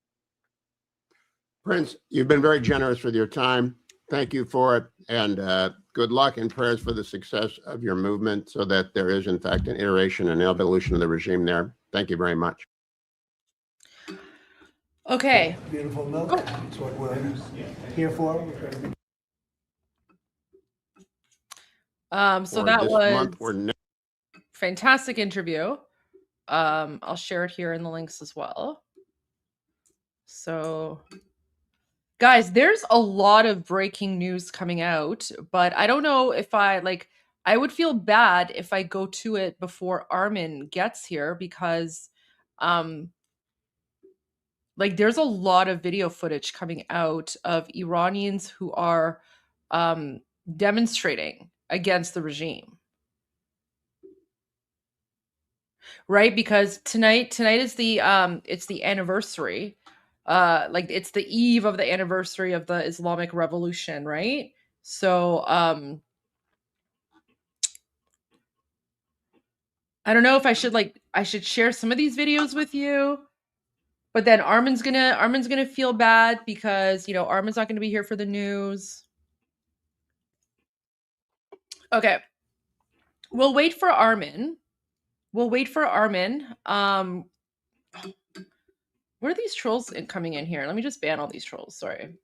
Prince, you've been very generous with your time. Thank you for it. And good luck and prayers for the success of your movement so that there is, in fact, an iteration and evolution of the regime there. Thank you very much. Okay. Beautiful milk. That's what we're here for. So that was fantastic interview. I'll share it here in the links as well. So guys, there's a lot of breaking news coming out, but I don't know if I would feel bad if I go to it before Armin gets here because there's a lot of video footage coming out of Iranians who are demonstrating against the regime. Right? Because tonight is the it's the anniversary. It's the eve of the anniversary of the Islamic Revolution, right? So I don't know if I should share some of these videos with you, but then Armin's gonna feel bad because Armin's not gonna be here for the news. Okay, we'll wait for Armin. What are these trolls coming in here? Let me just ban all these trolls. Sorry.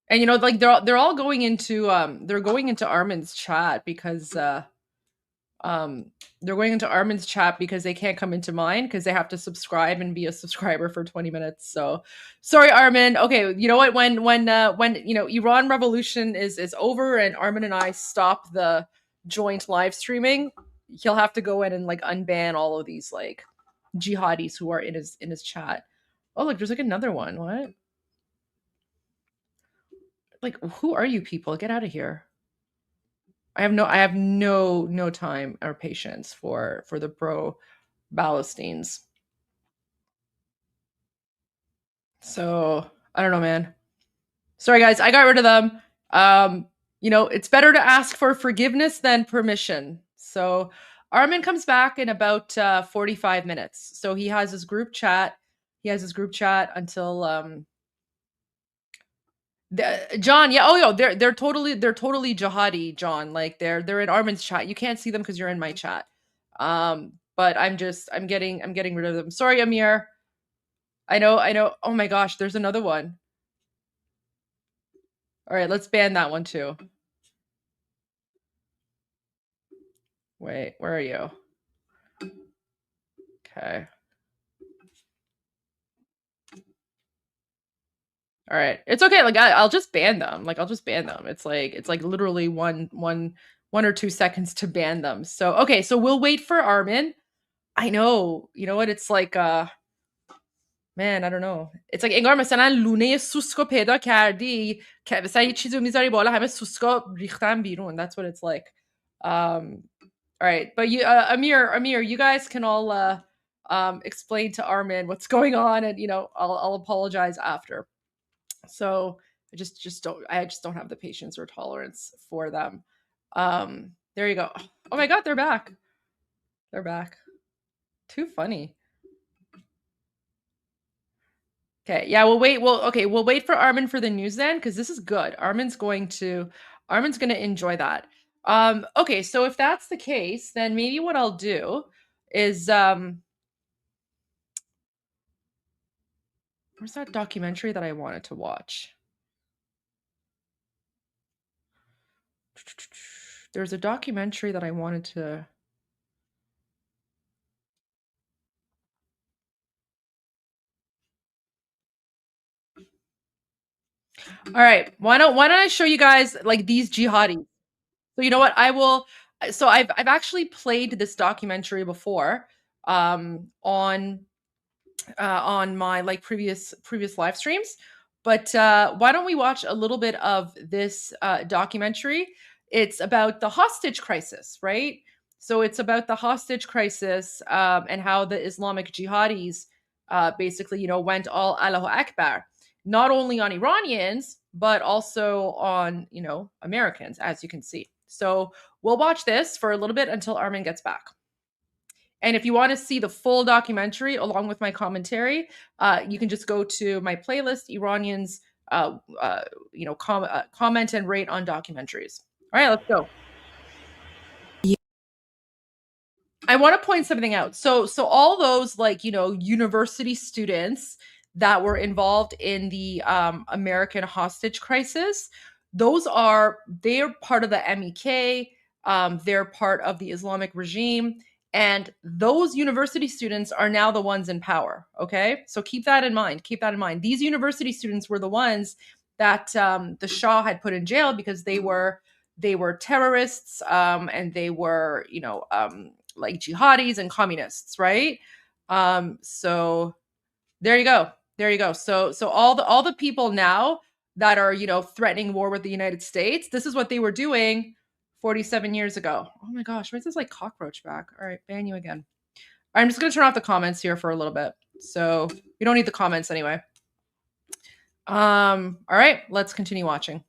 And they're all going into Armin's chat because they're going into Armin's chat because they can't come into mine because they have to subscribe and be a subscriber for 20 minutes. So sorry, Armin. Okay, you know what? When Iran Revolution is over and Armin and I stop the joint live streaming, he'll have to go in and unban all of these jihadis who are in his chat. Oh, look, there's another one. What? Who are you people? Get out of here. I have no time or patience for the pro-Palestinians. So I don't know, man. Sorry, guys. I got rid of them. It's better to ask for forgiveness than permission. So Armin comes back in about 45 minutes. So he has his group chat. Until John. Yeah. Oh, yo, they're totally jihadi, John. They're in Armin's chat. You can't see them because you're in my chat. But I'm getting rid of them. Sorry, Amir. I know. Oh my gosh, there's another one. All right, let's ban that one too. Wait, where are you? Okay. All right, it's okay. I'll just ban them. It's literally one or 2 seconds to ban them. So okay, so we'll wait for Armin. I know. You know what? It's man, I don't know. It's انگار مثلا لونه سوسکو پیدا کردی که مثلا یه چیزو میذاری بالا همه سوسکا ریختن بیرون. That's what it's like. All right, but you, Amir, you guys can all explain to Armin what's going on, and I'll apologize after. So I just don't have the patience or tolerance for them. There you go. Oh my God, they're back. Too funny. Okay, yeah, we'll wait for Armin for the news then, because this is good. Armin's gonna enjoy that. Okay, so if that's the case, then maybe what I'll do is where's that documentary that I wanted to watch? There's a documentary that I wanted to. All right, why don't I show you guys like these jihadis? So you know what? I will. So I've actually played this documentary before on my like previous live streams, but why don't we watch a little bit of this documentary? It's about the hostage crisis, right? So it's about the hostage crisis and how the Islamic jihadis basically, went all Allahu Akbar, not only on Iranians but also on Americans, as you can see. So we'll watch this for a little bit until Armin gets back. And if you want to see the full documentary along with my commentary, you can just go to my playlist, Iranians, comment and rate on documentaries. All right, let's go. I want to point something out. So all those university students that were involved in the American hostage crisis, they're part of the MEK. They're part of the Islamic regime. And those university students are now the ones in power. Okay, so keep that in mind. Keep that in mind. These university students were the ones that the Shah had put in jail because they were terrorists and they were like jihadis and communists, right? So there you go. So all the people now that are threatening war with the United States, this is what they were doing 47 years ago. Oh my gosh, why is this like cockroach back? All right, ban you again. All right, I'm just gonna turn off the comments here for a little bit. So we don't need the comments anyway. All right, let's continue watching.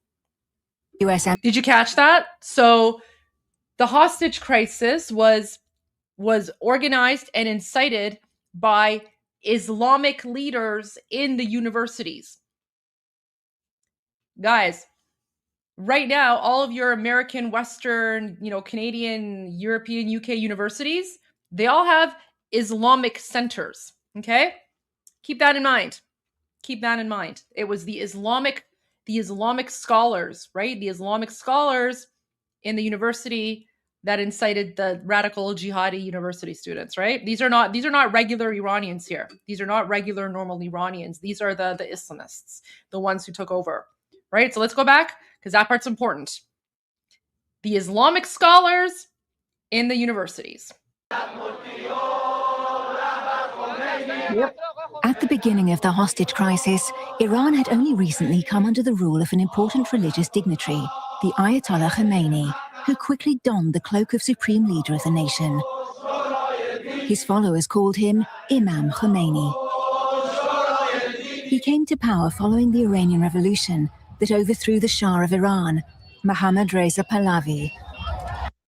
Did you catch that? So the hostage crisis was organized and incited by Islamic leaders in the universities. Guys, right now, all of your American, Western, Canadian, European, UK universities, they all have Islamic centers. Okay? Keep that in mind. Keep that in mind. It was the Islamic scholars, right? The Islamic scholars in the university that incited the radical jihadi university students, right? These are not regular Iranians here. These are not regular normal Iranians. These are the Islamists, the ones who took over, right? So let's go back because that part's important. The Islamic scholars in the universities. At the beginning of the hostage crisis, Iran had only recently come under the rule of an important religious dignitary, the Ayatollah Khomeini, who quickly donned the cloak of supreme leader of the nation. His followers called him Imam Khomeini. He came to power following the Iranian Revolution that overthrew the Shah of Iran, Mohammad Reza Pahlavi.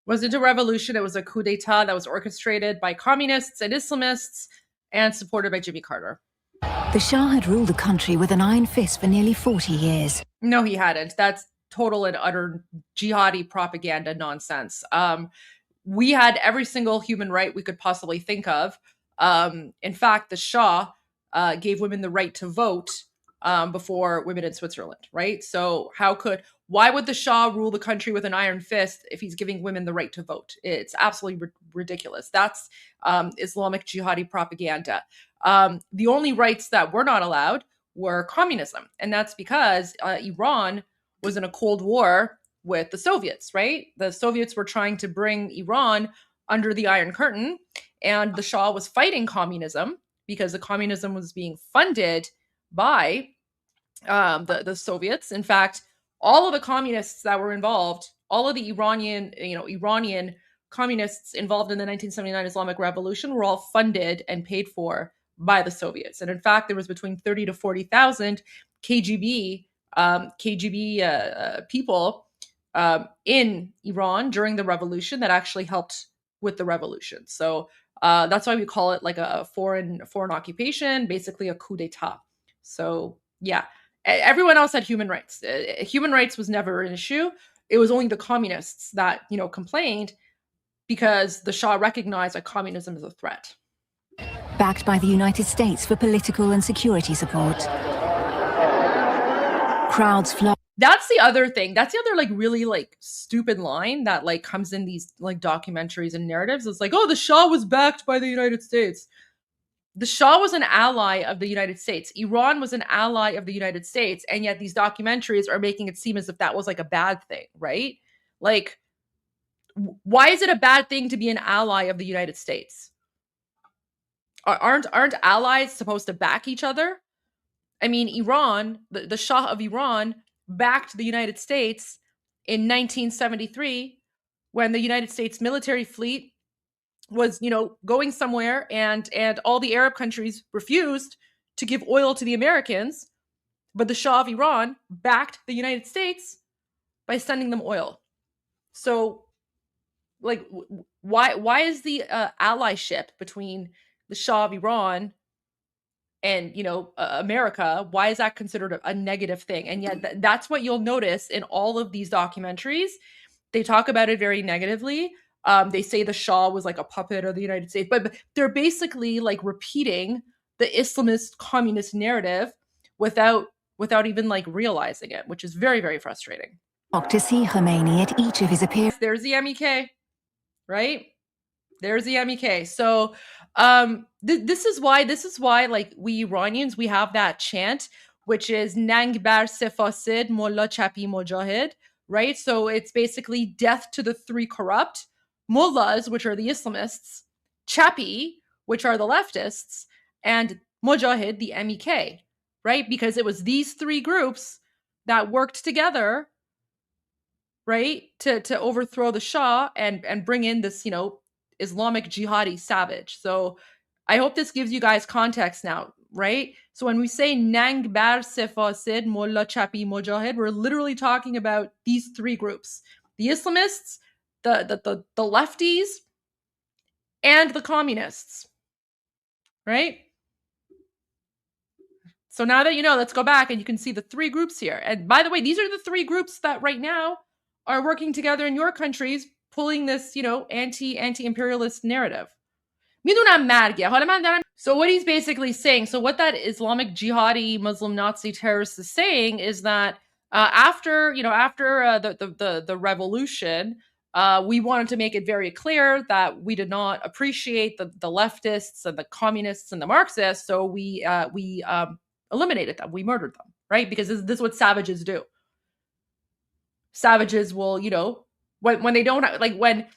Wasn't a revolution, it was a coup d'etat that was orchestrated by communists and Islamists and supported by Jimmy Carter. The Shah had ruled the country with an iron fist for nearly 40 years. No, he hadn't. That's total and utter jihadi propaganda nonsense. We had every single human right we could possibly think of. In fact, the Shah gave women the right to vote before women in Switzerland, right? So why would the Shah rule the country with an iron fist if he's giving women the right to vote? It's absolutely ridiculous. That's Islamic jihadi propaganda. The only rights that were not allowed were communism. And that's because Iran was in a Cold War with the Soviets, right? The Soviets were trying to bring Iran under the Iron Curtain, and the Shah was fighting communism because the communism was being funded by the Soviets. In fact, all of the communists that were involved, all of the Iranian communists involved in the 1979 Islamic Revolution were all funded and paid for by the Soviets. And in fact, there was between 30 to 40,000 KGB people in Iran during the revolution that actually helped with the revolution. So that's why we call it like a foreign occupation, basically a coup d'etat. So yeah, everyone else had human rights. Human rights was never an issue. It was only the communists that complained because the Shah recognized that communism is a threat. Backed by the United States for political and security support. Crowds flock. That's the other thing. That's the other like really like stupid line that like comes in these like documentaries and narratives. It's like, oh, the Shah was backed by the United States. The Shah was an ally of the United States. Iran was an ally of the United States. And yet these documentaries are making it seem as if that was like a bad thing, right? Like, why is it a bad thing to be an ally of the United States? Aren't allies supposed to back each other? I mean, Iran, the Shah of Iran backed the United States in 1973 when the United States military fleet was, going somewhere and all the Arab countries refused to give oil to the Americans, but the Shah of Iran backed the United States by sending them oil. So, like, why is the allyship between the Shah of Iran and America, why is that considered a negative thing? And yet that's what you'll notice in all of these documentaries. They talk about it very negatively. They say the Shah was like a puppet of the United States, but they're basically like repeating the Islamist communist narrative without even like realizing it, which is very, very frustrating. To see Khomeini at each of his appearances. There's the MEK, right? There's the MEK. So this is why like we Iranians, we have that chant, which is Nang bar Sefasid Mullah Chapi Mujahid, right? So it's basically death to the three corrupt, mullahs, which are the Islamists, Chapi, which are the leftists, and Mujahid, the MEK, right? Because it was these three groups that worked together, right, to overthrow the Shah and bring in this, Islamic jihadi savage. So I hope this gives you guys context now, right? So when we say Nang bar Sefasid Mullah Chapi Mujahid, we're literally talking about these three groups: the Islamists, the lefties, and the communists, right? So now that you know, let's go back and you can see the three groups here. And by the way, these are the three groups that right now are working together in your countries, pulling this, anti-imperialist narrative. So what he's basically saying, so what that Islamic jihadi Muslim Nazi terrorist is saying is that after the revolution, we wanted to make it very clear that we did not appreciate the leftists and the communists and the Marxists, so we eliminated them, we murdered them, right? Because this is what savages do. Savages will, when they don't like when.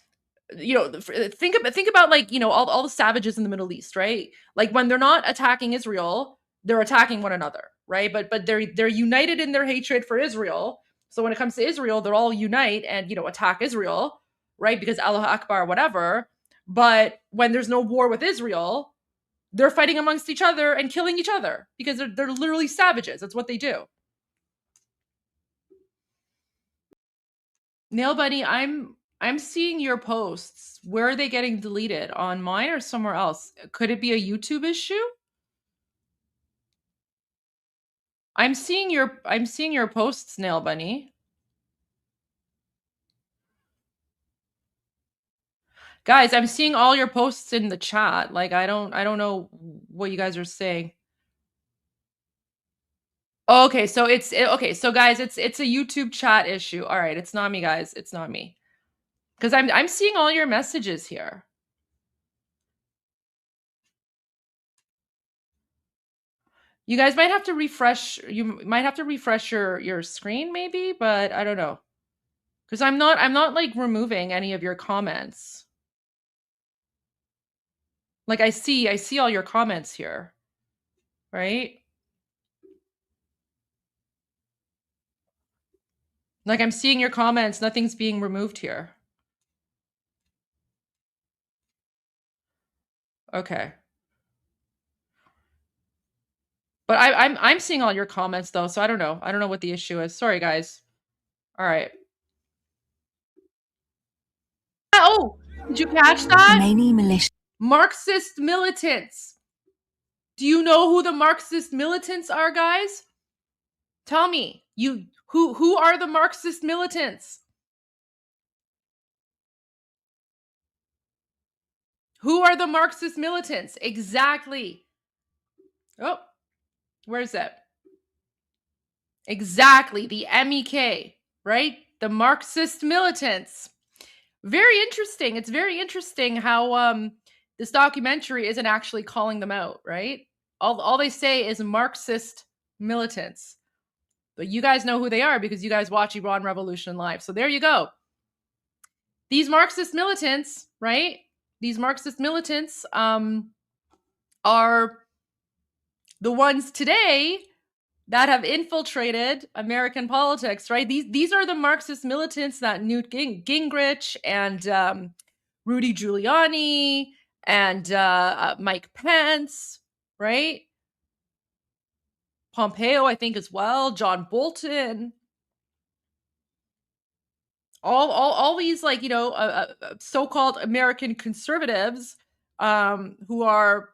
Think about like, all the savages in the Middle East, right? Like when they're not attacking Israel, they're attacking one another, right? But they're united in their hatred for Israel. So when it comes to Israel, they'll all unite and, attack Israel, right? Because Allah Akbar, whatever. But when there's no war with Israel, they're fighting amongst each other and killing each other because they're literally savages. That's what they do. Nail Bunny, I'm seeing your posts. Where are they getting deleted? On mine or somewhere else? Could it be a YouTube issue? I'm seeing your posts, Nail Bunny. Guys, I'm seeing all your posts in the chat. Like I don't know what you guys are saying. Okay, so so guys, it's a YouTube chat issue. All right, it's not me, guys. It's not me. Because I'm seeing all your messages here. You guys might have to refresh. You might have to refresh your screen, maybe, but I don't know. Because I'm not like removing any of your comments. Like I see all your comments here, right? Like I'm seeing your comments. Nothing's being removed here. Okay. But I'm seeing all your comments though, so I don't know. I don't know what the issue is. Sorry, guys. All right. Oh, did you catch that? Marxist militants. Do you know who the Marxist militants are, guys? Tell me. Who are the Marxist militants? Who are the Marxist militants? Exactly. Oh, where's that? Exactly, the MEK, right? The Marxist militants. Very interesting. It's very interesting how this documentary isn't actually calling them out, right? All they say is Marxist militants. But you guys know who they are because you guys watch Iran Revolution Live. So there you go. These Marxist militants, right? These Marxist militants are the ones today that have infiltrated American politics, right? These are the Marxist militants that Newt Gingrich and Rudy Giuliani and Mike Pence, right? Pompeo, I think, as well. John Bolton. All these, like, so-called American conservatives who are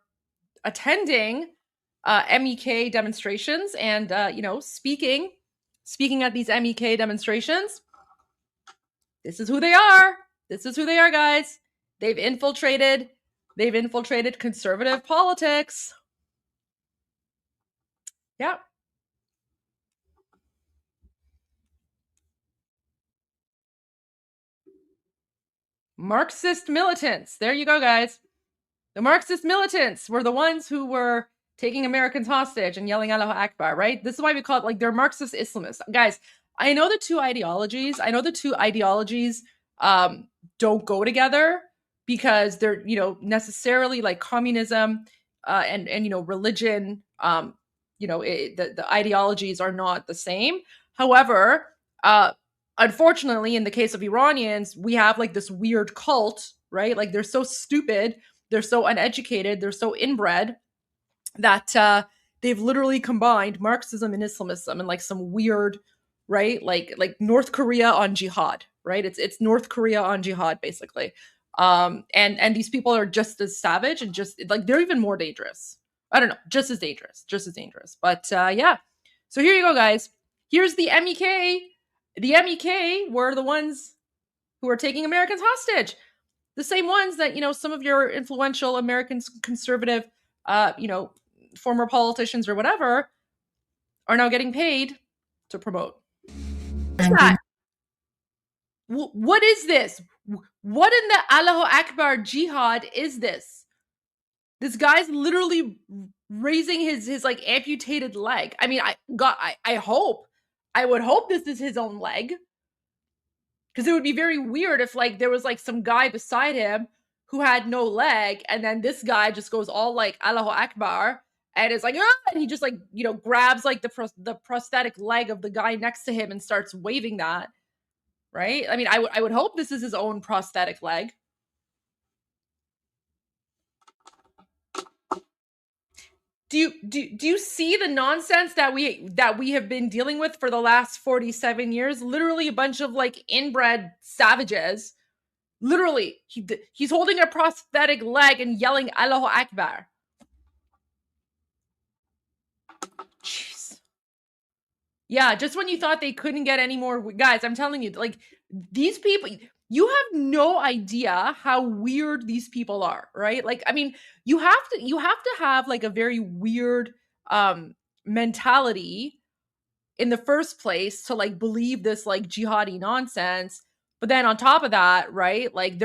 attending MEK demonstrations and speaking at these MEK demonstrations. This is who they are. This is who they are, guys. They've infiltrated conservative politics. Yeah. Marxist militants. There you go, guys. The Marxist militants were the ones who were taking Americans hostage and yelling Allahu Akbar, right? This is why we call it, like, they're Marxist Islamists. Guys, I know the two ideologies don't go together because they're, necessarily, like, communism and religion, the ideologies are not the same. However, unfortunately, in the case of Iranians, we have, like, this weird cult, right? Like, they're so stupid, they're so uneducated, they're so inbred that they've literally combined Marxism and Islamism in, like, some weird, right? Like North Korea on jihad, right? It's North Korea on jihad, basically. And these people are just as savage and just, like, they're even more dangerous. I don't know, just as dangerous. But yeah. So here you go, guys. Here's the MEK. The MEK were the ones who are taking Americans hostage. The same ones that, some of your influential American conservative, former politicians or whatever are now getting paid to promote. What is this? What in the Allahu Akbar jihad is this? This guy's literally raising his like amputated leg. I mean, I would hope this is his own leg. Because it would be very weird if, like, there was, like, some guy beside him who had no leg, and then this guy just goes all, like, Allahu Akbar, and is like, ah! And he just, like, grabs, like, the prosthetic leg of the guy next to him and starts waving that, right? I mean, I would hope this is his own prosthetic leg. Do you see the nonsense that we have been dealing with for the last 47 years? Literally a bunch of, like, inbred savages. Literally, he's holding a prosthetic leg and yelling Allahu Akbar. Jeez. Yeah, just when you thought they couldn't get any more, guys, I'm telling you, like, these people, you have no idea how weird these people are, right? Like, I mean, you have to have, like, a very weird mentality in the first place to, like, believe this, like, jihadi nonsense. But then on top of that, right, like,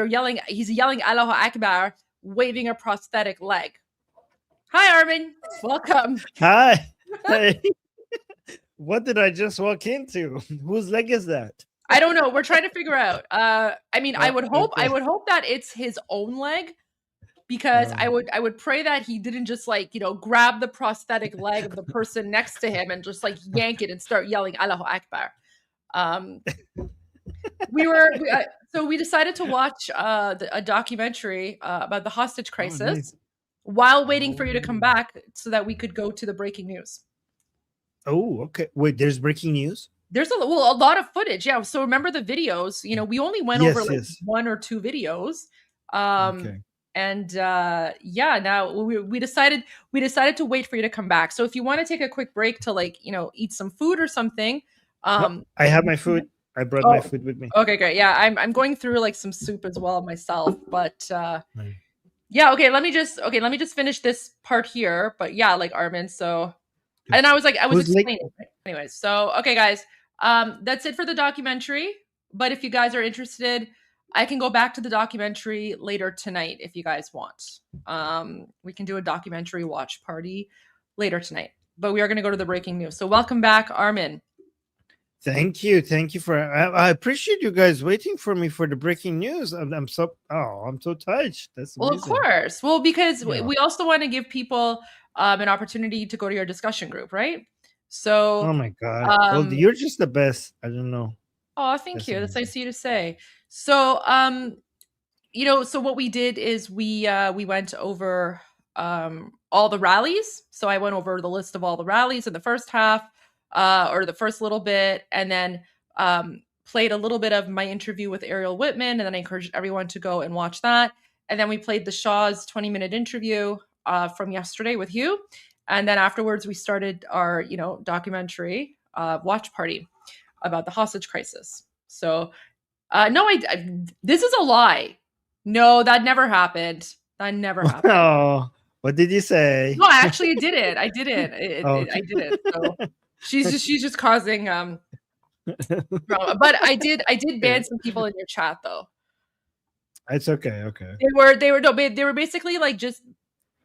he's yelling Allahu Akbar, waving a prosthetic leg. Hi, Armin. Welcome. Hi. Hey. What did I just walk into? Whose leg is that? I don't know. We're trying to figure out. I mean, I would hope that it's his own leg, because I would pray that he didn't just, like, grab the prosthetic leg of the person next to him and just, like, yank it and start yelling Allahu Akbar. So we decided to watch a documentary about the hostage crisis while waiting for you to come back so that we could go to the breaking news. Oh, okay. Wait, there's breaking news? There's a lot of footage. Yeah. So remember the videos, we only went over like one or two videos. Okay. And yeah, now we decided to wait for you to come back. So if you want to take a quick break to, like, eat some food or something. I have my food. I brought my food with me. Okay, great. Yeah, I'm going through, like, some soup as well myself, but Yeah, okay, let me just finish this part here. But yeah, like Armin, so and I was explaining. Anyways, so okay, guys, that's it for the documentary. But if you guys are interested, I can go back to the documentary later tonight if you guys want. We can do a documentary watch party later tonight. But we are going to go to the breaking news. So welcome back, Armin. Thank you for. I appreciate you guys waiting for me for the breaking news. I'm so touched. That's amazing. Well, of course. Well, because we also want to give people an opportunity to go to your discussion group, right? So. Oh my God, Goldie, you're just the best. I don't know. Oh, thank you. That's nice of you to say. So, so what we did is we went over all the rallies. So I went over the list of all the rallies in the first half, or the first little bit, and then played a little bit of my interview with Ariel Whitman, and then I encouraged everyone to go and watch that. And then we played the Shaw's 20-minute interview from yesterday with Hugh, and then afterwards we started our documentary watch party about the hostage crisis. So no, this is a lie. No, that never happened. That never happened. Oh, what did you say? No, actually, I didn't. I didn't. I didn't. So she's just causing drama. But I did ban some people in your chat though. It's okay. Okay. They were basically like just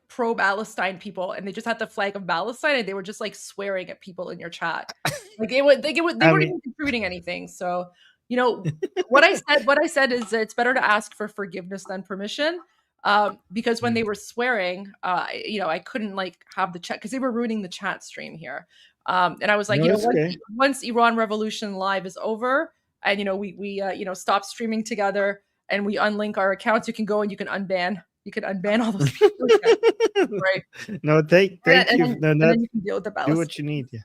pro-Palestine people, and they just had the flag of Palestine, and they were just like swearing at people in your chat. They weren't even contributing anything. So what I said is it's better to ask for forgiveness than permission, because when they were swearing, I couldn't like have the chat because they were ruining the chat stream here. And I was like, once Iran Revolution Live is over, and we stop streaming together and we unlink our accounts, you can go and you can unban all those people. Right? No, thank you. And then you can deal with the do what you need. Yeah.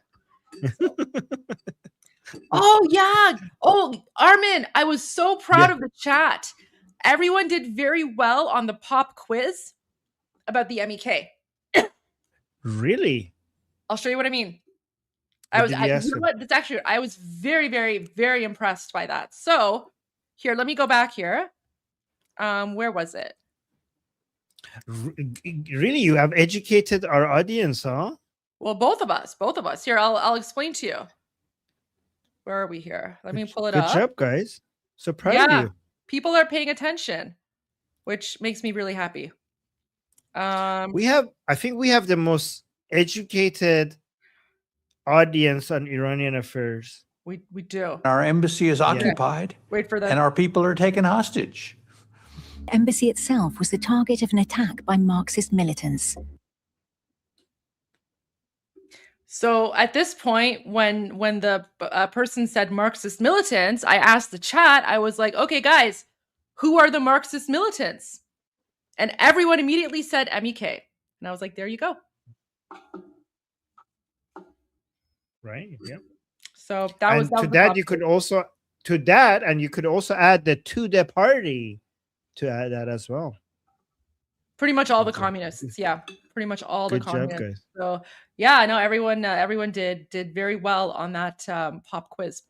Oh yeah. Oh, Armin, I was so proud of the chat. Everyone did very well on the pop quiz about the MEK. Really? I'll show you what I mean. I was very, very, very impressed by that. So here, let me go back here. Where was it? Really, you have educated our audience, huh? Well, both of us. Here, I'll explain to you. Where are we here? Let me pull it up. Good job, guys. So proud of you. People are paying attention, which makes me really happy. I think we have the most educated audience on Iranian affairs. We do. Our embassy is occupied. Wait for that. And our people are taken hostage. The embassy itself was the target of an attack by Marxist militants. So at this point, when the person said Marxist militants, I asked the chat, I was like, okay, guys, who are the Marxist militants? And everyone immediately said MEK. And I was like, there you go. Right. Yep. So that was to that you could also add the to the party to add that as well. Pretty much all the communists. Yeah. Pretty much all the communists. Job, guys. So yeah, no, everyone did very well on that pop quiz.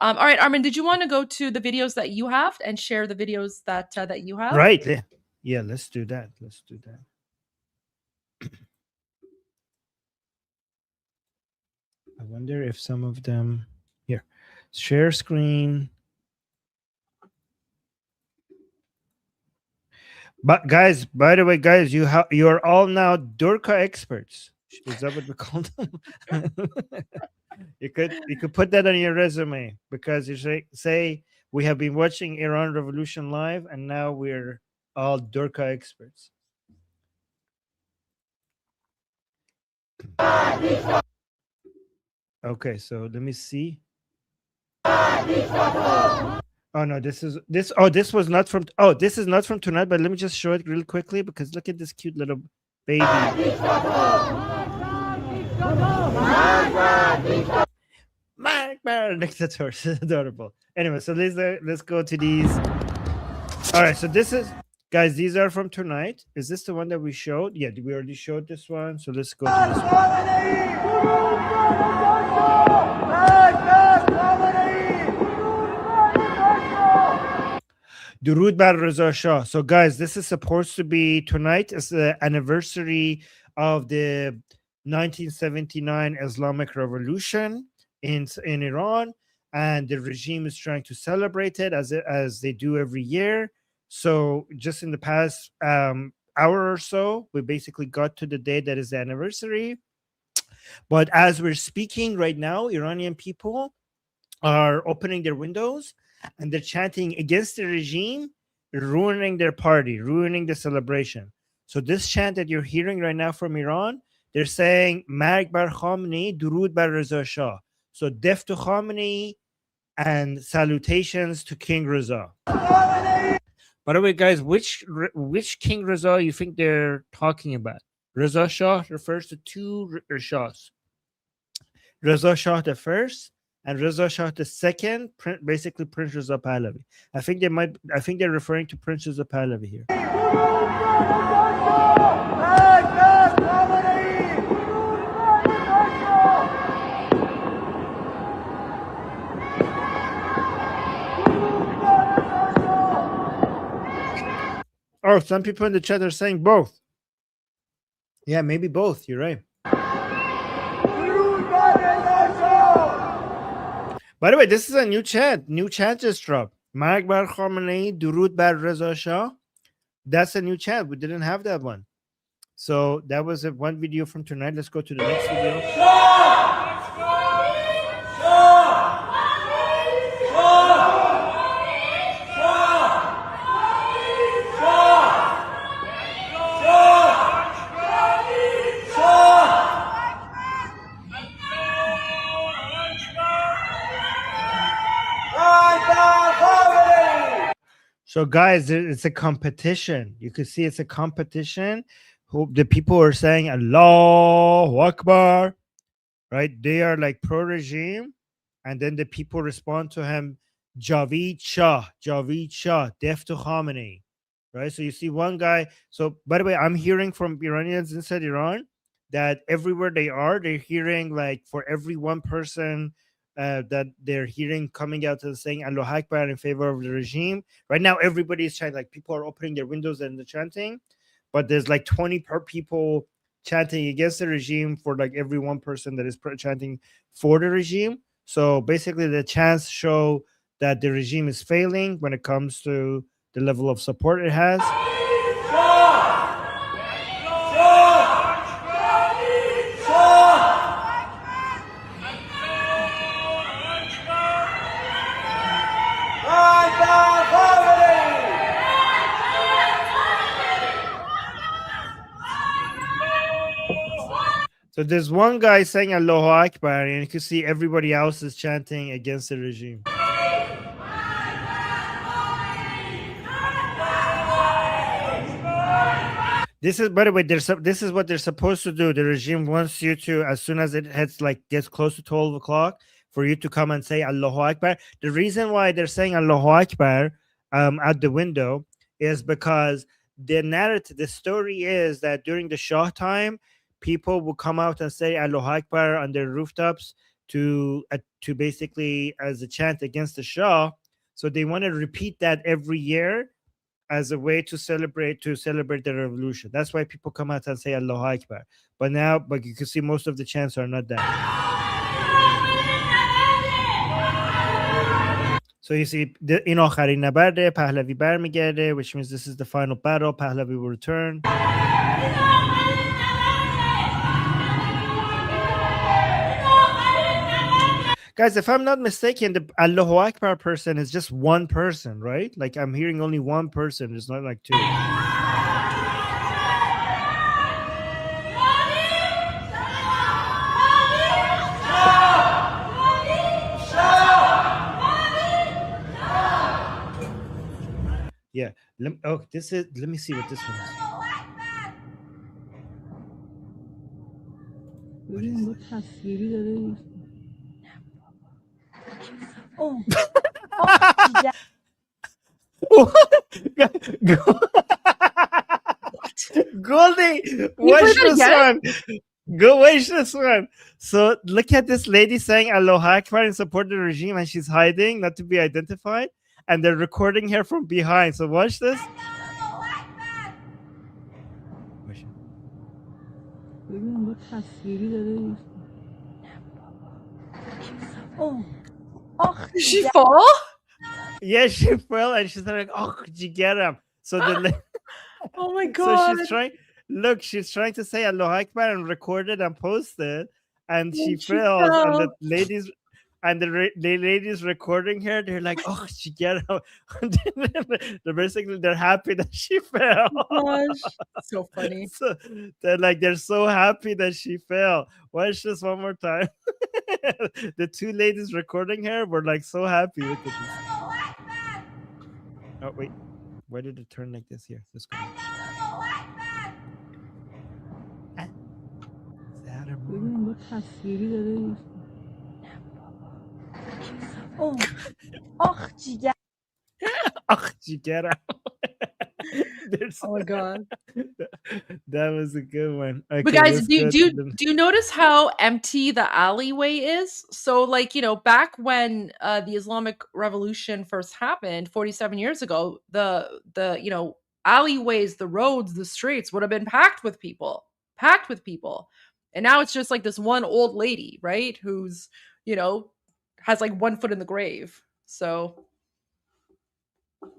All right, Armin, did you want to go to the videos that you have and share the videos that you have? Right. Yeah, let's do that. I wonder if some of them here. Share screen. But guys, by the way, guys, you are all now Durka experts. Is that what we call them? You could put that on your resume, because you say we have been watching Iran Revolution Live, and now we're all Durka experts. Okay, so let me see. Oh no, this is not from tonight, but let me just show it real quickly, because look at this cute little baby. That's adorable. Anyway, so let's go to these. All right, so this is, guys, these are from tonight. Is this the one that we showed? Yeah, we already showed this one. So let's go to this one. Durud bar Reza Shah. So, guys, this is supposed to be tonight. It's the anniversary of the 1979 Islamic Revolution in Iran, and the regime is trying to celebrate it as they do every year. So, just in the past hour or so, we basically got to the day that is the anniversary. But as we're speaking right now, Iranian people are opening their windows and they're chanting against the regime, ruining their party, ruining the celebration. So this chant that you're hearing right now from Iran, they're saying Marg bar Khamenei, Durud bar Reza Shah. So death to Khamenei and salutations to King Reza. By the way, guys, which King Reza you think they're talking about? Reza Shah refers to two Shahs. Reza Shah the first and Reza Shah the second, basically Prince Reza Pahlavi. I think they're referring to Prince Reza Pahlavi here. Oh, some people in the chat are saying both. Yeah, maybe both. You're right. By the way, this is a new chant. New chant just dropped. Marg bar Khamenei, Durud bar Reza Shah. That's a new chant. We didn't have that one. So that was one video from tonight. Let's go to the next video. So, guys, it's a competition. You can see it's a competition. The people are saying Allahu Akbar, right? They are like pro-regime, and then the people respond to him, Javeed Shah, death to Khamenei, right? So you see one guy. So, by the way, I'm hearing from Iranians inside Iran that everywhere they are, they're hearing like for every one person that they're hearing coming out and saying Allahu Akbar in favor of the regime. Right now, everybody is chanting, like people are opening their windows and they're chanting, but there's like 20 people chanting against the regime for like every one person that is chanting for the regime. So basically, the chants show that the regime is failing when it comes to the level of support it has. So there's one guy saying Allahu Akbar, and you can see everybody else is chanting against the regime. This is, by the way, this is what they're supposed to do. The regime wants you to, as soon as it gets close to 12 o'clock, for you to come and say Allahu Akbar. The reason why they're saying Allahu Akbar at the window is because the narrative, the story is that during the Shah time, people will come out and say Allahu Akbar on their rooftops to basically as a chant against the Shah. So they want to repeat that every year as a way to celebrate the revolution. That's why people come out and say Allahu Akbar. But you can see most of the chants are not that. So you see, in آخرین نبرد پهلوی برمیگرده, which means this is the final battle. Pahlavi will return. Guys, if I'm not mistaken, the Allahu Akbar person is just one person, right? Like I'm hearing only one person. It's not like two. Yeah. Let me see what this one is. What is it? Oh. Goldie, watch this one. Go watch this one. So look at this lady saying Allahu Akbar in support of the regime, and she's hiding, not to be identified. and they're recording her from behind. So watch this. She fall? Yeah, she fell, and she's like, "Oh, did you get him?" So the Oh my so god. she's trying. Look, she's trying to say Allah Akbar and record it and post it, and she And she fails. And the fell. ladies, and the ladies recording her, they're like, "Oh, she get him." They're basically they're happy that she fell. Gosh, so funny. So they're so happy that she fell. Watch this one more time. The two ladies recording her were like so happy. Look at this. Oh wait, why did it turn like this here? Let's go. Oh, jigera. Oh my god. That was a good one. Okay, But guys, let's do go do to you, the- do you notice how empty the alleyway is? So like, back when the Islamic Revolution first happened 47 years ago, the alleyways, the roads, the streets would have been packed with people. Packed with people. And now it's just like this one old lady, right? Who's, has like one foot in the grave. So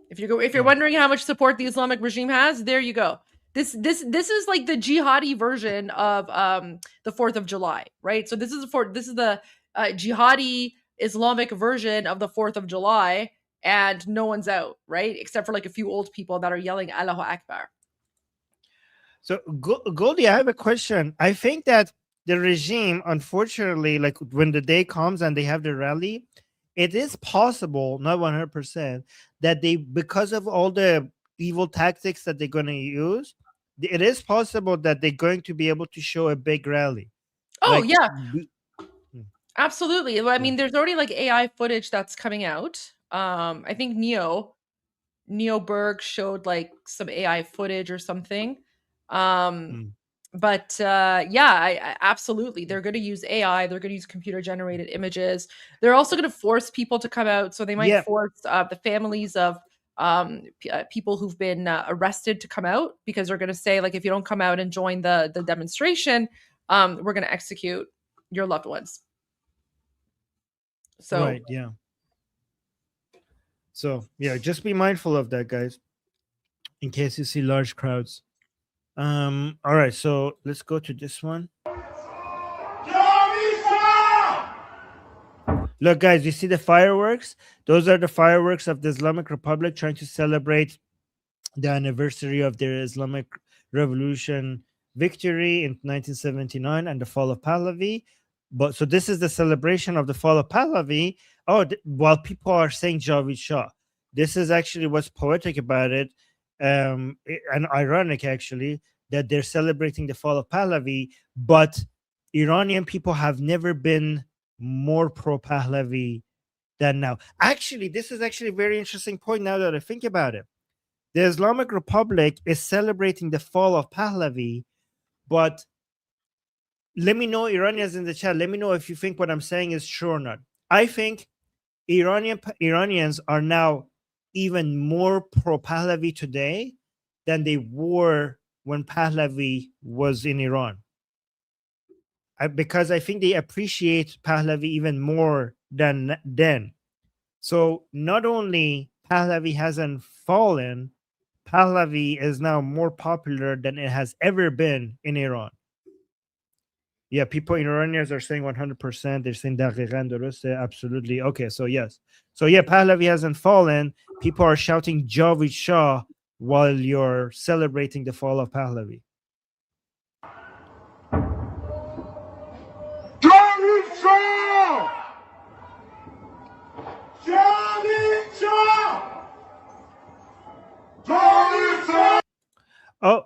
if you're wondering how much support the Islamic regime has, there you go. This is like the jihadi version of the 4th of July, right? So this is the jihadi Islamic version of the 4th of July, and no one's out, right? Except for like a few old people that are yelling Allahu Akbar. So Goldie, I have a question. I think that the regime, unfortunately, like when the day comes and they have the rally, it is possible, not 100%, that they, because of all the evil tactics that they're going to use, it is possible that they're going to be able to show a big rally. Oh, Like, yeah. Absolutely. Well, I mean, there's already like AI footage that's coming out. I think Neo Berg showed like some AI footage or something. But I absolutely, they're going to use AI. They're going to use computer generated images. They're also going to force people to come out. So they might force the families of people who've been arrested to come out, because they're going to say, like, if you don't come out and join the demonstration, we're going to execute your loved ones. So right, yeah. So yeah, just be mindful of that, guys, in case you see large crowds. All right, so let's go to this one. Look, guys, you see the fireworks? Those are the fireworks of the Islamic Republic trying to celebrate the anniversary of their Islamic Revolution victory in 1979 and the fall of Pahlavi. But so this is the celebration of the fall of Pahlavi. Oh, while people are saying Javid Shah, this is actually what's poetic about it, and ironic actually, that they're celebrating the fall of Pahlavi. But Iranian people have never been more pro Pahlavi than now. Actually, this is actually a very interesting point now that I think about it. The Islamic Republic is celebrating the fall of Pahlavi, but let me know, Iranians in the chat, let me know if you think what I'm saying is true or not. I think Iranians are now even more pro Pahlavi today than they were when Pahlavi was in Iran. Because I think they appreciate Pahlavi even more than then. So not only Pahlavi hasn't fallen, Pahlavi is now more popular than it has ever been in Iran. Yeah, people in Iranians are saying 100%. They're saying daqiqan درسته, absolutely. Okay, so yes. So yeah, Pahlavi hasn't fallen. People are shouting Javid Shah while you're celebrating the fall of Pahlavi. Javid Shah! Javid Shah! Javid Shah! Oh,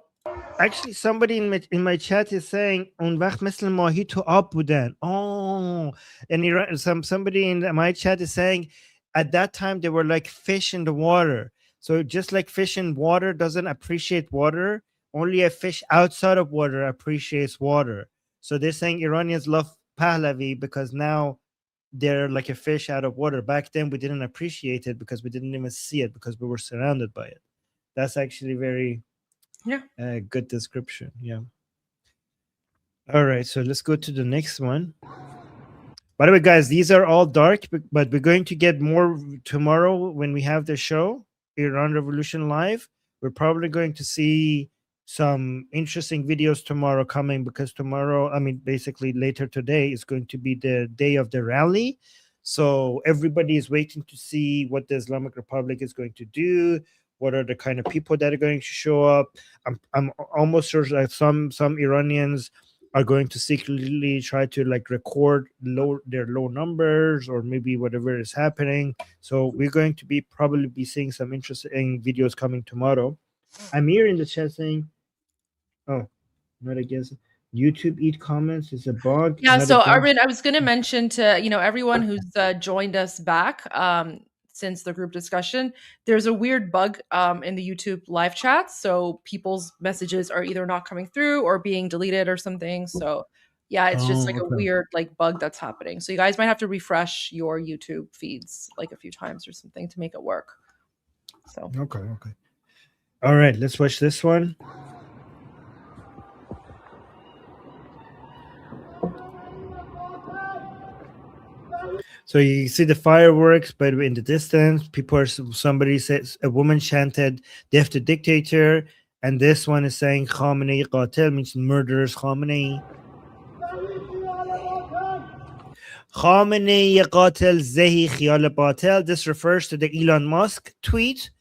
actually, somebody in my chat is saying اون وقت مثل ماهی تو آب بودن. Oh, and somebody in my chat is saying at that time they were like fish in the water. So just like fish in water doesn't appreciate water, only a fish outside of water appreciates water. So they're saying Iranians love Pahlavi because now they're like a fish out of water. Back then, we didn't appreciate it because we didn't even see it because we were surrounded by it. That's actually very good description. Yeah. All right, so let's go to the next one. By the way, guys, these are all dark, but we're going to get more tomorrow when we have the show, Iran Revolution Live. We're probably going to see some interesting videos tomorrow coming because tomorrow, I mean, basically later today is going to be the day of the rally. So everybody is waiting to see what the Islamic Republic is going to do. What are the kind of people that are going to show up? I'm almost sure that some Iranians are going to secretly try to like record their low numbers or maybe whatever is happening. So we're going to probably be seeing some interesting videos coming tomorrow. I'm here in the chat saying, oh, not against YouTube eat comments is a bug. Yeah, not so a bug. Armin, I was going to mention to everyone who's joined us back since the group discussion, there's a weird bug in the YouTube live chat. So people's messages are either not coming through or being deleted or something. So yeah, it's just like a weird like bug that's happening. So you guys might have to refresh your YouTube feeds like a few times or something to make it work. So okay. All right, let's watch this one. So you see the fireworks, but in the distance, somebody says, a woman chanted, "Death to dictator," and this one is saying, "Khamenei qatil," means murderers Khamenei. Khamenei qatil zehi khiyal batil. This refers to the Elon Musk tweet.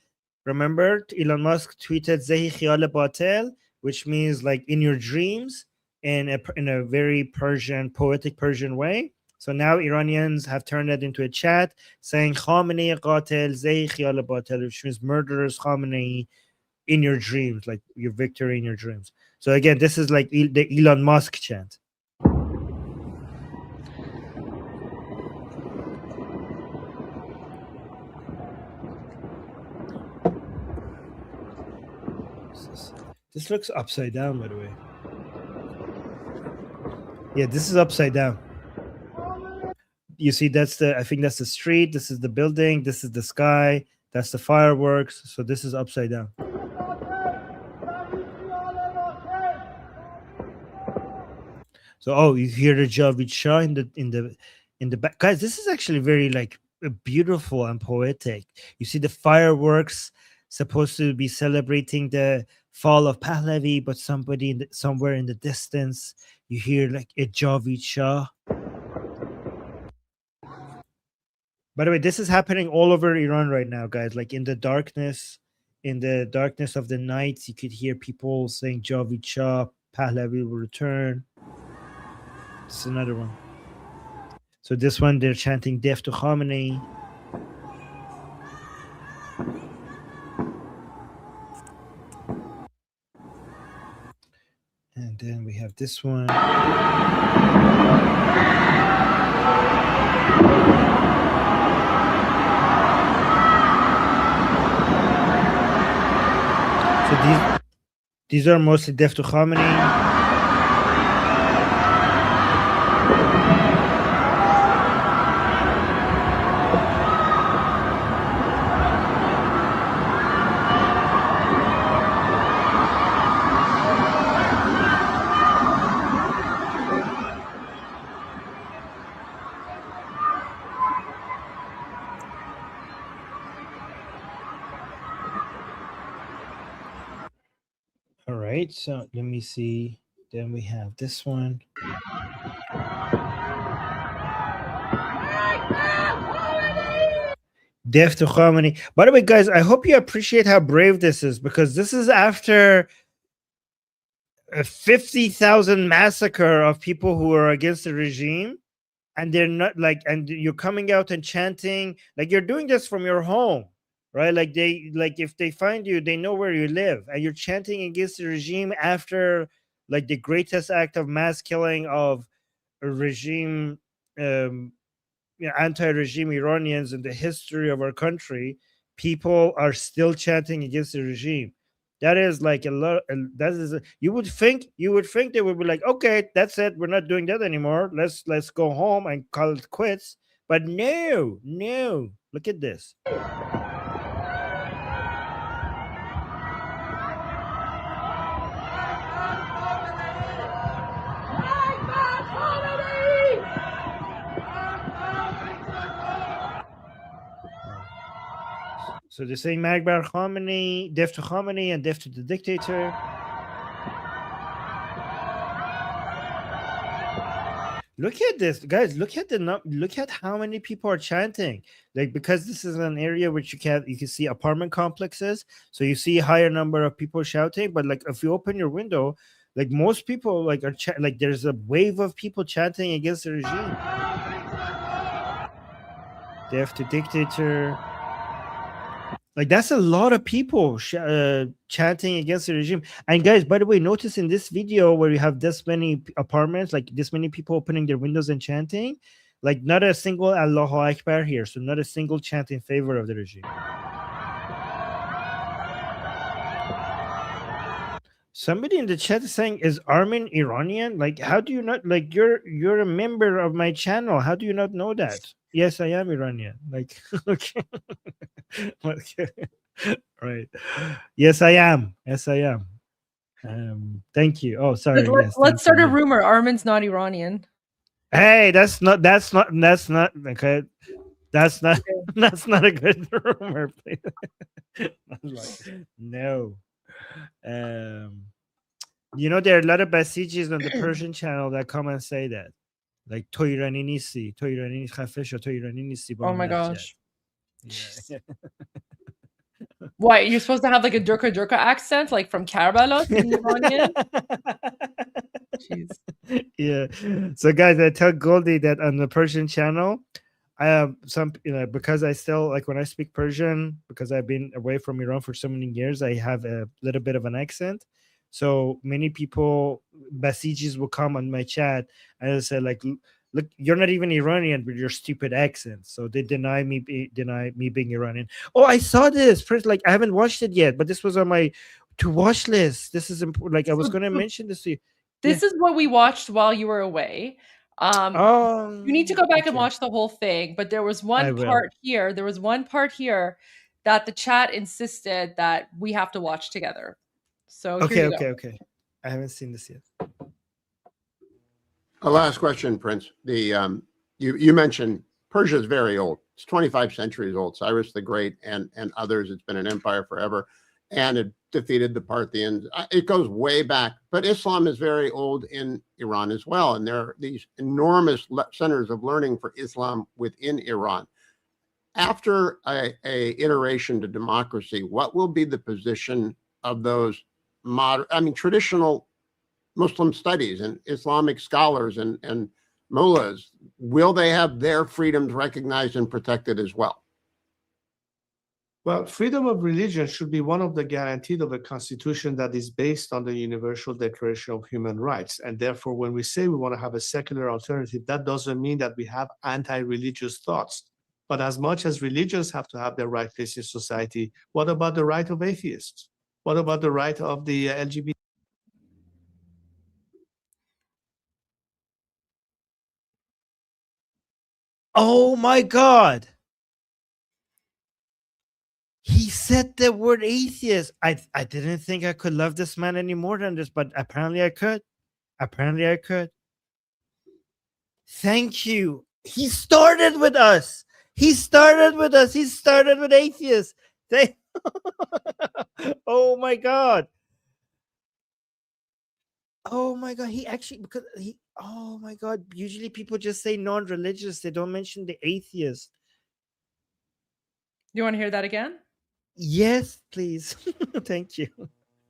Remember, Elon Musk tweeted zehi khiyal batil, which means like in your dreams, in a very poetic Persian way. So now Iranians have turned that into a chat saying Khamenei qatil zehi khiyal batil, which means murderers Khamenei in your dreams, like your victory in your dreams. So again, this is like the Elon Musk chant. This looks upside down, by the way. Yeah, this is upside down. You see, I think that's the street. This is the building. This is the sky. That's the fireworks. So this is upside down. So, you hear the Javid Shah in the back. Guys, this is actually very like beautiful and poetic. You see the fireworks supposed to be celebrating the fall of Pahlavi, but somewhere in the distance, you hear like a Javid Shah. By the way, this is happening all over Iran right now, guys. Like in the darkness of the night, you could hear people saying Javid Shah, Pahlavi will return. This is another one. So this one, they're chanting Death to Khamenei. And then we have this one. So these are mostly Death to Khamenei. All right, so let me see. Then we have this one. Death to Khamenei. By the way, guys, I hope you appreciate how brave this is, because this is after a 50,000 massacre of people who are against the regime, and they're not like, and you're coming out and chanting, like you're doing this from your home, right? Like if they find you, they know where you live, and you're chanting against the regime after like the greatest act of mass killing of a regime, anti-regime Iranians in the history of our country. People are still chanting against the regime. That is like a lot. You would think they would be like, okay, that's it. We're not doing that anymore. Let's go home and call it quits. But no, look at this. So they're saying Magbar Khamenei, death to Khamenei, and death to the dictator. Look at this, guys. Look at how many people are chanting. Like, because this is an area which you can see apartment complexes, so you see a higher number of people shouting. But like, if you open your window, like most people like are like there's a wave of people chanting against the regime. Death to dictator. Like, that's a lot of people chanting against the regime. And guys, by the way, notice in this video where you have this many apartments, like this many people opening their windows and chanting, like not a single Allahu Akbar here. So not a single chant in favor of the regime. Somebody in the chat is saying, is ARMIN Iranian? Like, how do you not, like, you're a member of my channel. How do you not know that? Yes, I am Iranian. Like, okay. Okay. Right. Yes, I am. Thank you. Oh, sorry. Let's start a rumor. Armin's not Iranian. Hey, that's not okay. That's not a good rumor. Like, no. You know, there are a lot of Basijis on the Persian channel that come and say that. Like, to Irani nisi, to Irani khafe sho, to Irani nisi. Oh my gosh. Yeah. What, you're supposed to have like a Durka accent, like from Karbala to Iranian? Jeez. Yeah. So guys, I tell Goldie that on the Persian channel, I have some, because I still, like, when I speak Persian, because I've been away from Iran for so many years, I have a little bit of an accent. So many people, Basijis, will come on my chat and they say, like, look, you're not even Iranian with your stupid accent. So they deny me being Iranian. Oh, I saw this. First, like, I haven't watched it yet, but this was on my to watch list. This is important. Like, I was going to mention this to you. This is what we watched while you were away. You need to go back and watch the whole thing. But there was one part here. There was one part here that the chat insisted that we have to watch together. So okay. I haven't seen this yet. A last question, Prince. The you mentioned Persia is very old. It's 25 centuries old. Cyrus the Great and others. It's been an empire forever, and it defeated the Parthians. It goes way back. But Islam is very old in Iran as well, and there are these enormous centers of learning for Islam within Iran. After a iteration to democracy, what will be the position of those traditional Muslim studies and Islamic scholars and mullahs? Will they have their freedoms recognized and protected as well? Well, freedom of religion should be one of the guarantees of a constitution that is based on the Universal Declaration of Human Rights. And therefore, when we say we want to have a secular alternative, that doesn't mean that we have anti-religious thoughts. But as much as religions have to have their right place in society, what about the right of atheists? What about the right of the LGBT? Oh my God. He said the word atheist. I didn't think I could love this man any more than this, but apparently I could. Thank you. He started with us. He started with atheists. Oh my God. Oh my God. Oh my God. Usually people just say non-religious. They don't mention the atheist. You want to hear that again? Yes, please. Thank you.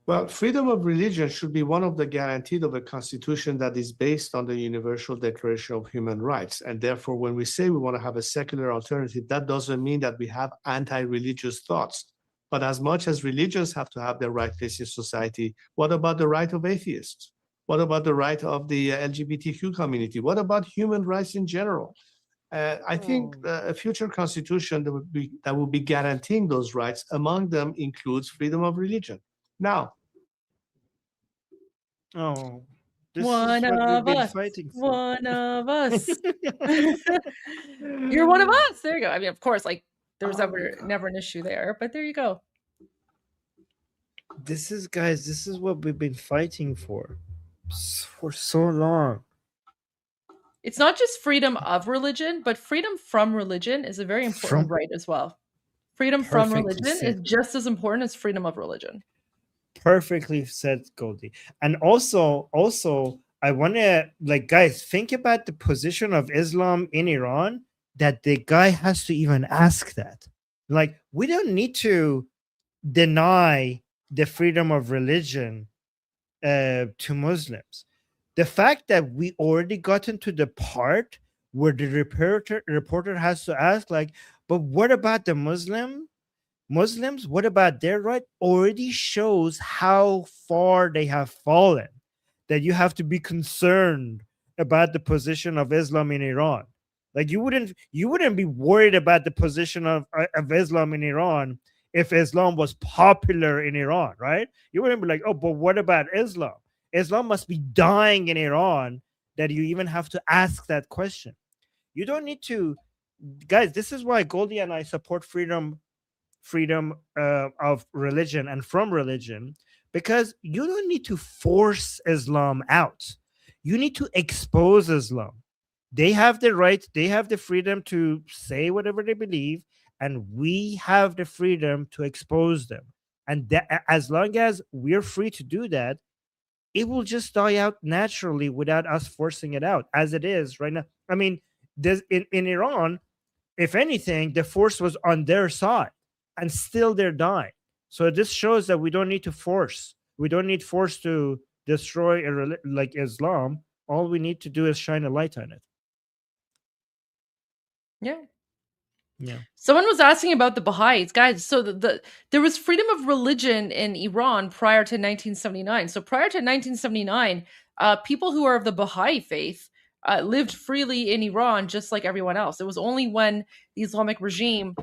Well, freedom of religion should be one of the guarantees of a constitution that is based on the Universal Declaration of Human Rights. And therefore, when we say we want to have a secular alternative, that doesn't mean that we have anti-religious thoughts. But as much as religions have to have their right place in society, what about the right of atheists? What about the right of the LGBTQ community? What about human rights in general? I think a future constitution that will be guaranteeing those rights, among them includes freedom of religion. Now, This One is what we've of been us. fighting for. One of us. You're one of us. There you go. I mean, of course, like there was never an issue there, but there you go. This is, guys, this is what we've been fighting for so long. It's not just freedom of religion, but freedom from religion is a very important right as well. Freedom from Perfectly religion said. is just as important as freedom of religion. Perfectly said, Goldie. And also, I want to, like, guys, think about the position of Islam in Iran, that the guy has to even ask that. Like, we don't need to deny the freedom of religion to Muslims. The fact that we already gotten to the part where the reporter has to ask, like, but what about the Muslims? What about their right? Already shows how far they have fallen. That you have to be concerned about the position of Islam in Iran. Like, you wouldn't be worried about the position of Islam in Iran if Islam was popular in Iran, right? You wouldn't be like, oh, but what about Islam? Islam must be dying in Iran that you even have to ask that question. You don't need to, guys. This is why Goldie and I support freedom of religion and from religion, because you don't need to force Islam out. You need to expose Islam. They have the right, they have the freedom to say whatever they believe, and we have the freedom to expose them. And that, as long as we're free to do that, it will just die out naturally without us forcing it out, as it is right now. I mean, in Iran, if anything, the force was on their side, and still they're dying. So this shows that we don't need to force. We don't need force to destroy like Islam. All we need to do is shine a light on it. Yeah. Yeah. Someone was asking about the Baha'is, guys. So there was freedom of religion in Iran prior to 1979. So prior to 1979, people who are of the Baha'i faith lived freely in Iran, just like everyone else. It was only when the Islamic regime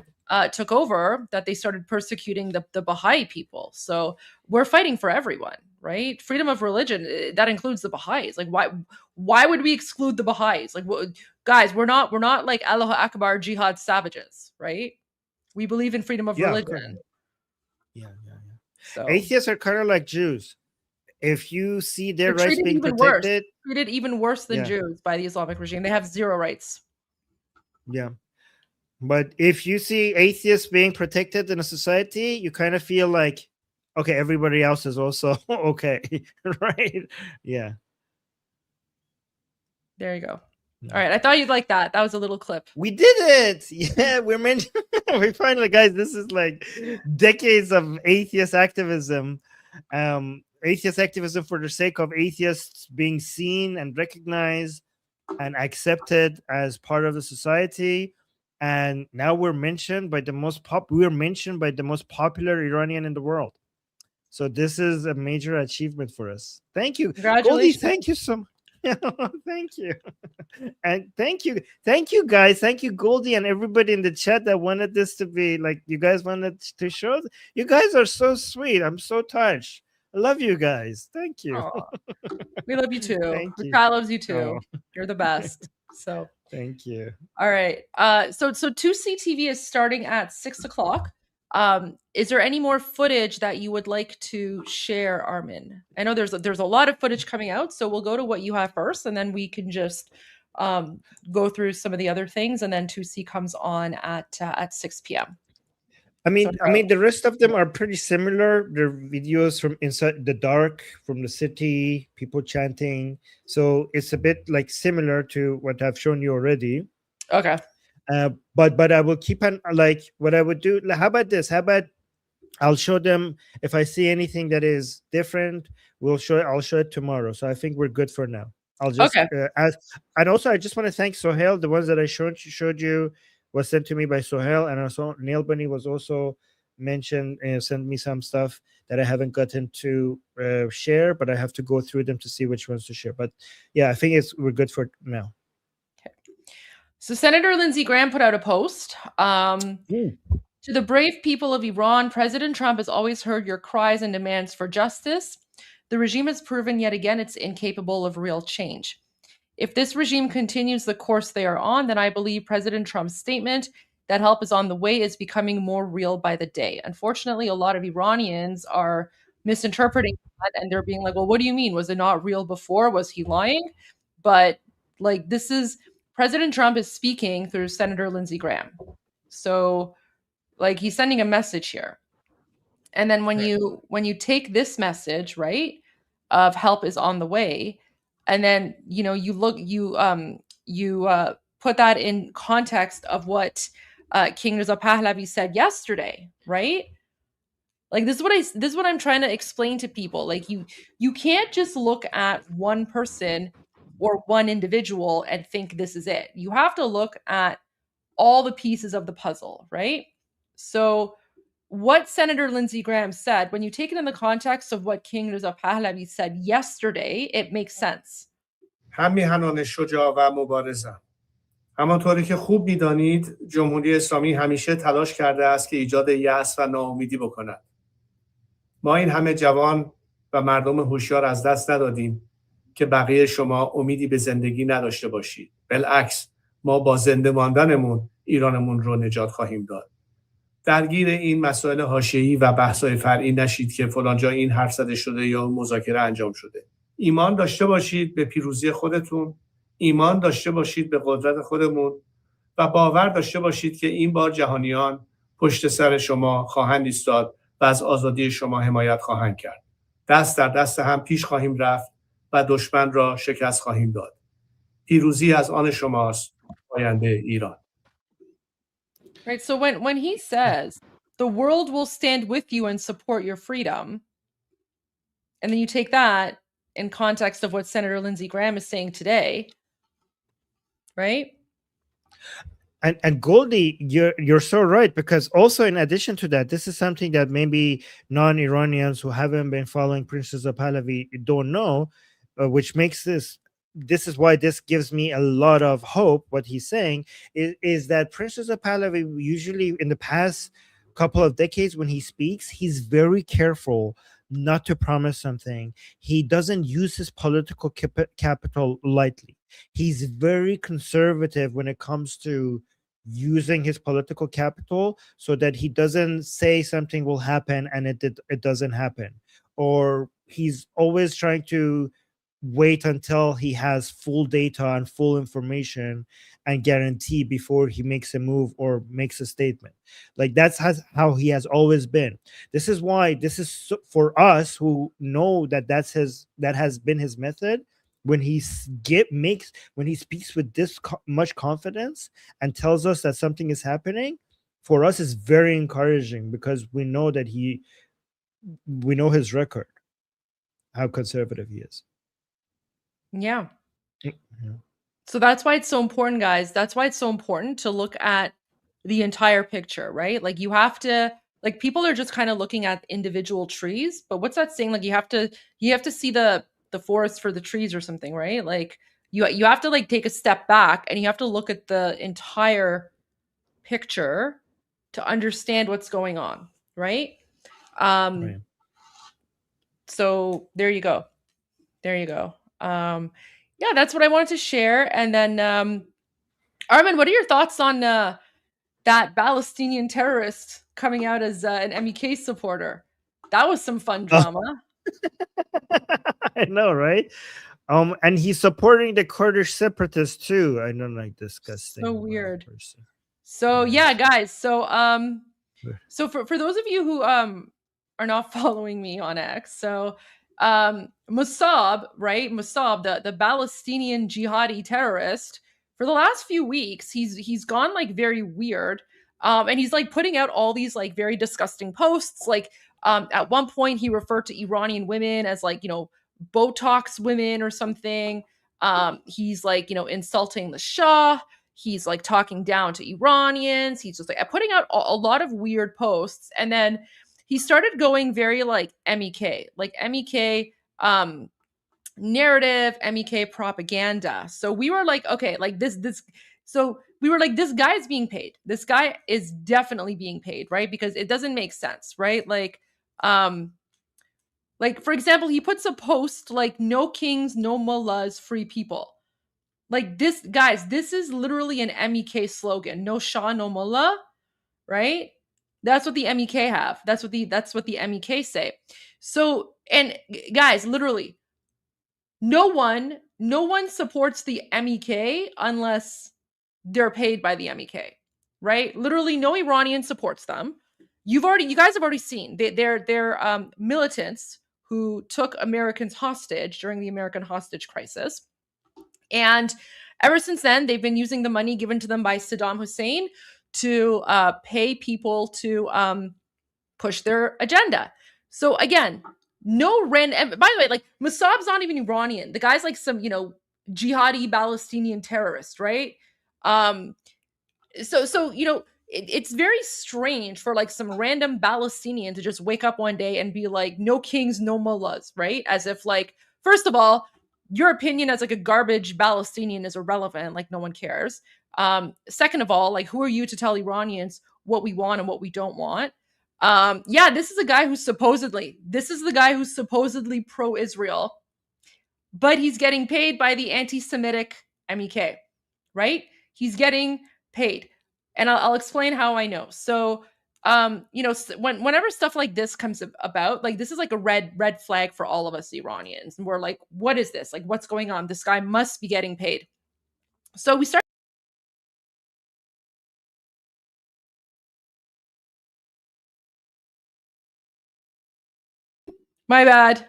took over that they started persecuting the Baha'i people. So we're fighting for everyone, right? Freedom of religion, that includes the Baha'is. Like, why would we exclude the Baha'is? Like, guys, we're not like Allahu Akbar jihad savages, right? We believe in freedom of religion. Yeah. So Atheists are kind of like Jews. If you see their they're rights being protected, treated even worse than Jews by the Islamic regime. They have zero rights. Yeah. But if you see atheists being protected in a society, you kind of feel like, okay, everybody else is also okay, right? Yeah. There you go. All right, I thought you'd like that. That was a little clip. We did it. Yeah, we finally, guys, this is like decades of atheist activism. Atheist activism for the sake of atheists being seen and recognized and accepted as part of the society. And now we're mentioned by the most popular Iranian in the world. So this is a major achievement for us. Thank you. Goldie, thank you so much. Thank you. And thank you guys. Thank you, Goldie, and everybody in the chat that wanted this to be like, you guys wanted to show. You guys are so sweet. I'm so touched. I love you guys. Thank you. We love you too. Thank The you. crowd loves you too. Oh. You're the best. So thank you. All right. So 2C TV is starting at 6 o'clock. Is there any more footage that you would like to share, Armin? I know there's a lot of footage coming out, so we'll go to what you have first, and then we can just go through some of the other things, and then 2C comes on at 6 p.m. I mean, the rest of them are pretty similar. They're videos from inside the dark, from the city, people chanting. So it's a bit like similar to what I've shown you already. Okay. But I will keep on, like, what I would do. How about this? How about I'll show them if I see anything that is different. I'll show it tomorrow. So I think we're good for now. I'll just and also I just want to thank Sohail. The ones that I showed you was sent to me by Sohail, and also Neil Bunny was also mentioned and sent me some stuff that I haven't gotten to share, but I have to go through them to see which ones to share. But yeah, I think we're good for now. So Senator Lindsey Graham put out a post. To the brave people of Iran, President Trump has always heard your cries and demands for justice. The regime has proven yet again it's incapable of real change. If this regime continues the course they are on, then I believe President Trump's statement that help is on the way is becoming more real by the day. Unfortunately, a lot of Iranians are misinterpreting that, and they're being like, well, what do you mean? Was it not real before? Was he lying? But like, this is President Trump is speaking through Senator Lindsey Graham. So like, he's sending a message here. And then when you take this message, right, of help is on the way, and then you put that in context of what King Reza Pahlavi said yesterday, right? Like this is what I'm trying to explain to people. Like you can't just look at one person or one individual and think this is it. You have to look at all the pieces of the puzzle, right? So what Senator Lindsey Graham said, when you take it in the context of what King Reza Pahlavi said yesterday, it makes sense. هم میهنان شجاع و مبارزم. همانطوری که خوب می‌دانید جمهوری اسلامی همیشه تلاش کرده است که ایجاد یأس و ناامیدی بکند. ما این همه جوان و مردم هوشیار از دست ندادیم که بقیه شما امیدی به زندگی نداشته باشید. بالعکس ما با زنده ماندنمون ایرانمون رو نجات خواهیم داد. درگیر این مسائل حاشیه‌ای و بحث‌های فرعی نشید که فلان جا این حرف زده شده یا مذاکره انجام شده. ایمان داشته باشید به پیروزی خودتون، ایمان داشته باشید به قدرت خودمون و باور داشته باشید که این بار جهانیان پشت سر شما خواهند ایستاد و از آزادی شما حمایت خواهند کرد. دست در دست هم پیش خواهیم رفت و دشمن را شکست خواهیم داد. پیروزی از آن شماست، آینده ایران. Right. So when he says the world will stand with you and support your freedom, and then you take that in context of what Senator Lindsey Graham is saying today, right? And Goldie, you're so right, because also in addition to that, this is something that maybe non-Iranians who haven't been following Princess Pahlavi don't know, which makes this is why this gives me a lot of hope. What he's saying is that Princess Pahlavi usually in the past couple of decades when he speaks, he's very careful not to promise something. He doesn't use his political capital lightly. He's very conservative when it comes to using his political capital, so that he doesn't say something will happen and it doesn't happen. Or he's always trying to wait until he has full data and full information and guarantee before he makes a move or makes a statement. Like that's how he has always been. This is why this is for us who know that that has been his method. When he speaks with this much confidence and tells us that something is happening, for us is very encouraging, because we know that we know his record, how conservative he is. Yeah. So that's why it's so important, guys. That's why it's so important to look at the entire picture, right? Like you have to, like people are just kind of looking at individual trees, but what's that saying? Like you have to see the forest for the trees or something, right? Like you have to like take a step back and you have to look at the entire picture to understand what's going on, right? Right. So there you go. Yeah, that's what I wanted to share. And then Armin, what are your thoughts on that Palestinian terrorist coming out as an MEK supporter? That was some fun drama. I know, right? And he's supporting the Kurdish separatists too. I don't like disgusting. So weird. So yeah, guys. So for those of you who are not following me on X, so Mossab, right? Mossab, the Palestinian jihadi terrorist, for the last few weeks, he's gone like very weird. And he's like putting out all these like very disgusting posts. Like at one point he referred to Iranian women as like, Botox women or something. He's like, insulting the Shah. He's like talking down to Iranians. He's just like putting out a lot of weird posts. And then he started going very like MEK narrative, MEK propaganda. So we were like, okay, like this. So we were like, this guy's being paid. This guy is definitely being paid, right? Because it doesn't make sense, right? Like, Like, for example, he puts a post like, no kings, no mullahs, free people. Like this, guys, this is literally an MEK slogan. No Shah, no mullah, right? That's what the MEK have. That's what the MEK say. So, and guys, literally, no one supports the MEK unless they're paid by the MEK, right? Literally, no Iranian supports them. You guys have already seen they're militants who took Americans hostage during the American hostage crisis, and ever since then they've been using the money given to them by Saddam Hussein to pay people to push their agenda. So again, no random. By the way, like Mossab's not even Iranian. The guy's like some jihadi Palestinian terrorist, right? So it's very strange for like some random Palestinian to just wake up one day and be like, no kings, no mullahs, right? As if like, first of all, your opinion as like a garbage Palestinian is irrelevant, like no one cares. Second of all, like who are you to tell Iranians what we want and what we don't want? Yeah, this is the guy who's supposedly pro-Israel, but he's getting paid by the anti-Semitic MEK, right? He's getting paid. And I'll explain how I know. So, whenever stuff like this comes about, like this is like a red flag for all of us Iranians. And we're like, what is this? Like, what's going on? This guy must be getting paid. So we start. My bad.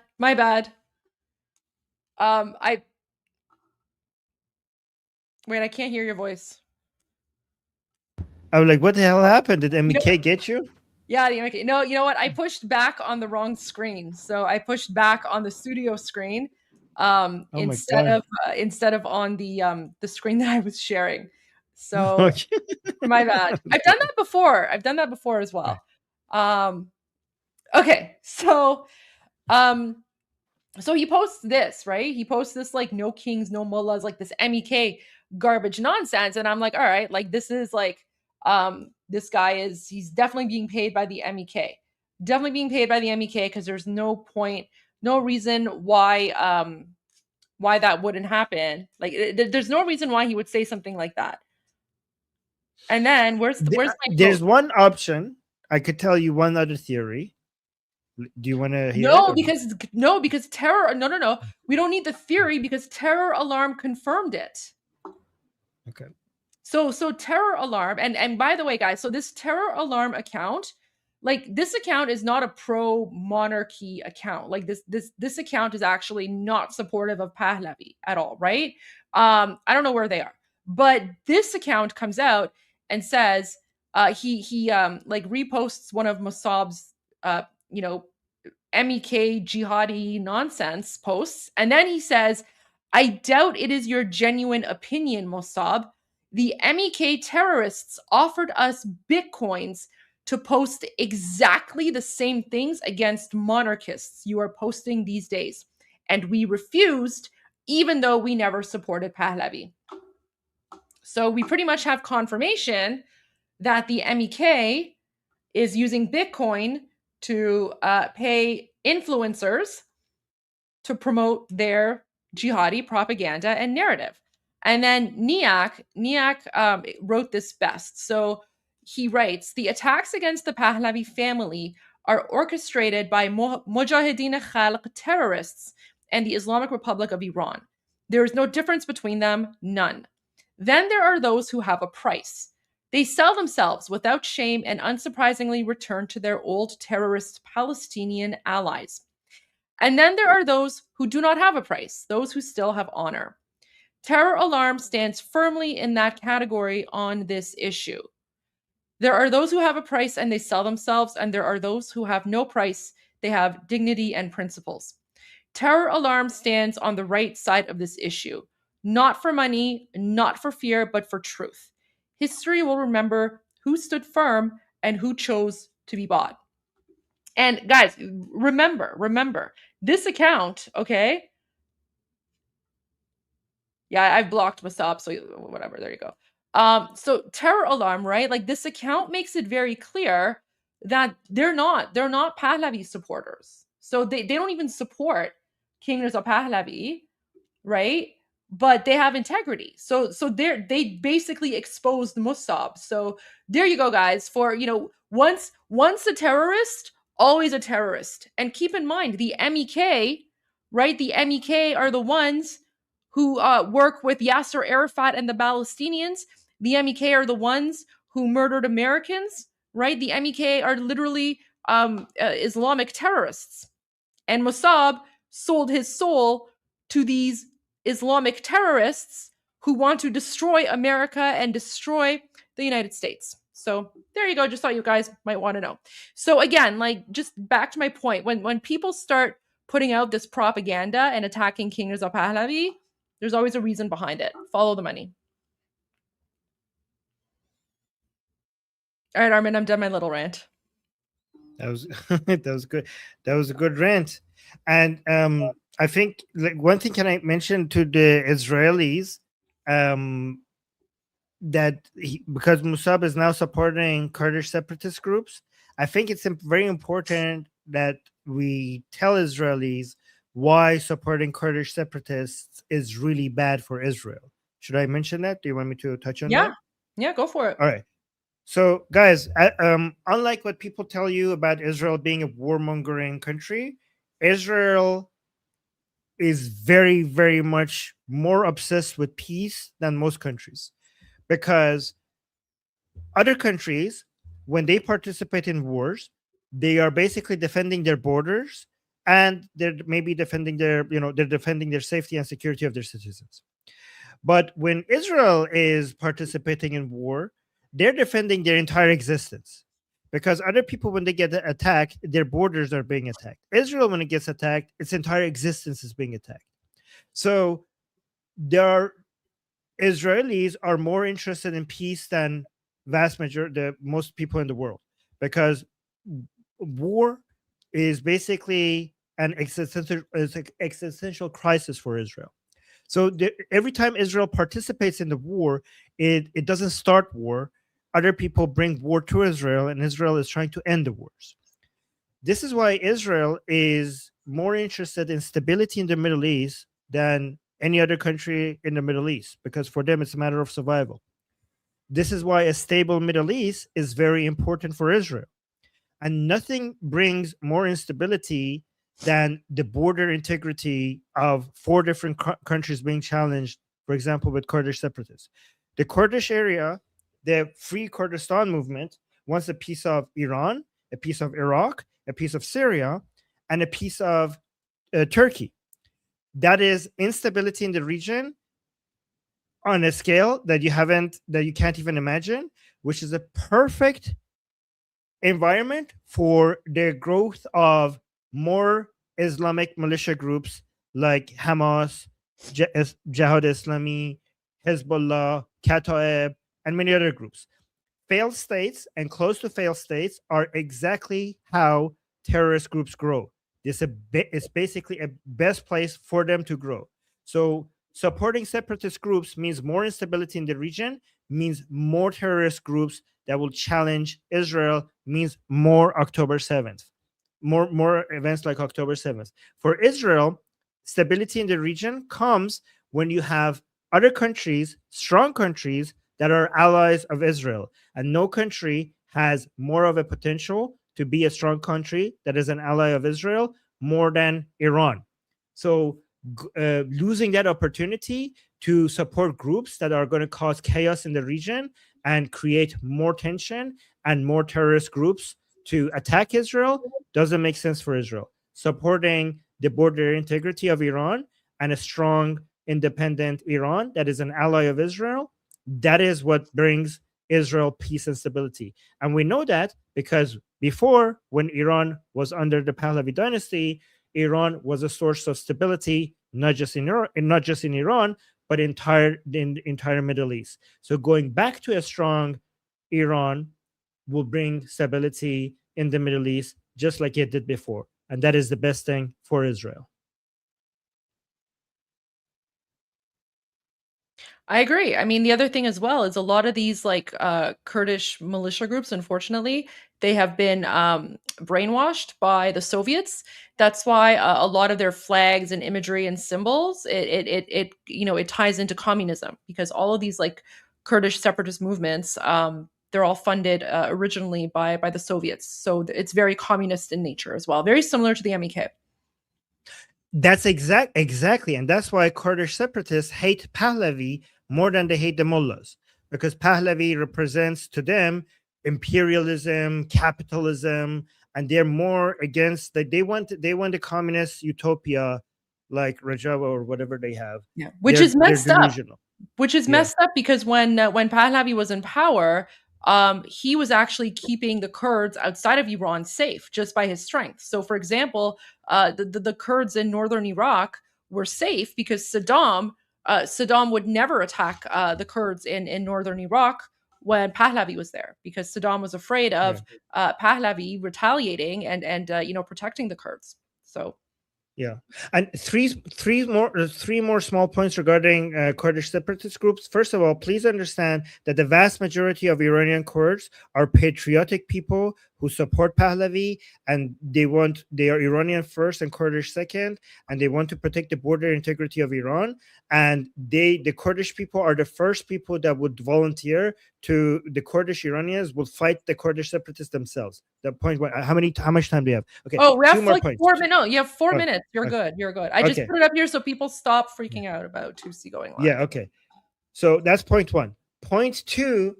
Wait, I can't hear your voice. I was like, what the hell happened? Did MEK get you? Yeah, the MEK. No, you know what? I pushed back on the wrong screen. So I pushed back on the studio screen instead of on the screen that I was sharing. So my bad. I've done that before as well. Okay, so he posts this, right? He posts this like no kings, no mullahs, like this MEK garbage nonsense. And I'm like, all right, like this is like this guy he's definitely being paid by the MEK. Definitely being paid by the MEK because there's no reason why that wouldn't happen. Like there's no reason why he would say something like that. And then there's one option. I could tell you one other theory. Do you want to hear it? Because terror. No. We don't need the theory because Terror Alarm confirmed it. Okay. So Terror Alarm, and by the way, guys, so this Terror Alarm account, like this account is not a pro-monarchy account. Like this account is actually not supportive of Pahlavi at all, right? I don't know where they are, but this account comes out and says he like reposts one of Mossab's MEK jihadi nonsense posts, and then he says, "I doubt it is your genuine opinion, Mossab. The MEK terrorists offered us bitcoins to post exactly the same things against monarchists you are posting these days, and we refused, even though we never supported Pahlavi." So we pretty much have confirmation that the MEK is using Bitcoin to pay influencers to promote their jihadi propaganda and narrative. And then Niak wrote this best. So he writes, the attacks against the Pahlavi family are orchestrated by Mujahideen Khalq terrorists and the Islamic Republic of Iran. There is no difference between them, none. Then there are those who have a price. They sell themselves without shame and unsurprisingly return to their old terrorist Palestinian allies. And then there are those who do not have a price, those who still have honor. Terror Alarm stands firmly in that category on this issue. There are those who have a price and they sell themselves, and there are those who have no price, they have dignity and principles. Terror Alarm stands on the right side of this issue, not for money, not for fear, but for truth. History will remember who stood firm and who chose to be bought. And guys, remember, this account, okay? Yeah, I've blocked Mossab, so whatever, there you go. So Terror Alarm, right? Like this account makes it very clear that they're not Pahlavi supporters. So they don't even support King Reza Pahlavi, right? But they have integrity. So they basically exposed Mossab. So there you go, guys. For once a terrorist, always a terrorist. And keep in mind the MEK, right? The MEK are the ones who work with Yasser Arafat and the Palestinians. The MEK are the ones who murdered Americans, right? The MEK are literally Islamic terrorists. And Mossab sold his soul to these Islamic terrorists who want to destroy America and destroy the United States. So there you go. Just thought you guys might want to know. So again, like, just back to my point, when people start putting out this propaganda and attacking King Reza Pahlavi, there's always a reason behind it. Follow the money. All right, Armin, I'm done my little rant. That was that was good. That was a good rant. And I think, like, one thing can I mention to the Israelis, that because Mossab is now supporting Kurdish separatist groups, I think it's very important that we tell Israelis why supporting Kurdish separatists is really bad for Israel. Should I mention that? Do you want me to touch on that? Yeah, go for it. All right. So, guys, unlike what people tell you about Israel being a warmongering country, Israel is very, very much more obsessed with peace than most countries. Because other countries, when they participate in wars, they are basically defending their borders, and they're maybe defending their safety and security of their citizens. But when Israel is participating in war, they're defending their entire existence, because other people, when they get attacked, their borders are being attacked. Israel, when it gets attacked, its entire existence is being attacked. So Israelis are more interested in peace than most people in the world, because war is basically an existential crisis for Israel. So every time Israel participates in the war, it doesn't start war. Other people bring war to Israel, and Israel is trying to end the wars. This is why Israel is more interested in stability in the Middle East than any other country in the Middle East, because for them it's a matter of survival. This is why a stable Middle East is very important for Israel. And nothing brings more instability than the border integrity of 4 different countries being challenged, for example, with Kurdish separatists. The Kurdish area, the Free Kurdistan movement, wants a piece of Iran, a piece of Iraq, a piece of Syria, and a piece of Turkey. That is instability in the region on a scale that you can't even imagine, which is a perfect environment for the growth of more Islamic militia groups like Hamas, Jihad Islami, Hezbollah, Kataeb, and many other groups. Failed states and close to failed states are exactly how terrorist groups grow. It's basically a best place for them to grow. So supporting separatist groups means more instability in the region, means more terrorist groups that will challenge Israel, means more October 7th, more events like October 7th. For Israel, stability in the region comes when you have other countries, strong countries, that are allies of Israel. And no country has more of a potential to be a strong country that is an ally of Israel more than Iran. So losing that opportunity to support groups that are going to cause chaos in the region and create more tension and more terrorist groups to attack Israel doesn't make sense for Israel. Supporting the border integrity of Iran and a strong, independent Iran that is an ally of Israel, that is what brings Israel peace and stability. And we know that because before, when Iran was under the Pahlavi dynasty, Iran was a source of stability, not just in Iran, but in the entire Middle East. So going back to a strong Iran will bring stability in the Middle East, just like it did before. And that is the best thing for Israel. I agree. I mean, the other thing as well is a lot of these like Kurdish militia groups, unfortunately, they have been brainwashed by the Soviets. That's why a lot of their flags and imagery and symbols it ties into communism, because all of these like Kurdish separatist movements, they're all funded originally by the Soviets. So it's very communist in nature as well, very similar to the MEK. That's exactly, and that's why Kurdish separatists hate Pahlavi more than they hate the mullahs, because Pahlavi represents to them imperialism, capitalism, and they're more against that. They want a communist utopia like Rojava or whatever they have. Yeah, which is messed up. Which is messed up because when Pahlavi was in power, he was actually keeping the Kurds outside of Iran safe just by his strength. So, for example, the Kurds in northern Iraq were safe because Saddam would never attack the Kurds in northern Iraq when Pahlavi was there, because Saddam was afraid of Pahlavi retaliating and protecting the Kurds. So. Yeah, and three more small points regarding Kurdish separatist groups. First of all, please understand that the vast majority of Iranian Kurds are patriotic people who support Pahlavi, and they are Iranian first and Kurdish second, and they want to protect the border integrity of Iran. And the Kurdish people are the first people that would volunteer to the Kurdish Iranians will fight the Kurdish separatists themselves. The point, how much time do you have? Okay. Oh, we have like points. 4 minutes. No, you have 4 minutes. You're good. You're good. I just put it up here so people stop freaking out about Tutsi going live. Yeah. Okay. So that's point one. Point two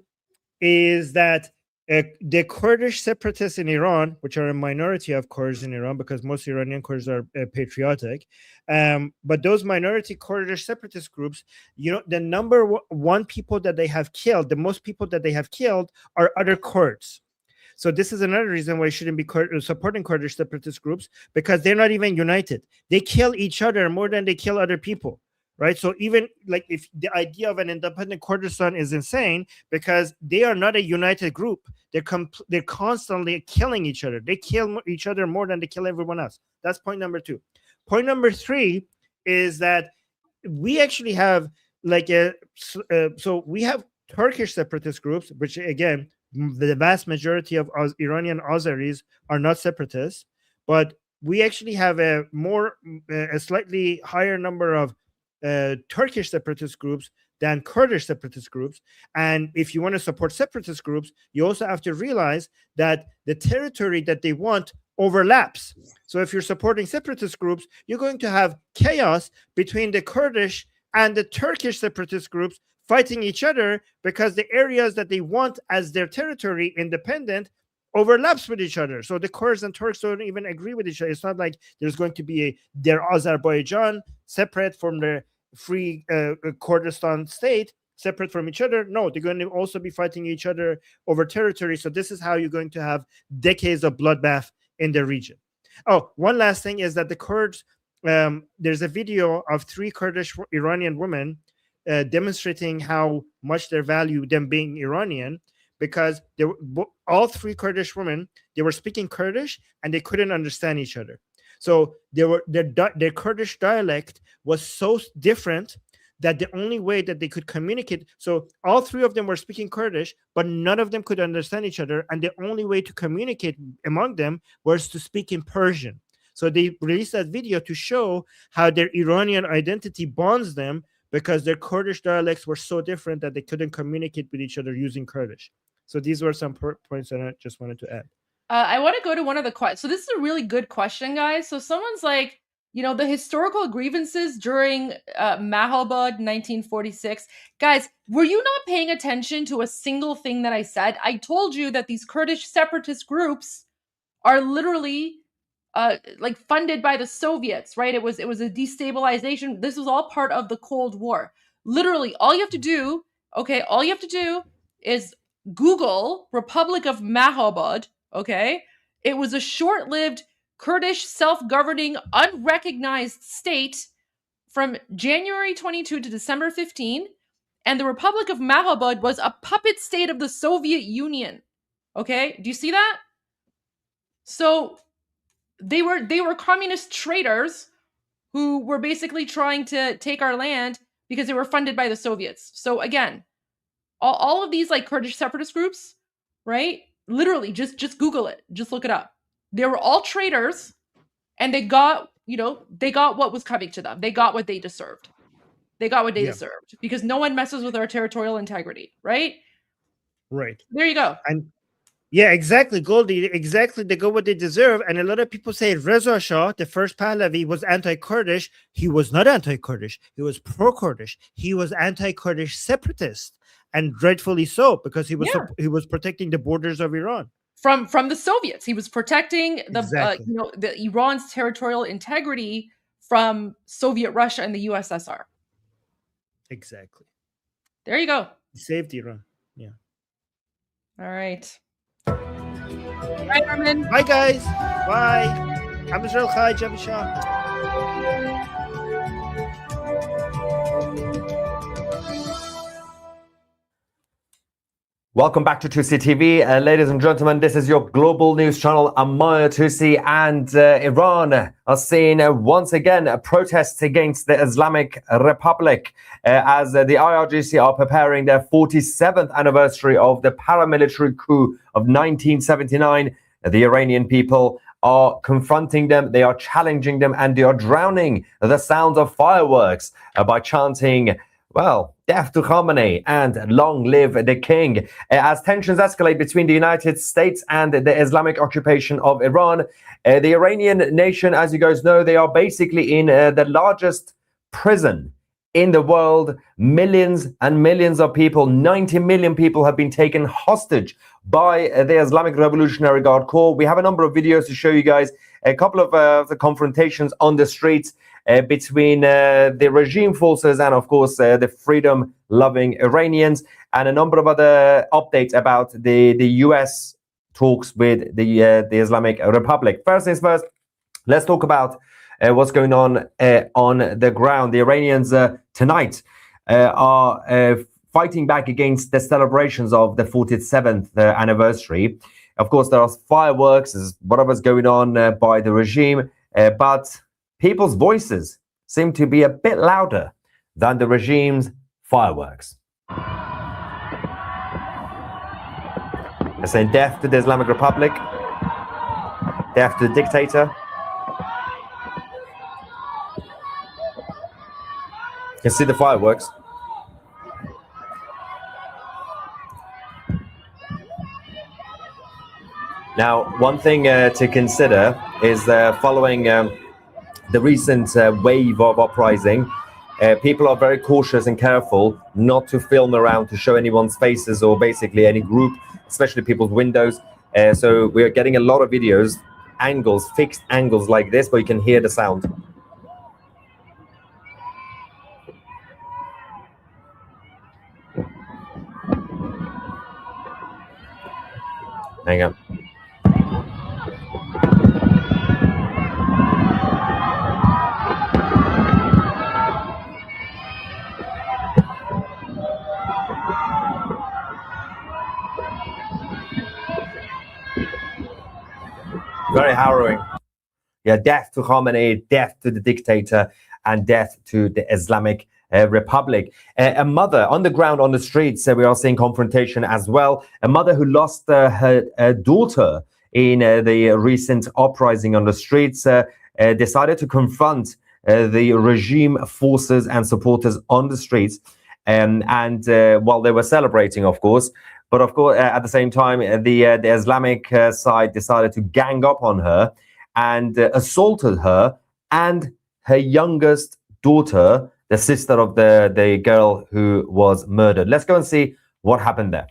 is that the Kurdish separatists in Iran, which are a minority of Kurds in Iran, because most Iranian Kurds are patriotic, but those minority Kurdish separatist groups, the number one people that they have killed, the most people that they have killed are other Kurds. So this is another reason why you shouldn't be supporting Kurdish separatist groups, because they're not even united. They kill each other more than they kill other people. Right. So even like if the idea of an independent Kurdistan is insane, because they are not a united group. They're constantly killing each other. They kill each other more than they kill everyone else. That's point number two. Point number three is that we actually have so we have Turkish separatist groups, which again, the vast majority of Iranian Azeris are not separatists, but we actually have a slightly higher number of Turkish separatist groups than Kurdish separatist groups. And if you want to support separatist groups, you also have to realize that the territory that they want overlaps. So if you're supporting separatist groups, you're going to have chaos between the Kurdish and the Turkish separatist groups fighting each other, because the areas that they want as their territory independent overlaps with each other. So the Kurds and Turks don't even agree with each other. It's not like there's going to be their Azerbaijan separate from the free Kurdistan state, separate from each other. No, they're going to also be fighting each other over territory. So this is how you're going to have decades of bloodbath in the region. Oh, one last thing is that the Kurds, there's a video of 3 Kurdish Iranian women demonstrating how much they value them being Iranian, because they were, all 3 Kurdish women, they were speaking Kurdish and they couldn't understand each other. So their Kurdish dialect was so different that the only way that they could communicate, so all 3 of them were speaking Kurdish, but none of them could understand each other. And the only way to communicate among them was to speak in Persian. So they released that video to show how their Iranian identity bonds them, because their Kurdish dialects were so different that they couldn't communicate with each other using Kurdish. So these were some points that I just wanted to add. I want to go to one of the questions. So this is a really good question, guys. So someone's like, the historical grievances during Mahalbad 1946. Guys, were you not paying attention to a single thing that I said? I told you that these Kurdish separatist groups are literally funded by the Soviets, right? It was a destabilization. This was all part of the Cold War. Literally, all you have to do is Google Republic of Mahalbad, okay? It was a short-lived Kurdish self-governing unrecognized state from January 22 to December 15, and the Republic of Mahalbad was a puppet state of the Soviet Union. Okay? Do you see that? So they were communist traitors who were basically trying to take our land, because they were funded by the Soviets. So again, all of these like Kurdish separatist groups, right? Literally, just Google it, just look it up. They were all traitors, and they got what was coming to them. They got what they deserved. They got what they deserved because no one messes with our territorial integrity, right? Right. There you go. And yeah, exactly, Goldie. Exactly, they got what they deserve. And a lot of people say Reza Shah, the first Pahlavi, was anti-Kurdish. He was not anti-Kurdish. He was pro-Kurdish. He was anti-Kurdish separatist, and rightfully so, because he was protecting the borders of Iran from the Soviets. He was protecting the Iran's territorial integrity from Soviet Russia and the USSR. Exactly. There you go. He saved Iran. Yeah. All right. Bye, Armin. Bye, guys. Bye. I'm Israel Chai, Javi Shah. Welcome back to 2C TV. Ladies and gentlemen, this is your global news channel. I'm Maya 2C, and Iran are seeing once again protests against the Islamic Republic as the IRGC are preparing their 47th anniversary of the paramilitary coup of 1979. The Iranian people are confronting them, they are challenging them, and they are drowning the sounds of fireworks by chanting, well, death to Khamenei and long live the king. As tensions escalate between the United States and the Islamic occupation of Iran, the Iranian nation, as you guys know, they are basically in the largest prison in the world. Millions and millions of people, 90 million people have been taken hostage by the Islamic Revolutionary Guard Corps. We have a number of videos to show you guys a couple of the confrontations on the streets between the regime forces and, of course, the freedom-loving Iranians, and a number of other updates about the US talks with the Islamic Republic. First things first, let's talk about what's going on the ground. The Iranians tonight are fighting back against the celebrations of the 47th anniversary. Of course, there are fireworks, whatever's going on by the regime, but people's voices seem to be a bit louder than the regime's fireworks. They're saying death to the Islamic Republic, death to the dictator. You can see the fireworks. Now, one thing to consider is following the recent wave of uprising, people are very cautious and careful not to film around to show anyone's faces or basically any group, especially people's windows. So we are getting a lot of videos, angles, fixed angles like this, but you can hear the sound. Hang on. Very harrowing. Yeah, death to Khamenei, death to the dictator, and death to the Islamic Republic. A mother on the ground, on the streets, we are seeing confrontation as well. A mother who lost her daughter in the recent uprising on the streets decided to confront the regime forces and supporters on the streets. And while they were celebrating, of course, but of course, at the same time, the Islamic side decided to gang up on her and assaulted her and her youngest daughter, the sister of the girl who was murdered. Let's go and see what happened there.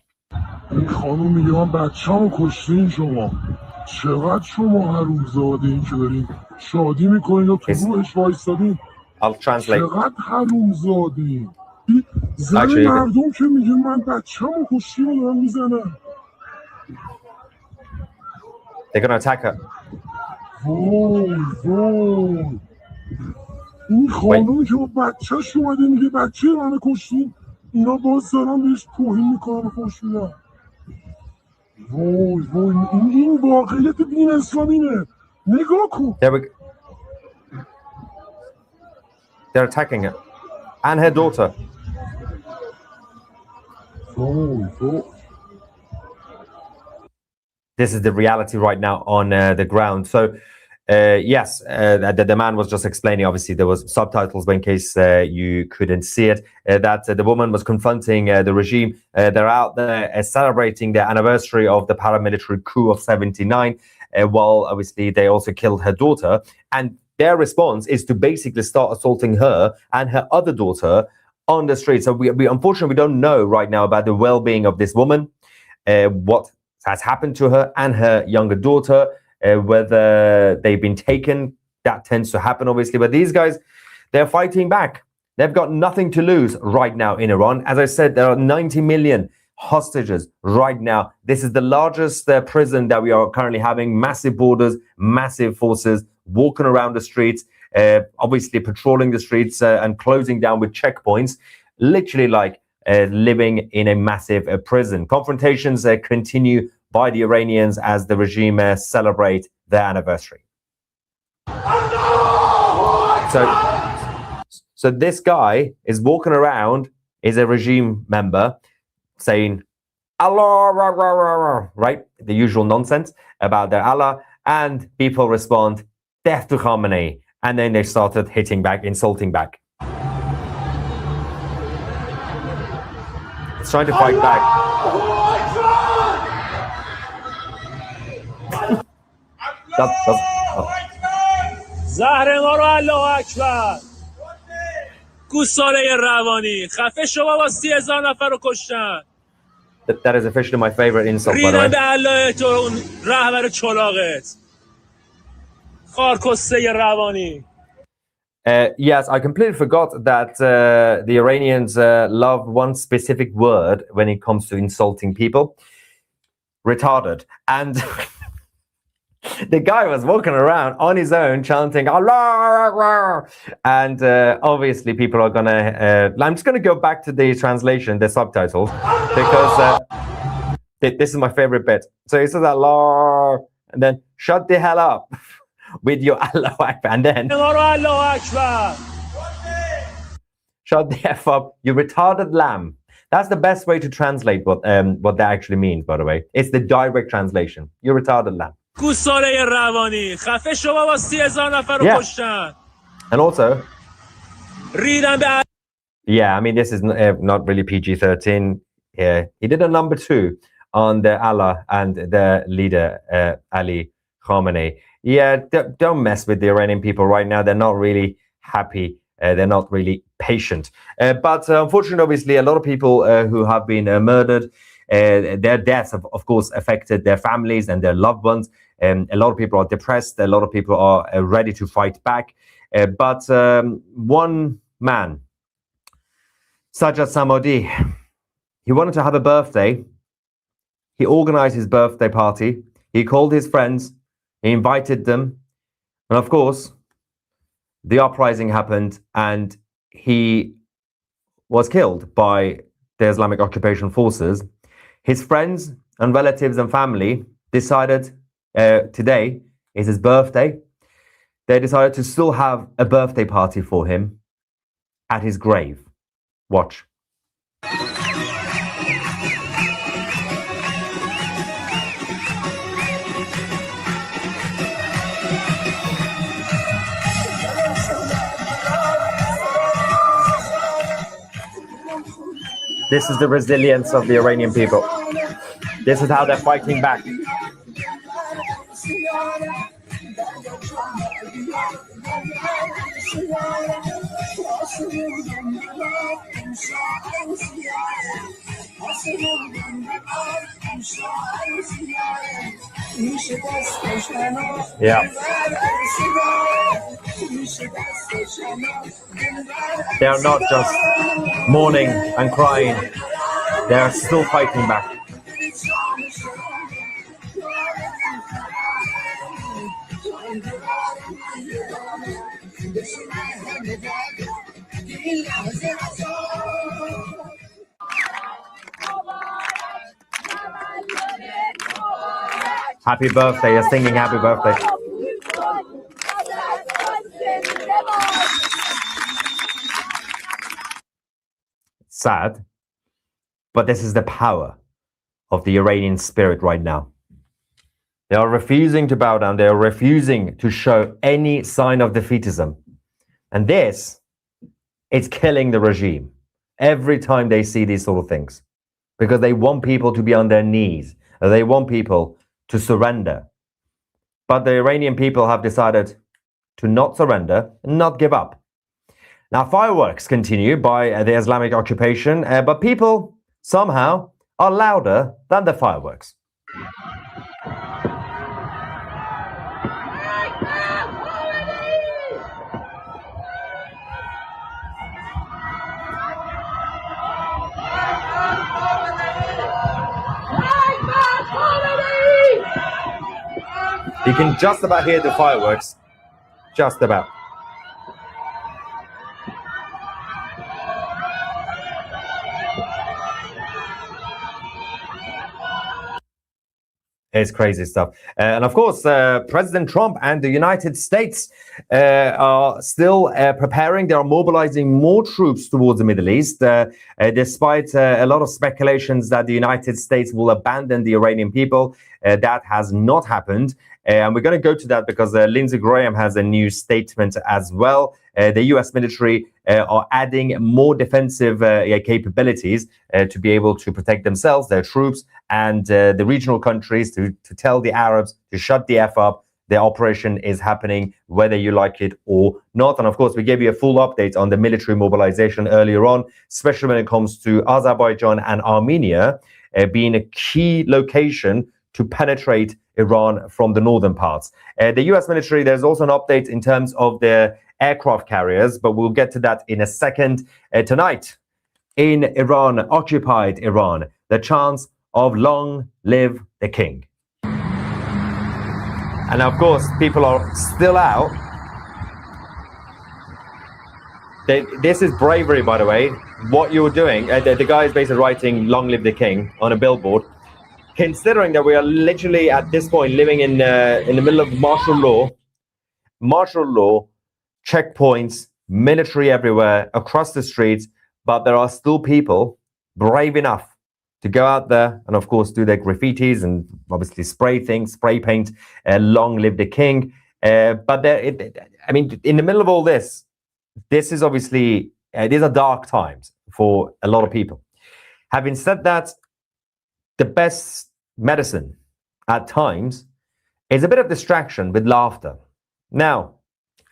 I'll translate. زن مردم که میگه من بچه‌مو کشتی رو دارم میزنم. They're going to attack her. وای وای. این خانومی که با بچه‌ش اومده میگه بچه منو کشتی، اینا باز دارن بهش توهین میکنن، خوش میدن. وای وای، این واقعیت دین اسلامینه. نگاه کن. They're attacking her. and her daughter. This is the reality right now on the ground. So, yes, the man was just explaining. Obviously, there was subtitles, but in case you couldn't see it, that the woman was confronting the regime. They're out there celebrating the anniversary of the paramilitary coup of '79, while obviously they also killed her daughter. And their response is to basically start assaulting her and her other daughter on the street. So we unfortunately, we don't know right now about the well-being of this woman, what has happened to her and her younger daughter, whether they've been taken. That tends to happen, obviously. But these guys, they're fighting back. They've got nothing to lose right now in Iran. As I said, there are 90 million hostages right now. This is the largest prison that we are currently having. Massive borders, massive forces walking around the streets, obviously patrolling the streets and closing down with checkpoints, literally like living in a massive prison. Confrontations continue by the Iranians as the regime celebrate their anniversary. So this guy is walking around, is a regime member, saying Allah, rah, rah, rah, rah, right? The usual nonsense about their Allah, and people respond, death to Khamenei, and then they started hitting back, insulting back. It's trying to fight back. زهر ما رو الله اکبر گوساله روانی خفه شو بابا 30,000 نفر رو کشتن. That is officially my favorite insult, by the way. ریدن به الله تو اون رهبر چلاقت خارکسته روانی. Yes, I completely forgot that the Iranians love one specific word when it comes to insulting people. Retarded. And the guy was walking around on his own chanting Allah, and obviously people are gonna I'm just gonna go back to the translation, the subtitles, because this is my favorite bit. So he says Allah, and then shut the hell up with your Allah Akbar, and then shut the F up, you retarded lamb. That's the best way to translate what that actually means, by the way. It's the direct translation. You retarded lamb. گوساله روانی خفه شو بابا 30,000 نفر رو کشتن. And also, ریدن به yeah, I mean, this is not really PG-13. Yeah, he did a number 2 on the Allah and the leader, Ali Khamenei. Yeah, don't mess with the Iranian people right now. They're not really happy. They're not really patient. But unfortunately, obviously, a lot of people who have been murdered, their deaths have, of course, affected their families and their loved ones. A lot of people are depressed. A lot of people are ready to fight back. But one man, Sajjad Samadi, he wanted to have a birthday. He organized his birthday party. He called his friends. He invited them. And of course, the uprising happened and he was killed by the Islamic occupation forces. His friends and relatives and family decided today is his birthday. They decided to still have a birthday party for him at his grave. Watch. This is the resilience of the Iranian people. This is how they're fighting back. Yeah. They are not just mourning and crying. They are still fighting back. Happy birthday. You're singing happy birthday. sad, but this is the power of the Iranian spirit right now. They are refusing to bow down. They are refusing to show any sign of defeatism. And this, it's killing the regime every time they see these sort of things, because they want people to be on their knees. They want people to surrender. But the Iranian people have decided to not surrender and not give up. Now, fireworks continue by the Islamic occupation, but people somehow are louder than the fireworks. You can just about hear the fireworks. Just about. It's crazy stuff. And of course, President Trump and the United States are still preparing. They are mobilizing more troops towards the Middle East, despite a lot of speculations that the United States will abandon the Iranian people. That has not happened. And we're going to go to that because Lindsey Graham has a new statement as well. The US military are adding more defensive capabilities to be able to protect themselves, their troops, and the regional countries to tell the Arabs to shut the F up. The operation is happening whether you like it or not. And of course, we gave you a full update on the military mobilization earlier on, especially when it comes to Azerbaijan and Armenia being a key location to penetrate Iran from the northern parts. The US military, there's also an update in terms of their aircraft carriers, but we'll get to that in a second. Tonight, in Iran, occupied Iran, the chants of long live the king. And of course, people are still out. This is bravery, by the way. What you're doing, the guy is basically writing long live the king on a billboard. Considering that we are literally at this point living in the middle of martial law, checkpoints, military everywhere, across the streets, but there are still people brave enough to go out there and, of course, do their graffitis and obviously spray paint, long live the king. But in the middle of all this, this is obviously, these are dark times for a lot of people. Having said that, the best medicine at times is a bit of distraction with laughter. Now,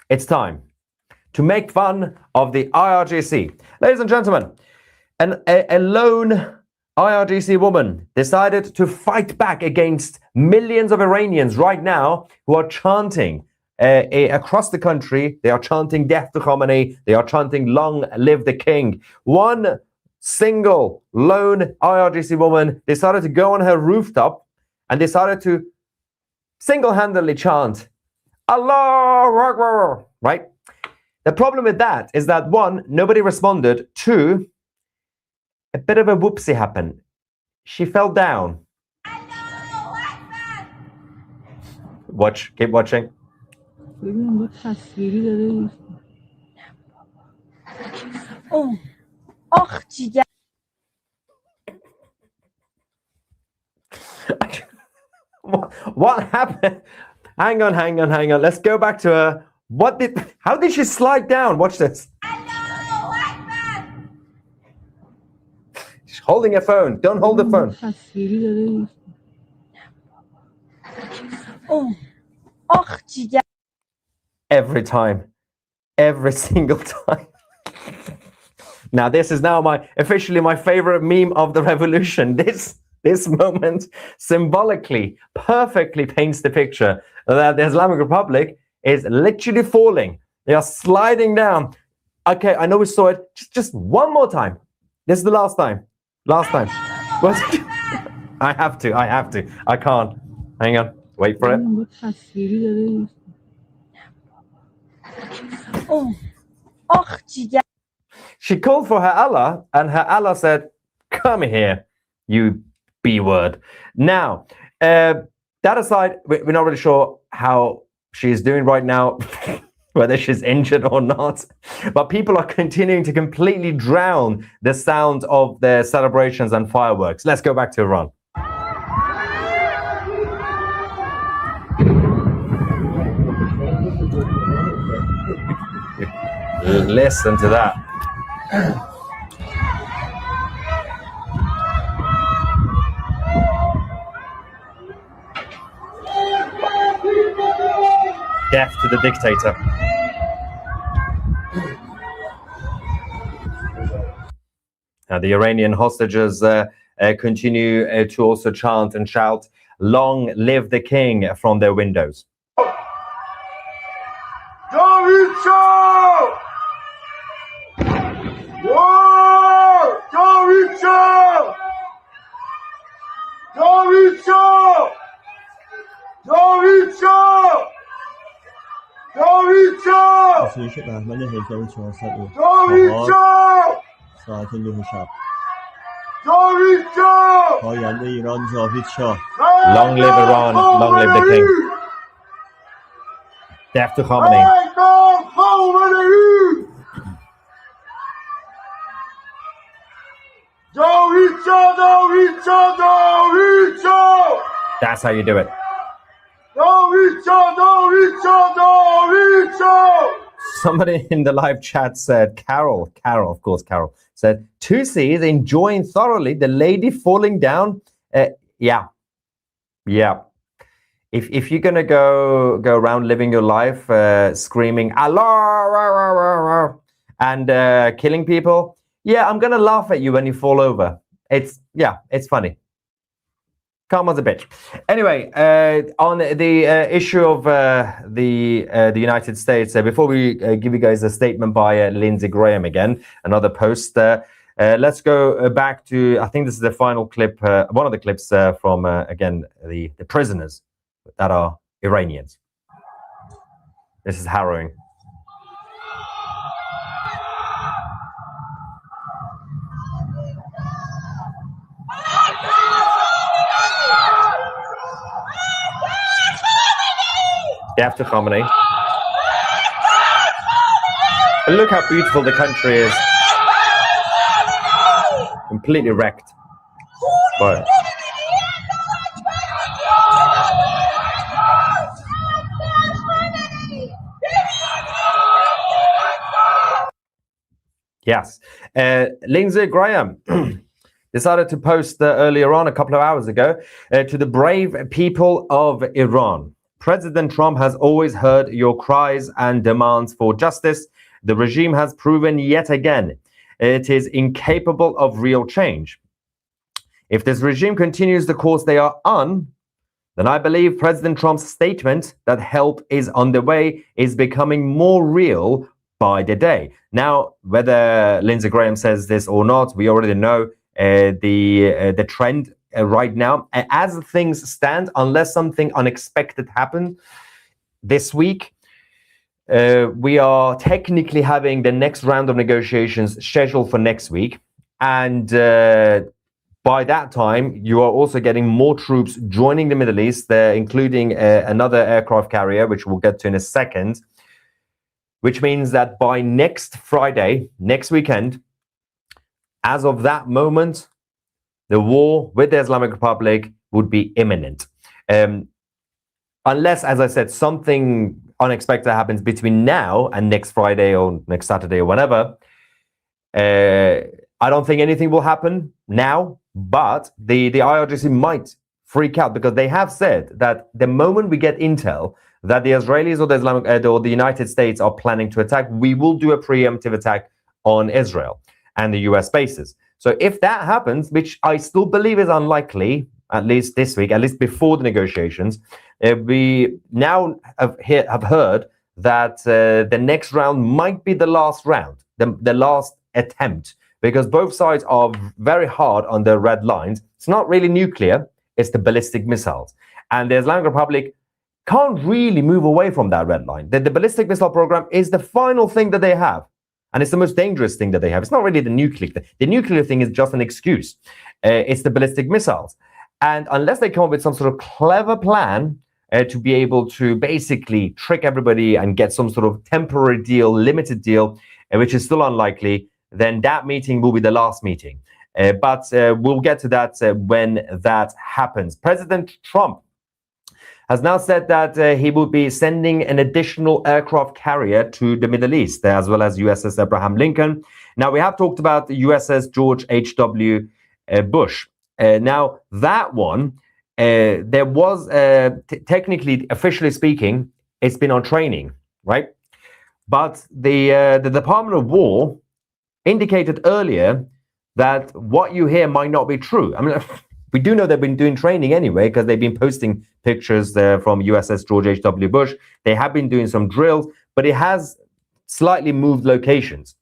it's time to make fun of the IRGC. Ladies and gentlemen, a lone IRGC woman decided to fight back against millions of Iranians right now who are chanting across the country. They are chanting death to Khamenei. They are chanting long live the king. One single lone IRGC woman decided to go on her rooftop and decided to single-handedly chant Allah Akbar, right? The problem with that is that, one, nobody responded. Two, a bit of a whoopsie happened. She fell down. Watch, keep watching. What happened? Hang on. Let's go back to her. How did she slide down? Watch this. She's holding a phone. Don't hold the phone. Every time. Every single time. Now, this is now officially my favorite meme of the revolution. This moment symbolically, perfectly paints the picture that the Islamic Republic is literally falling. They are sliding down. Okay, I know we saw it. Just one more time. This is the last time. I have to. I can't. Hang on. Wait for it. She called for her Allah, and her Allah said, "Come here, you B word." Now, that aside, we're not really sure how she is doing right now. whether she's injured or not. But people are continuing to completely drown the sound of the celebrations and fireworks. Let's go back to Iran. Listen to that. Death to the dictator. Now, the Iranian hostages continue to also chant and shout, "Long live the king," from their windows. بهمن 1404 ساعت 9 شب پاینده ایران جاوید شاه. Long live Iran, long live the king. Death to Khamenei. That's how you do it. Somebody in the live chat said, Carol, of course, Carol, said, Tusi is enjoying thoroughly the lady falling down. Yeah. If you're going to go around living your life screaming, Allah, and killing people, yeah, I'm going to laugh at you when you fall over. It's funny. Karma's a bitch. Anyway, on the issue of the United States, before we give you guys a statement by Lindsey Graham again, another post, let's go back to, I think this is the final clip, one of the clips from, again, the prisoners that are Iranians. This is harrowing. After Khamenei. Look how beautiful the country is. Completely wrecked. But yes. Lindsey Graham decided to post earlier on, a couple of hours ago, to the brave people of Iran. President Trump has always heard your cries and demands for justice. The regime has proven yet again it is incapable of real change. If this regime continues the course they are on, then I believe President Trump's statement that help is on the way is becoming more real by the day. Now, whether Lindsey Graham says this or not, we already know the trend right now. As things stand, unless something unexpected happens this week, we are technically having the next round of negotiations scheduled for next week. And by that time, you are also getting more troops joining the Middle East, including another aircraft carrier, which we'll get to in a second, which means that by next Friday, next weekend, as of that moment, the war with the Islamic Republic would be imminent. Unless, as I said, something unexpected happens between now and next Friday or next Saturday or whatever. I don't think anything will happen now, but the IRGC might freak out because they have said that the moment we get intel that the Israelis or the Islamic or the United States are planning to attack, we will do a preemptive attack on Israel and the US bases. So if that happens, which I still believe is unlikely, at least this week, at least before the negotiations, we now have heard that the next round might be the last round, the last attempt, because both sides are very hard on the red lines. It's not really nuclear, it's the ballistic missiles. And the Islamic Republic can't really move away from that red line. The ballistic missile program is the final thing that they have. And it's the most dangerous thing that they have. It's not really the nuclear thing. The nuclear thing is just an excuse. It's the ballistic missiles. And unless they come up with some sort of clever plan to be able to basically trick everybody and get some sort of temporary deal, limited deal, which is still unlikely, then that meeting will be the last meeting. But we'll get to that when that happens. President Trump has now said that he will be sending an additional aircraft carrier to the Middle East, as well as USS Abraham Lincoln. Now, we have talked about the USS George H.W. Bush. Now, that one, there was, technically, officially speaking, it's been on training, right? But the Department of War indicated earlier that what you hear might not be true. I mean, we do know they've been doing training anyway, because they've been posting pictures from USS George H.W. Bush. They have been doing some drills, but it has slightly moved locations.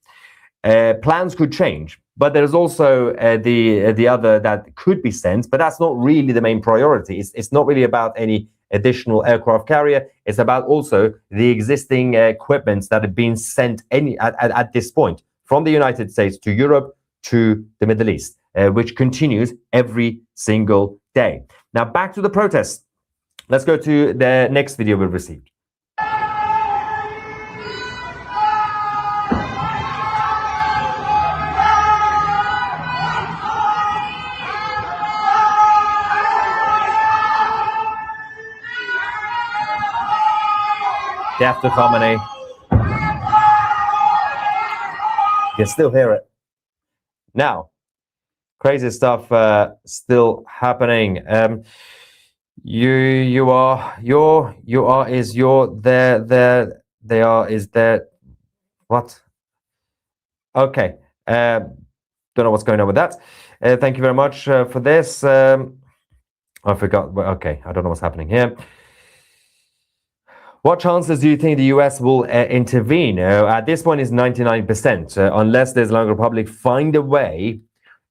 Plans could change, but there's also the other that could be sent, but that's not really the main priority. It's not really about any additional aircraft carrier. It's about also the existing equipment that have been sent at this point from the United States to Europe to the Middle East, which continues every single day. Now, back to the protests. Let's go to the next video we've received. Death to Khamenei. You can still hear it. Now, crazy stuff still happening. What? Okay. Don't know what's going on with that. Thank you very much for this. I forgot. Okay, I don't know what's happening here. What chances do you think the US will intervene? At this point, it's 99%, unless the Islamic Republic find a way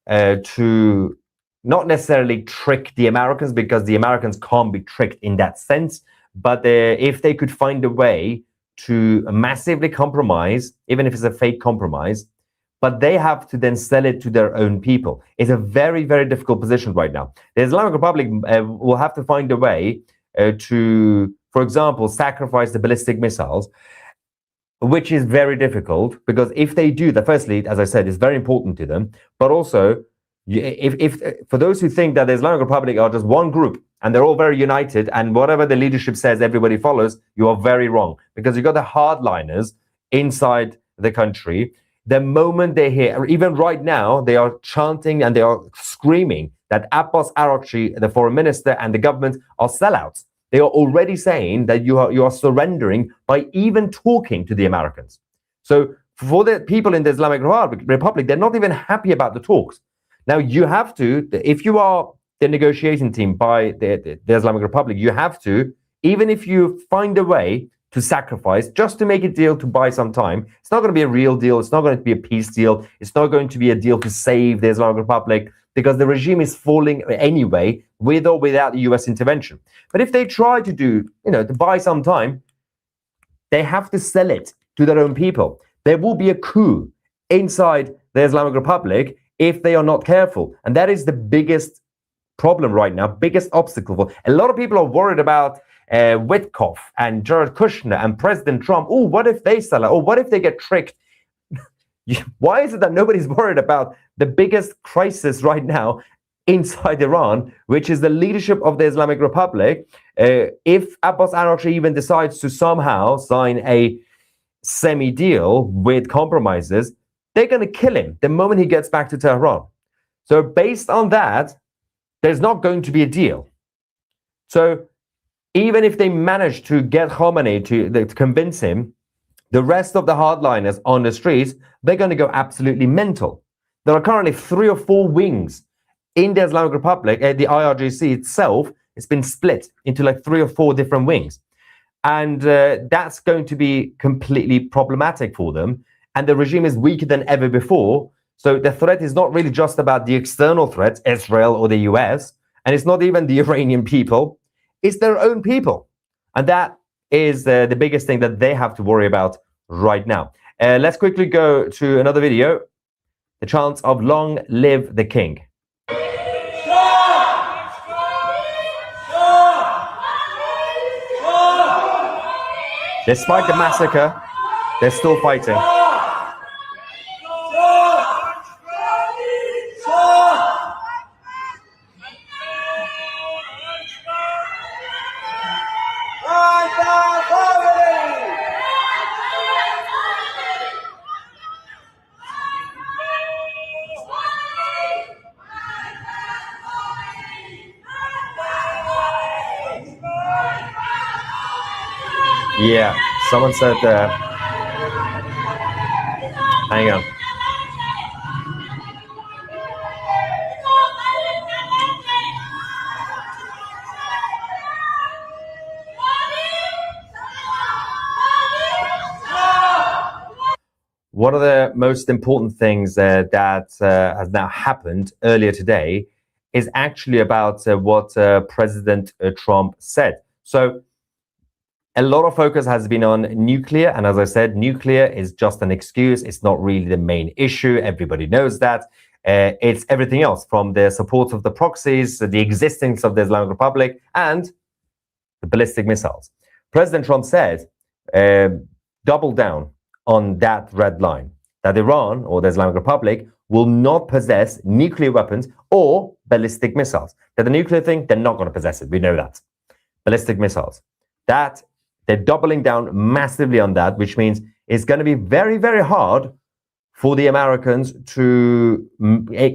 to not necessarily trick the Americans, because the Americans can't be tricked in that sense. But if they could find a way to massively compromise, even if it's a fake compromise, but they have to then sell it to their own people. It's a very, very difficult position right now. The Islamic Republic will have to find a way to, for example, sacrifice the ballistic missiles, which is very difficult, because if they do that, firstly, as I said, it's very important to them, but also, if for those who think that the Islamic Republic are just one group and they're all very united and whatever the leadership says, everybody follows, you are very wrong, because you've got the hardliners inside the country. The moment they hear, even right now, they are chanting and they are screaming that Abbas Araghchi, the foreign minister, and the government are sellouts. They are already saying that you are surrendering by even talking to the Americans. So for the people in the Islamic Republic, they're not even happy about the talks. Now you have to, if you are the negotiating team by the Islamic Republic, you have to, even if you find a way to sacrifice just to make a deal to buy some time, it's not going to be a real deal. It's not going to be a peace deal. It's not going to be a deal to save the Islamic Republic, because the regime is falling anyway, with or without the US intervention. But if they try to do, to buy some time, they have to sell it to their own people. There will be a coup inside the Islamic Republic if they are not careful. And that is the biggest problem right now, biggest obstacle. A lot of people are worried about Witkoff and Jared Kushner and President Trump. Oh, what if they sell it? Or what if they get tricked? Why is it that nobody's worried about the biggest crisis right now inside Iran, which is the leadership of the Islamic Republic? If Abbas Araghchi even decides to somehow sign a semi-deal with compromises, they're going to kill him the moment he gets back to Tehran. So based on that, there's not going to be a deal. So even if they manage to get Khamenei to convince him, the rest of the hardliners on the streets, they're going to go absolutely mental. There are currently 3 or 4 wings in the Islamic Republic. The IRGC itself has been split into like 3 or 4 different wings. And that's going to be completely problematic for them. And the regime is weaker than ever before. So the threat is not really just about the external threats, Israel or the US. And it's not even the Iranian people. It's their own people. And that is the biggest thing that they have to worry about right now. Let's quickly go to another video. The chants of long live the king. Despite the massacre, they're still fighting. Yeah, someone said, hang on. One of the most important things that has now happened earlier today is actually about what President Trump said. So a lot of focus has been on nuclear. And as I said, nuclear is just an excuse. It's not really the main issue. Everybody knows that. It's everything else, from the support of the proxies, the existence of the Islamic Republic, and the ballistic missiles. President Trump said, double down on that red line, that Iran or the Islamic Republic will not possess nuclear weapons or ballistic missiles. That the nuclear thing, they're not going to possess it. We know that. Ballistic missiles. That they're doubling down massively on that, which means it's going to be very, very hard for the Americans to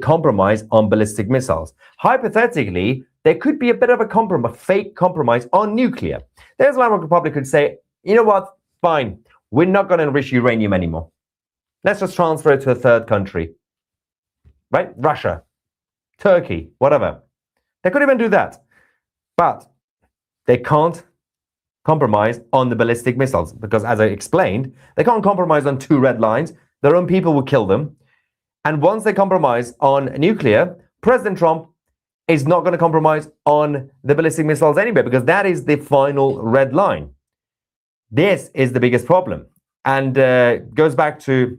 compromise on ballistic missiles. Hypothetically, there could be a bit of a fake compromise on nuclear. The Islamic Republic could say, you know what, fine, we're not going to enrich uranium anymore. Let's just transfer it to a third country, right? Russia, Turkey, whatever. They could even do that, but they can't compromise on the ballistic missiles because, as I explained, they can't compromise on two red lines. Their own people will kill them. And once they compromise on nuclear, President Trump is not going to compromise on the ballistic missiles anyway, because that is the final red line. This is the biggest problem. And goes back to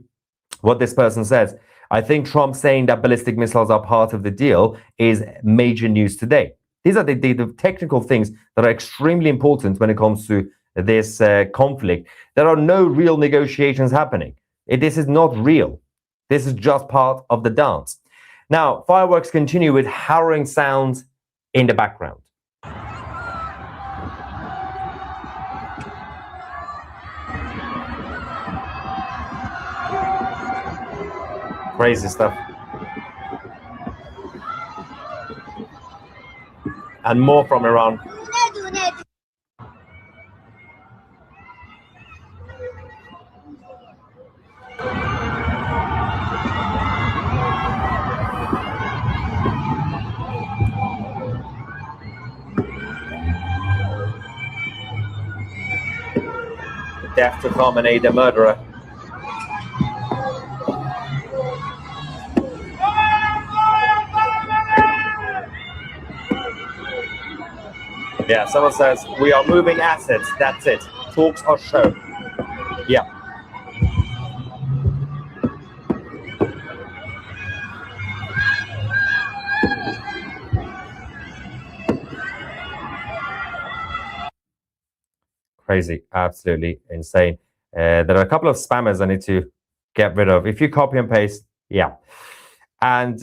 what this person says. I think Trump saying that ballistic missiles are part of the deal is major news today. These are the technical things that are extremely important when it comes to this conflict. There are no real negotiations happening. This is not real. This is just part of the dance. Now, fireworks continue with harrowing sounds in the background. Crazy stuff. And more from Iran. Death to Khamenei, the murderer. Yeah, someone says, we are moving assets, that's it. Talks are shown. Yeah. Crazy, absolutely insane. There are a couple of spammers I need to get rid of. If you copy and paste, yeah. And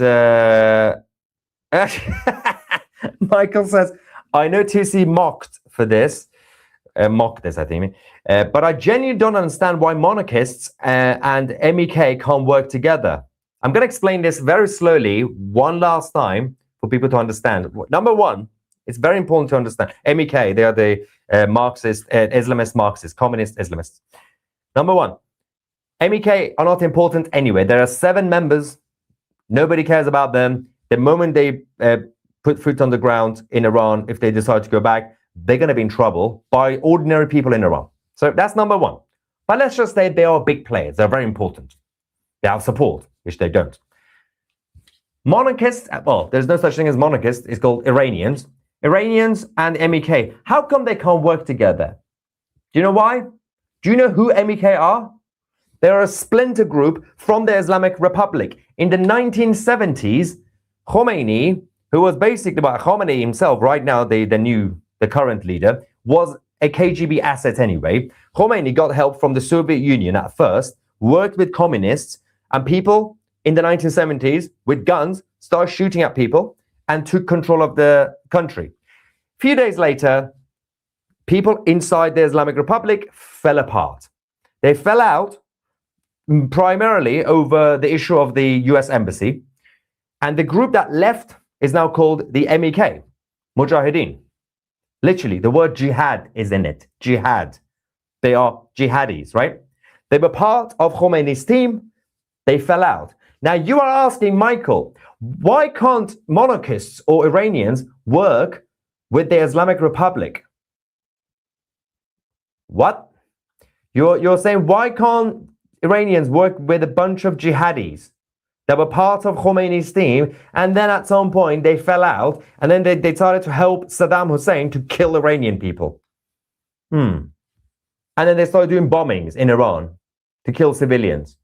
Michael says, I know TC mocked for this, I think, but I genuinely don't understand why monarchists and MEK can't work together. I'm going to explain this very slowly one last time for people to understand. Number one, it's very important to understand. MEK, they are the Marxist, Islamist Marxists, communist Islamists. Number one, MEK are not important anyway. There are 7 members. Nobody cares about them. The moment they put foot on the ground in Iran, if they decide to go back, they're going to be in trouble by ordinary people in Iran. So that's number one. But let's just say they are big players. They're very important. They have support, which they don't. Monarchists, well, there's no such thing as monarchists. It's called Iranians. Iranians and MEK. How come they can't work together? Do you know why? Do you know who MEK are? They're a splinter group from the Islamic Republic. In the 1970s, Khomeini, who was basically, Khomeini himself, right now the current leader, was a KGB asset anyway. Khomeini got help from the Soviet Union at first, worked with communists, and people in the 1970s with guns started shooting at people and took control of the country. A few days later, people inside the Islamic Republic fell apart. They fell out primarily over the issue of the US embassy, and the group that left is now called the MEK, Mujahideen. Literally, the word jihad is in it. Jihad. They are jihadis, right? They were part of Khomeini's team. They fell out. Now, you are asking, Michael, why can't monarchists or Iranians work with the Islamic Republic? What? You're saying, why can't Iranians work with a bunch of jihadis that were part of Khomeini's team, and then at some point they fell out, and then they started to help Saddam Hussein to kill Iranian people? And then they started doing bombings in Iran to kill civilians.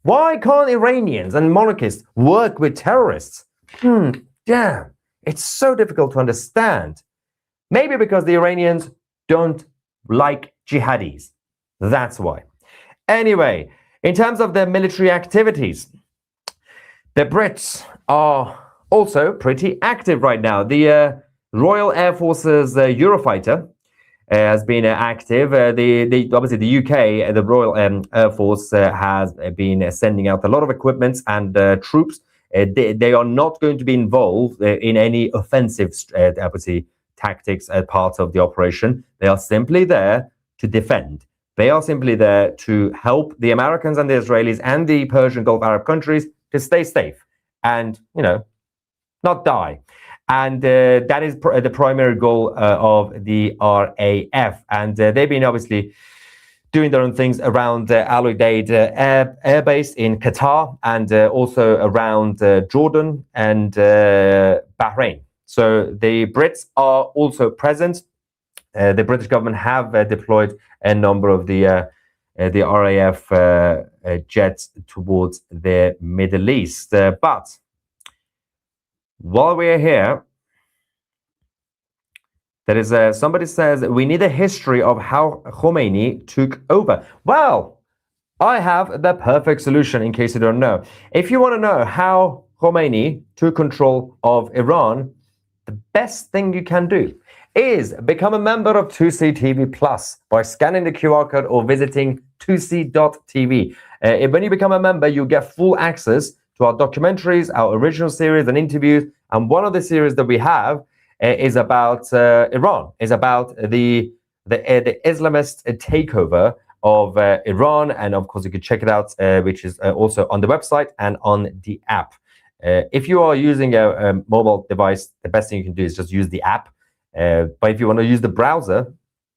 Why can't Iranians and monarchists work with terrorists? Damn, it's so difficult to understand. Maybe because the Iranians don't like jihadis. That's why. Anyway, in terms of their military activities, the Brits are also pretty active right now. The Royal Air Force's Eurofighter has been active. Obviously, the UK, the Royal Air Force has been sending out a lot of equipment and troops. They are not going to be involved in any offensive tactics as part of the operation. They are simply there to defend. They are simply there to help the Americans and the Israelis and the Persian Gulf Arab countries to stay safe and, not die. And that is the primary goal of the RAF. And they've been obviously doing their own things around Al Udeid Air Base in Qatar, and also around Jordan and Bahrain. So the Brits are also present. The British government have deployed a number of the RAF jets towards the Middle East. But while we're here, there is somebody says we need a history of how Khomeini took over. Well, I have the perfect solution in case you don't know. If you want to know how Khomeini took control of Iran, the best thing you can do is become a member of 2C TV Plus by scanning the QR code or visiting 2c.tv. When you become a member, you get full access to our documentaries, our original series and interviews. And one of the series that we have is about Iran, is about the Islamist takeover of Iran. And of course, you can check it out, which is also on the website and on the app. If you are using a mobile device, the best thing you can do is just use the app. But if you want to use the browser,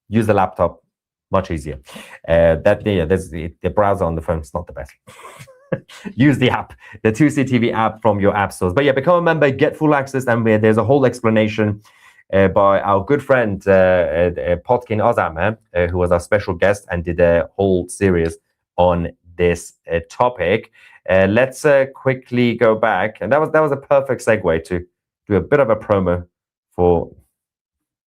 use the laptop. Much easier. The browser on the phone is not the best. Use the app, the 2C TV app from your app stores. But yeah, become a member, get full access, and there's a whole explanation by our good friend Potkin Ozam, who was our special guest and did a whole series on this topic. Let's quickly go back, and that was a perfect segue to do a bit of a promo for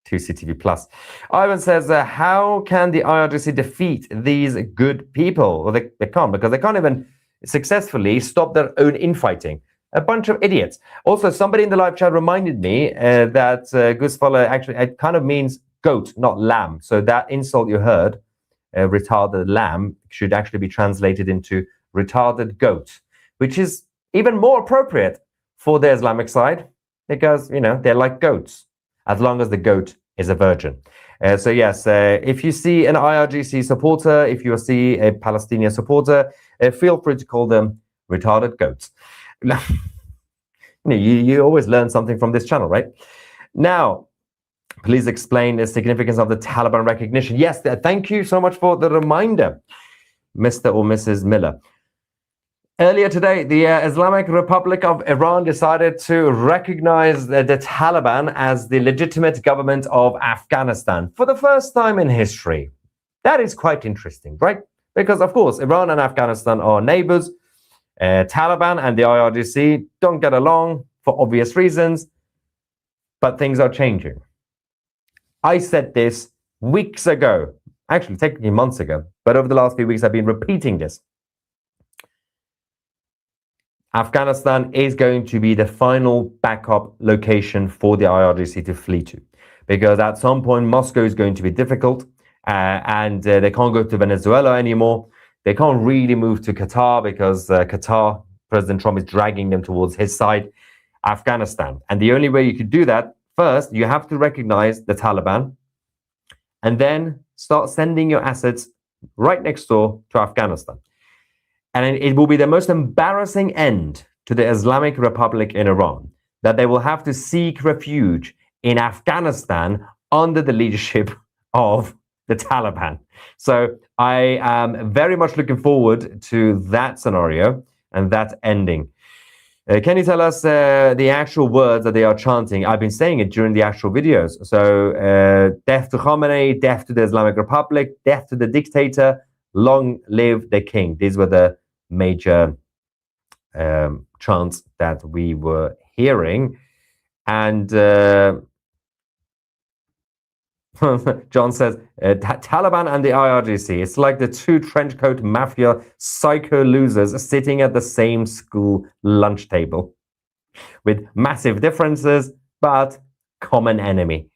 2C TV Plus. Ivan says, how can the IRGC defeat these good people? Well, they can't, because they can't even successfully stop their own infighting. A bunch of idiots. Also, somebody in the live chat reminded me that Gusfala actually, it kind of means goat, not lamb. So that insult you heard, retarded lamb, should actually be translated into retarded goat, which is even more appropriate for the Islamic side, because, they're like goats, as long as the goat is a virgin. So yes, if you see an IRGC supporter, if you see a Palestinian supporter, feel free to call them retarded goats. You always learn something from this channel, right? Now, please explain the significance of the Taliban recognition. Yes, thank you so much for the reminder, Mr. or Mrs. Miller. Earlier today, the Islamic Republic of Iran decided to recognize the Taliban as the legitimate government of Afghanistan for the first time in history. That is quite interesting, right? Because, of course, Iran and Afghanistan are neighbors. Taliban and the IRGC don't get along for obvious reasons, but things are changing. I said this weeks ago, actually technically months ago, but over the last few weeks I've been repeating this. Afghanistan is going to be the final backup location for the IRGC to flee to, because at some point Moscow is going to be difficult, and they can't go to Venezuela anymore. They can't really move to Qatar because Qatar, President Trump is dragging them towards his side. Afghanistan. And the only way you could do that, first, you have to recognize the Taliban and then start sending your assets right next door to Afghanistan. And it will be the most embarrassing end to the Islamic Republic in Iran, that they will have to seek refuge in Afghanistan under the leadership of the Taliban. So I am very much looking forward to that scenario and that ending. Can you tell us the actual words that they are chanting? I've been saying it during the actual videos. So death to Khamenei, death to the Islamic Republic, death to the dictator, long live the king. These were the major chants that we were hearing. And John says, Taliban and the IRGC, it's like the two trenchcoat mafia psycho losers sitting at the same school lunch table with massive differences, but common enemy.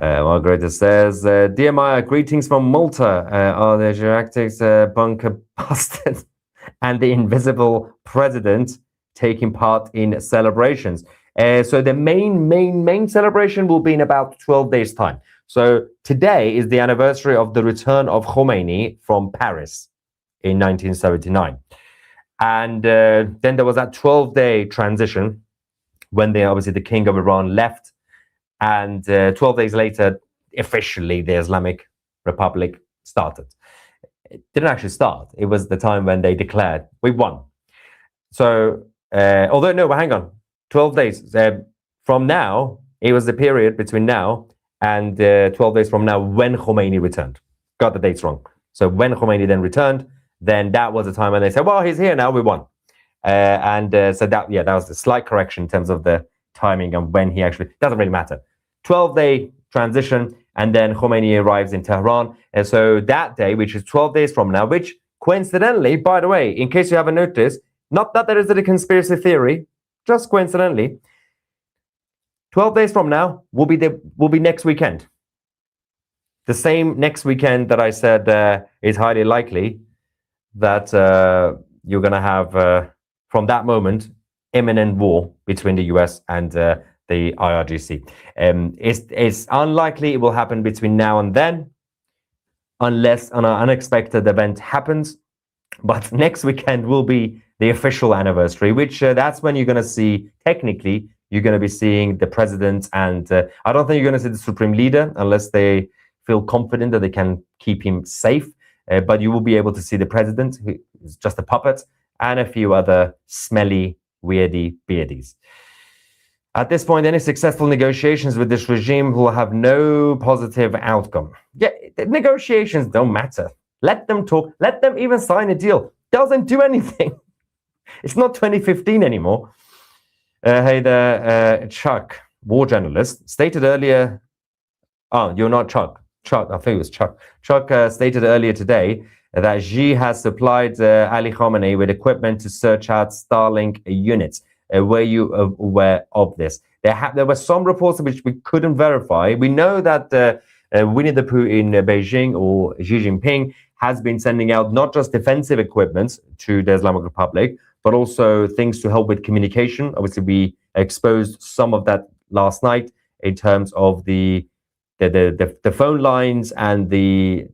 Margareta says, Dear Maya, greetings from Malta. Are the Giractics bunker busted and the invisible president taking part in celebrations? So the main celebration will be in about 12 days' time. So today is the anniversary of the return of Khomeini from Paris in 1979. And then there was that 12-day transition when obviously the king of Iran left. And 12 days later, officially, the Islamic Republic started. It didn't actually start. It was the time when they declared, we won. So, although, no, hang on. 12 days from now, it was the period between now and 12 days from now when Khomeini returned. Got the dates wrong. So when Khomeini then returned, then that was the time when they said, well, he's here now, we won. So that was a slight correction in terms of the timing and when he actually, doesn't really matter. 12-day transition, and then Khomeini arrives in Tehran. And so that day, which is 12 days from now, which coincidentally, by the way, in case you haven't noticed, not that there is a conspiracy theory, just coincidentally, 12 days from now will be next weekend. The same next weekend that I said is highly likely that you're going to have, from that moment, imminent war between the US and the IRGC. It's unlikely it will happen between now and then, unless an unexpected event happens. But next weekend will be the official anniversary, which that's when you're going to see, technically, you're going to be seeing the president. And I don't think you're going to see the supreme leader unless they feel confident that they can keep him safe. But you will be able to see the president, who is just a puppet, and a few other smelly, weirdy beardies. At this point, any successful negotiations with this regime will have no positive outcome. Yeah, negotiations don't matter. Let them talk. Let them even sign a deal. Doesn't do anything. It's not 2015 anymore. Hey there, Chuck, war journalist, stated earlier. Oh, you're not Chuck. Chuck, I think it was Chuck. Chuck stated earlier today that Xi has supplied Ali Khamenei with equipment to search out Starlink units. Were you aware of this? There were some reports which we couldn't verify. We know that Winnie the Pooh in Beijing, or Xi Jinping, has been sending out not just defensive equipment to the Islamic Republic, but also things to help with communication. Obviously, we exposed some of that last night in terms of the phone lines and the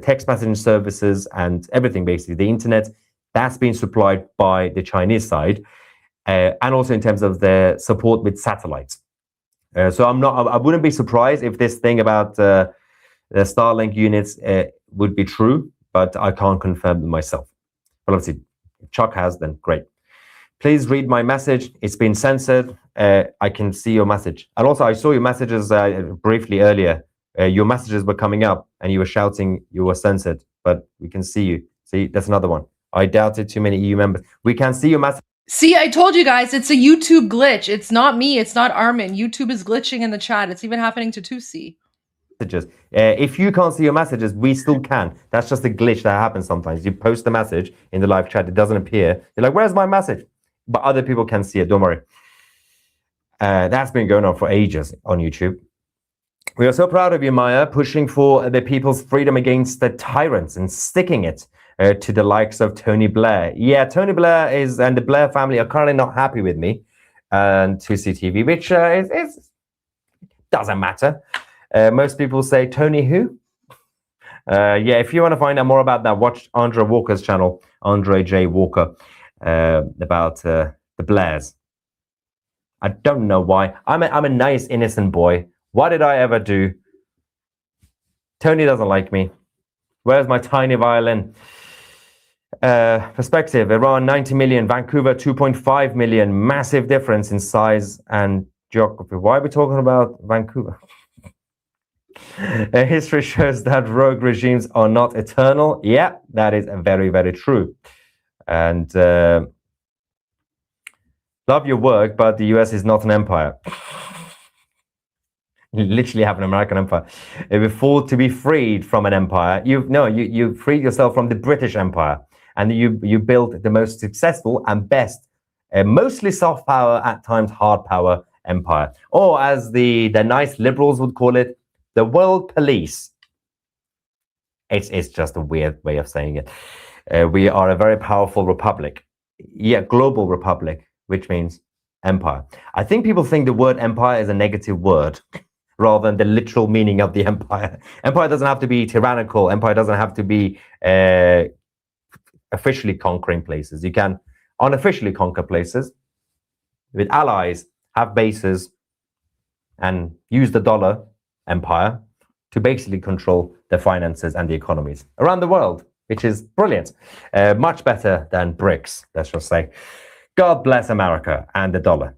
text messaging services and everything, basically, the internet, that's been supplied by the Chinese side. And also in terms of the support with satellites. So I wouldn't be surprised if this thing about the Starlink units would be true, but I can't confirm them myself. But obviously, if Chuck has, then great. Please read my message. It's been censored. I can see your message. And also, I saw your messages briefly earlier. Your messages were coming up and you were shouting you were censored, but we can see you. See, that's another one. I doubted too many EU members. We can see your message. See, I told you guys, it's a YouTube glitch. It's not me. It's not Armin. YouTube is glitching in the chat. It's even happening to Tusi. messages. If you can't see your messages, we still can. That's just a glitch that happens sometimes. You post a message in the live chat, it doesn't appear. You're like, where's my message? But other people can see it, don't worry. That's been going on for ages on YouTube. We are so proud of you, Maya, pushing for the people's freedom against the tyrants and sticking it to the likes of Tony Blair. Yeah, Tony Blair and the Blair family are currently not happy with me and 2CTV, which doesn't matter. Most people say, Tony who? Yeah, if you want to find out more about that, watch Andre Walker's channel, Andre J. Walker, about the Blairs. I don't know why. I'm a nice, innocent boy. What did I ever do? Tony doesn't like me. Where's my tiny violin? Perspective, Iran 90 million, Vancouver 2.5 million. Massive difference in size and geography. Why are we talking about Vancouver? History shows that rogue regimes are not eternal. Yeah, that is very, very true. And love your work, but the US is not an empire. You literally have an American empire. Before to be freed from an empire, you freed yourself from the British Empire, and you built the most successful and best, mostly soft power, at times hard power empire, or as the nice liberals would call it, the world police. It's just a weird way of saying it. We are a very powerful republic, yeah, global republic, which means empire. I think people think the word empire is a negative word, rather than the literal meaning of the empire. Empire doesn't have to be tyrannical. Empire doesn't have to be officially conquering places. You can unofficially conquer places with allies, have bases, and use the dollar empire to basically control the finances and the economies around the world, which is brilliant. Much better than BRICS, let's just say. God bless America and the dollar.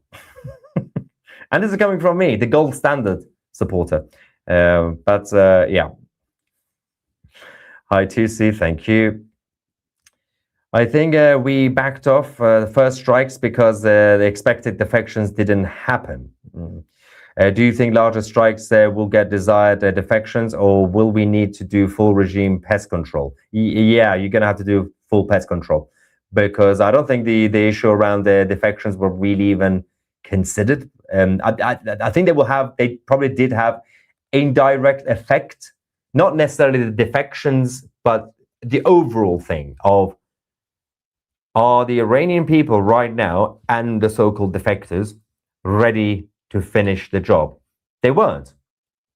And this is coming from me, the gold standard supporter. Yeah. Hi, 2C, thank you. I think we backed off the first strikes because the expected defections didn't happen. Do you think larger strikes will get desired defections, or will we need to do full regime pest control? Yeah, you're going to have to do full pest control, because I don't think the issue around the defections were really even considered. I think they probably did have indirect effect, not necessarily the defections, but the overall thing of, are the Iranian people right now and the so-called defectors ready to finish the job? They weren't,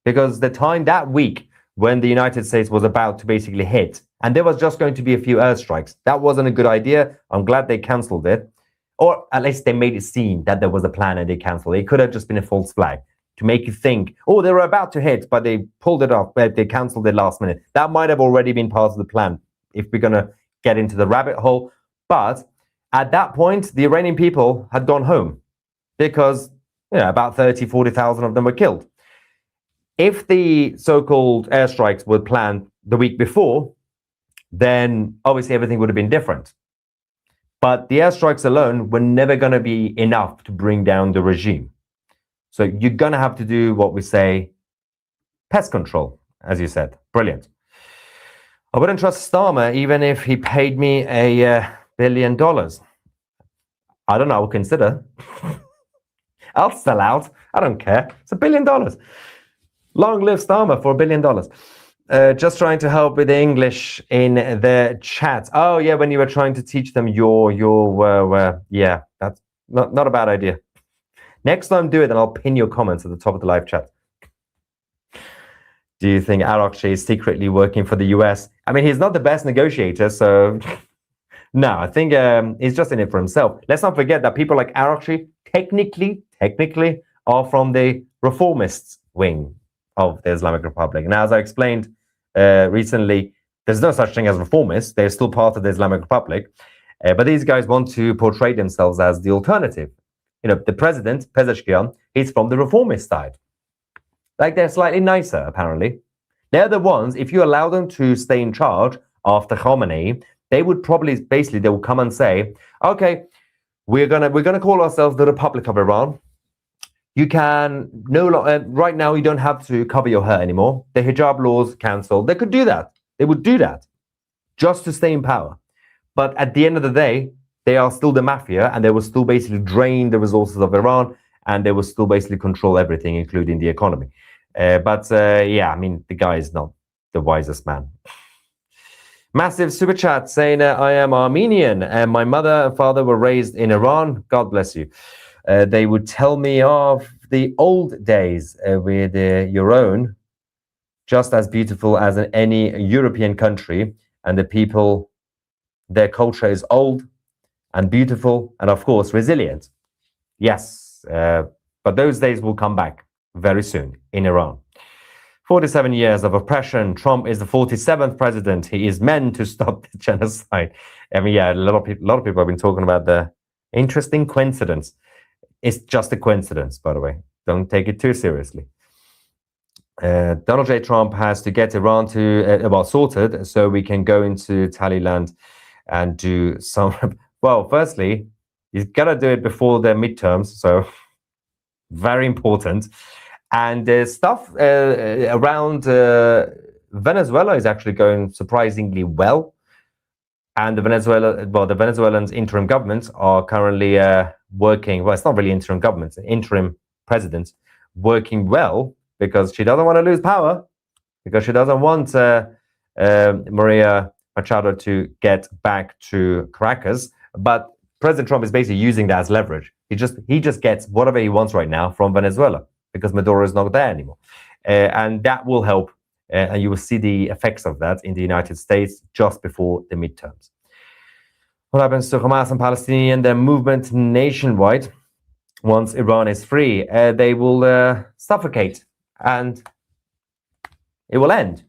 because the time that week when the United States was about to basically hit, and there was just going to be a few airstrikes, that wasn't a good idea. I'm glad they canceled it. Or at least they made it seem that there was a plan and they canceled it. It could have just been a false flag to make you think, oh, they were about to hit, but they pulled it off, but they canceled it last minute. That might have already been part of the plan, if we're going to get into the rabbit hole. But at that point, the Iranian people had gone home because about 30, 40,000 of them were killed. If the so-called airstrikes were planned the week before, then obviously everything would have been different. But the airstrikes alone were never going to be enough to bring down the regime. So you're going to have to do what we say, pest control, as you said. Brilliant. I wouldn't trust Starmer even if he paid me $1 billion. I don't know, I'll consider. I'll sell out. I don't care. It's $1 billion. Long live Starmer for $1 billion. Just trying to help with the English in the chat. Oh yeah, when you were trying to teach them yeah, that's not a bad idea. Next time do it and I'll pin your comments at the top of the live chat. Do you think Arakchi is secretly working for the US? I mean, he's not the best negotiator, so no, I think he's just in it for himself. Let's not forget that people like Arakchi technically are from the reformists wing of the Islamic Republic. Now, as I explained recently, there's no such thing as reformists. They're still part of the Islamic Republic. But these guys want to portray themselves as the alternative. You know, the president, Pezeshkian, he's from the reformist side. Like, they're slightly nicer, apparently. They're the ones, if you allow them to stay in charge after Khamenei, they would probably, basically, they will come and say, okay, we're gonna call ourselves the Republic of Iran. You can right now you don't have to cover your hair anymore. The hijab laws cancelled. They could do that. They would do that just to stay in power. But at the end of the day, they are still the mafia, and they will still basically drain the resources of Iran, and they will still basically control everything, including the economy. Yeah, I mean, the guy is not the wisest man. Massive super chat saying, I am Armenian, and my mother and father were raised in Iran. God bless you. They would tell me of the old days with your own, just as beautiful as in any European country, and the people, their culture is old and beautiful and, of course, resilient. Yes, but those days will come back very soon in Iran. 47 years of oppression. Trump is the 47th president. He is meant to stop the genocide. I mean, yeah, a lot of people have been talking about the interesting coincidence. It's just a coincidence, by the way. Don't take it too seriously. Donald J. Trump has to get Iran to sorted so we can go into Thailand and do some. Well, firstly, he's got to do it before the midterms, so very important. And stuff around Venezuela is actually going surprisingly well. And the Venezuelan's interim government are currently working. Well, it's not really interim government, interim president working well, because she doesn't want to lose power, because she doesn't want Maria Machado to get back to Caracas. But President Trump is basically using that as leverage. He just gets whatever he wants right now from Venezuela, because Maduro is not there anymore. And that will help. And you will see the effects of that in the United States just before the midterms. What happens to Hamas and Palestinian, their movement nationwide, once Iran is free? They will suffocate, and it will end.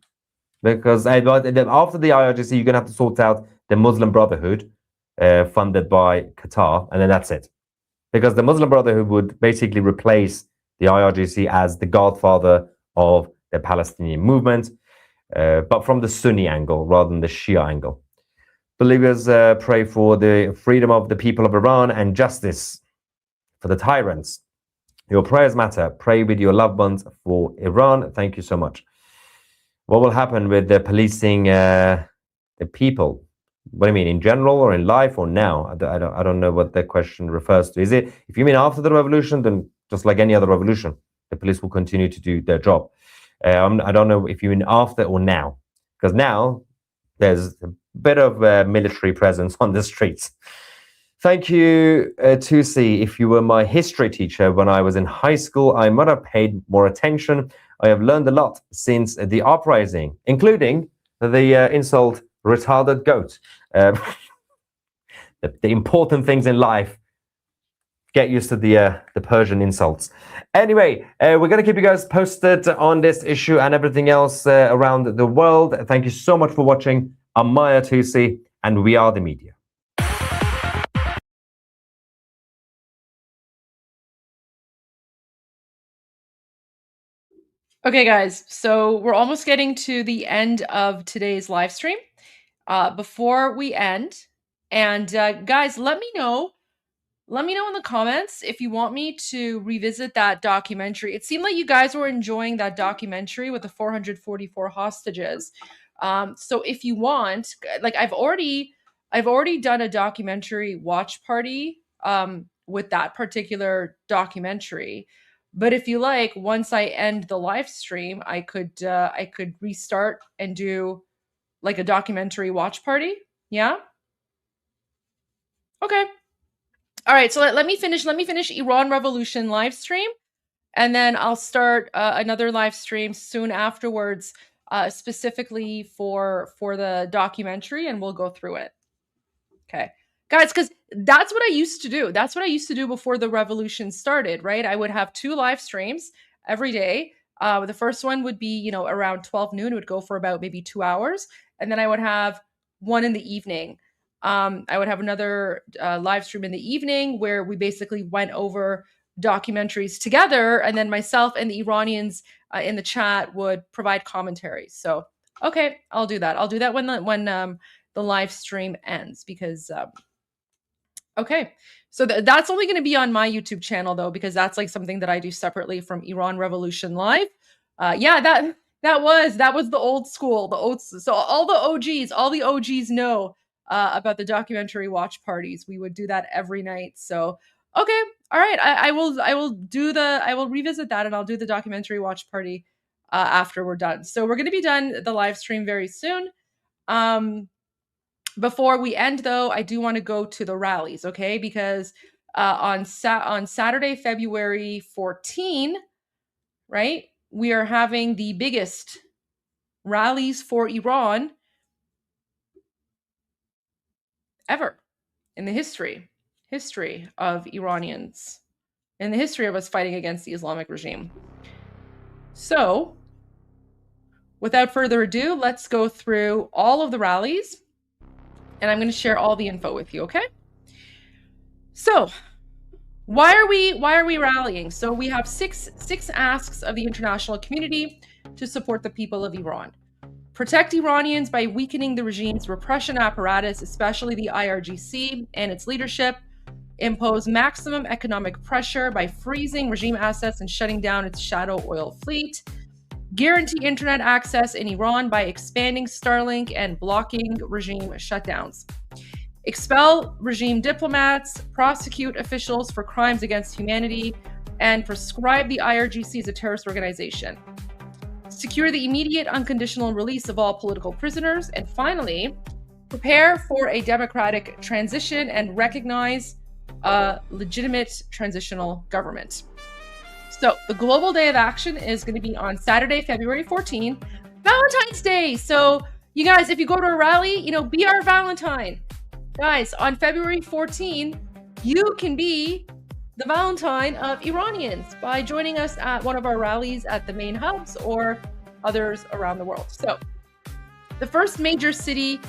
Because after the IRGC, you're going to have to sort out the Muslim Brotherhood, funded by Qatar, and then that's it. Because the Muslim Brotherhood would basically replace the IRGC as the godfather of the Palestinian movement, but from the Sunni angle rather than the Shia angle. Believers pray for the freedom of the people of Iran and justice for the tyrants. Your prayers matter. Pray with your loved ones for Iran. Thank you so much. What will happen with the policing the people? What do you mean, in general or in life or now? I don't know what the question refers to. Is it, if you mean after the revolution, then just like any other revolution, the police will continue to do their job. I don't know if you mean after or now, because now there's a bit of military presence on the streets. Thank you, Tusi. If you were my history teacher when I was in high school, I might have paid more attention. I have learned a lot since the uprising, including the insult retarded goat. The important things in life. Get used to the Persian insults. Anyway, we're going to keep you guys posted on this issue and everything else around the world. Thank you so much for watching. I'm Maya Tusi, and we are the media. Okay, guys, so we're almost getting to the end of today's live stream. Before we end, and guys, let me know in the comments if you want me to revisit that documentary. It seemed like you guys were enjoying that documentary with the 444 hostages. So if you want, like I've already done a documentary watch party with that particular documentary. But if you like, once I end the live stream, I could restart and do like a documentary watch party. Yeah. Okay. All right. So let me finish Iran Revolution live stream, and then I'll start another live stream soon afterwards, specifically for the documentary, and we'll go through it. Okay, guys, because that's what I used to do. That's what I used to do before the revolution started, right? I would have 2 live streams every day. The first one would be, around 12 noon. It would go for about maybe 2 hours. And then I would have one in the evening. I would have another live stream in the evening where we basically went over documentaries together. And then myself and the Iranians in the chat would provide commentaries. So, okay, I'll do that. I'll do that when the live stream ends, because Okay. So that's only going to be on my YouTube channel though, because that's like something that I do separately from Iran Revolution Live. Yeah, that was the old school, so all the OGs know about the documentary watch parties. We would do that every night. So, okay. All right. I will revisit that, and I'll do the documentary watch party after we're done. So we're going to be done the live stream very soon. Before we end, though, I do want to go to the rallies, okay? Because on Saturday, February 14, right, we are having the biggest rallies for Iran ever in the history of Iranians, in the history of us fighting against the Islamic regime. So, without further ado, let's go through all of the rallies. And I'm going to share all the info with you, okay? So, why are we rallying? So we have six asks of the international community to support the people of Iran. Protect Iranians by weakening the regime's repression apparatus, especially the IRGC and its leadership. Impose maximum economic pressure by freezing regime assets and shutting down its shadow oil fleet. Guarantee internet access in Iran by expanding Starlink and blocking regime shutdowns. Expel regime diplomats, prosecute officials for crimes against humanity, and prescribe the IRGC as a terrorist organization. Secure the immediate unconditional release of all political prisoners. And finally, prepare for a democratic transition and recognize a legitimate transitional government. So the global day of action is going to be on Saturday, February 14, Valentine's Day. So you guys, if you go to a rally, be our Valentine. Guys, on February 14, you can be the Valentine of Iranians by joining us at one of our rallies at the main hubs or others around the world. So the first major city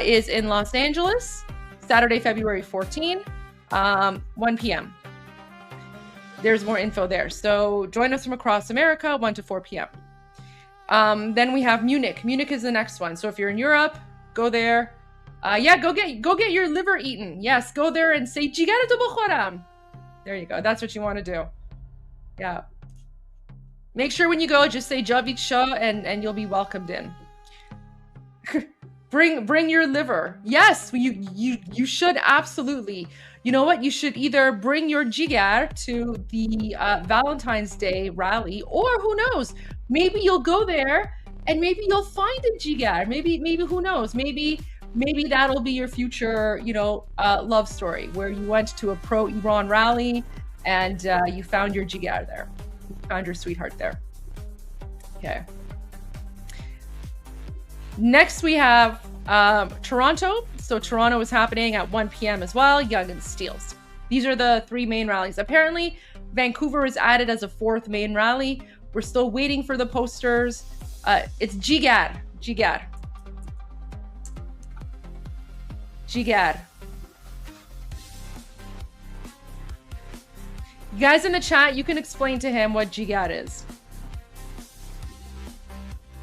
is in Los Angeles, Saturday, February 14, 1 p.m. There's more info there. So join us from across America, 1 to 4 p.m. Then we have Munich. Munich is the next one. So if you're in Europe, go there. Go get your liver eaten. Yes, go there and say "Jigar to bokhoram." There you go. That's what you want to do. Yeah. Make sure when you go, just say Javid Shah and you'll be welcomed in. Bring your liver. Yes, you should absolutely. You know what? You should either bring your jigar to the Valentine's Day rally, or who knows? Maybe you'll go there and maybe you'll find a jigar. Maybe who knows? Maybe that'll be your future, love story where you went to a pro-Iran rally and you found your jigar there. You found your sweetheart there. Okay. Next we have Toronto. So Toronto is happening at 1 p.m. as well, Young and Steeles. These are the three main rallies. Apparently, Vancouver is added as a fourth main rally. We're still waiting for the posters. It's Jigar. Jigar. Jigar. You guys in the chat, you can explain to him what Jigar is.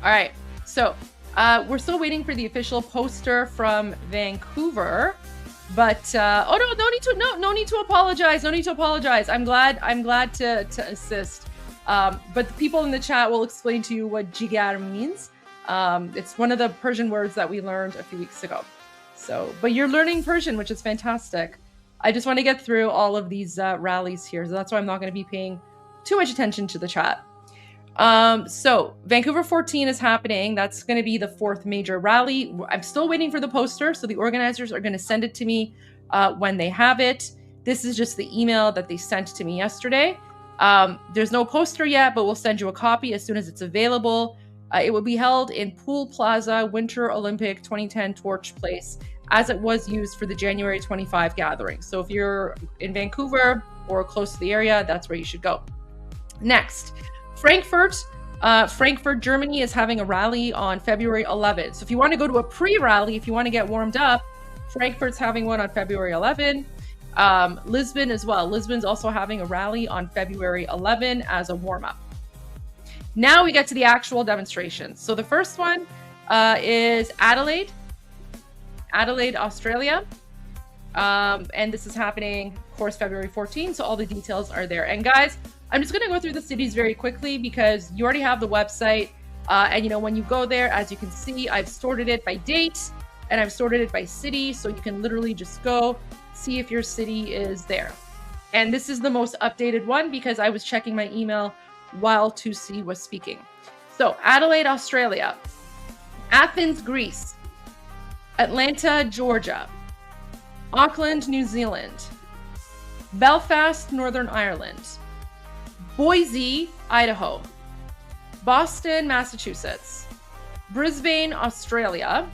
All right, so we're still waiting for the official poster from Vancouver, but no need to apologize. No need to apologize. I'm glad to assist. But the people in the chat will explain to you what jigar means. It's one of the Persian words that we learned a few weeks ago. So, but you're learning Persian, which is fantastic. I just want to get through all of these rallies here, so that's why I'm not going to be paying too much attention to the chat. So Vancouver 14 is happening. That's going to be the fourth major rally. I'm still waiting for the poster, so the organizers are going to send it to me when they have it. This is just the email that they sent to me yesterday. There's no poster yet, but we'll send you a copy as soon as it's available. It will be held in Pool Plaza, Winter Olympic 2010 Torch Place, as it was used for the January 25 gathering. So if you're in Vancouver or close to the area, that's where you should go. Next, Frankfurt, Germany is having a rally on February 11th. So if you want to go to a pre-rally, if you want to get warmed up, Frankfurt's having one on February 11th. Lisbon as well. Lisbon's also having a rally on February 11 as a warm-up. Now we get to the actual demonstrations. So the first one is Adelaide, Australia. And this is happening, of course, February 14th. So all the details are there. And guys, I'm just going to go through the cities very quickly because you already have the website. And you know, when you go there, as you can see, I've sorted it by date and I've sorted it by city. So you can literally just go see if your city is there. And this is the most updated one because I was checking my email while 2C was speaking. So Adelaide, Australia, Athens, Greece, Atlanta, Georgia, Auckland, New Zealand, Belfast, Northern Ireland, Boise, Idaho, Boston, Massachusetts, Brisbane, Australia,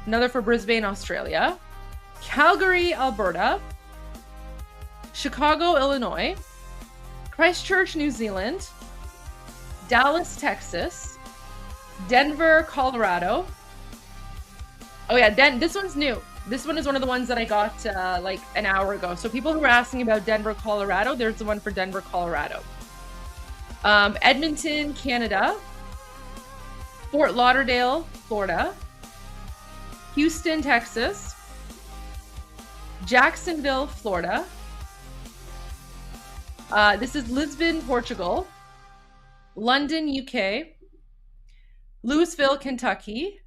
another for Brisbane, Australia, Calgary, Alberta, Chicago, Illinois, Christchurch, New Zealand, Dallas, Texas, Denver, Colorado. Oh yeah, this one's new. This one is one of the ones that I got like an hour ago. So people who are asking about Denver, Colorado, there's the one for Denver, Colorado. Edmonton, Canada, Fort Lauderdale, Florida, Houston, Texas, Jacksonville, Florida. This is Lisbon, Portugal, London, UK, Louisville, Kentucky.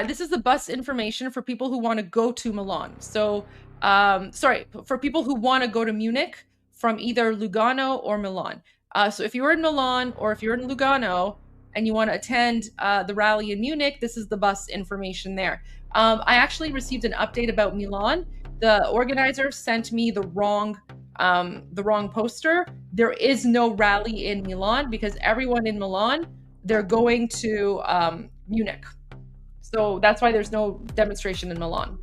This is the bus information for people who want to go to Milan. So, sorry, for people who want to go to Munich from either Lugano or Milan. So if you're in Milan or if you're in Lugano and you want to attend the rally in Munich, this is the bus information there. I actually received an update about Milan. The organizer sent me the wrong poster. There is no rally in Milan because everyone in Milan, they're going to Munich. So that's why there's no demonstration in Milan.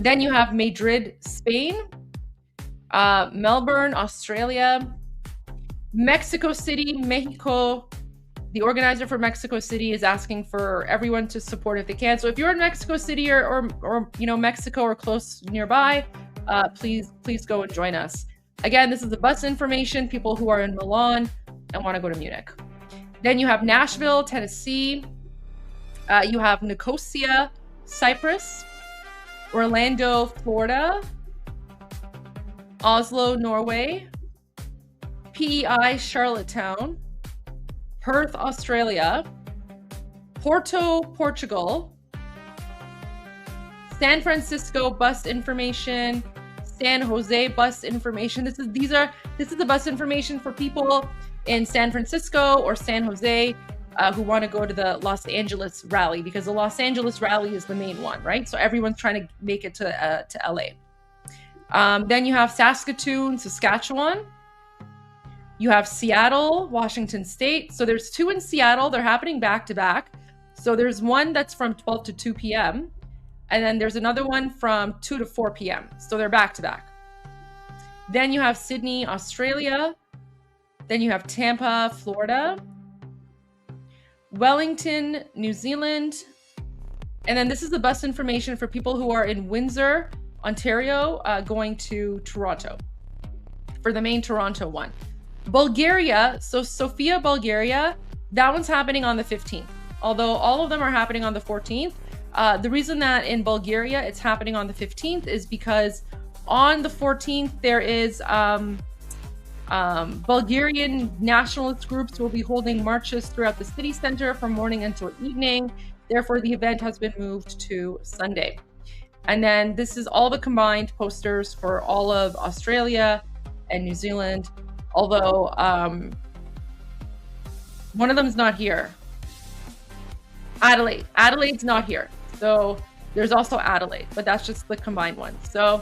Then you have Madrid, Spain, Melbourne, Australia, Mexico City, Mexico. The organizer for Mexico City is asking for everyone to support if they can. So if you're in Mexico City or you know, Mexico or close nearby, please go and join us. Again, this is the bus information, people who are in Milan and want to go to Munich. Then you have Nashville, Tennessee. You have Nicosia, Cyprus, Orlando, Florida, Oslo, Norway, PEI, Charlottetown, Perth, Australia, Porto, Portugal, San Francisco bus information, San Jose bus information. This is the bus information for people in San Francisco or San Jose who want to go to the Los Angeles rally, because the Los Angeles rally is the main one, right? So everyone's trying to make it to LA. Then you have Saskatoon, Saskatchewan. You have Seattle, Washington State. So there's two in Seattle. They're happening back to back. So there's one that's from 12 to 2 p.m. And then there's another one from 2 to 4 p.m. So they're back to back. Then you have Sydney, Australia. Then you have Tampa, Florida. Wellington, New Zealand. And then this is the bus information for people who are in Windsor, Ontario, going to Toronto for the main Toronto one. Bulgaria, so Sofia, Bulgaria, that one's happening on the 15th. Although all of them are happening on the 14th. The reason that in Bulgaria it's happening on the 15th is because on the 14th there is Bulgarian nationalist groups will be holding marches throughout the city center from morning until evening. Therefore, the event has been moved to Sunday. And then this is all the combined posters for all of Australia and New Zealand. Although one of them is not here. Adelaide's not here. So there's also Adelaide, but that's just the combined one. So,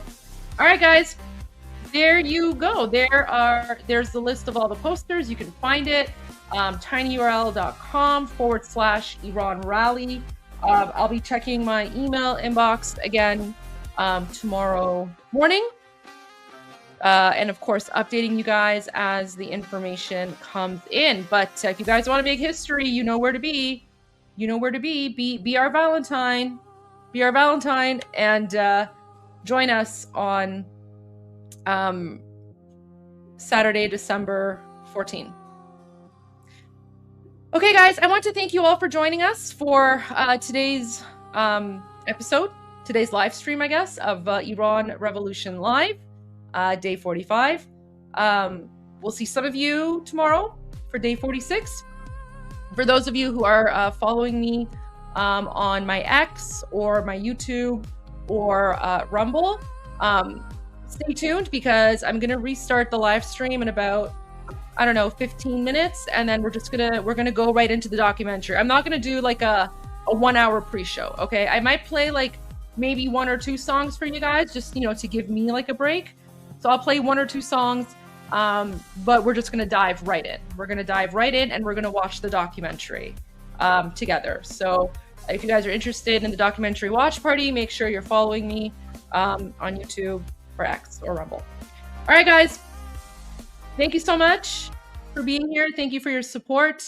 all right, guys, there you go. There's the list of all the posters. You can find it, tinyurl.com/Iran Rally. I'll be checking my email inbox again tomorrow morning. And of course, updating you guys as the information comes in. But if you guys want to make history, you know where to be. You know where to be. Be our Valentine. Be our Valentine, and join us on Saturday, December 14. Okay, guys, I want to thank you all for joining us for today's episode. today's live stream, I guess, of Iran Revolution Live, day 45. We'll see some of you tomorrow for day 46. For those of you who are following me on my X or my YouTube or Rumble, stay tuned because I'm gonna restart the live stream in about, I don't know, 15 minutes, and then we're gonna go right into the documentary. I'm not gonna do like a 1 hour pre-show, okay? I might play like maybe 1 or 2 songs for you guys, just, you know, to give me like a break. So I'll play 1 or 2 songs, but we're just gonna dive right in. We're gonna dive right in and we're gonna watch the documentary together. So if you guys are interested in the documentary watch party, make sure you're following me on YouTube or X or Rumble. All right, guys. Thank you so much for being here. Thank you for your support.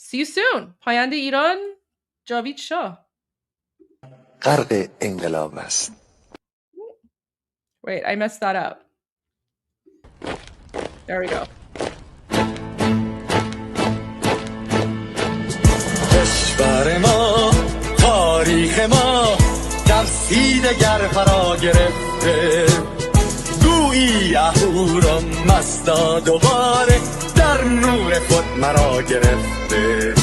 See you soon. پاینده ایران جاوید شاه. غرق انقلاب است. Wait, I messed that up. There we go. کشور ما تاریخ ما تفسیر گر فرا گرفته گویی اهورا مستا دوباره در نور خود مرا گرفته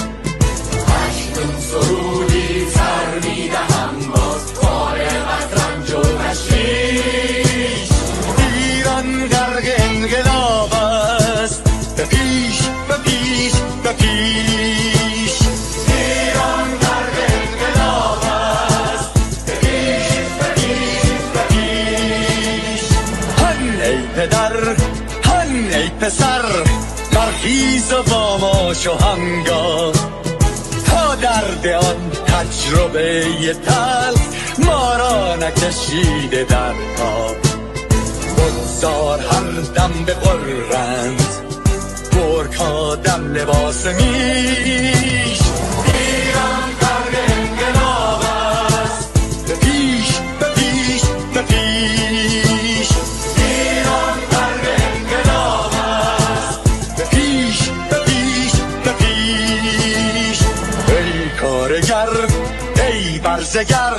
اکنون سرودی سر میدهم باز فارغ از رنج و تشویش ایران غرق انقلاب است به پیش به پیش به پیش ایران غرق انقلاب است به پیش به پیش به پیش هن ای پدر هن ای پسر برخیز و با ما شو همگام تا درد آن تجربه تلخ ما را نکشیده در خواب بگذار هر دم بغرند گرگ‌ها دم لباس میش ایران غرق انقلاب است به پیش به پیش به پیش ایران غرق انقلاب است به پیش به پیش به پیش ای کارگر ای برزگر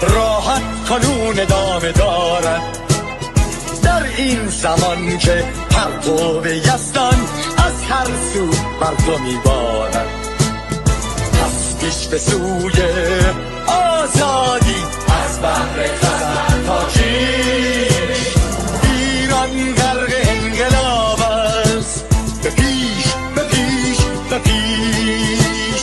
راحت کنون ادامه دارد در این زمان که پرتو یزدان از هر سو بر تو میبارد پس پیش به سوی آزادی از بحر خزر تا کیش ایران غرق انقلاب است به پیش به پیش به پیش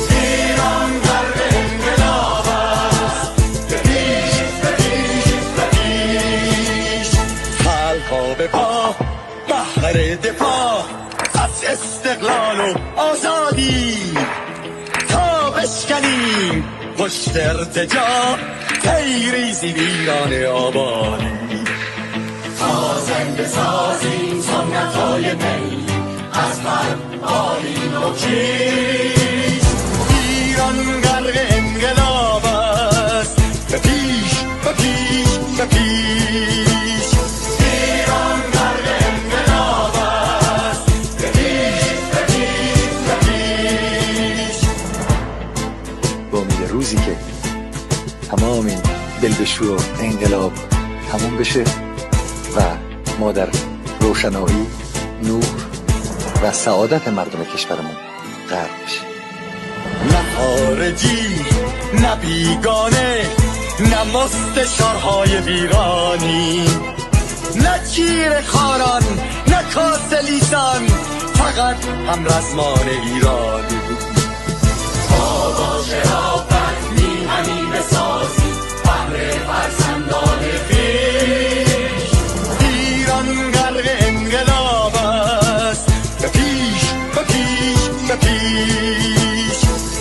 ایران غرق انقلاب است به پیش به پیش به پیش خلقا به پا بهر دفاع از استقلال و آزادی تا بشکنیم پشت ارتجاع تیریزی ایران آبادی تا زنده سازیم سنت‌های می از هر آیین و کیش ایران غرق انقلاب است به پیش به پیش به پیش ایران غرق انقلاب است به پیش به پیش به پیش با امید روزی که تمام این دلبشور و انقلاب تموم بشه و ما در روشنایی نور و سعادت مردم کشورمون غرق بشیم نه خارجی نه بیگانه نه مستشارهای ویرانی نه چیر خاران نه کاسه لیسان فقط هم رزمان ایرانی تا با شرافت میهنی بسازی بهر فرزندان خویش ایران غرق انقلاب است به پیش به پیش به پیش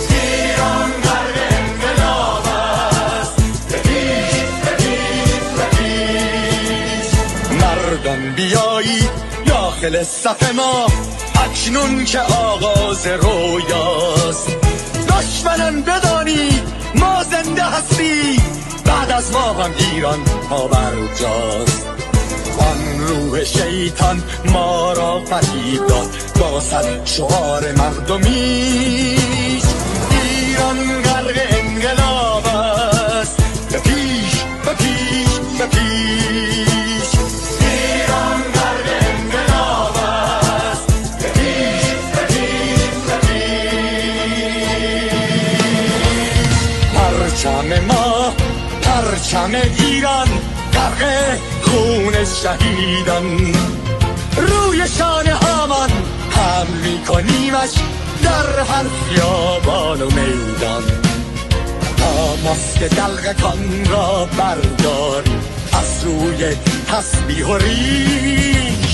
ایران غرق انقلاب است به پیش به پیش به پیش مردان بیایید داخل صف ما اکنون که آغاز رویاست دشمنان بدانید ما زنده هستیم بعد از ما هم ایران پابرجاست آن روح شیطان ما را فریب داد با صد شعار مردمیش ایران غرق پرچم ایران غرق خون شهیدان روی شانه هامان هم میکنیمش در هر خیابان و میدان تا ماسک دلغکان را برداریم از روی تسبیح و ریگ